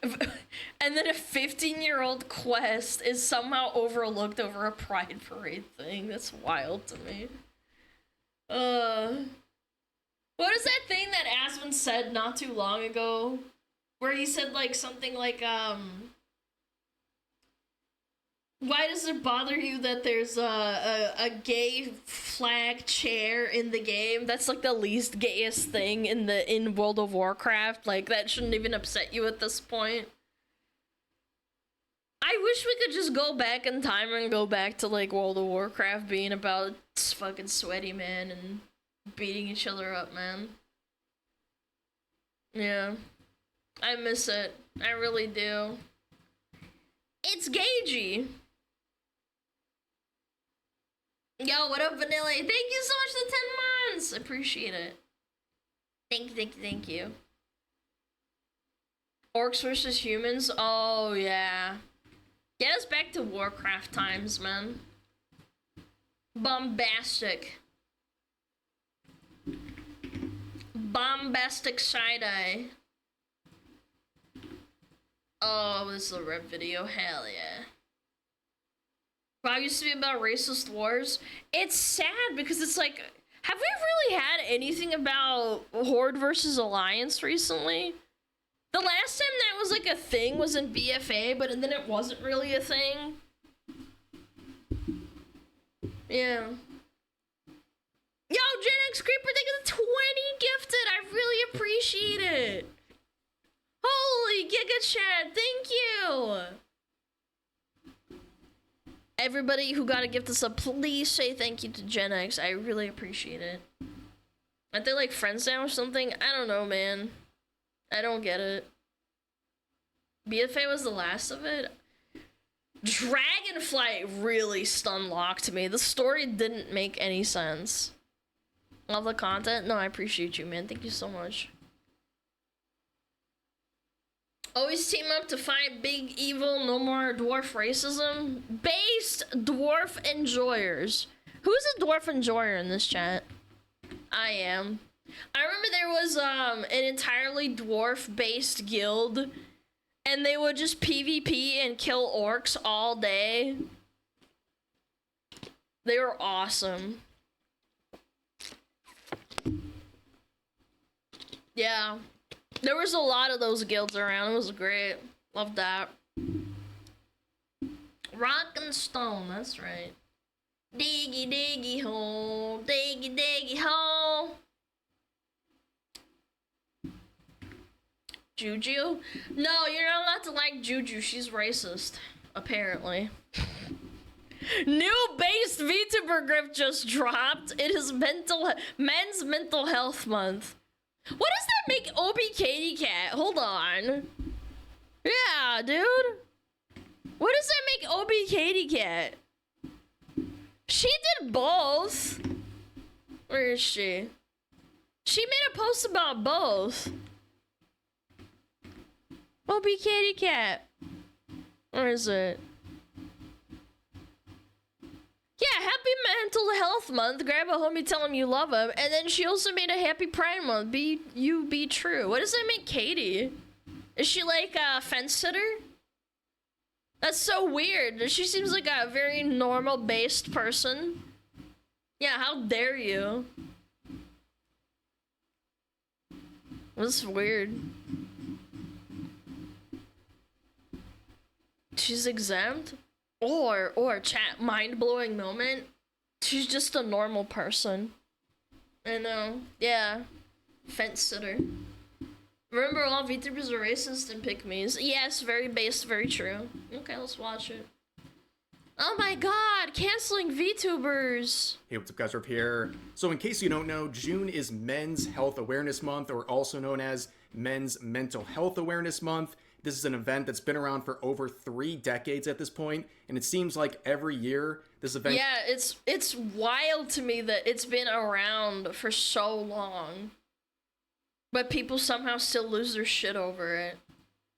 And then a 15-year-old quest is somehow overlooked over a Pride Parade thing. That's wild to me. What is that thing that Aspen said not too long ago? Where he said, like, something like, Why does it bother you that there's a gay flag chair in the game? That's like the least gayest thing in World of Warcraft. Like, that shouldn't even upset you at this point. I wish we could just go back in time and go back to like World of Warcraft being about fucking sweaty men and beating each other up, man. Yeah. I miss it. I really do. It's Gagey. Yo, what up, Vanilla? Thank you so much for the 10 months. Appreciate it. Thank you. Orcs versus humans? Oh, yeah. Get us back to Warcraft times, man. Bombastic. Bombastic side-eye. Oh, this is a rep video. Hell yeah. WoW used to be about racist wars. It's sad because it's like, have we really had anything about Horde versus Alliance recently? The last time that was like a thing was in BFA, but then it wasn't really a thing. Yeah. Yo, Gen X Creeper, thank you for the 20 gifted. I really appreciate it. Holy Giga Chat, thank you. Everybody who got a gift us up, please say thank you to Gen X. I really appreciate it. Aren't they like friends now or something? I don't know, man. I don't get it. BFA was the last of it. Dragonflight really stun-locked me. The story didn't make any sense. Love the content? No, I appreciate you, man. Thank you so much. Always team up to fight big evil, no more dwarf racism. Based dwarf enjoyers. Who's a dwarf enjoyer in this chat? I am. I remember there was an entirely dwarf-based guild, and they would just PvP and kill orcs all day. They were awesome. Yeah. There was a lot of those guilds around. It was great. Loved that. Rock and stone, that's right. Diggy diggy hole, diggy diggy hole. Juju? No, you're not allowed to like Juju. She's racist, apparently. New based VTuber grip just dropped. It is Men's Mental Health Month. What does that make Obi Katie Cat? Hold on. Yeah, dude. What does that make Obi Katie Cat? She did both. Where is she? She made a post about both. Obi Katie Cat. Where is it? Yeah, happy mental health month. Grab a homie, tell him you love him. And then she also made a happy pride month. Be true. What does that make Katie? Is she like a fence sitter? That's so weird. She seems like a very normal based person. Yeah, how dare you? That's weird. She's exempt? Or chat, mind-blowing moment. She's just a normal person. I know. Yeah. Fence sitter. Remember, all VTubers are racist and pick-me's. Yes, very based, very true. Okay, let's watch it. Oh my god, canceling VTubers! Hey, what's up guys, Rip here. So in case you don't know, June is Men's Health Awareness Month, or also known as Men's Mental Health Awareness Month. This is an event that's been around for over 3 decades at this point, and it seems like every year this event... Yeah, it's wild to me that it's been around for so long, but people somehow still lose their shit over it.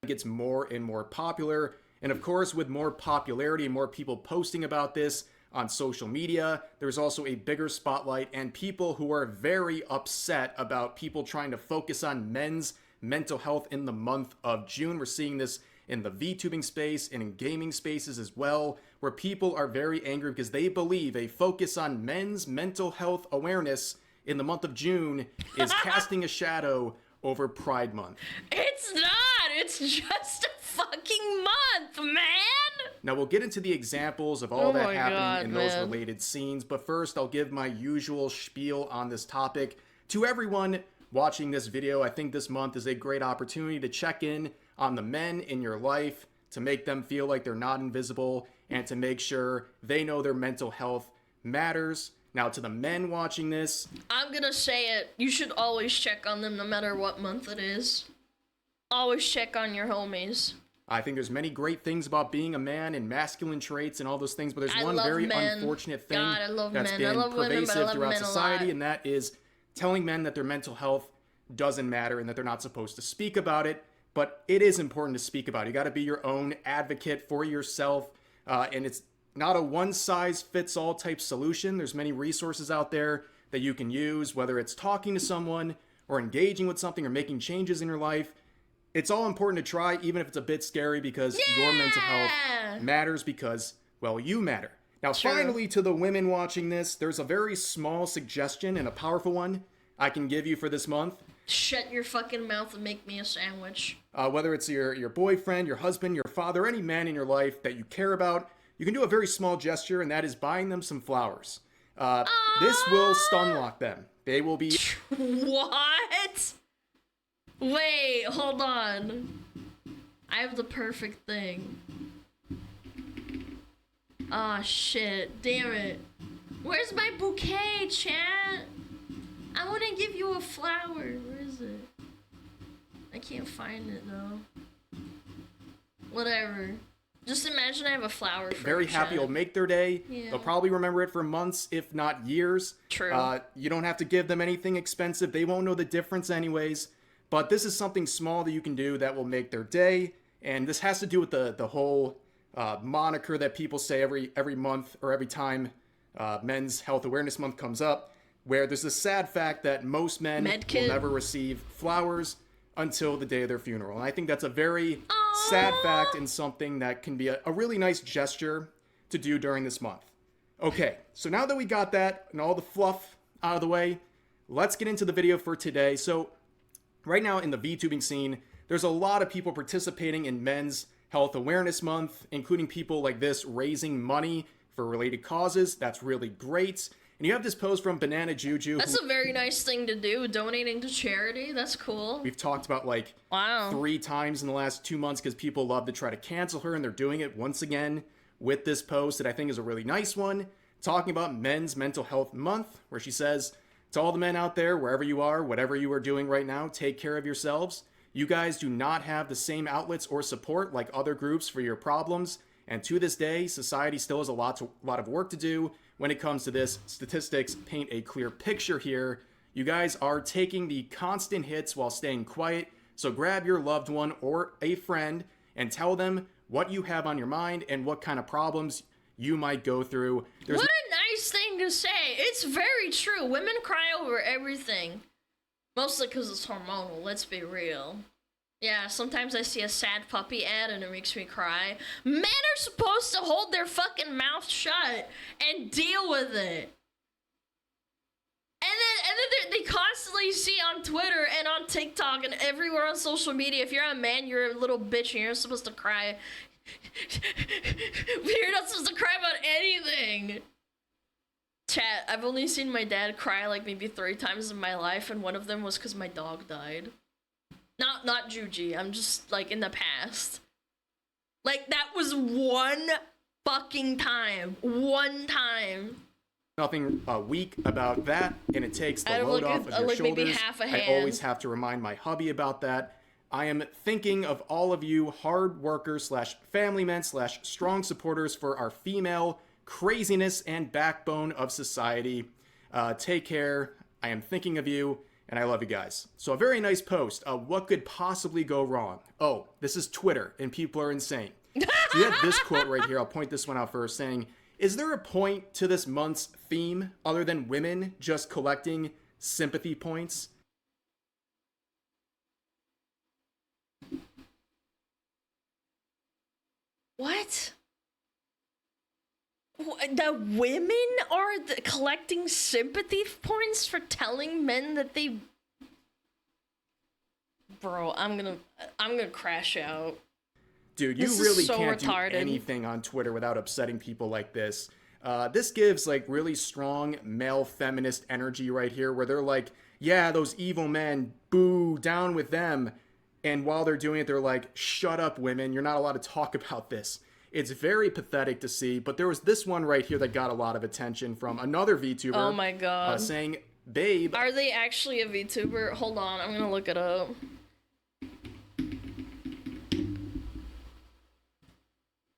It gets more and more popular, and of course with more popularity and more people posting about this on social media, there's also a bigger spotlight and people who are very upset about people trying to focus on men's mental health in the month of June. We're seeing this in the VTubing space and in gaming spaces as well, where people are very angry because they believe a focus on men's mental health awareness in the month of June is casting a shadow over Pride Month. It's not! It's just a fucking month, man! Now, we'll get into the examples of all that happening in those related scenes, but first, I'll give my usual spiel on this topic. To everyone watching this video, I think this month is a great opportunity to check in on the men in your life, to make them feel like they're not invisible, and to make sure they know their mental health matters. Now, to the men watching this, I'm gonna say it. You should always check on them no matter what month it is. Always check on your homies. I think there's many great things about being a man and masculine traits and all those things, but there's one very unfortunate thing that's been pervasive throughout society, and that is telling men that their mental health doesn't matter and that they're not supposed to speak about it. But it is important to speak about it. You got to be your own advocate for yourself, and it's not a one-size-fits-all type solution. There's many resources out there that you can use, whether it's talking to someone or engaging with something or making changes in your life. It's all important to try, even if it's a bit scary, because your mental health matters because, well, you matter. Now, finally, to the women watching this, there's a very small suggestion and a powerful one I can give you for this month. Shut your fucking mouth and make me a sandwich. Whether it's your boyfriend, your husband, your father, any man in your life that you care about, you can do a very small gesture, and that is buying them some flowers. This will stunlock them. They will be... What? Wait, hold on. I have the perfect thing. Ah, shit. Damn it. Where's my bouquet, chat? I want to give you a flower. Where is it? I can't find it, though. Whatever. Just imagine I have a flower for very happy. It'll make their day. Yeah. They'll probably remember it for months, if not years. True. You don't have to give them anything expensive. They won't know the difference anyways. But this is something small that you can do that will make their day. And this has to do with the whole moniker that people say every month or every time Men's Health Awareness Month comes up, where there's a sad fact that most men will never receive flowers until the day of their funeral. And I think that's a very sad fact and something that can be a really nice gesture to do during this month. Okay, so now that we got that and all the fluff out of the way, let's get into the video for today. So right now in the VTubing scene, there's a lot of people participating in Men's Health Awareness Month, including people like this raising money for related causes. That's really great. And you have this post from Banana Juju. That's a very nice thing to do, donating to charity. That's cool. We've talked about like 3 times in the last 2 months because people love to try to cancel her, and they're doing it once again with this post that I think is a really nice one, talking about Men's Mental Health Month, where she says, to all the men out there, wherever you are, whatever you are doing right now, take care of yourselves. You guys do not have the same outlets or support like other groups for your problems. And to this day, society still has a lot of work to do when it comes to this. Statistics paint a clear picture here. You guys are taking the constant hits while staying quiet. So grab your loved one or a friend and tell them what you have on your mind and what kind of problems you might go through. What a nice thing to say. It's very true. Women cry over everything. Mostly because it's hormonal, let's be real. Yeah, sometimes I see a sad puppy ad and it makes me cry. Men are supposed to hold their fucking mouth shut and deal with it. And then they constantly see on Twitter and on TikTok and everywhere on social media, if you're a man, you're a little bitch and you're supposed to cry. You're not supposed to cry about anything. Chat, I've only seen my dad cry like maybe 3 times in my life, and one of them was because my dog died. Not Juji, I'm just like in the past. Like that was one fucking time. One time. Nothing weak about that, and it takes the load off of your shoulders. Maybe half a hand. I always have to remind my hubby about that. I am thinking of all of you hard workers / family men / strong supporters for our female craziness and backbone of society. Take care. I am thinking of you, and I love you guys. So a very nice post. What could possibly go wrong? Oh, this is Twitter, and people are insane. So you have this quote right here. I'll point this one out first, saying, is there a point to this month's theme other than women just collecting sympathy points? What? The women are collecting sympathy points for telling men that they... Bro, I'm gonna crash out. Dude, you This is really so can't retarded. do anything on Twitter without upsetting people like this. This gives like really strong male feminist energy right here, where they're like, yeah, those evil men, boo, down with them. And while they're doing it, they're like, shut up, women, you're not allowed to talk about this. It's very pathetic to see, but there was this one right here that got a lot of attention from another VTuber. Oh my god. Saying, babe. Are they actually a VTuber? Hold on, I'm gonna look it up.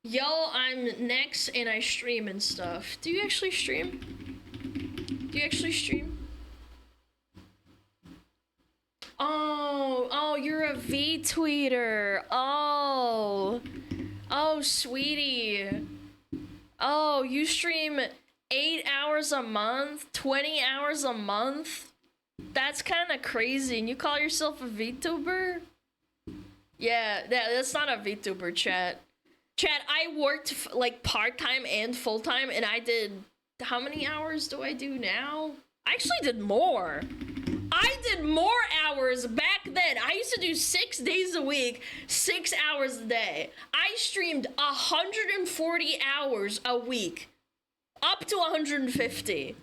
Yo, I'm Nex and I stream and stuff. Do you actually stream? Do you actually stream? Oh, you're a V-tweeter. Oh, sweetie. Oh, you stream 8 hours a month, 20 hours a month? That's kind of crazy. And you call yourself a VTuber? Yeah, that's not a VTuber, chat. Chat, I worked like part-time and full-time, and I did... How many hours do I do now? I actually did more. I did more hours back then. I used to do 6 days a week, 6 hours a day. I streamed 140 hours a week. Up to 150.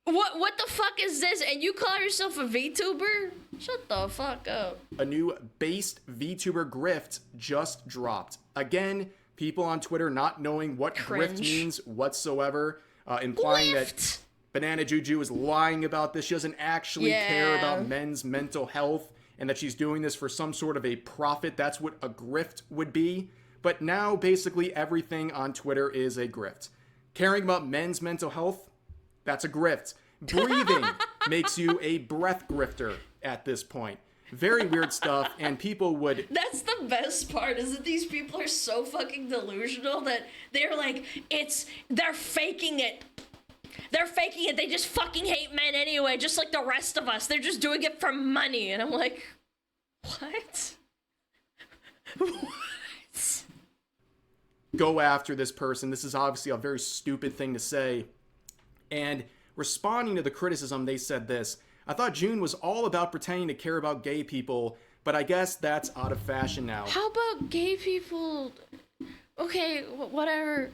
What the fuck is this? And you call yourself a VTuber? Shut the fuck up. A new based VTuber grift just dropped. Again, people on Twitter not knowing what grift means whatsoever, implying that Banana Juju is lying about this. She doesn't actually care about men's mental health and that she's doing this for some sort of a profit. That's what a grift would be. But now basically everything on Twitter is a grift. Caring about men's mental health, that's a grift. Breathing makes you a breath grifter at this point. Very weird stuff, and people would... That's the best part, is that these people are so fucking delusional that they're like, they're faking it. They're faking it. They just fucking hate men anyway, just like the rest of us. They're just doing it for money. And I'm like, what? What? Go after this person. This is obviously a very stupid thing to say. And responding to the criticism, they said this: I thought June was all about pretending to care about gay people, but I guess that's out of fashion now. How about gay people? Okay, whatever.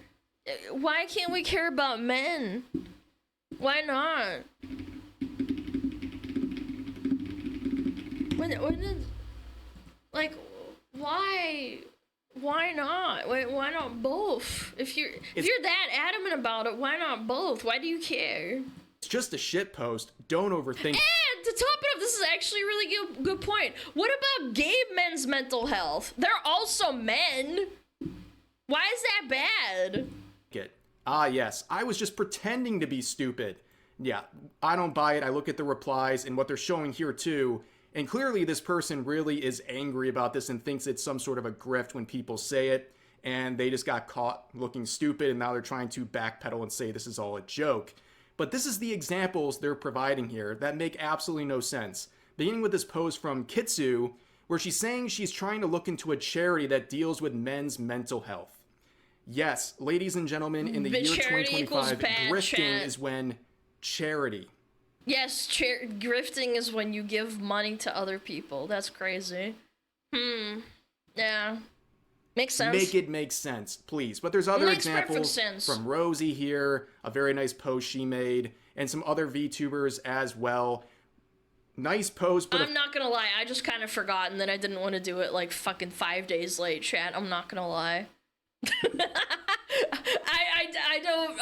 Why can't we care about men? Why not? When did, like, why not? Why not both? If you're that adamant about it, why not both? Why do you care? It's just a shit post. Don't overthink. And to top it up, this is actually a really good point. What about gay men's mental health? They're also men. Why is that bad? Ah, yes, I was just pretending to be stupid. Yeah, I don't buy it. I look at the replies and what they're showing here too, and clearly this person really is angry about this and thinks it's some sort of a grift when people say it, and they just got caught looking stupid, and now they're trying to backpedal and say this is all a joke. But this is the examples they're providing here that make absolutely no sense. Beginning with this post from Kitsu, where she's saying she's trying to look into a charity that deals with men's mental health. Yes, ladies and gentlemen, in the year 2025, grifting is when charity. Yes, grifting is when you give money to other people. That's crazy. Yeah. Makes sense. Make it make sense, please. But there's other examples from Rosie here, a very nice post she made, and some other VTubers as well. Nice post, but I'm not gonna lie, I just kind of forgot, and then I didn't want to do it like fucking 5 days late, chat. I'm not gonna lie.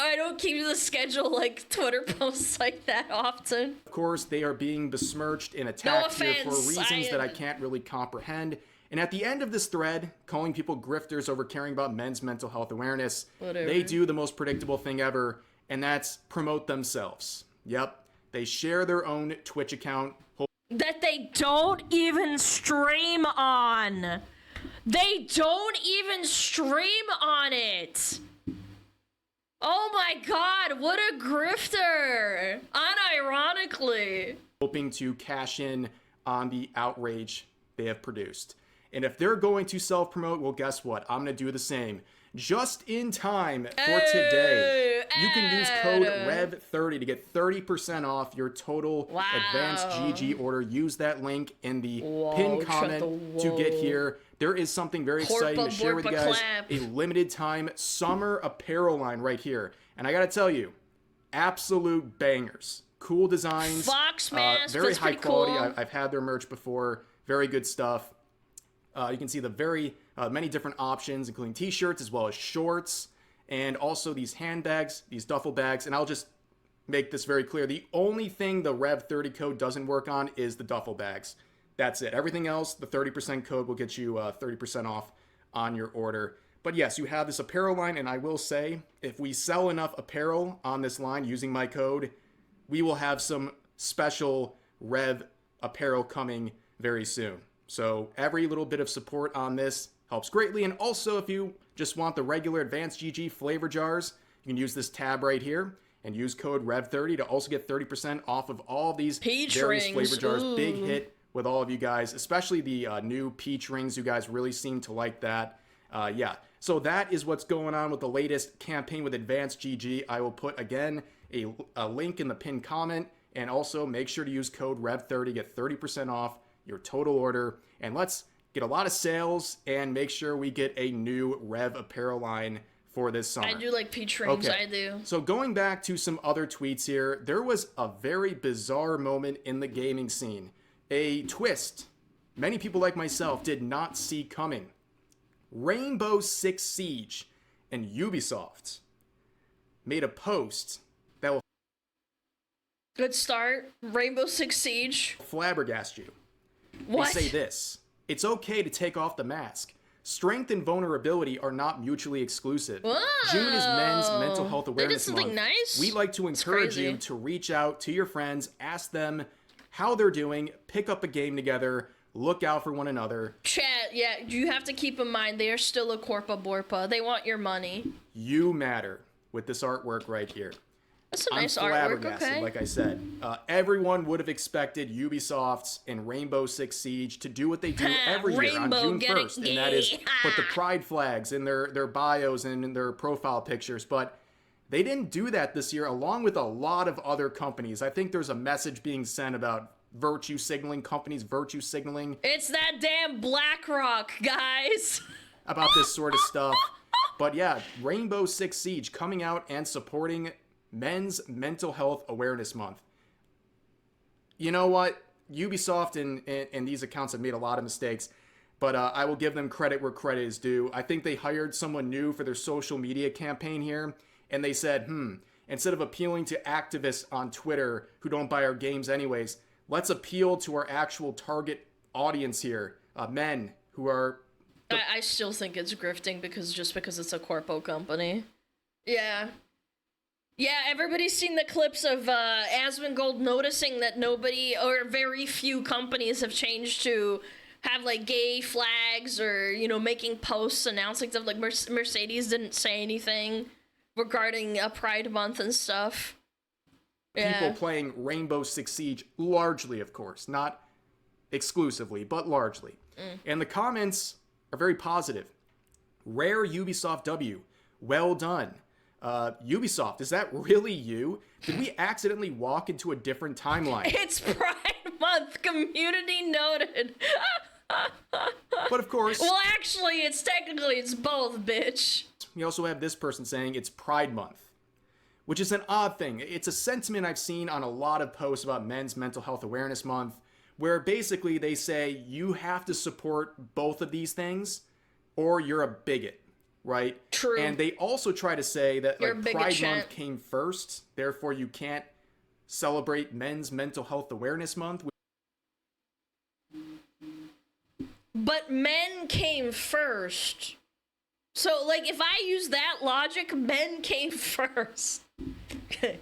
I don't keep the schedule like Twitter posts like that often. Of course, they are being besmirched and attacked here for reasons that I can't really comprehend. And at the end of this thread, calling people grifters over caring about men's mental health awareness, they do the most predictable thing ever, and that's promote themselves. Yep, they share their own Twitch account. That they don't even stream on. They don't even stream on it. Oh my god, what a grifter! Unironically. Hoping to cash in on the outrage they have produced. And if they're going to self-promote, well, guess what? I'm going to do the same. Just in time for today, you can use code REV30 to get 30% off your total Advanced GG order. Use that link in the pinned comment to get here. There is something very exciting to share with you guys. A limited time summer apparel line right here. And I got to tell you, absolute bangers. Cool designs. Fox mask, very high quality. Cool. I've had their merch before. Very good stuff. You can see the very many different options, including t-shirts as well as shorts, and also these handbags, these duffel bags. And I'll just make this very clear. The only thing the REV30 code doesn't work on is the duffel bags. That's it. Everything else, the 30% code will get you 30% off on your order. But yes, you have this apparel line, and I will say, if we sell enough apparel on this line using my code, we will have some special Rev apparel coming very soon. So every little bit of support on this helps greatly. And also, if you just want the regular Advanced GG flavor jars, you can use this tab right here and use code REV30 to also get 30% off of all these peach various rings. flavor jars. Ooh. Big hit with all of you guys, especially the new peach rings. You guys really seem to like that. Yeah, so that is what's going on with the latest campaign with Advanced GG. I will put, again, a link in the pinned comment, and also make sure to use code REV30, get 30% off your total order, and let's get a lot of sales and make sure we get a new Rev apparel line for this summer. I do like peach rings, I do. So going back to some other tweets here, there was a very bizarre moment in the gaming scene. A twist many people like myself did not see coming. Rainbow Six Siege and Ubisoft made a post that will Good start. Rainbow Six Siege. flabbergast you. What? They say this: it's okay to take off the mask. Strength and vulnerability are not mutually exclusive. Whoa. June is Men's Mental Health They did Awareness something Month. nice. We like to encourage you to reach out to your friends, ask them how they're doing, pick up a game together, look out for one another. Chat, yeah, you have to keep in mind they are still a Corpa Borpa. They want your money. You matter with this artwork right here. That's a nice I'm artwork, flabbergasted, okay. like I said. Everyone would have expected Ubisoft and Rainbow Six Siege to do what they do every year on Rainbow June getting 1st, and that is gay. put the pride flags in their bios and in their profile pictures. But they didn't do that this year, along with a lot of other companies. I think there's a message being sent about virtue signaling, companies virtue signaling. It's that damn BlackRock, guys. About this sort of stuff. But yeah, Rainbow Six Siege coming out and supporting Men's Mental Health Awareness Month. You know what? Ubisoft and these accounts have made a lot of mistakes, but I will give them credit where credit is due. I think they hired someone new for their social media campaign here, and they said, instead of appealing to activists on Twitter who don't buy our games anyways, let's appeal to our actual target audience here, men who are... I still think it's grifting because it's a corpo company. Yeah. Yeah, everybody's seen the clips of Asmongold noticing that nobody or very few companies have changed to have like gay flags or, you know, making posts announcing stuff. Like Mercedes didn't say anything regarding Pride Month and stuff. People playing Rainbow Six Siege, largely, of course, not exclusively, but largely. And the comments are very positive. Rare Ubisoft W. Well done. Ubisoft, is that really you? Did we accidentally walk into a different timeline? It's Pride Month, community noted. But of course... Well, actually, it's both, bitch. We also have this person saying it's Pride Month, which is an odd thing. It's a sentiment I've seen on a lot of posts about Men's Mental Health Awareness Month, where basically they say you have to support both of these things or you're a bigot. Right? True. And they also try to say that You're like Pride Month came first, therefore you can't celebrate Men's Mental Health Awareness Month. But men came first. So, like, if I use that logic, men came first.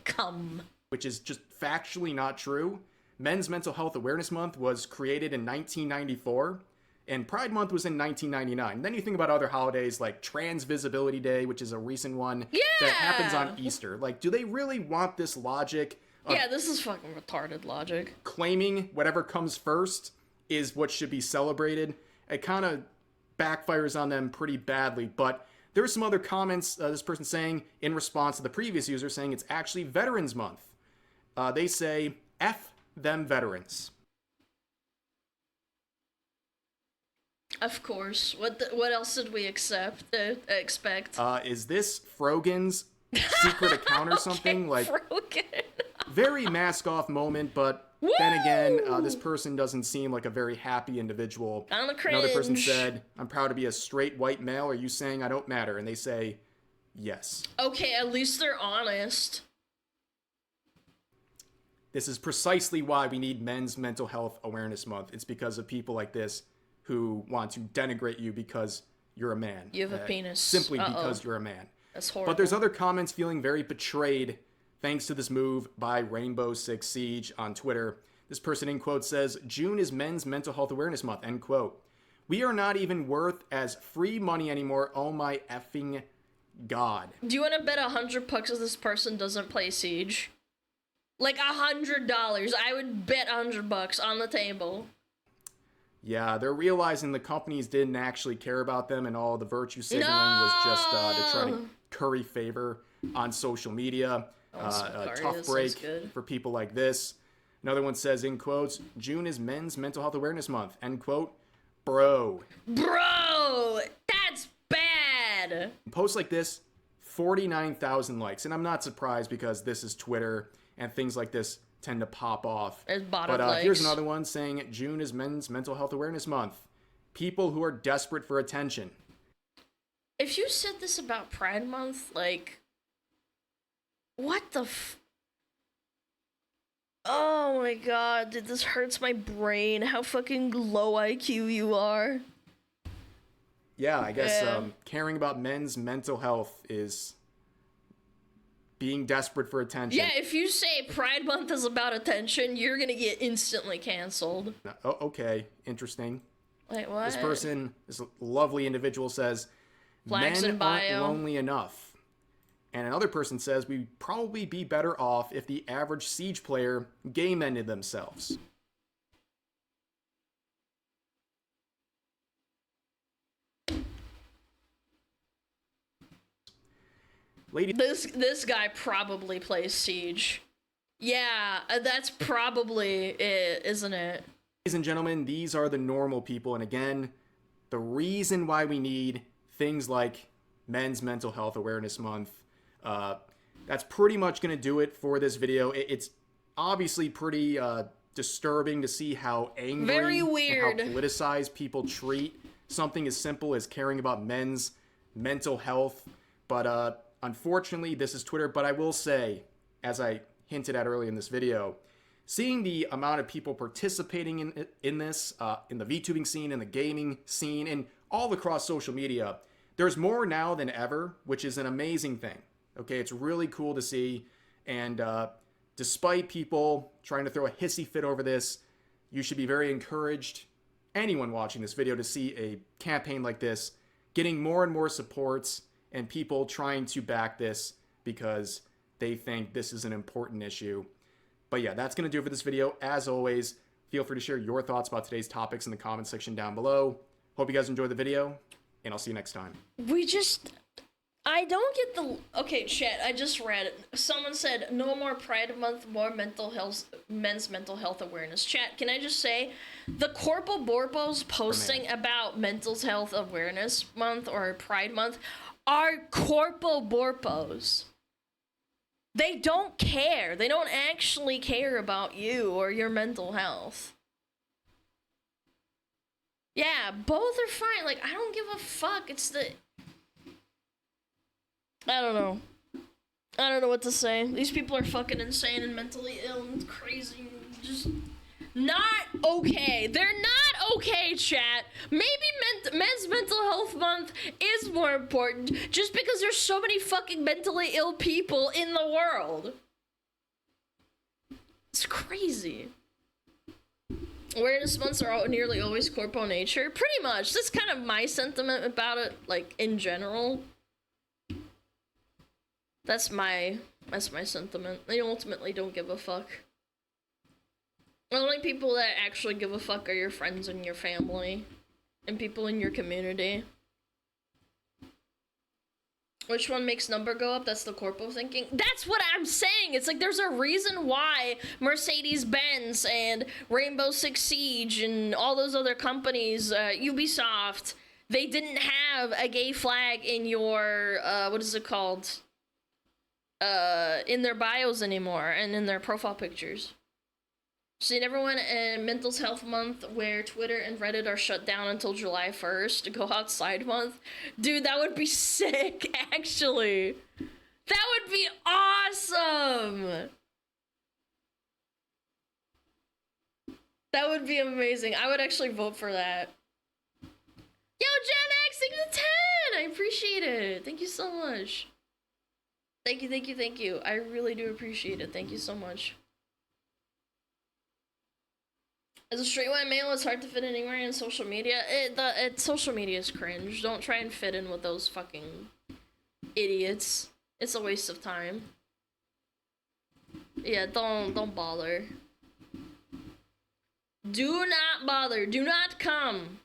Come. Which is just factually not true. Men's Mental Health Awareness Month was created in 1994. And Pride Month was in 1999. Then you think about other holidays like Trans Visibility Day, which is a recent one that happens on Easter. Like, do they really want this logic of this is fucking retarded logic. claiming whatever comes first is what should be celebrated? it kind of backfires on them pretty badly. But there are some other comments this person saying in response to the previous user saying it's actually Veterans Month. They say, F them veterans. Of course. What else did we expect? Is this Frogan's secret account or something? Like, Frogan. Very mask-off moment, but Woo! Then again, this person doesn't seem like a very happy individual. Another person said, I'm proud to be a straight white male. Are you saying I don't matter? And they say, yes. Okay, at least they're honest. This is precisely why we need Men's Mental Health Awareness Month. It's because of people like this who want to denigrate you because you're a man. You have a penis. Simply because you're a man. That's horrible. But there's other comments feeling very betrayed thanks to this move by Rainbow Six Siege on Twitter. This person in quote says, June is Men's Mental Health Awareness Month, end quote. We are not even worth as free money anymore. Oh my effing God. Do you want to bet $100 that this person doesn't play Siege? Like $100. I would bet $100 on the table. Yeah, they're realizing the companies didn't actually care about them and all the virtue signaling was just to try to curry favor on social media. A tough break for people like this. Another one says, in quotes, June is Men's Mental Health Awareness Month, end quote. Bro, that's bad. Posts like this, 49,000 likes. And I'm not surprised because this is Twitter and things like this tend to pop off. But here's another one saying June is Men's Mental Health Awareness Month. People who are desperate for attention. If you said this about Pride Month, like, what the oh my god, dude, this hurts my brain. How fucking low IQ you are. Yeah, I guess caring about men's mental health is being desperate for attention. Yeah, if you say Pride Month is about attention, you're gonna get instantly canceled. Oh, okay, interesting. Wait, what? This person, this lovely individual says, men aren't lonely enough. And another person says we'd probably be better off if the average Siege player game-ended themselves. This guy probably plays Siege. Yeah, that's probably it, isn't it? Ladies and gentlemen, these are the normal people. And again, the reason why we need things like Men's Mental Health Awareness Month, that's pretty much going to do it for this video. It's obviously pretty disturbing to see how angry Very weird. and how politicized people treat something as simple as caring about men's mental health. But unfortunately, this is Twitter. But I will say, as I hinted at earlier in this video, seeing the amount of people participating in this, in the VTubing scene, in the gaming scene, and all across social media, there's more now than ever, which is an amazing thing. Okay, it's really cool to see. And despite people trying to throw a hissy fit over this, you should be very encouraged, anyone watching this video, to see a campaign like this getting more and more supports and people trying to back this because they think this is an important issue. But yeah, that's going to do it for this video. As always, feel free to share your thoughts about today's topics in the comment section down below. Hope you guys enjoyed the video, and I'll see you next time. I don't get the... Okay, chat, I just read it. Someone said, no more Pride Month, more men's mental health awareness. Chat, can I just say, the Corporal Borbos posting about mental health awareness month or Pride Month are Corporal Borbos. They don't care. They don't actually care about you or your mental health. Yeah, both are fine. Like, I don't give a fuck. It's the... I don't know. I don't know what to say. These people are fucking insane and mentally ill and crazy. Just not okay. They're not okay, chat. Maybe Men's Mental Health Month is more important just because there's so many fucking mentally ill people in the world. It's crazy. Awareness months are nearly always corpo nature. Pretty much. That's kind of my sentiment about it, like, in general. That's my sentiment. They ultimately don't give a fuck. The only people that actually give a fuck are your friends and your family. and people in your community. Which one makes number go up? That's the corpo thinking. That's what I'm saying. It's like there's a reason why Mercedes-Benz and Rainbow Six Siege and all those other companies, Ubisoft, they didn't have a gay flag in your, what is it called? In their bios anymore and in their profile pictures. Seen everyone in Mental Health Month where Twitter and Reddit are shut down until July 1st, Go Outside Month? Dude, that would be sick, actually. That would be awesome! That would be amazing. I would actually vote for that. Yo, Gen X, thank you to 10! I appreciate it. Thank you so much. Thank you, thank you, thank you. I really do appreciate it. Thank you so much. As a straight white male, it's hard to fit in anywhere in social media. Social media is cringe. Don't try and fit in with those fucking idiots. It's a waste of time. Yeah, don't bother. Do not bother. Do not come.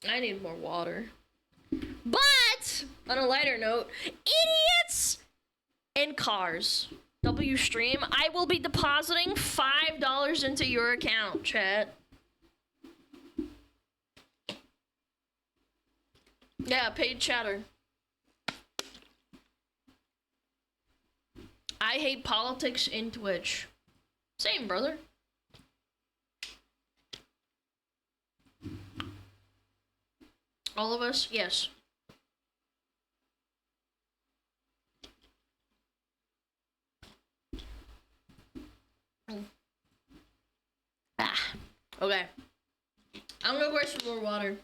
I need more water. But on a lighter note, idiots and cars. W stream, I will be depositing $5 into your account, chat. Yeah, paid chatter. I hate politics in Twitch. Same, brother. All of us? Yes. Okay. I'm gonna grab some more water.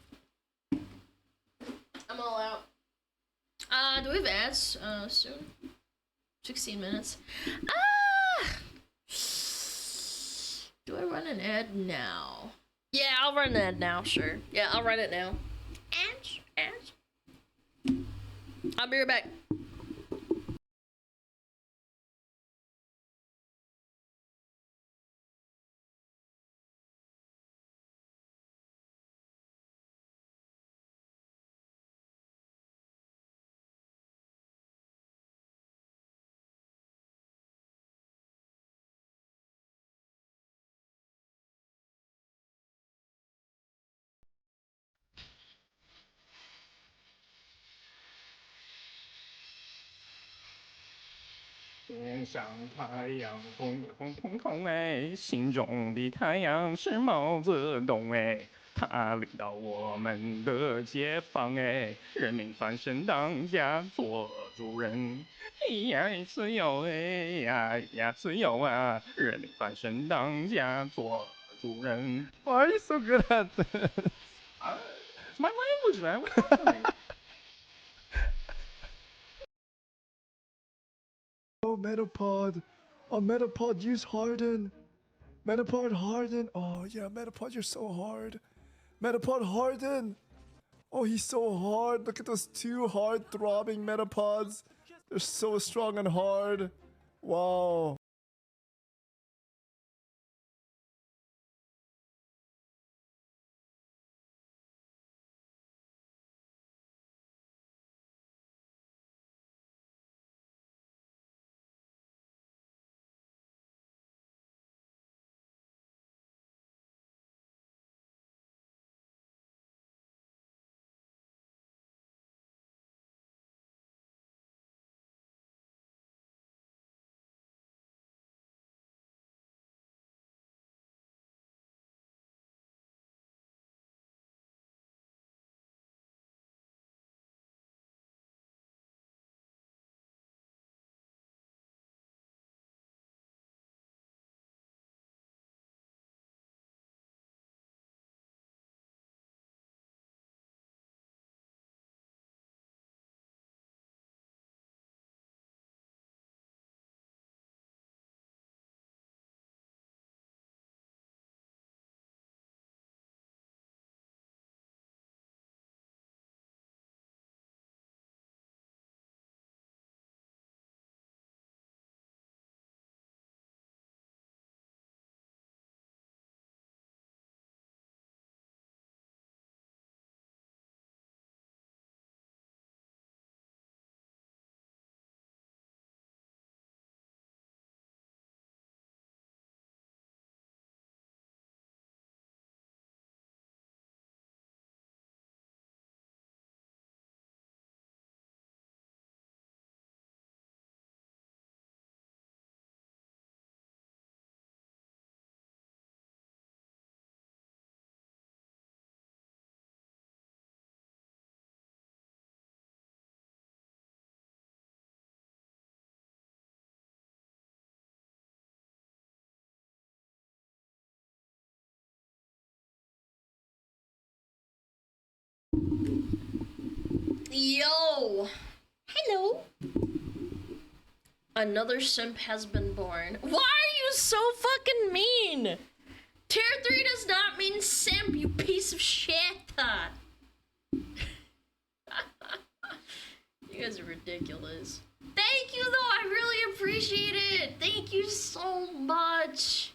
I'm all out. Do we have ads soon? 16 minutes. Do I run an ad now? Yeah, I'll run an ad now, sure. Yeah, I'll run it now. Ads. I'll be right back.天上太阳红红彤彤哎，心中的太阳是毛泽东哎，他领导我们的解放哎，人民翻身当家做主人，哎呀自由哎呀自由啊，人民翻身当家做主人。Why are you so good at this? It's my language, man. What's happening? Oh, Metapod. Oh, Metapod, use Harden. Metapod Harden. Oh, yeah, Metapod, you're so hard. Metapod Harden. Oh, he's so hard. Look at those two hard throbbing Metapods. They're so strong and hard. Wow. Yo! Hello! Another simp has been born. Why are you so fucking mean? Tier 3 does not mean simp, you piece of shit! You guys are ridiculous. Thank you though, I really appreciate it! Thank you so much!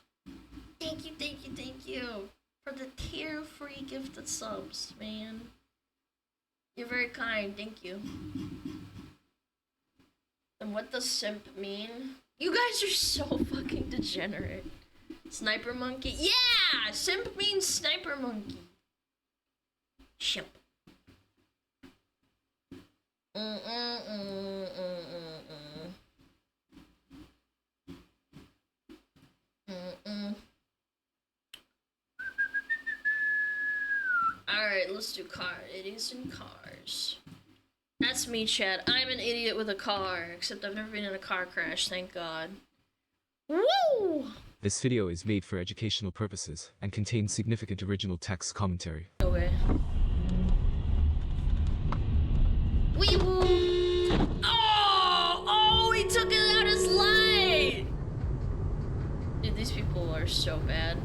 Thank you, thank you, thank you. For the tier free gifted subs, man. You're very kind, thank you. And what does simp mean? You guys are so fucking degenerate. Sniper monkey? Yeah! Simp means sniper monkey. Simp. Alright, let's do car. Idiots and cars. That's me, Chad. I'm an idiot with a car, except I've never been in a car crash, thank God. Woo! This video is made for educational purposes and contains significant original text commentary. Okay. Wee woo! Oh! Oh, he took it out his light! Dude, these people are so bad.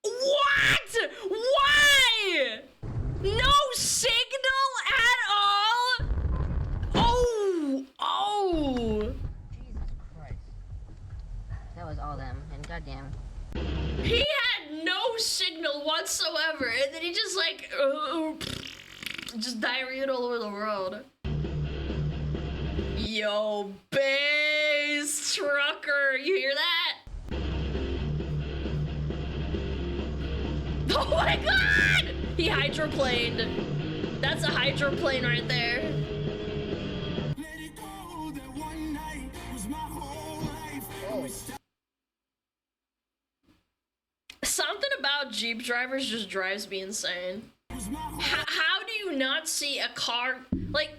What? Why? No signal at all? Oh! Oh! That was all them, and goddamn. He had no signal whatsoever, and then he just like, just diarrheaed all over the road. Yo, bass trucker, you hear that? Oh my god! He hydroplaned. That's a hydroplane right there. Something about Jeep drivers just drives me insane. How do you not see a car? Like,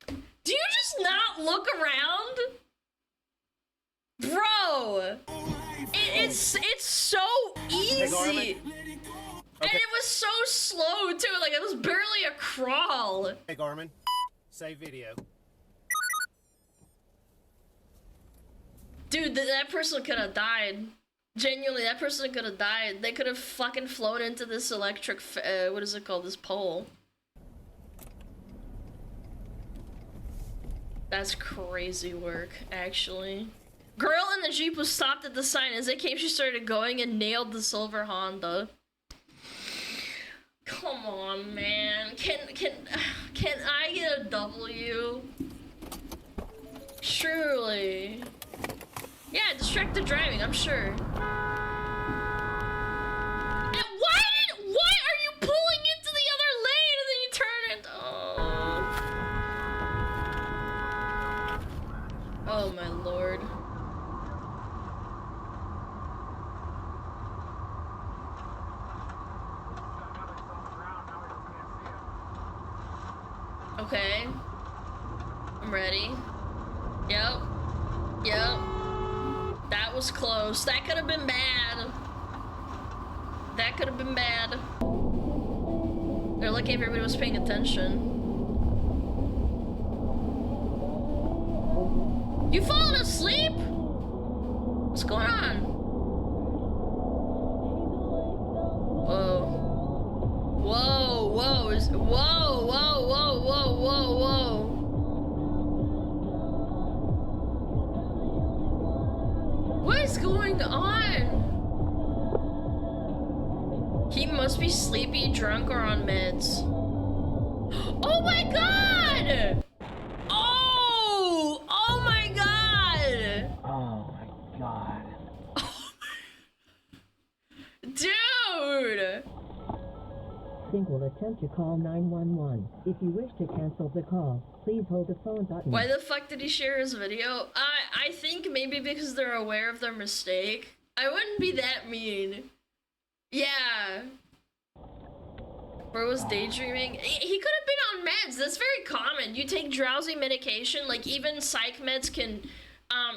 do you just not look around? Bro, it's so easy. And it was so slow too, like it was barely a crawl. Hey Garmin, save video. Dude, that person could have died. Genuinely, that person could have died. They could have fucking flown into this electric, what is it called, this pole. That's crazy work, actually. Girl in the Jeep was stopped at the sign. As it came, she started going and nailed the silver Honda. Come on, man. Can I get a W? Surely. Yeah, distracted driving, I'm sure. And why are you pulling into the other lane and then you turn it? Oh. Oh my lord. Okay. I'm ready. Yep. Yep. That was close. That could have been bad. That could have been bad. They're lucky everybody was paying attention. You falling asleep? What's going on? Whoa. Whoa, whoa, whoa, whoa, whoa, whoa, whoa, whoa. What is going on? He must be sleepy, drunk, or on meds. Oh my god! Oh! Oh my god! Oh my god. Dude! Sync will attempt to call 911. If you wish to cancel the call, please hold the phone button. Why the fuck did he share his video? I think maybe because they're aware of their mistake. I wouldn't be that mean. Yeah. Bro was daydreaming. He could have been on meds. That's very common. You take drowsy medication, like even psych meds can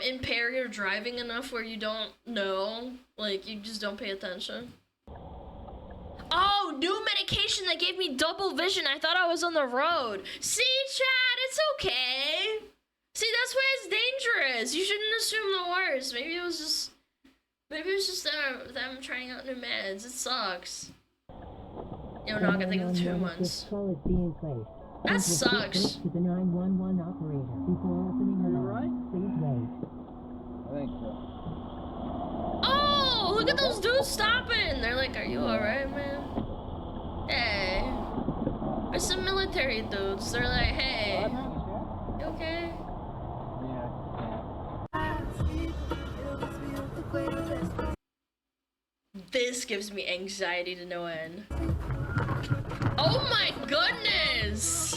impair your driving enough where you don't know. Like, you just don't pay attention. Oh, new medication notification that gave me double vision. I thought I was on the road. See, Chad, it's okay. See, that's why it's dangerous. You shouldn't assume the worst. Maybe it was just them trying out new meds. It sucks. Yo, no, I gotta think of 2 months. Call is being placed. That sucks. To the 911 operator. Before opening the line, please wait. I think so. Oh, look at those dudes stopping. They're like, are you alright, man? Hey. There's some military dudes. They're like, hey. You okay? This gives me anxiety to no end. Oh my goodness!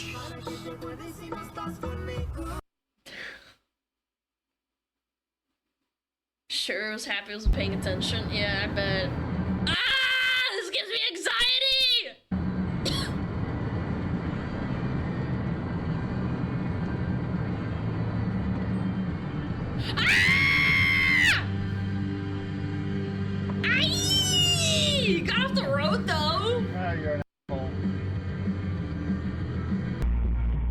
Sure, I was happy I was paying attention. Yeah, I bet. Ah! This gives me anxiety! Ah! Aye! Got off the road though. Ah, you're an asshole.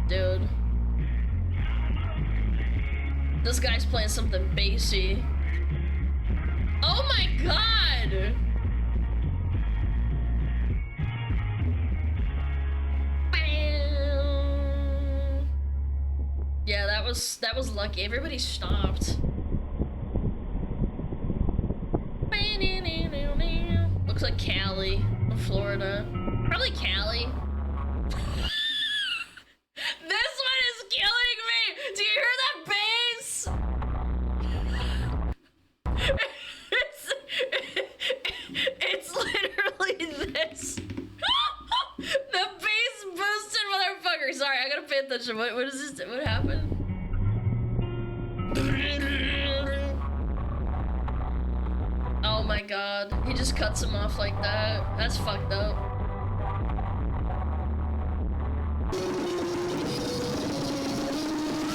Dude. This guy's playing something bassy. Oh my god! Yeah, that was lucky. Everybody stopped. Looks like Cali, Florida. Probably Cali. This one is killing me! Do you hear that bass? It's literally this. The bass boosted motherfucker. Sorry, I gotta pay attention. What is this? What happened? Oh my god. He just cuts him off like that. That's fucked up.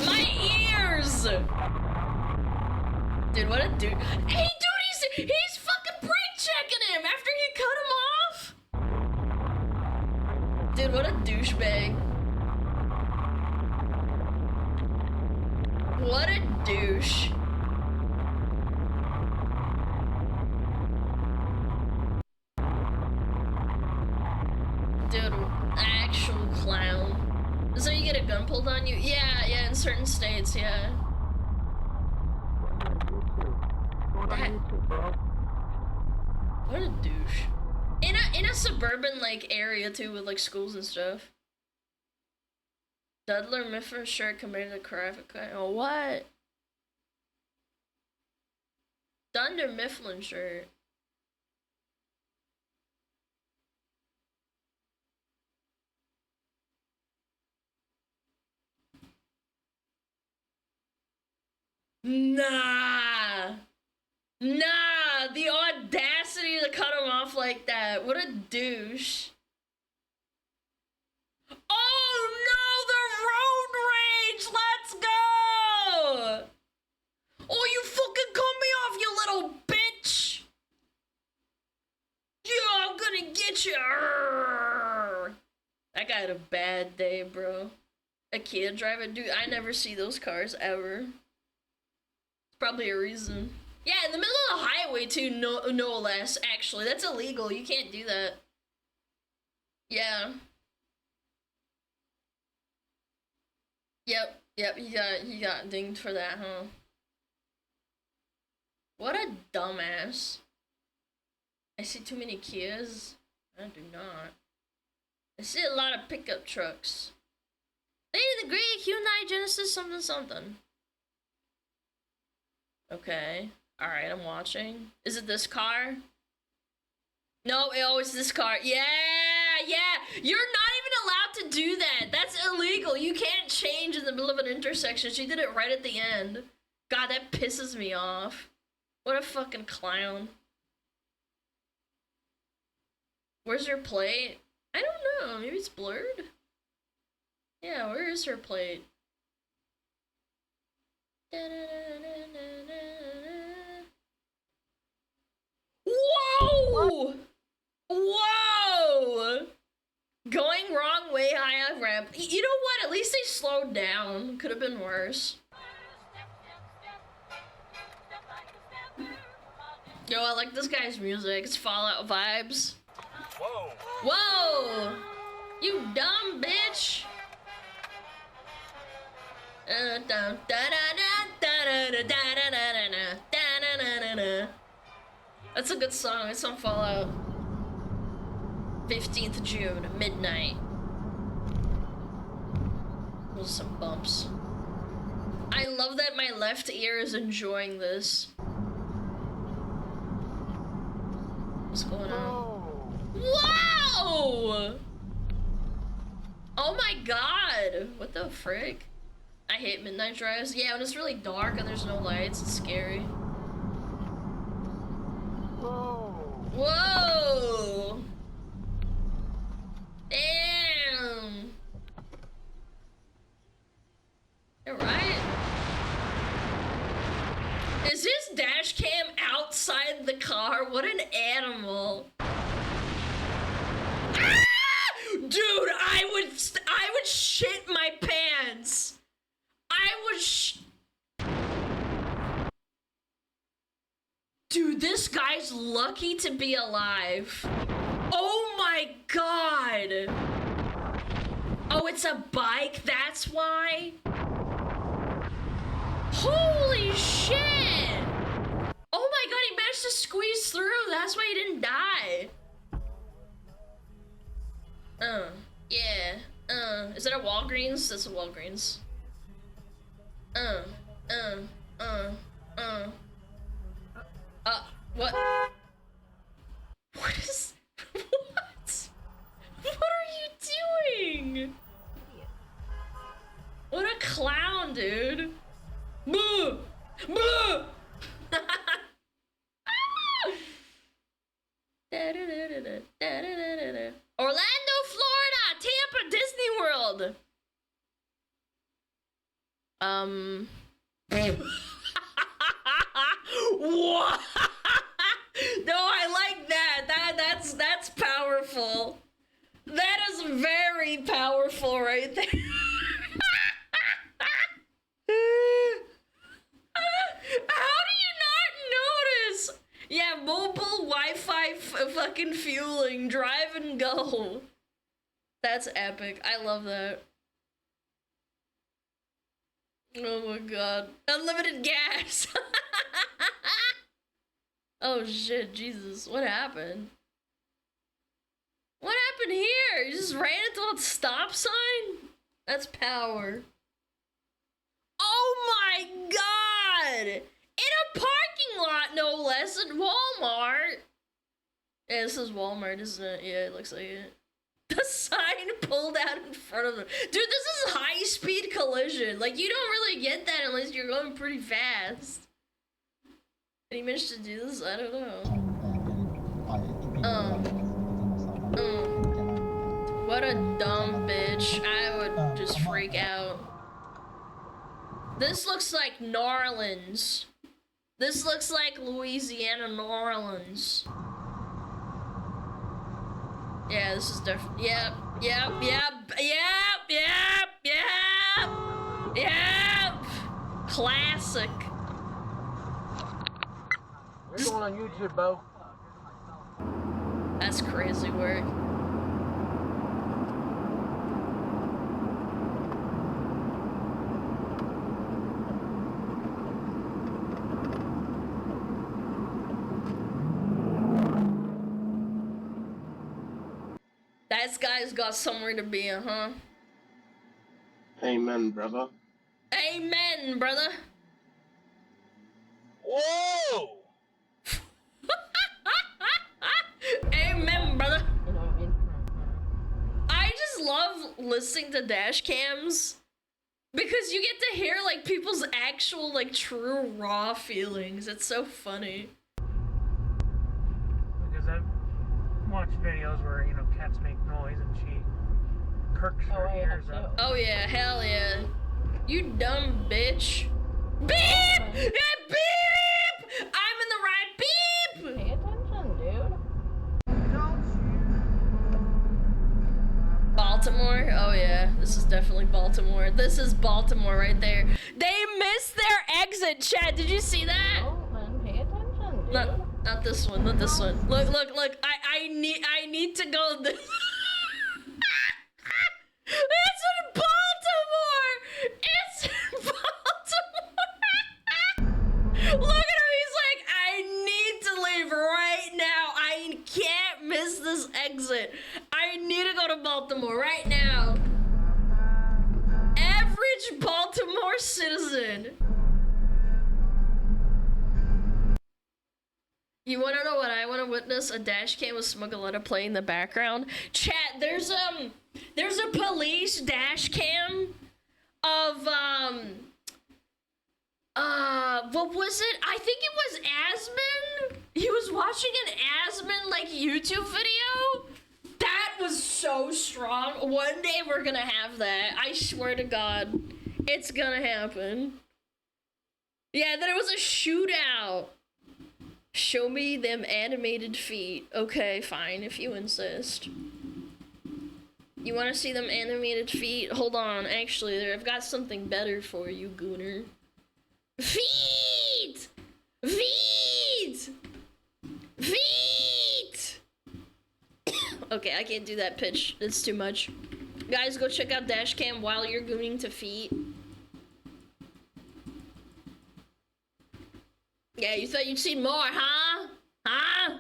My ears! Dude, what a dude. Hey, dude, he's fucking brake checking him after he cut him off! Dude, what a douchebag. What a douche. Dude, actual clown. Is that you get a gun pulled on you? Yeah, in certain states, yeah. What a douche. In a suburban like area too, with like schools and stuff. Dunder Mifflin shirt committed a crime. Oh, what? Dunder Mifflin shirt. Nah, the audacity to cut him off like that. What a douche. Oh no, the road rage, let's go. Oh, you fucking cut me off, you little bitch. Yeah, I'm gonna get you. Arrgh. That guy had a bad day, bro. A kid driving, dude, I never see those cars ever. Probably a reason. Yeah, in the middle of the highway too, no less, actually. That's illegal. You can't do that. Yeah. Yep, he got dinged for that, huh? What a dumbass. I see too many Kias. I do not. I see a lot of pickup trucks. Hey, the Great Hyundai Genesis something. Okay. Alright, I'm watching. Is it this car? No, it's this car. Yeah! You're not even allowed to do that. That's illegal. You can't change in the middle of an intersection. She did it right at the end. God, that pisses me off. What a fucking clown. Where's her plate? I don't know. Maybe it's blurred? Yeah, where is her plate? Whoa! Whoa! Going wrong way high up ramp. You know what? At least they slowed down. Could have been worse. Yo, I like this guy's music. It's Fallout vibes. Whoa. Whoa! You dumb bitch! That's a good song. It's on Fallout. 15th June, midnight. Those are some bumps. I love that my left ear is enjoying this. What's going on? Wow! Oh my god! What the frick? I hate midnight drives. Yeah, when it's really dark and there's no lights, it's scary. Whoa! Whoa! Damn! You're right. Is his dash cam outside the car? What an animal! Ah! Dude, I would shit my pants. Dude, this guy's lucky to be alive. Oh my god. Oh, it's a bike, that's why? Holy shit. Oh my god, he managed to squeeze through. That's why he didn't die. Yeah. Is that a Walgreens? That's a Walgreens. What? What is... What? What are you doing? What a clown, dude. Boo! Boo! Orlando, Florida! Tampa, Disney World! What? No, I like that. That's powerful. That is very powerful right there. How do you not notice? Yeah, mobile Wi-Fi fucking fueling, drive and go. That's epic. I love that. Oh my god. Unlimited gas. Oh shit, Jesus. What happened? What happened here? You just ran into a stop sign? That's power. Oh my god! In a parking lot, no less, at Walmart. Yeah, this is Walmart, isn't it? Yeah, it looks like it. The sign pulled out in front of them. Dude, this is high-speed collision. Like, you don't really get that unless you're going pretty fast. And he managed to do this? I don't know. What a dumb bitch. I would just freak out. This looks like New Orleans. This looks like Louisiana, New Orleans. Yeah, this is different. Yep. Classic. We're going on YouTube, Bo. That's crazy work. That guy's got somewhere to be, huh? Amen, brother. Amen, brother. Whoa! Amen, brother. I just love listening to dash cams because you get to hear like people's actual like true raw feelings. It's so funny. Because I've watched videos where, you know, cats make noise and she perks her ears up. Oh yeah, hell yeah. You dumb bitch. Beep! Beep! I'm in the right beep! Pay attention, dude. Baltimore? Oh yeah, this is definitely Baltimore. This is Baltimore right there. They missed their exit, chat. Did you see that? Oh, man, pay attention. Not this one, not this one. Look. I need to go this. It's in Baltimore! It's in Baltimore! Look at him, he's like, I need to leave right now. I can't miss this exit. I need to go to Baltimore right now. Average Baltimore citizen. You wanna know what I wanna witness? A dash cam with SmugAlana playing in the background. Chat, there's a police dash cam of what was it? I think it was Asman. He was watching an Asman like YouTube video. That was so strong. One day we're gonna have that. I swear to God, it's gonna happen. Yeah, then it was a shootout. Show me them animated feet. Okay, fine, if you insist. You want to see them animated feet? Hold on, actually, I've got something better for you, Gooner. Feet! Feet! Feet! Okay, I can't do that pitch. It's too much. Guys, go check out Dashcam while you're gooning to feet. Yeah, you thought you'd see more, huh? Huh?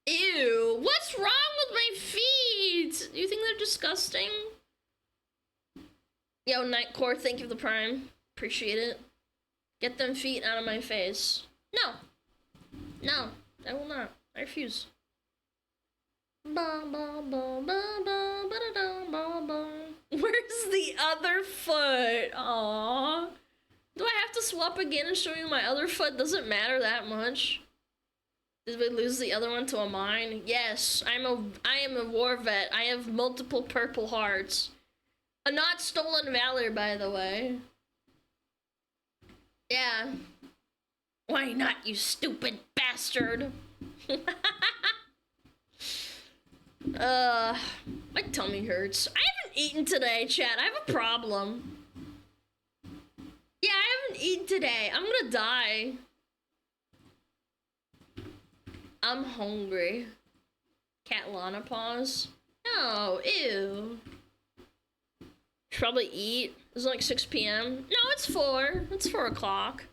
Ew, what's wrong with my feet? Do you think they're disgusting? Yo, Nightcore, thank you for the prime. Appreciate it. Get them feet out of my face. No. No, I will not. I refuse. Where's the other foot? Aww. Do I have to swap again and show you my other foot? Doesn't matter that much. Did we lose the other one to a mine? Yes, I am a war vet. I have multiple purple hearts. A not stolen valor, by the way. Yeah. Why not, you stupid bastard? My tummy hurts. I haven't eaten today, chat. I have a problem. Yeah, I haven't eaten today. I'm gonna die. I'm hungry. Cat Lana paws. No, ew. Should probably eat. It's like 6 p.m. No, it's 4. It's 4 o'clock.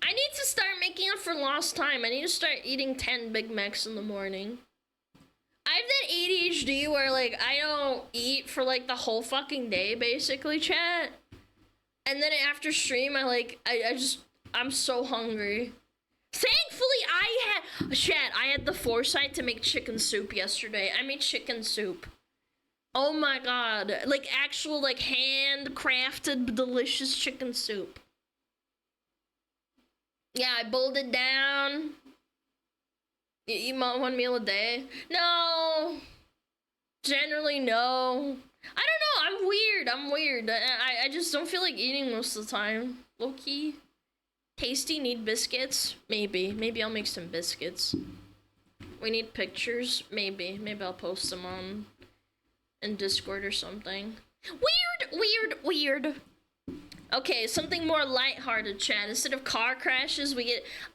I need to start making up for lost time. I need to start eating 10 Big Macs in the morning. I have that ADHD where, like, I don't eat for, like, the whole fucking day, basically, chat. And then after stream, I'm so hungry. Thankfully, I had the foresight to make chicken soup yesterday. I made chicken soup. Oh my god. Like, actual, like, handcrafted, delicious chicken soup. Yeah, I boiled it down. You eat 1 meal a day? No. Generally, no. I don't know. I'm weird. I just don't feel like eating most of the time. Low key. Tasty, need biscuits? Maybe I'll make some biscuits. We need pictures? Maybe I'll post them on in Discord or something. Weird. Okay, something more lighthearted, chat. Instead of car crashes,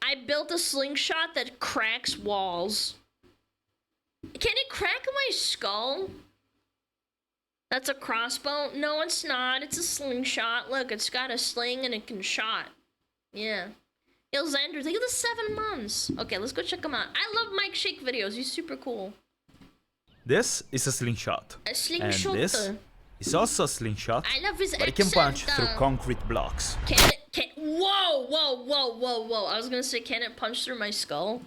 I built a slingshot that cracks walls. Can it crack my skull? That's a crossbow? No, it's not. It's a slingshot. Look, it's got a sling and it can shot. Yeah. Yo, Xander, think of the 7 months. Okay, let's go check him out. I love Mike Shake videos. He's super cool. This is a slingshot. A slingshot. And this is also a slingshot. I love his but it can punch through concrete blocks. Whoa. I was gonna say, can it punch through my skull?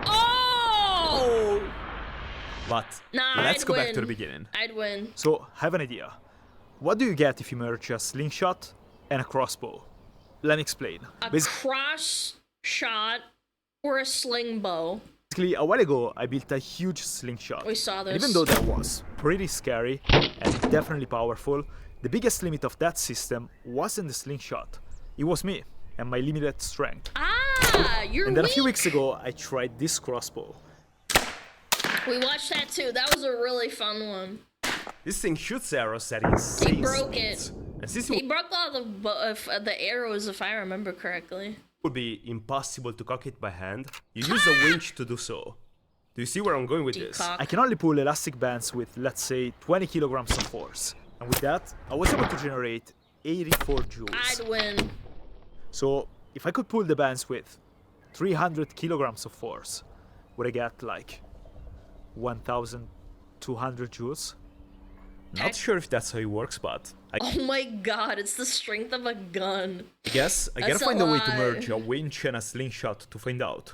Oh! But let's go back to the beginning. I'd win. So, I have an idea. What do you get if you merge a slingshot and a crossbow? Let me explain. A cross shot or a sling bow. Basically, a while ago, I built a huge slingshot. We saw this. And even though that was pretty scary and definitely powerful, the biggest limit of that system wasn't the slingshot. It was me. and my limited strength. Ah, you're And then a few weak. weeks ago, I tried this crossbow. We watched that too. That was a really fun one. This thing shoots arrows at insane He broke speeds. it. And since He broke all the arrows, if I remember correctly. it would be impossible to cock it by hand, you use a winch to do so. Do you see where I'm going with this? I can only pull elastic bands with, let's say, 20 kilograms of force. And with that, I was able to generate 84 joules. I'd win. So, if I could pull the bands with 300 kilograms of force, would I get like 1,200 joules? Not sure if that's how it works, but Oh my god, it's the strength of a gun. I guess I gotta That's find a way to lie. merge a winch and a slingshot to find out.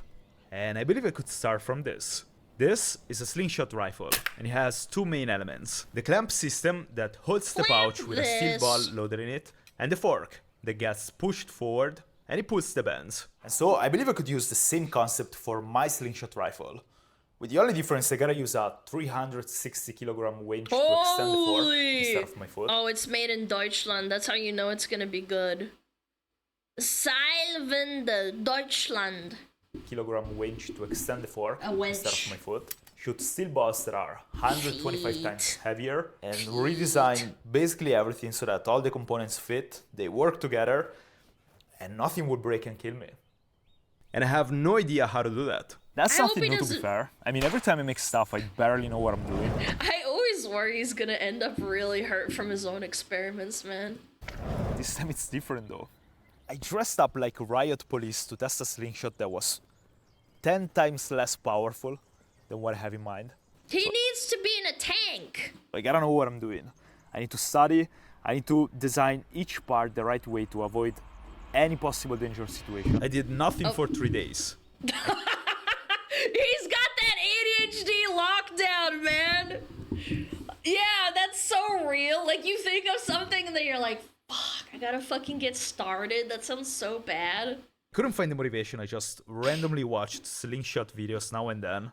And I believe I could start from this. This is a slingshot rifle, and it has two main elements. The clamp system that holds the pouch with a steel this. ball loaded in it, and the fork that gets pushed forward and it pulls the bands. And so I believe I could use the same concept for my slingshot rifle. With the only difference, I gotta use a 360 kilogram winch to extend the fork instead of my foot. Oh, it's made in Deutschland. That's how you know it's gonna be good. Seilwinde, Deutschland. Kilogram winch to extend the fork A winch. instead of my foot. Shoot steel balls that are 125 times heavier and redesign basically everything so that all the components fit, they work together, and nothing would break and kill me. And I have no idea how to do that. That's I hope something he new to be doesn't- fair. I mean, every time I make stuff, I barely know what I'm doing. I always worry he's gonna end up really hurt from his own experiments, man. This time it's different though. I dressed up like riot police to test a slingshot that was 10 times less powerful than what I have in mind. He needs to be in a tank. I gotta know what I'm doing. I need to study, I need to design each part the right way to avoid any possible dangerous situation. I did nothing Oh. for 3 days. He's got that ADHD lockdown, man. Yeah, that's so real. Like, you think of something and then you're like, fuck, I gotta fucking get started. That sounds so bad. Couldn't find the motivation, I just randomly watched slingshot videos now and then.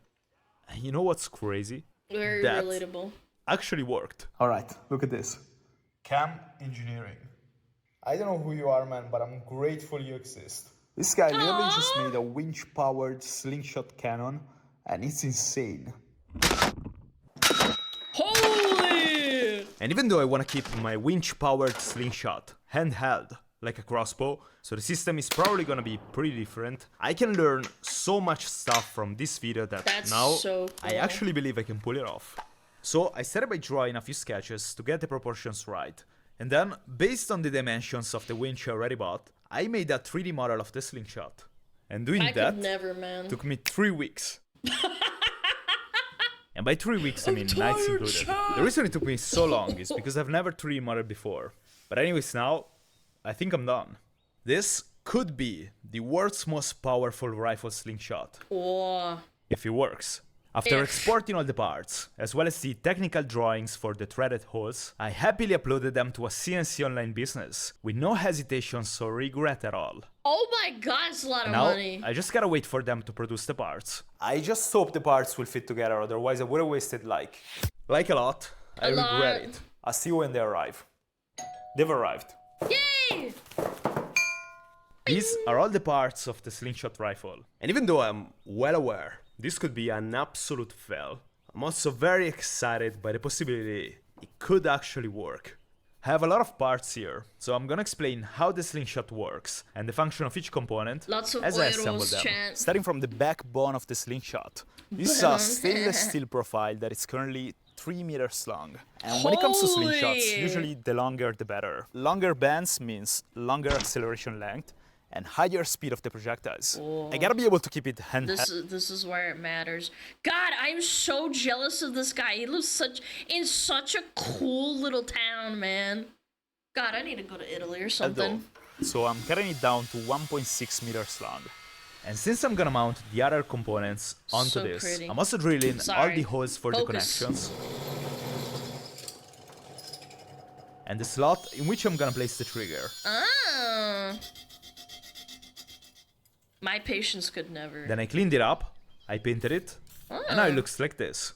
And you know what's crazy? Very That relatable. actually worked. Alright, look at this. Cam Engineering. I don't know who you are, man, but I'm grateful you exist. This guy literally just made a winch-powered slingshot cannon, and it's insane. Holy! And even though I want to keep my winch-powered slingshot handheld, like a crossbow, so the system is probably gonna be pretty different, I can learn so much stuff from this video that That's now so I cool. actually believe I can pull it off. So I started by drawing a few sketches to get the proportions right, and then, based on the dimensions of the winch I already bought, I made a 3D model of the slingshot. And doing I that could never, man. took me 3 weeks. And by 3 weeks, I mean nights included. The reason it took me so long is because I've never 3D modeled before. But anyways, now, I think I'm done. This could be the world's most powerful rifle slingshot. Whoa. If it works. After If. exporting all the parts, as well as the technical drawings for the threaded holes, I happily uploaded them to a CNC online business, with no hesitations or regret at all. Oh my god, it's a lot of Now, money. I just gotta wait for them to produce the parts. I just hope the parts will fit together, otherwise I would have wasted like a lot. I regret it. I'll see you when they arrive. They've arrived. Yay! These are all the parts of the slingshot rifle. And even though I'm well aware this could be an absolute fail, I'm also very excited by the possibility it could actually work. I have a lot of parts here, so I'm gonna explain how the slingshot works and the function of each component Lots of as I euros, assemble them. chat. Starting from the backbone of the slingshot. This is a stainless steel profile that is currently 3 meters long. And when it comes to slingshots, Holy! usually the longer the better. Longer bands means longer acceleration length and higher speed of the projectiles. I gotta be able to keep it handheld. This is where it matters. God, I'm so jealous of this guy. He lives in such a cool little town, man. God, I need to go to Italy or something. So I'm cutting it down to 1.6 meters long. And since I'm gonna mount the other components onto So this, pretty. I'm also drilling all Sorry. the holes for the Focus. connections. And the slot in which I'm gonna place the trigger. Ah. My patience could never. Then I cleaned it up, I painted it, and now it looks like this.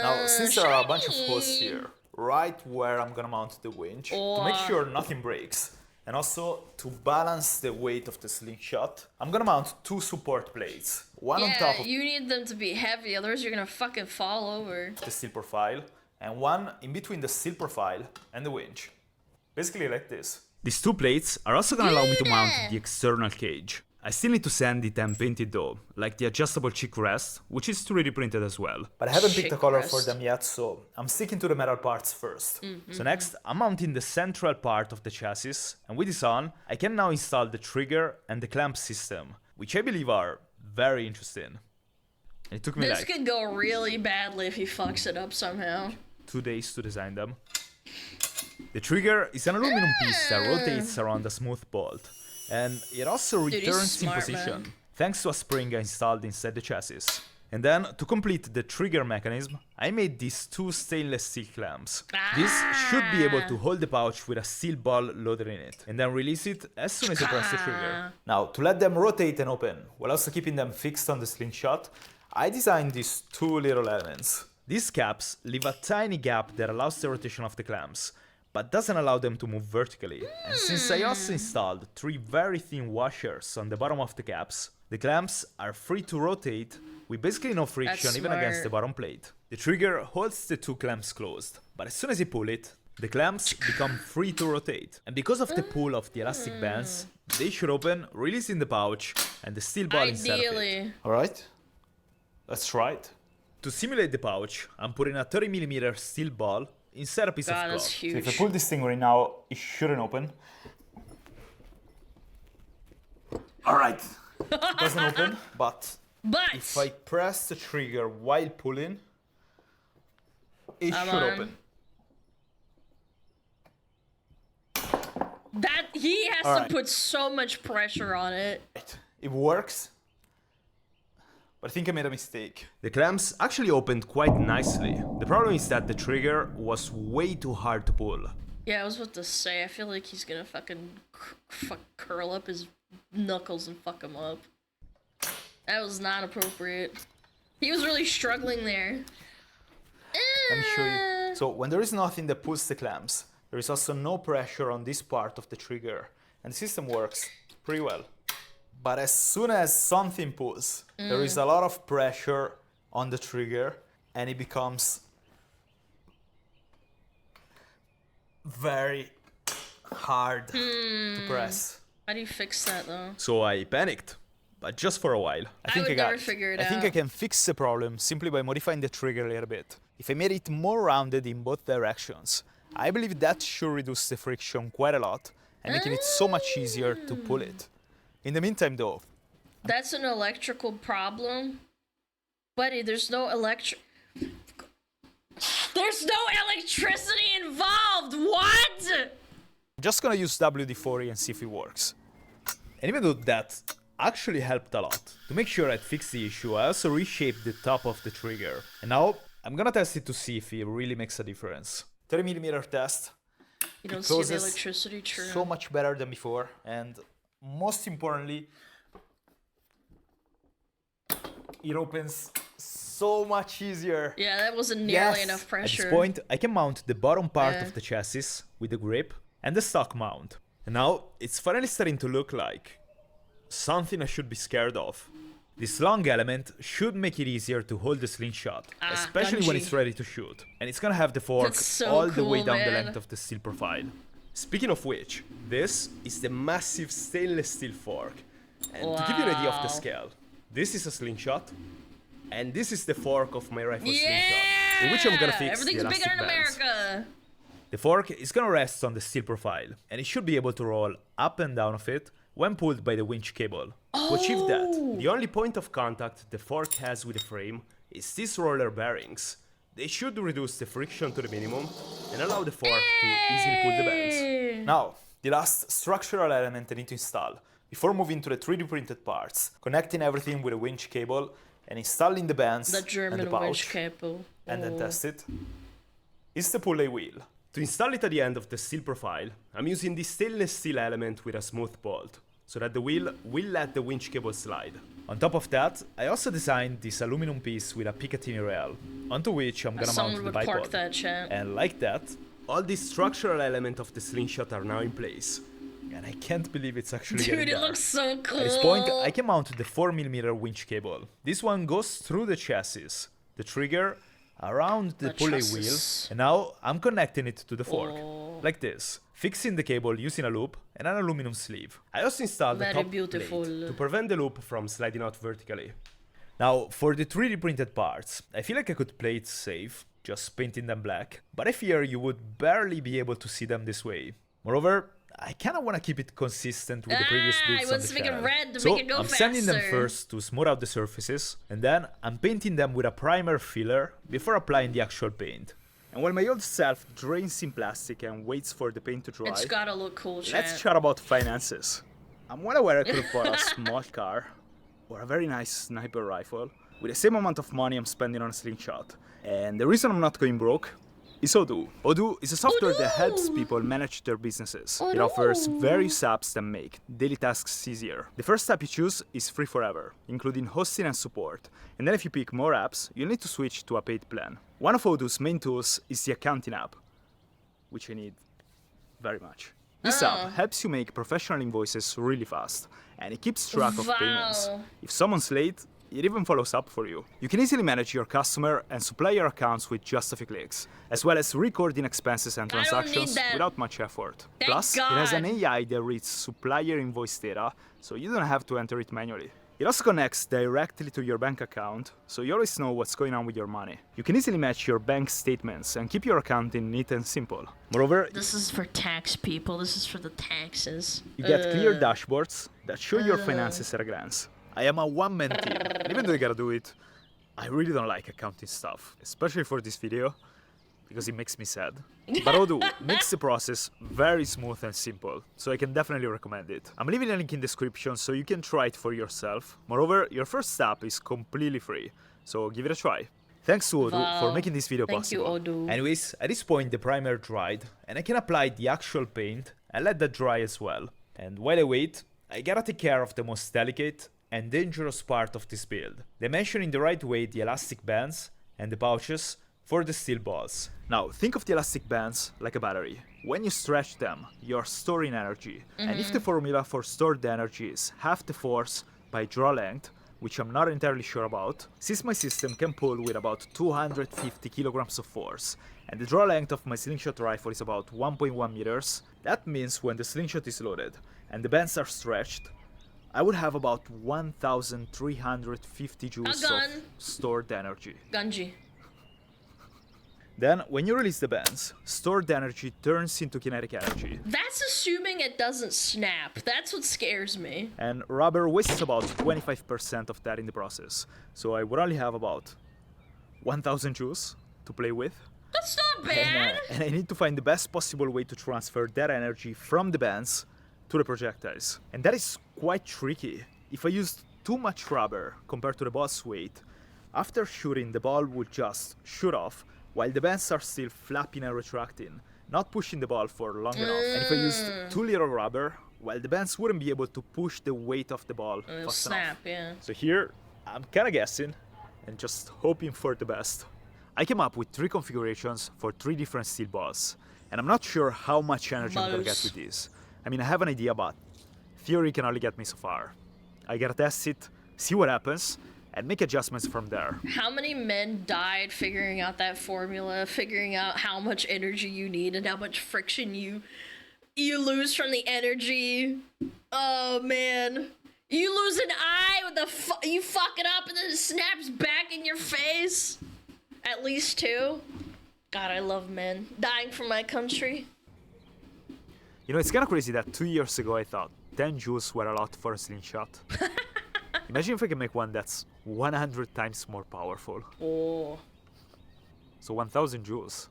Now, since there are a bunch of holes here, right where I'm gonna mount the winch, to make sure nothing breaks, And also, to balance the weight of the slingshot, I'm gonna mount 2 support plates. One on top of you need them to be heavy, otherwise you're gonna fucking fall over. the steel profile, and one in between the steel profile and the winch. Basically like this. These 2 plates are also gonna allow me to mount the external cage. I still need to sand it and paint it though, like the adjustable cheek rest, which is 3D printed as well. But I haven't picked a color for them yet, so I'm sticking to the metal parts first. So next, I'm mounting the central part of the chassis, and with this on, I can now install the trigger and the clamp system, which I believe are very interesting. And it took me This could go really badly if he fucks it up somehow. 2 days to design them. The trigger is an aluminum piece that rotates around a smooth bolt, and it also Dude, he's returns smart, in position, man. thanks to a spring I installed inside the chassis. And then, to complete the trigger mechanism, I made these 2 stainless steel clamps. This should be able to hold the pouch with a steel ball loaded in it, and then release it as soon as you press the trigger. Now, to let them rotate and open, while also keeping them fixed on the slingshot, I designed these 2 little elements. These caps leave a tiny gap that allows the rotation of the clamps, but doesn't allow them to move vertically. And since I also installed 3 very thin washers on the bottom of the caps, the clamps are free to rotate with basically no friction That's even against smart. the bottom plate. The trigger holds the 2 clamps closed, but as soon as you pull it, the clamps become free to rotate. And because of the pull of the elastic bands, they should open, releasing the pouch and the steel ball inside of it. Alright, let's try it. To simulate the pouch, I'm putting a 30mm steel ball inside a piece of cloth. So if I pull this thing right now, it shouldn't open. Alright, it doesn't open, but if I press the trigger while pulling, it should open. That he has Alright. to put so much pressure on it. It works, but I think I made a mistake. The clamps actually opened quite nicely. The problem is that the trigger was way too hard to pull. Yeah, I was about to say, I feel like he's gonna fucking curl up his knuckles and fuck him up. That was not appropriate. He was really struggling there. Let me show you. So when there is nothing that pulls the clamps, there is also no pressure on this part of the trigger, and the system works pretty well. But as soon as something pulls, there is a lot of pressure on the trigger, and it becomes very hard to press. How do you fix that though? So I panicked, but just for a while. I would never figure it I think I out. can fix the problem simply by modifying the trigger a little bit. If I made it more rounded in both directions, I believe that should reduce the friction quite a lot and making it so much easier to pull it. In the meantime though, That's an electrical problem? Buddy, there's no There's no electricity involved! What? I'm just gonna use WD-40 and see if it works. And even though that actually helped a lot, to make sure I'd fix the issue, I also reshaped the top of the trigger. And now, I'm gonna test it to see if it really makes a difference. 30mm test. You don't It see the closes electricity, true. so much better than before, and most importantly, it opens so much easier. Yeah, that wasn't nearly enough pressure. At this point, I can mount the bottom part Yeah. of the chassis with the grip and the stock mount. And now, it's finally starting to look like something I should be scared of. This long element should make it easier to hold the slingshot, especially when Gunji. it's ready to shoot. And it's gonna have the fork That's so all the way cool, down the man. length of the steel profile. Speaking of which, this is the massive stainless steel fork. And to give you an idea of the Wow. scale, this is a slingshot, and this is the fork of my rifle slingshot, Yeah! in which I'm gonna fix Everything's the bigger elastic in bands. America! The fork is gonna rest on the steel profile, and it should be able to roll up and down of it when pulled by the winch cable. To achieve that, the only point of contact the fork has with the frame is these roller bearings. They should reduce the friction to the minimum and allow the fork to easily pull the bands. Now, the last structural element I need to install before moving to the 3D printed parts, connecting everything with a winch cable and installing the bands The and German the pouch, winch cable. and then Oh. test it, is the pulley wheel. To install it at the end of the steel profile, I'm using this stainless steel element with a smooth bolt, so that the wheel will let the winch cable slide. On top of that, I also designed this aluminum piece with a Picatinny rail, onto which I'm gonna Someone mount the would park bipod. that, chat. And like that, all these structural elements of the slingshot are now in place. and I can't believe it's actually Dude, getting it there. looks so cool. At this point, I can mount the 4mm winch cable. This one goes through the chassis, the trigger, around the pulley wheel, and now I'm connecting it to the fork, like this, fixing the cable using a loop and an aluminum sleeve. I also installed the Very top beautiful. plate to prevent the loop from sliding out vertically. Now, for the 3D printed parts, I feel like I could play it safe, just painting them black, but I fear you would barely be able to see them this way. Moreover, I kinda wanna keep it consistent with the previous builds on the channel. Red to so make it go I'm sanding them faster. first to smooth out the surfaces, and then I'm painting them with a primer filler before applying the actual paint. And while my old self drains in plastic and waits for the paint to dry, It's gotta look cool, chat. let's chat about finances. I'm well aware I could have bought a small car or a very nice sniper rifle with the same amount of money I'm spending on a slingshot. And the reason I'm not going broke is Odoo. Odoo is a software that helps people manage their businesses. It offers various apps that make daily tasks easier. The first app you choose is free forever, including hosting and support. And then if you pick more apps, you'll need to switch to a paid plan. One of Odoo's main tools is the accounting app, which I need very much. This app helps you make professional invoices really fast, and it keeps track of payments. If someone's late, it even follows up for you. You can easily manage your customer and supply your accounts with just a few clicks, as well as recording expenses and transactions without much effort. Plus, it has an AI that reads supplier invoice data, so you don't have to enter it manually. It also connects directly to your bank account, so you always know what's going on with your money. You can easily match your bank statements and keep your accounting neat and simple. Moreover, This is for tax people. This is for the taxes. you get clear dashboards that show your finances at a glance. I am a one-man team, and even though I gotta do it, I really don't like accounting stuff, especially for this video, because it makes me sad. But Odoo makes the process very smooth and simple, so I can definitely recommend it. I'm leaving a link in the description so you can try it for yourself. Moreover, your first step is completely free, so give it a try. Thanks to Odoo for making this video possible. Thank you, Odoo. Anyways, at this point the primer dried, and I can apply the actual paint and let that dry as well. And while I wait, I gotta take care of the most delicate and dangerous part of this build, dimensioning the right way the elastic bands and the pouches for the steel balls. Now, think of the elastic bands like a battery. When you stretch them, you're storing energy. And if the formula for stored energy is half the force by draw length, which I'm not entirely sure about, since my system can pull with about 250 kilograms of force, and the draw length of my slingshot rifle is about 1.1 meters, that means when the slingshot is loaded and the bands are stretched, I would have about 1,350 joules of stored energy. Gunji. Then, when you release the bands, stored energy turns into kinetic energy. That's assuming it doesn't snap. That's what scares me. And rubber wastes about 25% of that in the process. So I would only have about 1,000 joules to play with. That's not bad. And I need to find the best possible way to transfer that energy from the bands to the projectiles. And that is quite tricky. If I used too much rubber compared to the ball's weight, after shooting the ball would just shoot off while the bands are still flapping and retracting, not pushing the ball for long enough. And if I used too little rubber, well, the bands wouldn't be able to push the weight of the ball fast enough. Yeah. So here, I'm kinda guessing and just hoping for the best. I came up with 3 configurations for 3 different steel balls, and I'm not sure how much energy I'm gonna get with these. I mean, I have an idea, but theory can only get me so far. I gotta test it, see what happens, and make adjustments from there. How many men died figuring out that formula, figuring out how much energy you need and how much friction you lose from the energy? Oh man, you lose an eye with you fuck it up and then it snaps back in your face. At least 2. God, I love men dying for my country. You know, it's kinda crazy that 2 years ago I thought 10 joules were a lot for a slingshot. Imagine if I can make one that's 100 times more powerful. Oh. So 1,000 joules.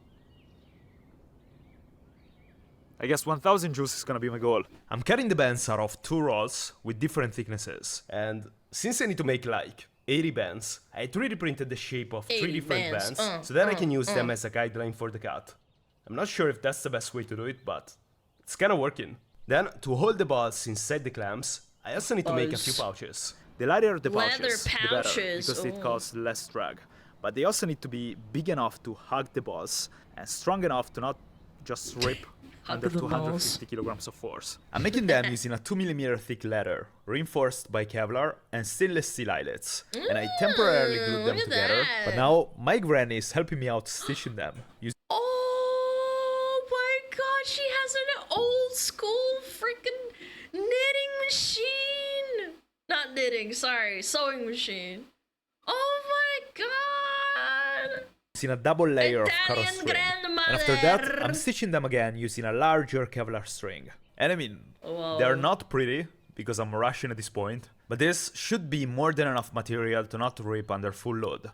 I guess 1,000 joules is gonna be my goal. I'm cutting the bands out of 2 rolls with different thicknesses. And since I need to make like 80 bands, I 3D printed the shape of 3 different bands, so that I can use them as a guideline for the cut. I'm not sure if that's the best way to do it, but it's kinda working. Then, to hold the balls inside the clamps, I also need to make a few pouches. The lighter the pouches, Leather the better, pouches. because it causes less drag. But they also need to be big enough to hug the balls and strong enough to not just rip under the 250 kilograms of force. I'm making them using a 2mm thick leather, reinforced by Kevlar and stainless steel eyelets. And I temporarily glued them together, but now my granny is helping me out stitching them. Oh my god, she has an old school freaking knitting machine! Not knitting, sorry, sewing machine. Oh my god! Using a double layer Italian of cotton string. And after that, I'm stitching them again using a larger Kevlar string. And I mean, Whoa. they're not pretty, because I'm rushing at this point, but this should be more than enough material to not rip under full load.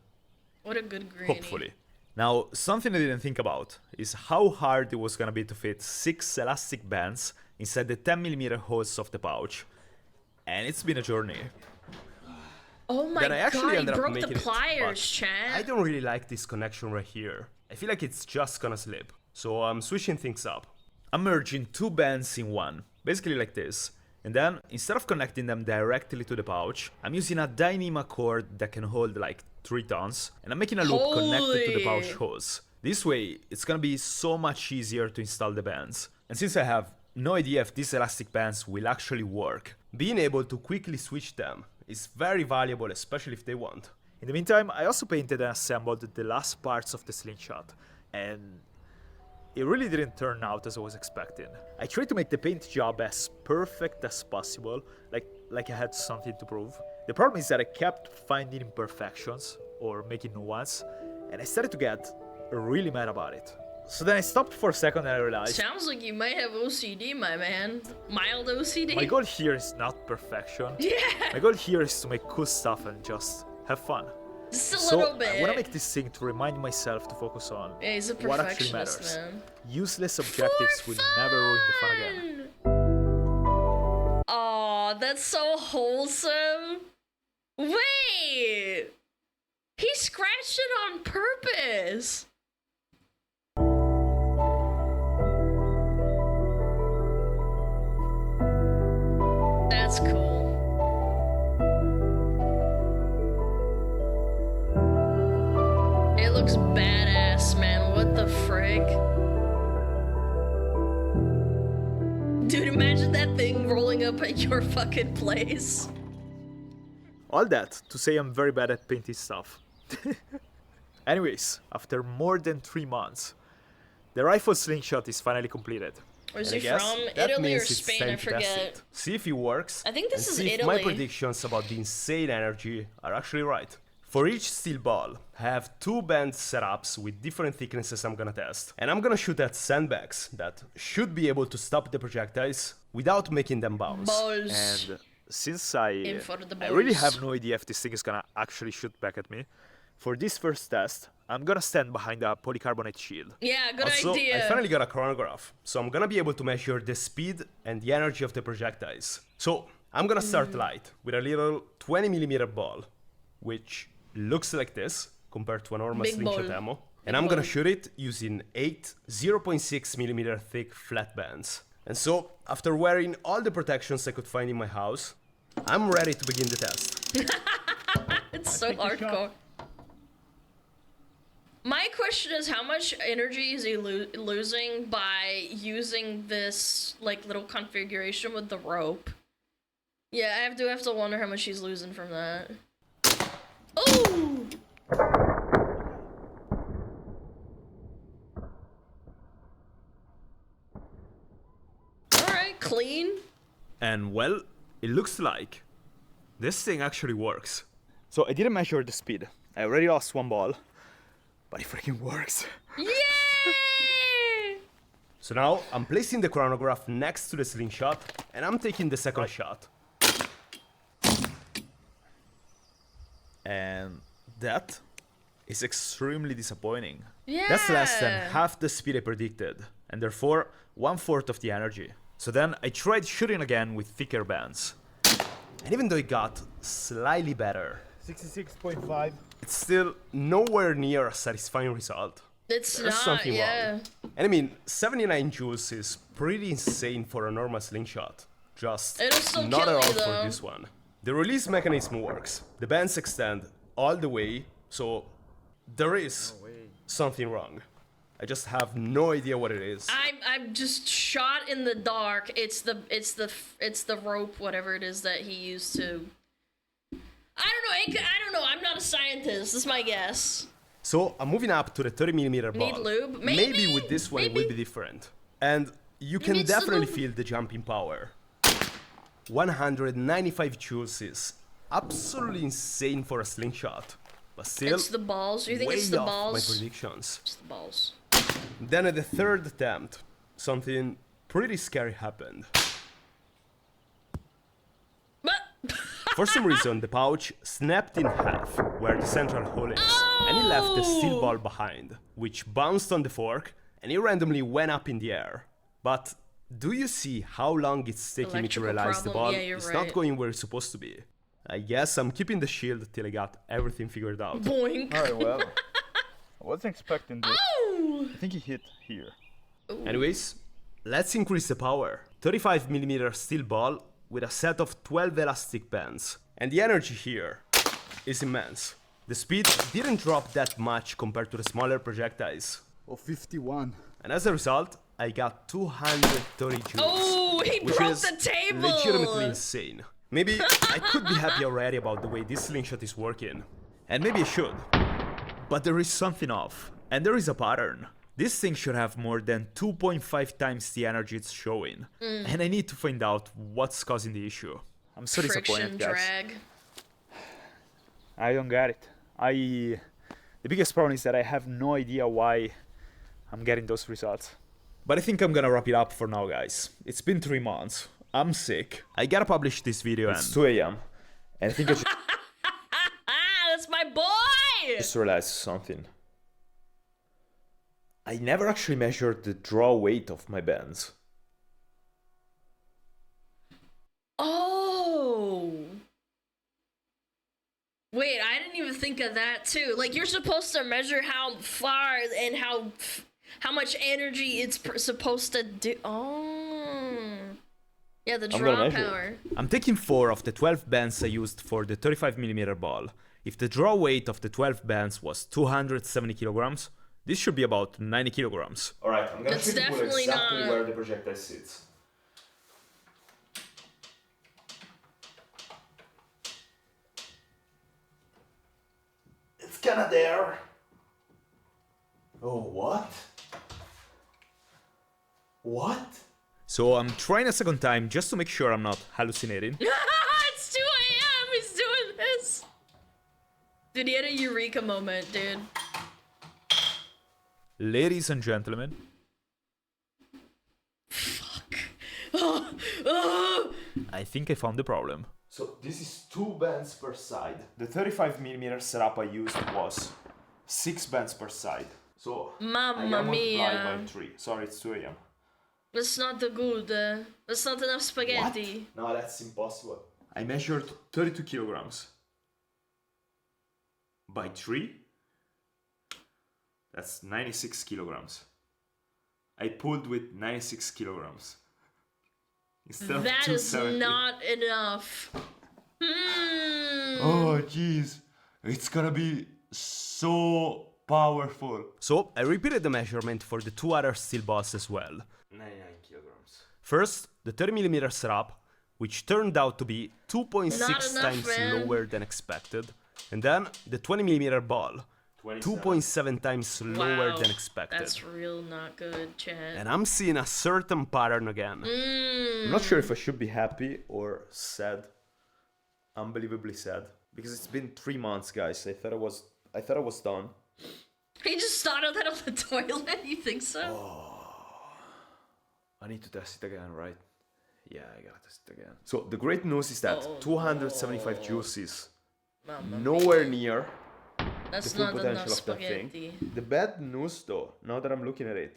What a good granny. Hopefully. Now, something I didn't think about is how hard it was gonna be to fit 6 elastic bands inside the 10mm holes of the pouch. And it's been a journey. Oh my Then I actually god, he ended up broke the making it, pliers, but Chad. I don't really like this connection right here. I feel like it's just gonna slip. So I'm switching things up. I'm merging 2 bands in one, basically like this. And then, instead of connecting them directly to the pouch, I'm using a Dyneema cord that can hold like 3 tons, and I'm making a loop connected to the pouch hose. This way, it's gonna be so much easier to install the bands. And since I have no idea if these elastic bands will actually work, being able to quickly switch them is very valuable, especially if they won't. In the meantime, I also painted and assembled the last parts of the slingshot, and it really didn't turn out as I was expecting. I tried to make the paint job as perfect as possible, like I had something to prove. The problem is that I kept finding imperfections, or making new ones, and I started to get really mad about it. So then I stopped for a second and I realized... Sounds like you might have OCD, my man. Mild OCD. My goal here is not perfection. Yeah. My goal here is to make cool stuff and just have fun. Just a little bit. I want to make this thing to remind myself to focus on Yeah, he's a what actually perfectionist, matters. man. Useless objectives will never ruin the fun again. Aw, that's so wholesome. Wait! He scratched it on purpose. That's cool. It looks badass, man. What the frick? Dude, imagine that thing rolling up at your fucking place. All that to say I'm very bad at painting stuff. Anyways, after more than 3 months, the rifle slingshot is finally completed. Where's And he I guess from? that Italy or means it's Spain? time I to test forget. it. See if it works. I think this and is see if Italy. my predictions about the insane energy are actually right. For each steel ball, I have 2 band setups with different thicknesses I'm gonna test. And I'm gonna shoot at sandbags that should be able to stop the projectiles without making them bounce. Balls. And since I for the really balls. have no idea if this thing is gonna actually shoot back at me, for this first test, I'm gonna stand behind a polycarbonate shield. Yeah, good Also, idea. I finally got a chronograph, so I'm gonna be able to measure the speed and the energy of the projectiles. So, I'm gonna start light with a little 20mm ball, which looks like this compared to a normal Big slingshot ball. ammo. Big And I'm gonna ball. shoot it using 8 0.6mm thick flat bands. And so, after wearing all the protections I could find in my house, I'm ready to begin the test. It's so hardcore. My question is, how much energy is he losing by using this like little configuration with the rope? Yeah, I have to wonder how much he's losing from that. Ooh! Alright, clean. And well, it looks like this thing actually works. So I didn't measure the speed. I already lost 1 ball, but it freaking works. Yay! So now, I'm placing the chronograph next to the slingshot, and I'm taking the second shot. And that is extremely disappointing. Yeah. That's less than half the speed I predicted, and therefore 1/4 of the energy. So then I tried shooting again with thicker bands. And even though it got slightly better, 66.5. it's still nowhere near a satisfying result. It's There's not, something yeah. wrong. And I mean, 79 joules is pretty insane for a normal slingshot. Just It'll still not kill at you, all though. for this one. The release mechanism works. The bands extend all the way, so there is something wrong. I just have no idea what it is. I'm just shot in the dark. It's the rope, whatever it is that he used to. I don't know. I'm not a scientist. This is my guess. So I'm moving up to the 30mm ball. Need lube? Maybe with this one it will be different. And you can definitely feel the jumping power. 195 joules is absolutely insane for a slingshot. But still, it's the balls. You think it's the balls? My predictions. It's the balls. Then at the third attempt, something pretty scary happened. For some reason, the pouch snapped in half where the central hole is, and he left a steel ball behind, which bounced on the fork, and it randomly went up in the air. But do you see how long it's taking me to realize the ball is not going where it's supposed to be? I guess I'm keeping the shield till I got everything figured out. Boink. Alright, well, I wasn't expecting this. I think he hit here. Anyways, let's increase the power. 35mm steel ball with a set of 12 elastic bands. And the energy here is immense. The speed didn't drop that much compared to the smaller projectiles. Oh, 51. And as a result, I got 230 joules. Oh, he broke the table! Legitimately insane. Maybe I could be happy already about the way this slingshot is working. And maybe I should. But there is something off. And there is a pattern. This thing should have more than 2.5 times the energy it's showing. And I need to find out what's causing the issue. I'm so disappointed, guys. Drag. I don't get it. The biggest problem is that I have no idea why I'm getting those results. But I think I'm gonna wrap it up for now, guys. It's been 3 months. I'm sick. I gotta publish this video It's 2 a.m. and I think I should That's my boy! just realized something. I never actually measured the draw weight of my bands. Oh! Wait, I didn't even think of that too. Like, you're supposed to measure how far and how much energy it's supposed to do. Oh. Yeah, the draw power. I'm taking 4 of the 12 bands I used for the 35mm ball. If the draw weight of the 12 bands was 270 kilograms, this should be about 90 kilograms. Alright, I'm gonna try to put exactly where the projectile sits. It's kinda there. Oh, what? What? So I'm trying a second time just to make sure I'm not hallucinating. It's 2 a.m. He's doing this. Dude, he had a eureka moment, dude. Ladies and gentlemen. Fuck. I think I found the problem. So this is 2 bands per side. The 35mm setup I used was 6 bands per side. So Mamma mia. By 3. Sorry, it's 2 a.m. That's not the good. That's not enough spaghetti. What? No, that's impossible. I measured 32 kilograms. By 3? That's 96 kilograms. I pulled with 96 kilograms. Instead of that is 270. not enough. Oh, jeez. It's gonna be so powerful. So I repeated the measurement for the 2 other steel balls as well. 99 kilograms. First, the 30mm setup, which turned out to be 2.6 times lower than expected. And then the 20mm ball, 2.7 times lower than expected. That's real not good, Chad. And I'm seeing a certain pattern again. I'm not sure if I should be happy or sad. Unbelievably sad. Because it's been 3 months, guys. I thought I was done. He just thought of that on the toilet? You think so? Oh, I need to test it again, right? Yeah, I gotta test it again. So the great news is that 275 joules is nowhere near That's the full not potential enough of that spaghetti. thing. The bad news, though, now that I'm looking at it,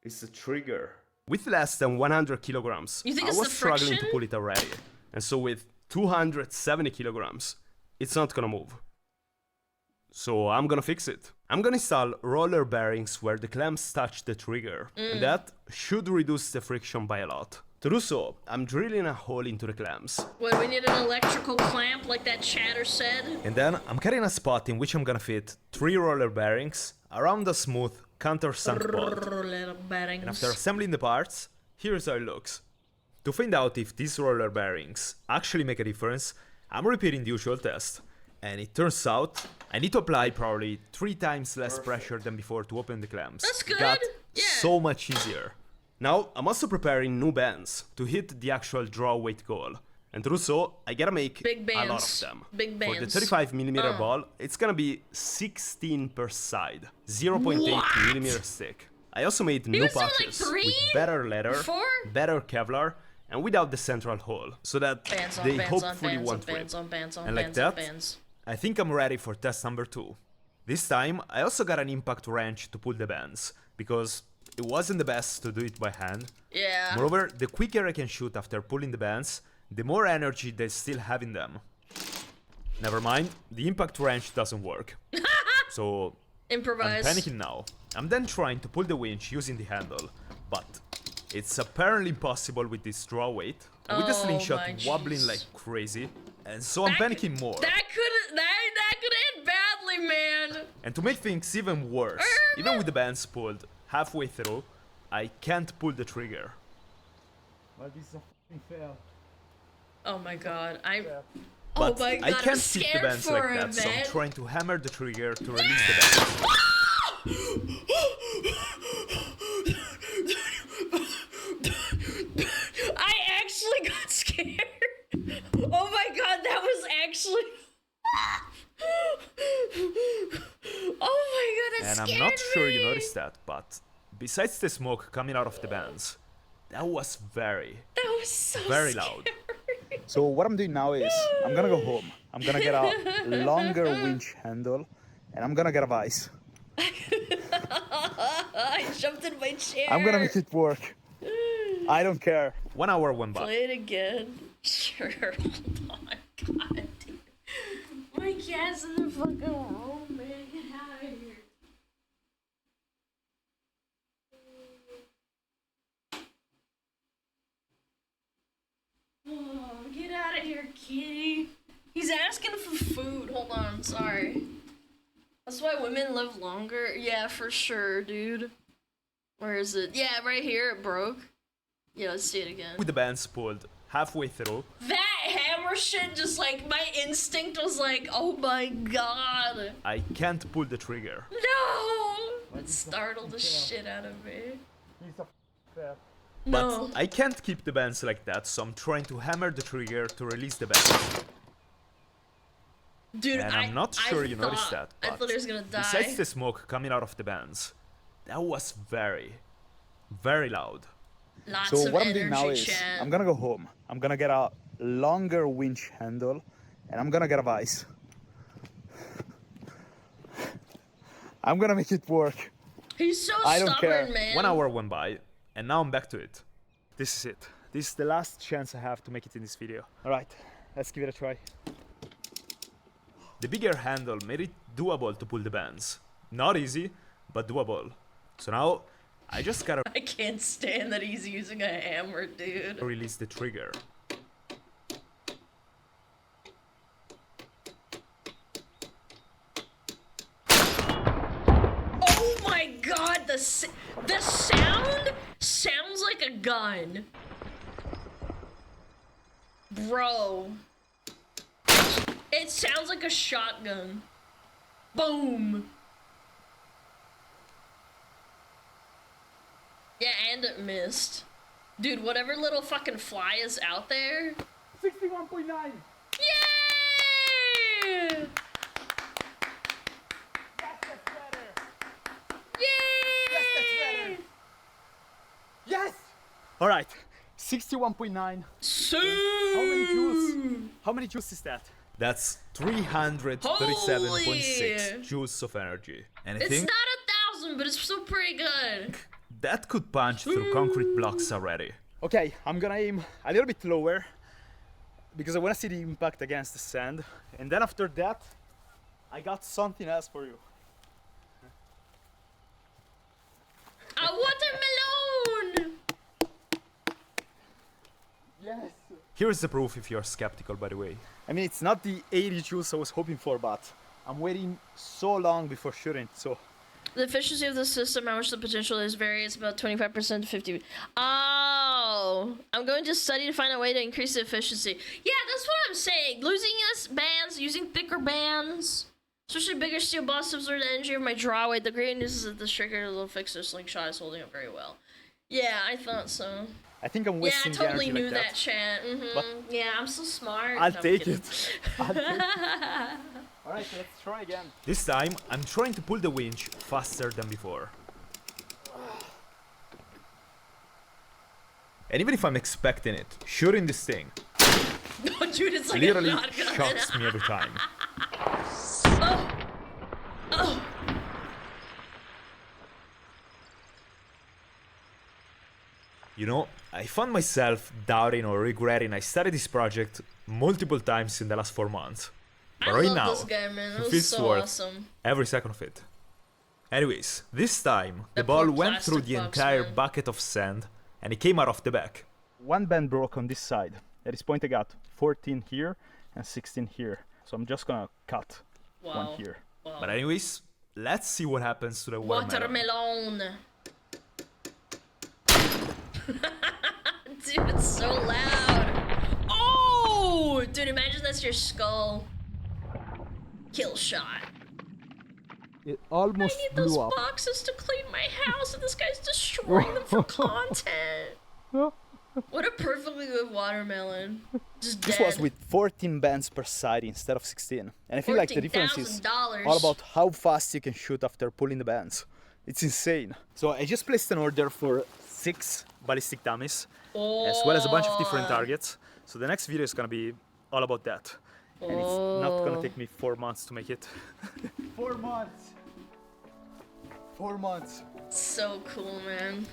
is the trigger. With less than 100 kilograms, You think I it's was the struggling to friction? pull it already. And so with 270 kilograms, it's not gonna move. So I'm gonna fix it. I'm gonna install roller bearings where the clamps touch the trigger. And that should reduce the friction by a lot. To do so, I'm drilling a hole into the clamps. What, we need an electrical clamp like that chatter said? And then I'm cutting a spot in which I'm gonna fit 3 roller bearings around a smooth countersunk pod. And after assembling the parts, here's how it looks. To find out if these roller bearings actually make a difference, I'm repeating the usual test. And it turns out I need to apply probably 3 times less pressure than before to open the clamps. That's good. It got Yeah. so much easier. Now I'm also preparing new bands to hit the actual draw weight goal. And to do so, I gotta make Big a lot bands. of them. Big For the bands. 35mm ball, it's gonna be 16 per side, 0.8mm thick. I also made new was doing, like, pouches 3 with better leather, before? better Kevlar, and without the central hole, so that Bands on they bands on hopefully bands on won't rip. bands on bands on And like bands on that, bands. I think I'm ready for test number 2. This time, I also got an impact wrench to pull the bands, because it wasn't the best to do it by hand. Yeah. Moreover, the quicker I can shoot after pulling the bands, the more energy they still have in them. Never mind, the impact wrench doesn't work. So, Improvise. I'm panicking now. I'm then trying to pull the winch using the handle, but it's apparently impossible with this draw weight, with the Oh slingshot my wobbling jeez. like crazy, and so I'm panicking more. That could end badly, man. And to make things even worse, even with the bands pulled halfway through, I can't pull the trigger. Well, this is a fucking fail. Oh my god, But oh my god, I can't I'm keep the scared bands for like him, that, so I'm man. trying to hammer the trigger to release the bands. I actually got scared. Oh my god, that was actually. Oh my god, And that I'm scared not sure you me. noticed that, but besides the smoke coming out of the bands, that was very so loud. So what I'm doing now is, I'm gonna go home. I'm gonna get a longer winch handle, and I'm gonna get a vise. I jumped in my chair. I'm gonna make it work. I don't care. 1 hour went by. Play it again. Sure, hold on. God, dude. My cat's in the fucking room, man. Get out of here. Oh, get out of here, kitty. He's asking for food. Hold on, sorry. That's why women live longer? Yeah, for sure, dude. Where is it? Yeah, right here, it broke. Yeah, let's see it again. With the bands pulled halfway through, That hammer shit, just like, my instinct was like, oh my god. I can't pull the trigger. No! It startled the shit out of me. He's a fail. No. But I can't keep the bands like that, so I'm trying to hammer the trigger to release the bands. Dude, And I'm not sure you noticed that, I but thought he was gonna die. besides the smoke coming out of the bands, that was very loud. Lots So of what I'm doing energy, now is, chat. I'm gonna go home. I'm gonna get a longer winch handle, and I'm gonna get a vise. I'm gonna make it work. He's so I don't stubborn, care. man. 1 hour went by, and now I'm back to it. This is it. This is the last chance I have to make it in this video. Alright, let's give it a try. The bigger handle made it doable to pull the bands. Not easy, but doable. So now, I just gotta I can't stand that he's using a hammer, dude. release the trigger. Oh my god, the sound sounds like a gun. Bro. It sounds like a shotgun. Boom. Yeah, and it missed. Dude, whatever little fucking fly is out there. 61.9! Yay! Yay! Yes! Alright, 61.9. So How many joules? How many joules is that? That's 337.6 Holy! joules of energy. And I It's think not 1,000, but it's still pretty good. that could punch through concrete blocks already. Okay, I'm gonna aim a little bit lower because I wanna see the impact against the sand. And then after that, I got something else for you. A watermelon! Yes! Here's the proof if you're skeptical, by the way. I mean, it's not the 80 joules I was hoping for, but I'm waiting so long before shooting, so The efficiency of the system, how much the potential is, varies about 25% to 50. Oh, I'm going to study to find a way to increase the efficiency. Yeah, that's what I'm saying. Losing us bands, using thicker bands, especially bigger steel boss absorb the energy of my draw weight. The great news is that the trigger little fixer slingshot is holding up very well. Yeah, I thought so. I think I'm wasting yeah, I totally knew like that, chat. Yeah, I'm so smart. I'll No, I'm take kidding. it. Alright, let's try again. This time, I'm trying to pull the winch faster than before. And even if I'm expecting it, shooting this thing No, dude, it's like literally a shotgun. shocks me every time. Oh. You know, I found myself doubting or regretting I started this project multiple times in the last 4 months. But I right love now, this guy, man. That it was feels so worth awesome. every second of it. Anyways, this time, the That ball poor went through plastic the box, entire man. bucket of sand, and it came out of the back. One band broke on this side. That is pointing out 14 here and 16 here. So I'm just gonna cut one Wow. here. Wow. But anyways, let's see what happens to the watermelon. Watermelon. Dude, it's so loud. Oh, dude, imagine that's your skull. Kill shot. It almost I need those boxes to clean my house, and this guy's destroying them for content. What a perfectly good watermelon. Just This dead. was with 14 bands per side instead of 16. And I feel like the difference is $14,000. all about how fast you can shoot after pulling the bands. It's insane. So I just placed an order for 6 ballistic dummies, as well as a bunch of different targets. So the next video is gonna be all about that. And it's not gonna take me 4 months to make it. 4 months! 4 months. So cool, man.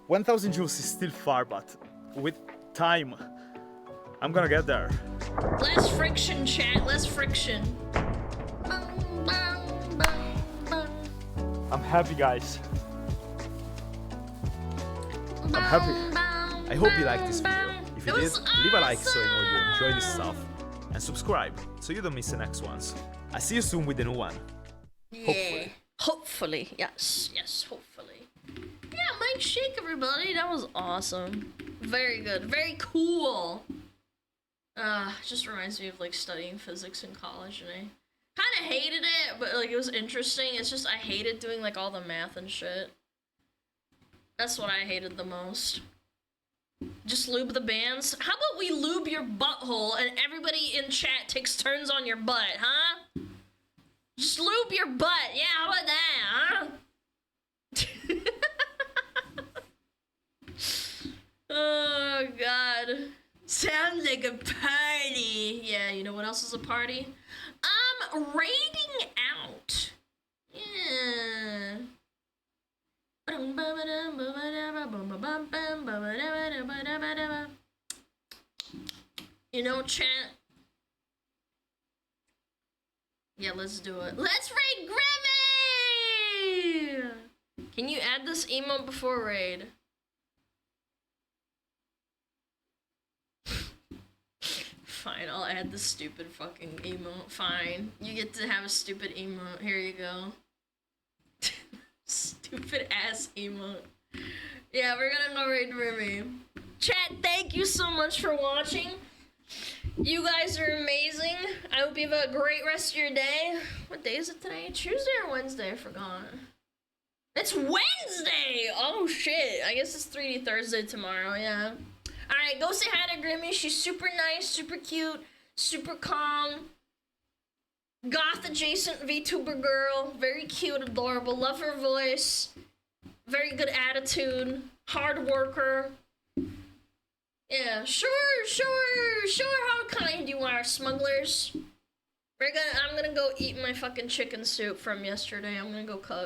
1000 joules is still far, but with time, I'm gonna get there. Less friction, chat. Less friction. I'm happy, guys. I'm happy. I hope you liked this video. If you did, leave a like so I know you enjoy this stuff. And subscribe so you don't miss the next ones. I'll see you soon with the new one. Yeah. Hopefully. Yes. Yes, hopefully. Yeah, Mike Shake, everybody. That was awesome. Very good. Very cool. Just reminds me of like studying physics in college, and I kind of hated it, but like it was interesting. It's just I hated doing like all the math and shit. That's what I hated the most. Just lube the bands. How about we lube your butthole and everybody in chat takes turns on your butt, huh? Just lube your butt. Yeah, how about that, huh? Oh, God. Sounds like a party. Yeah, you know what else is a party? Raiding out. Yeah. You know, chat. Yeah, let's do it. Let's raid Grimmy! Can you add this emote before raid? Fine, I'll add the stupid fucking emote. Fine. You get to have a stupid emote. Here you go. Stupid ass emote. Yeah, we're gonna go raid Remy. Chat, thank you so much for watching. You guys are amazing. I hope you have a great rest of your day. What day is it today? Tuesday or Wednesday? I forgot. It's Wednesday! Oh shit. I guess it's 3D Thursday tomorrow, yeah. Alright, go say hi to Grimmy. She's super nice, super cute, super calm. Goth adjacent VTuber girl. Very cute, adorable. Love her voice. Very good attitude. Hard worker. Yeah, sure how kind you are, smugglers. I'm gonna go eat my fucking chicken soup from yesterday. I'm gonna go cook.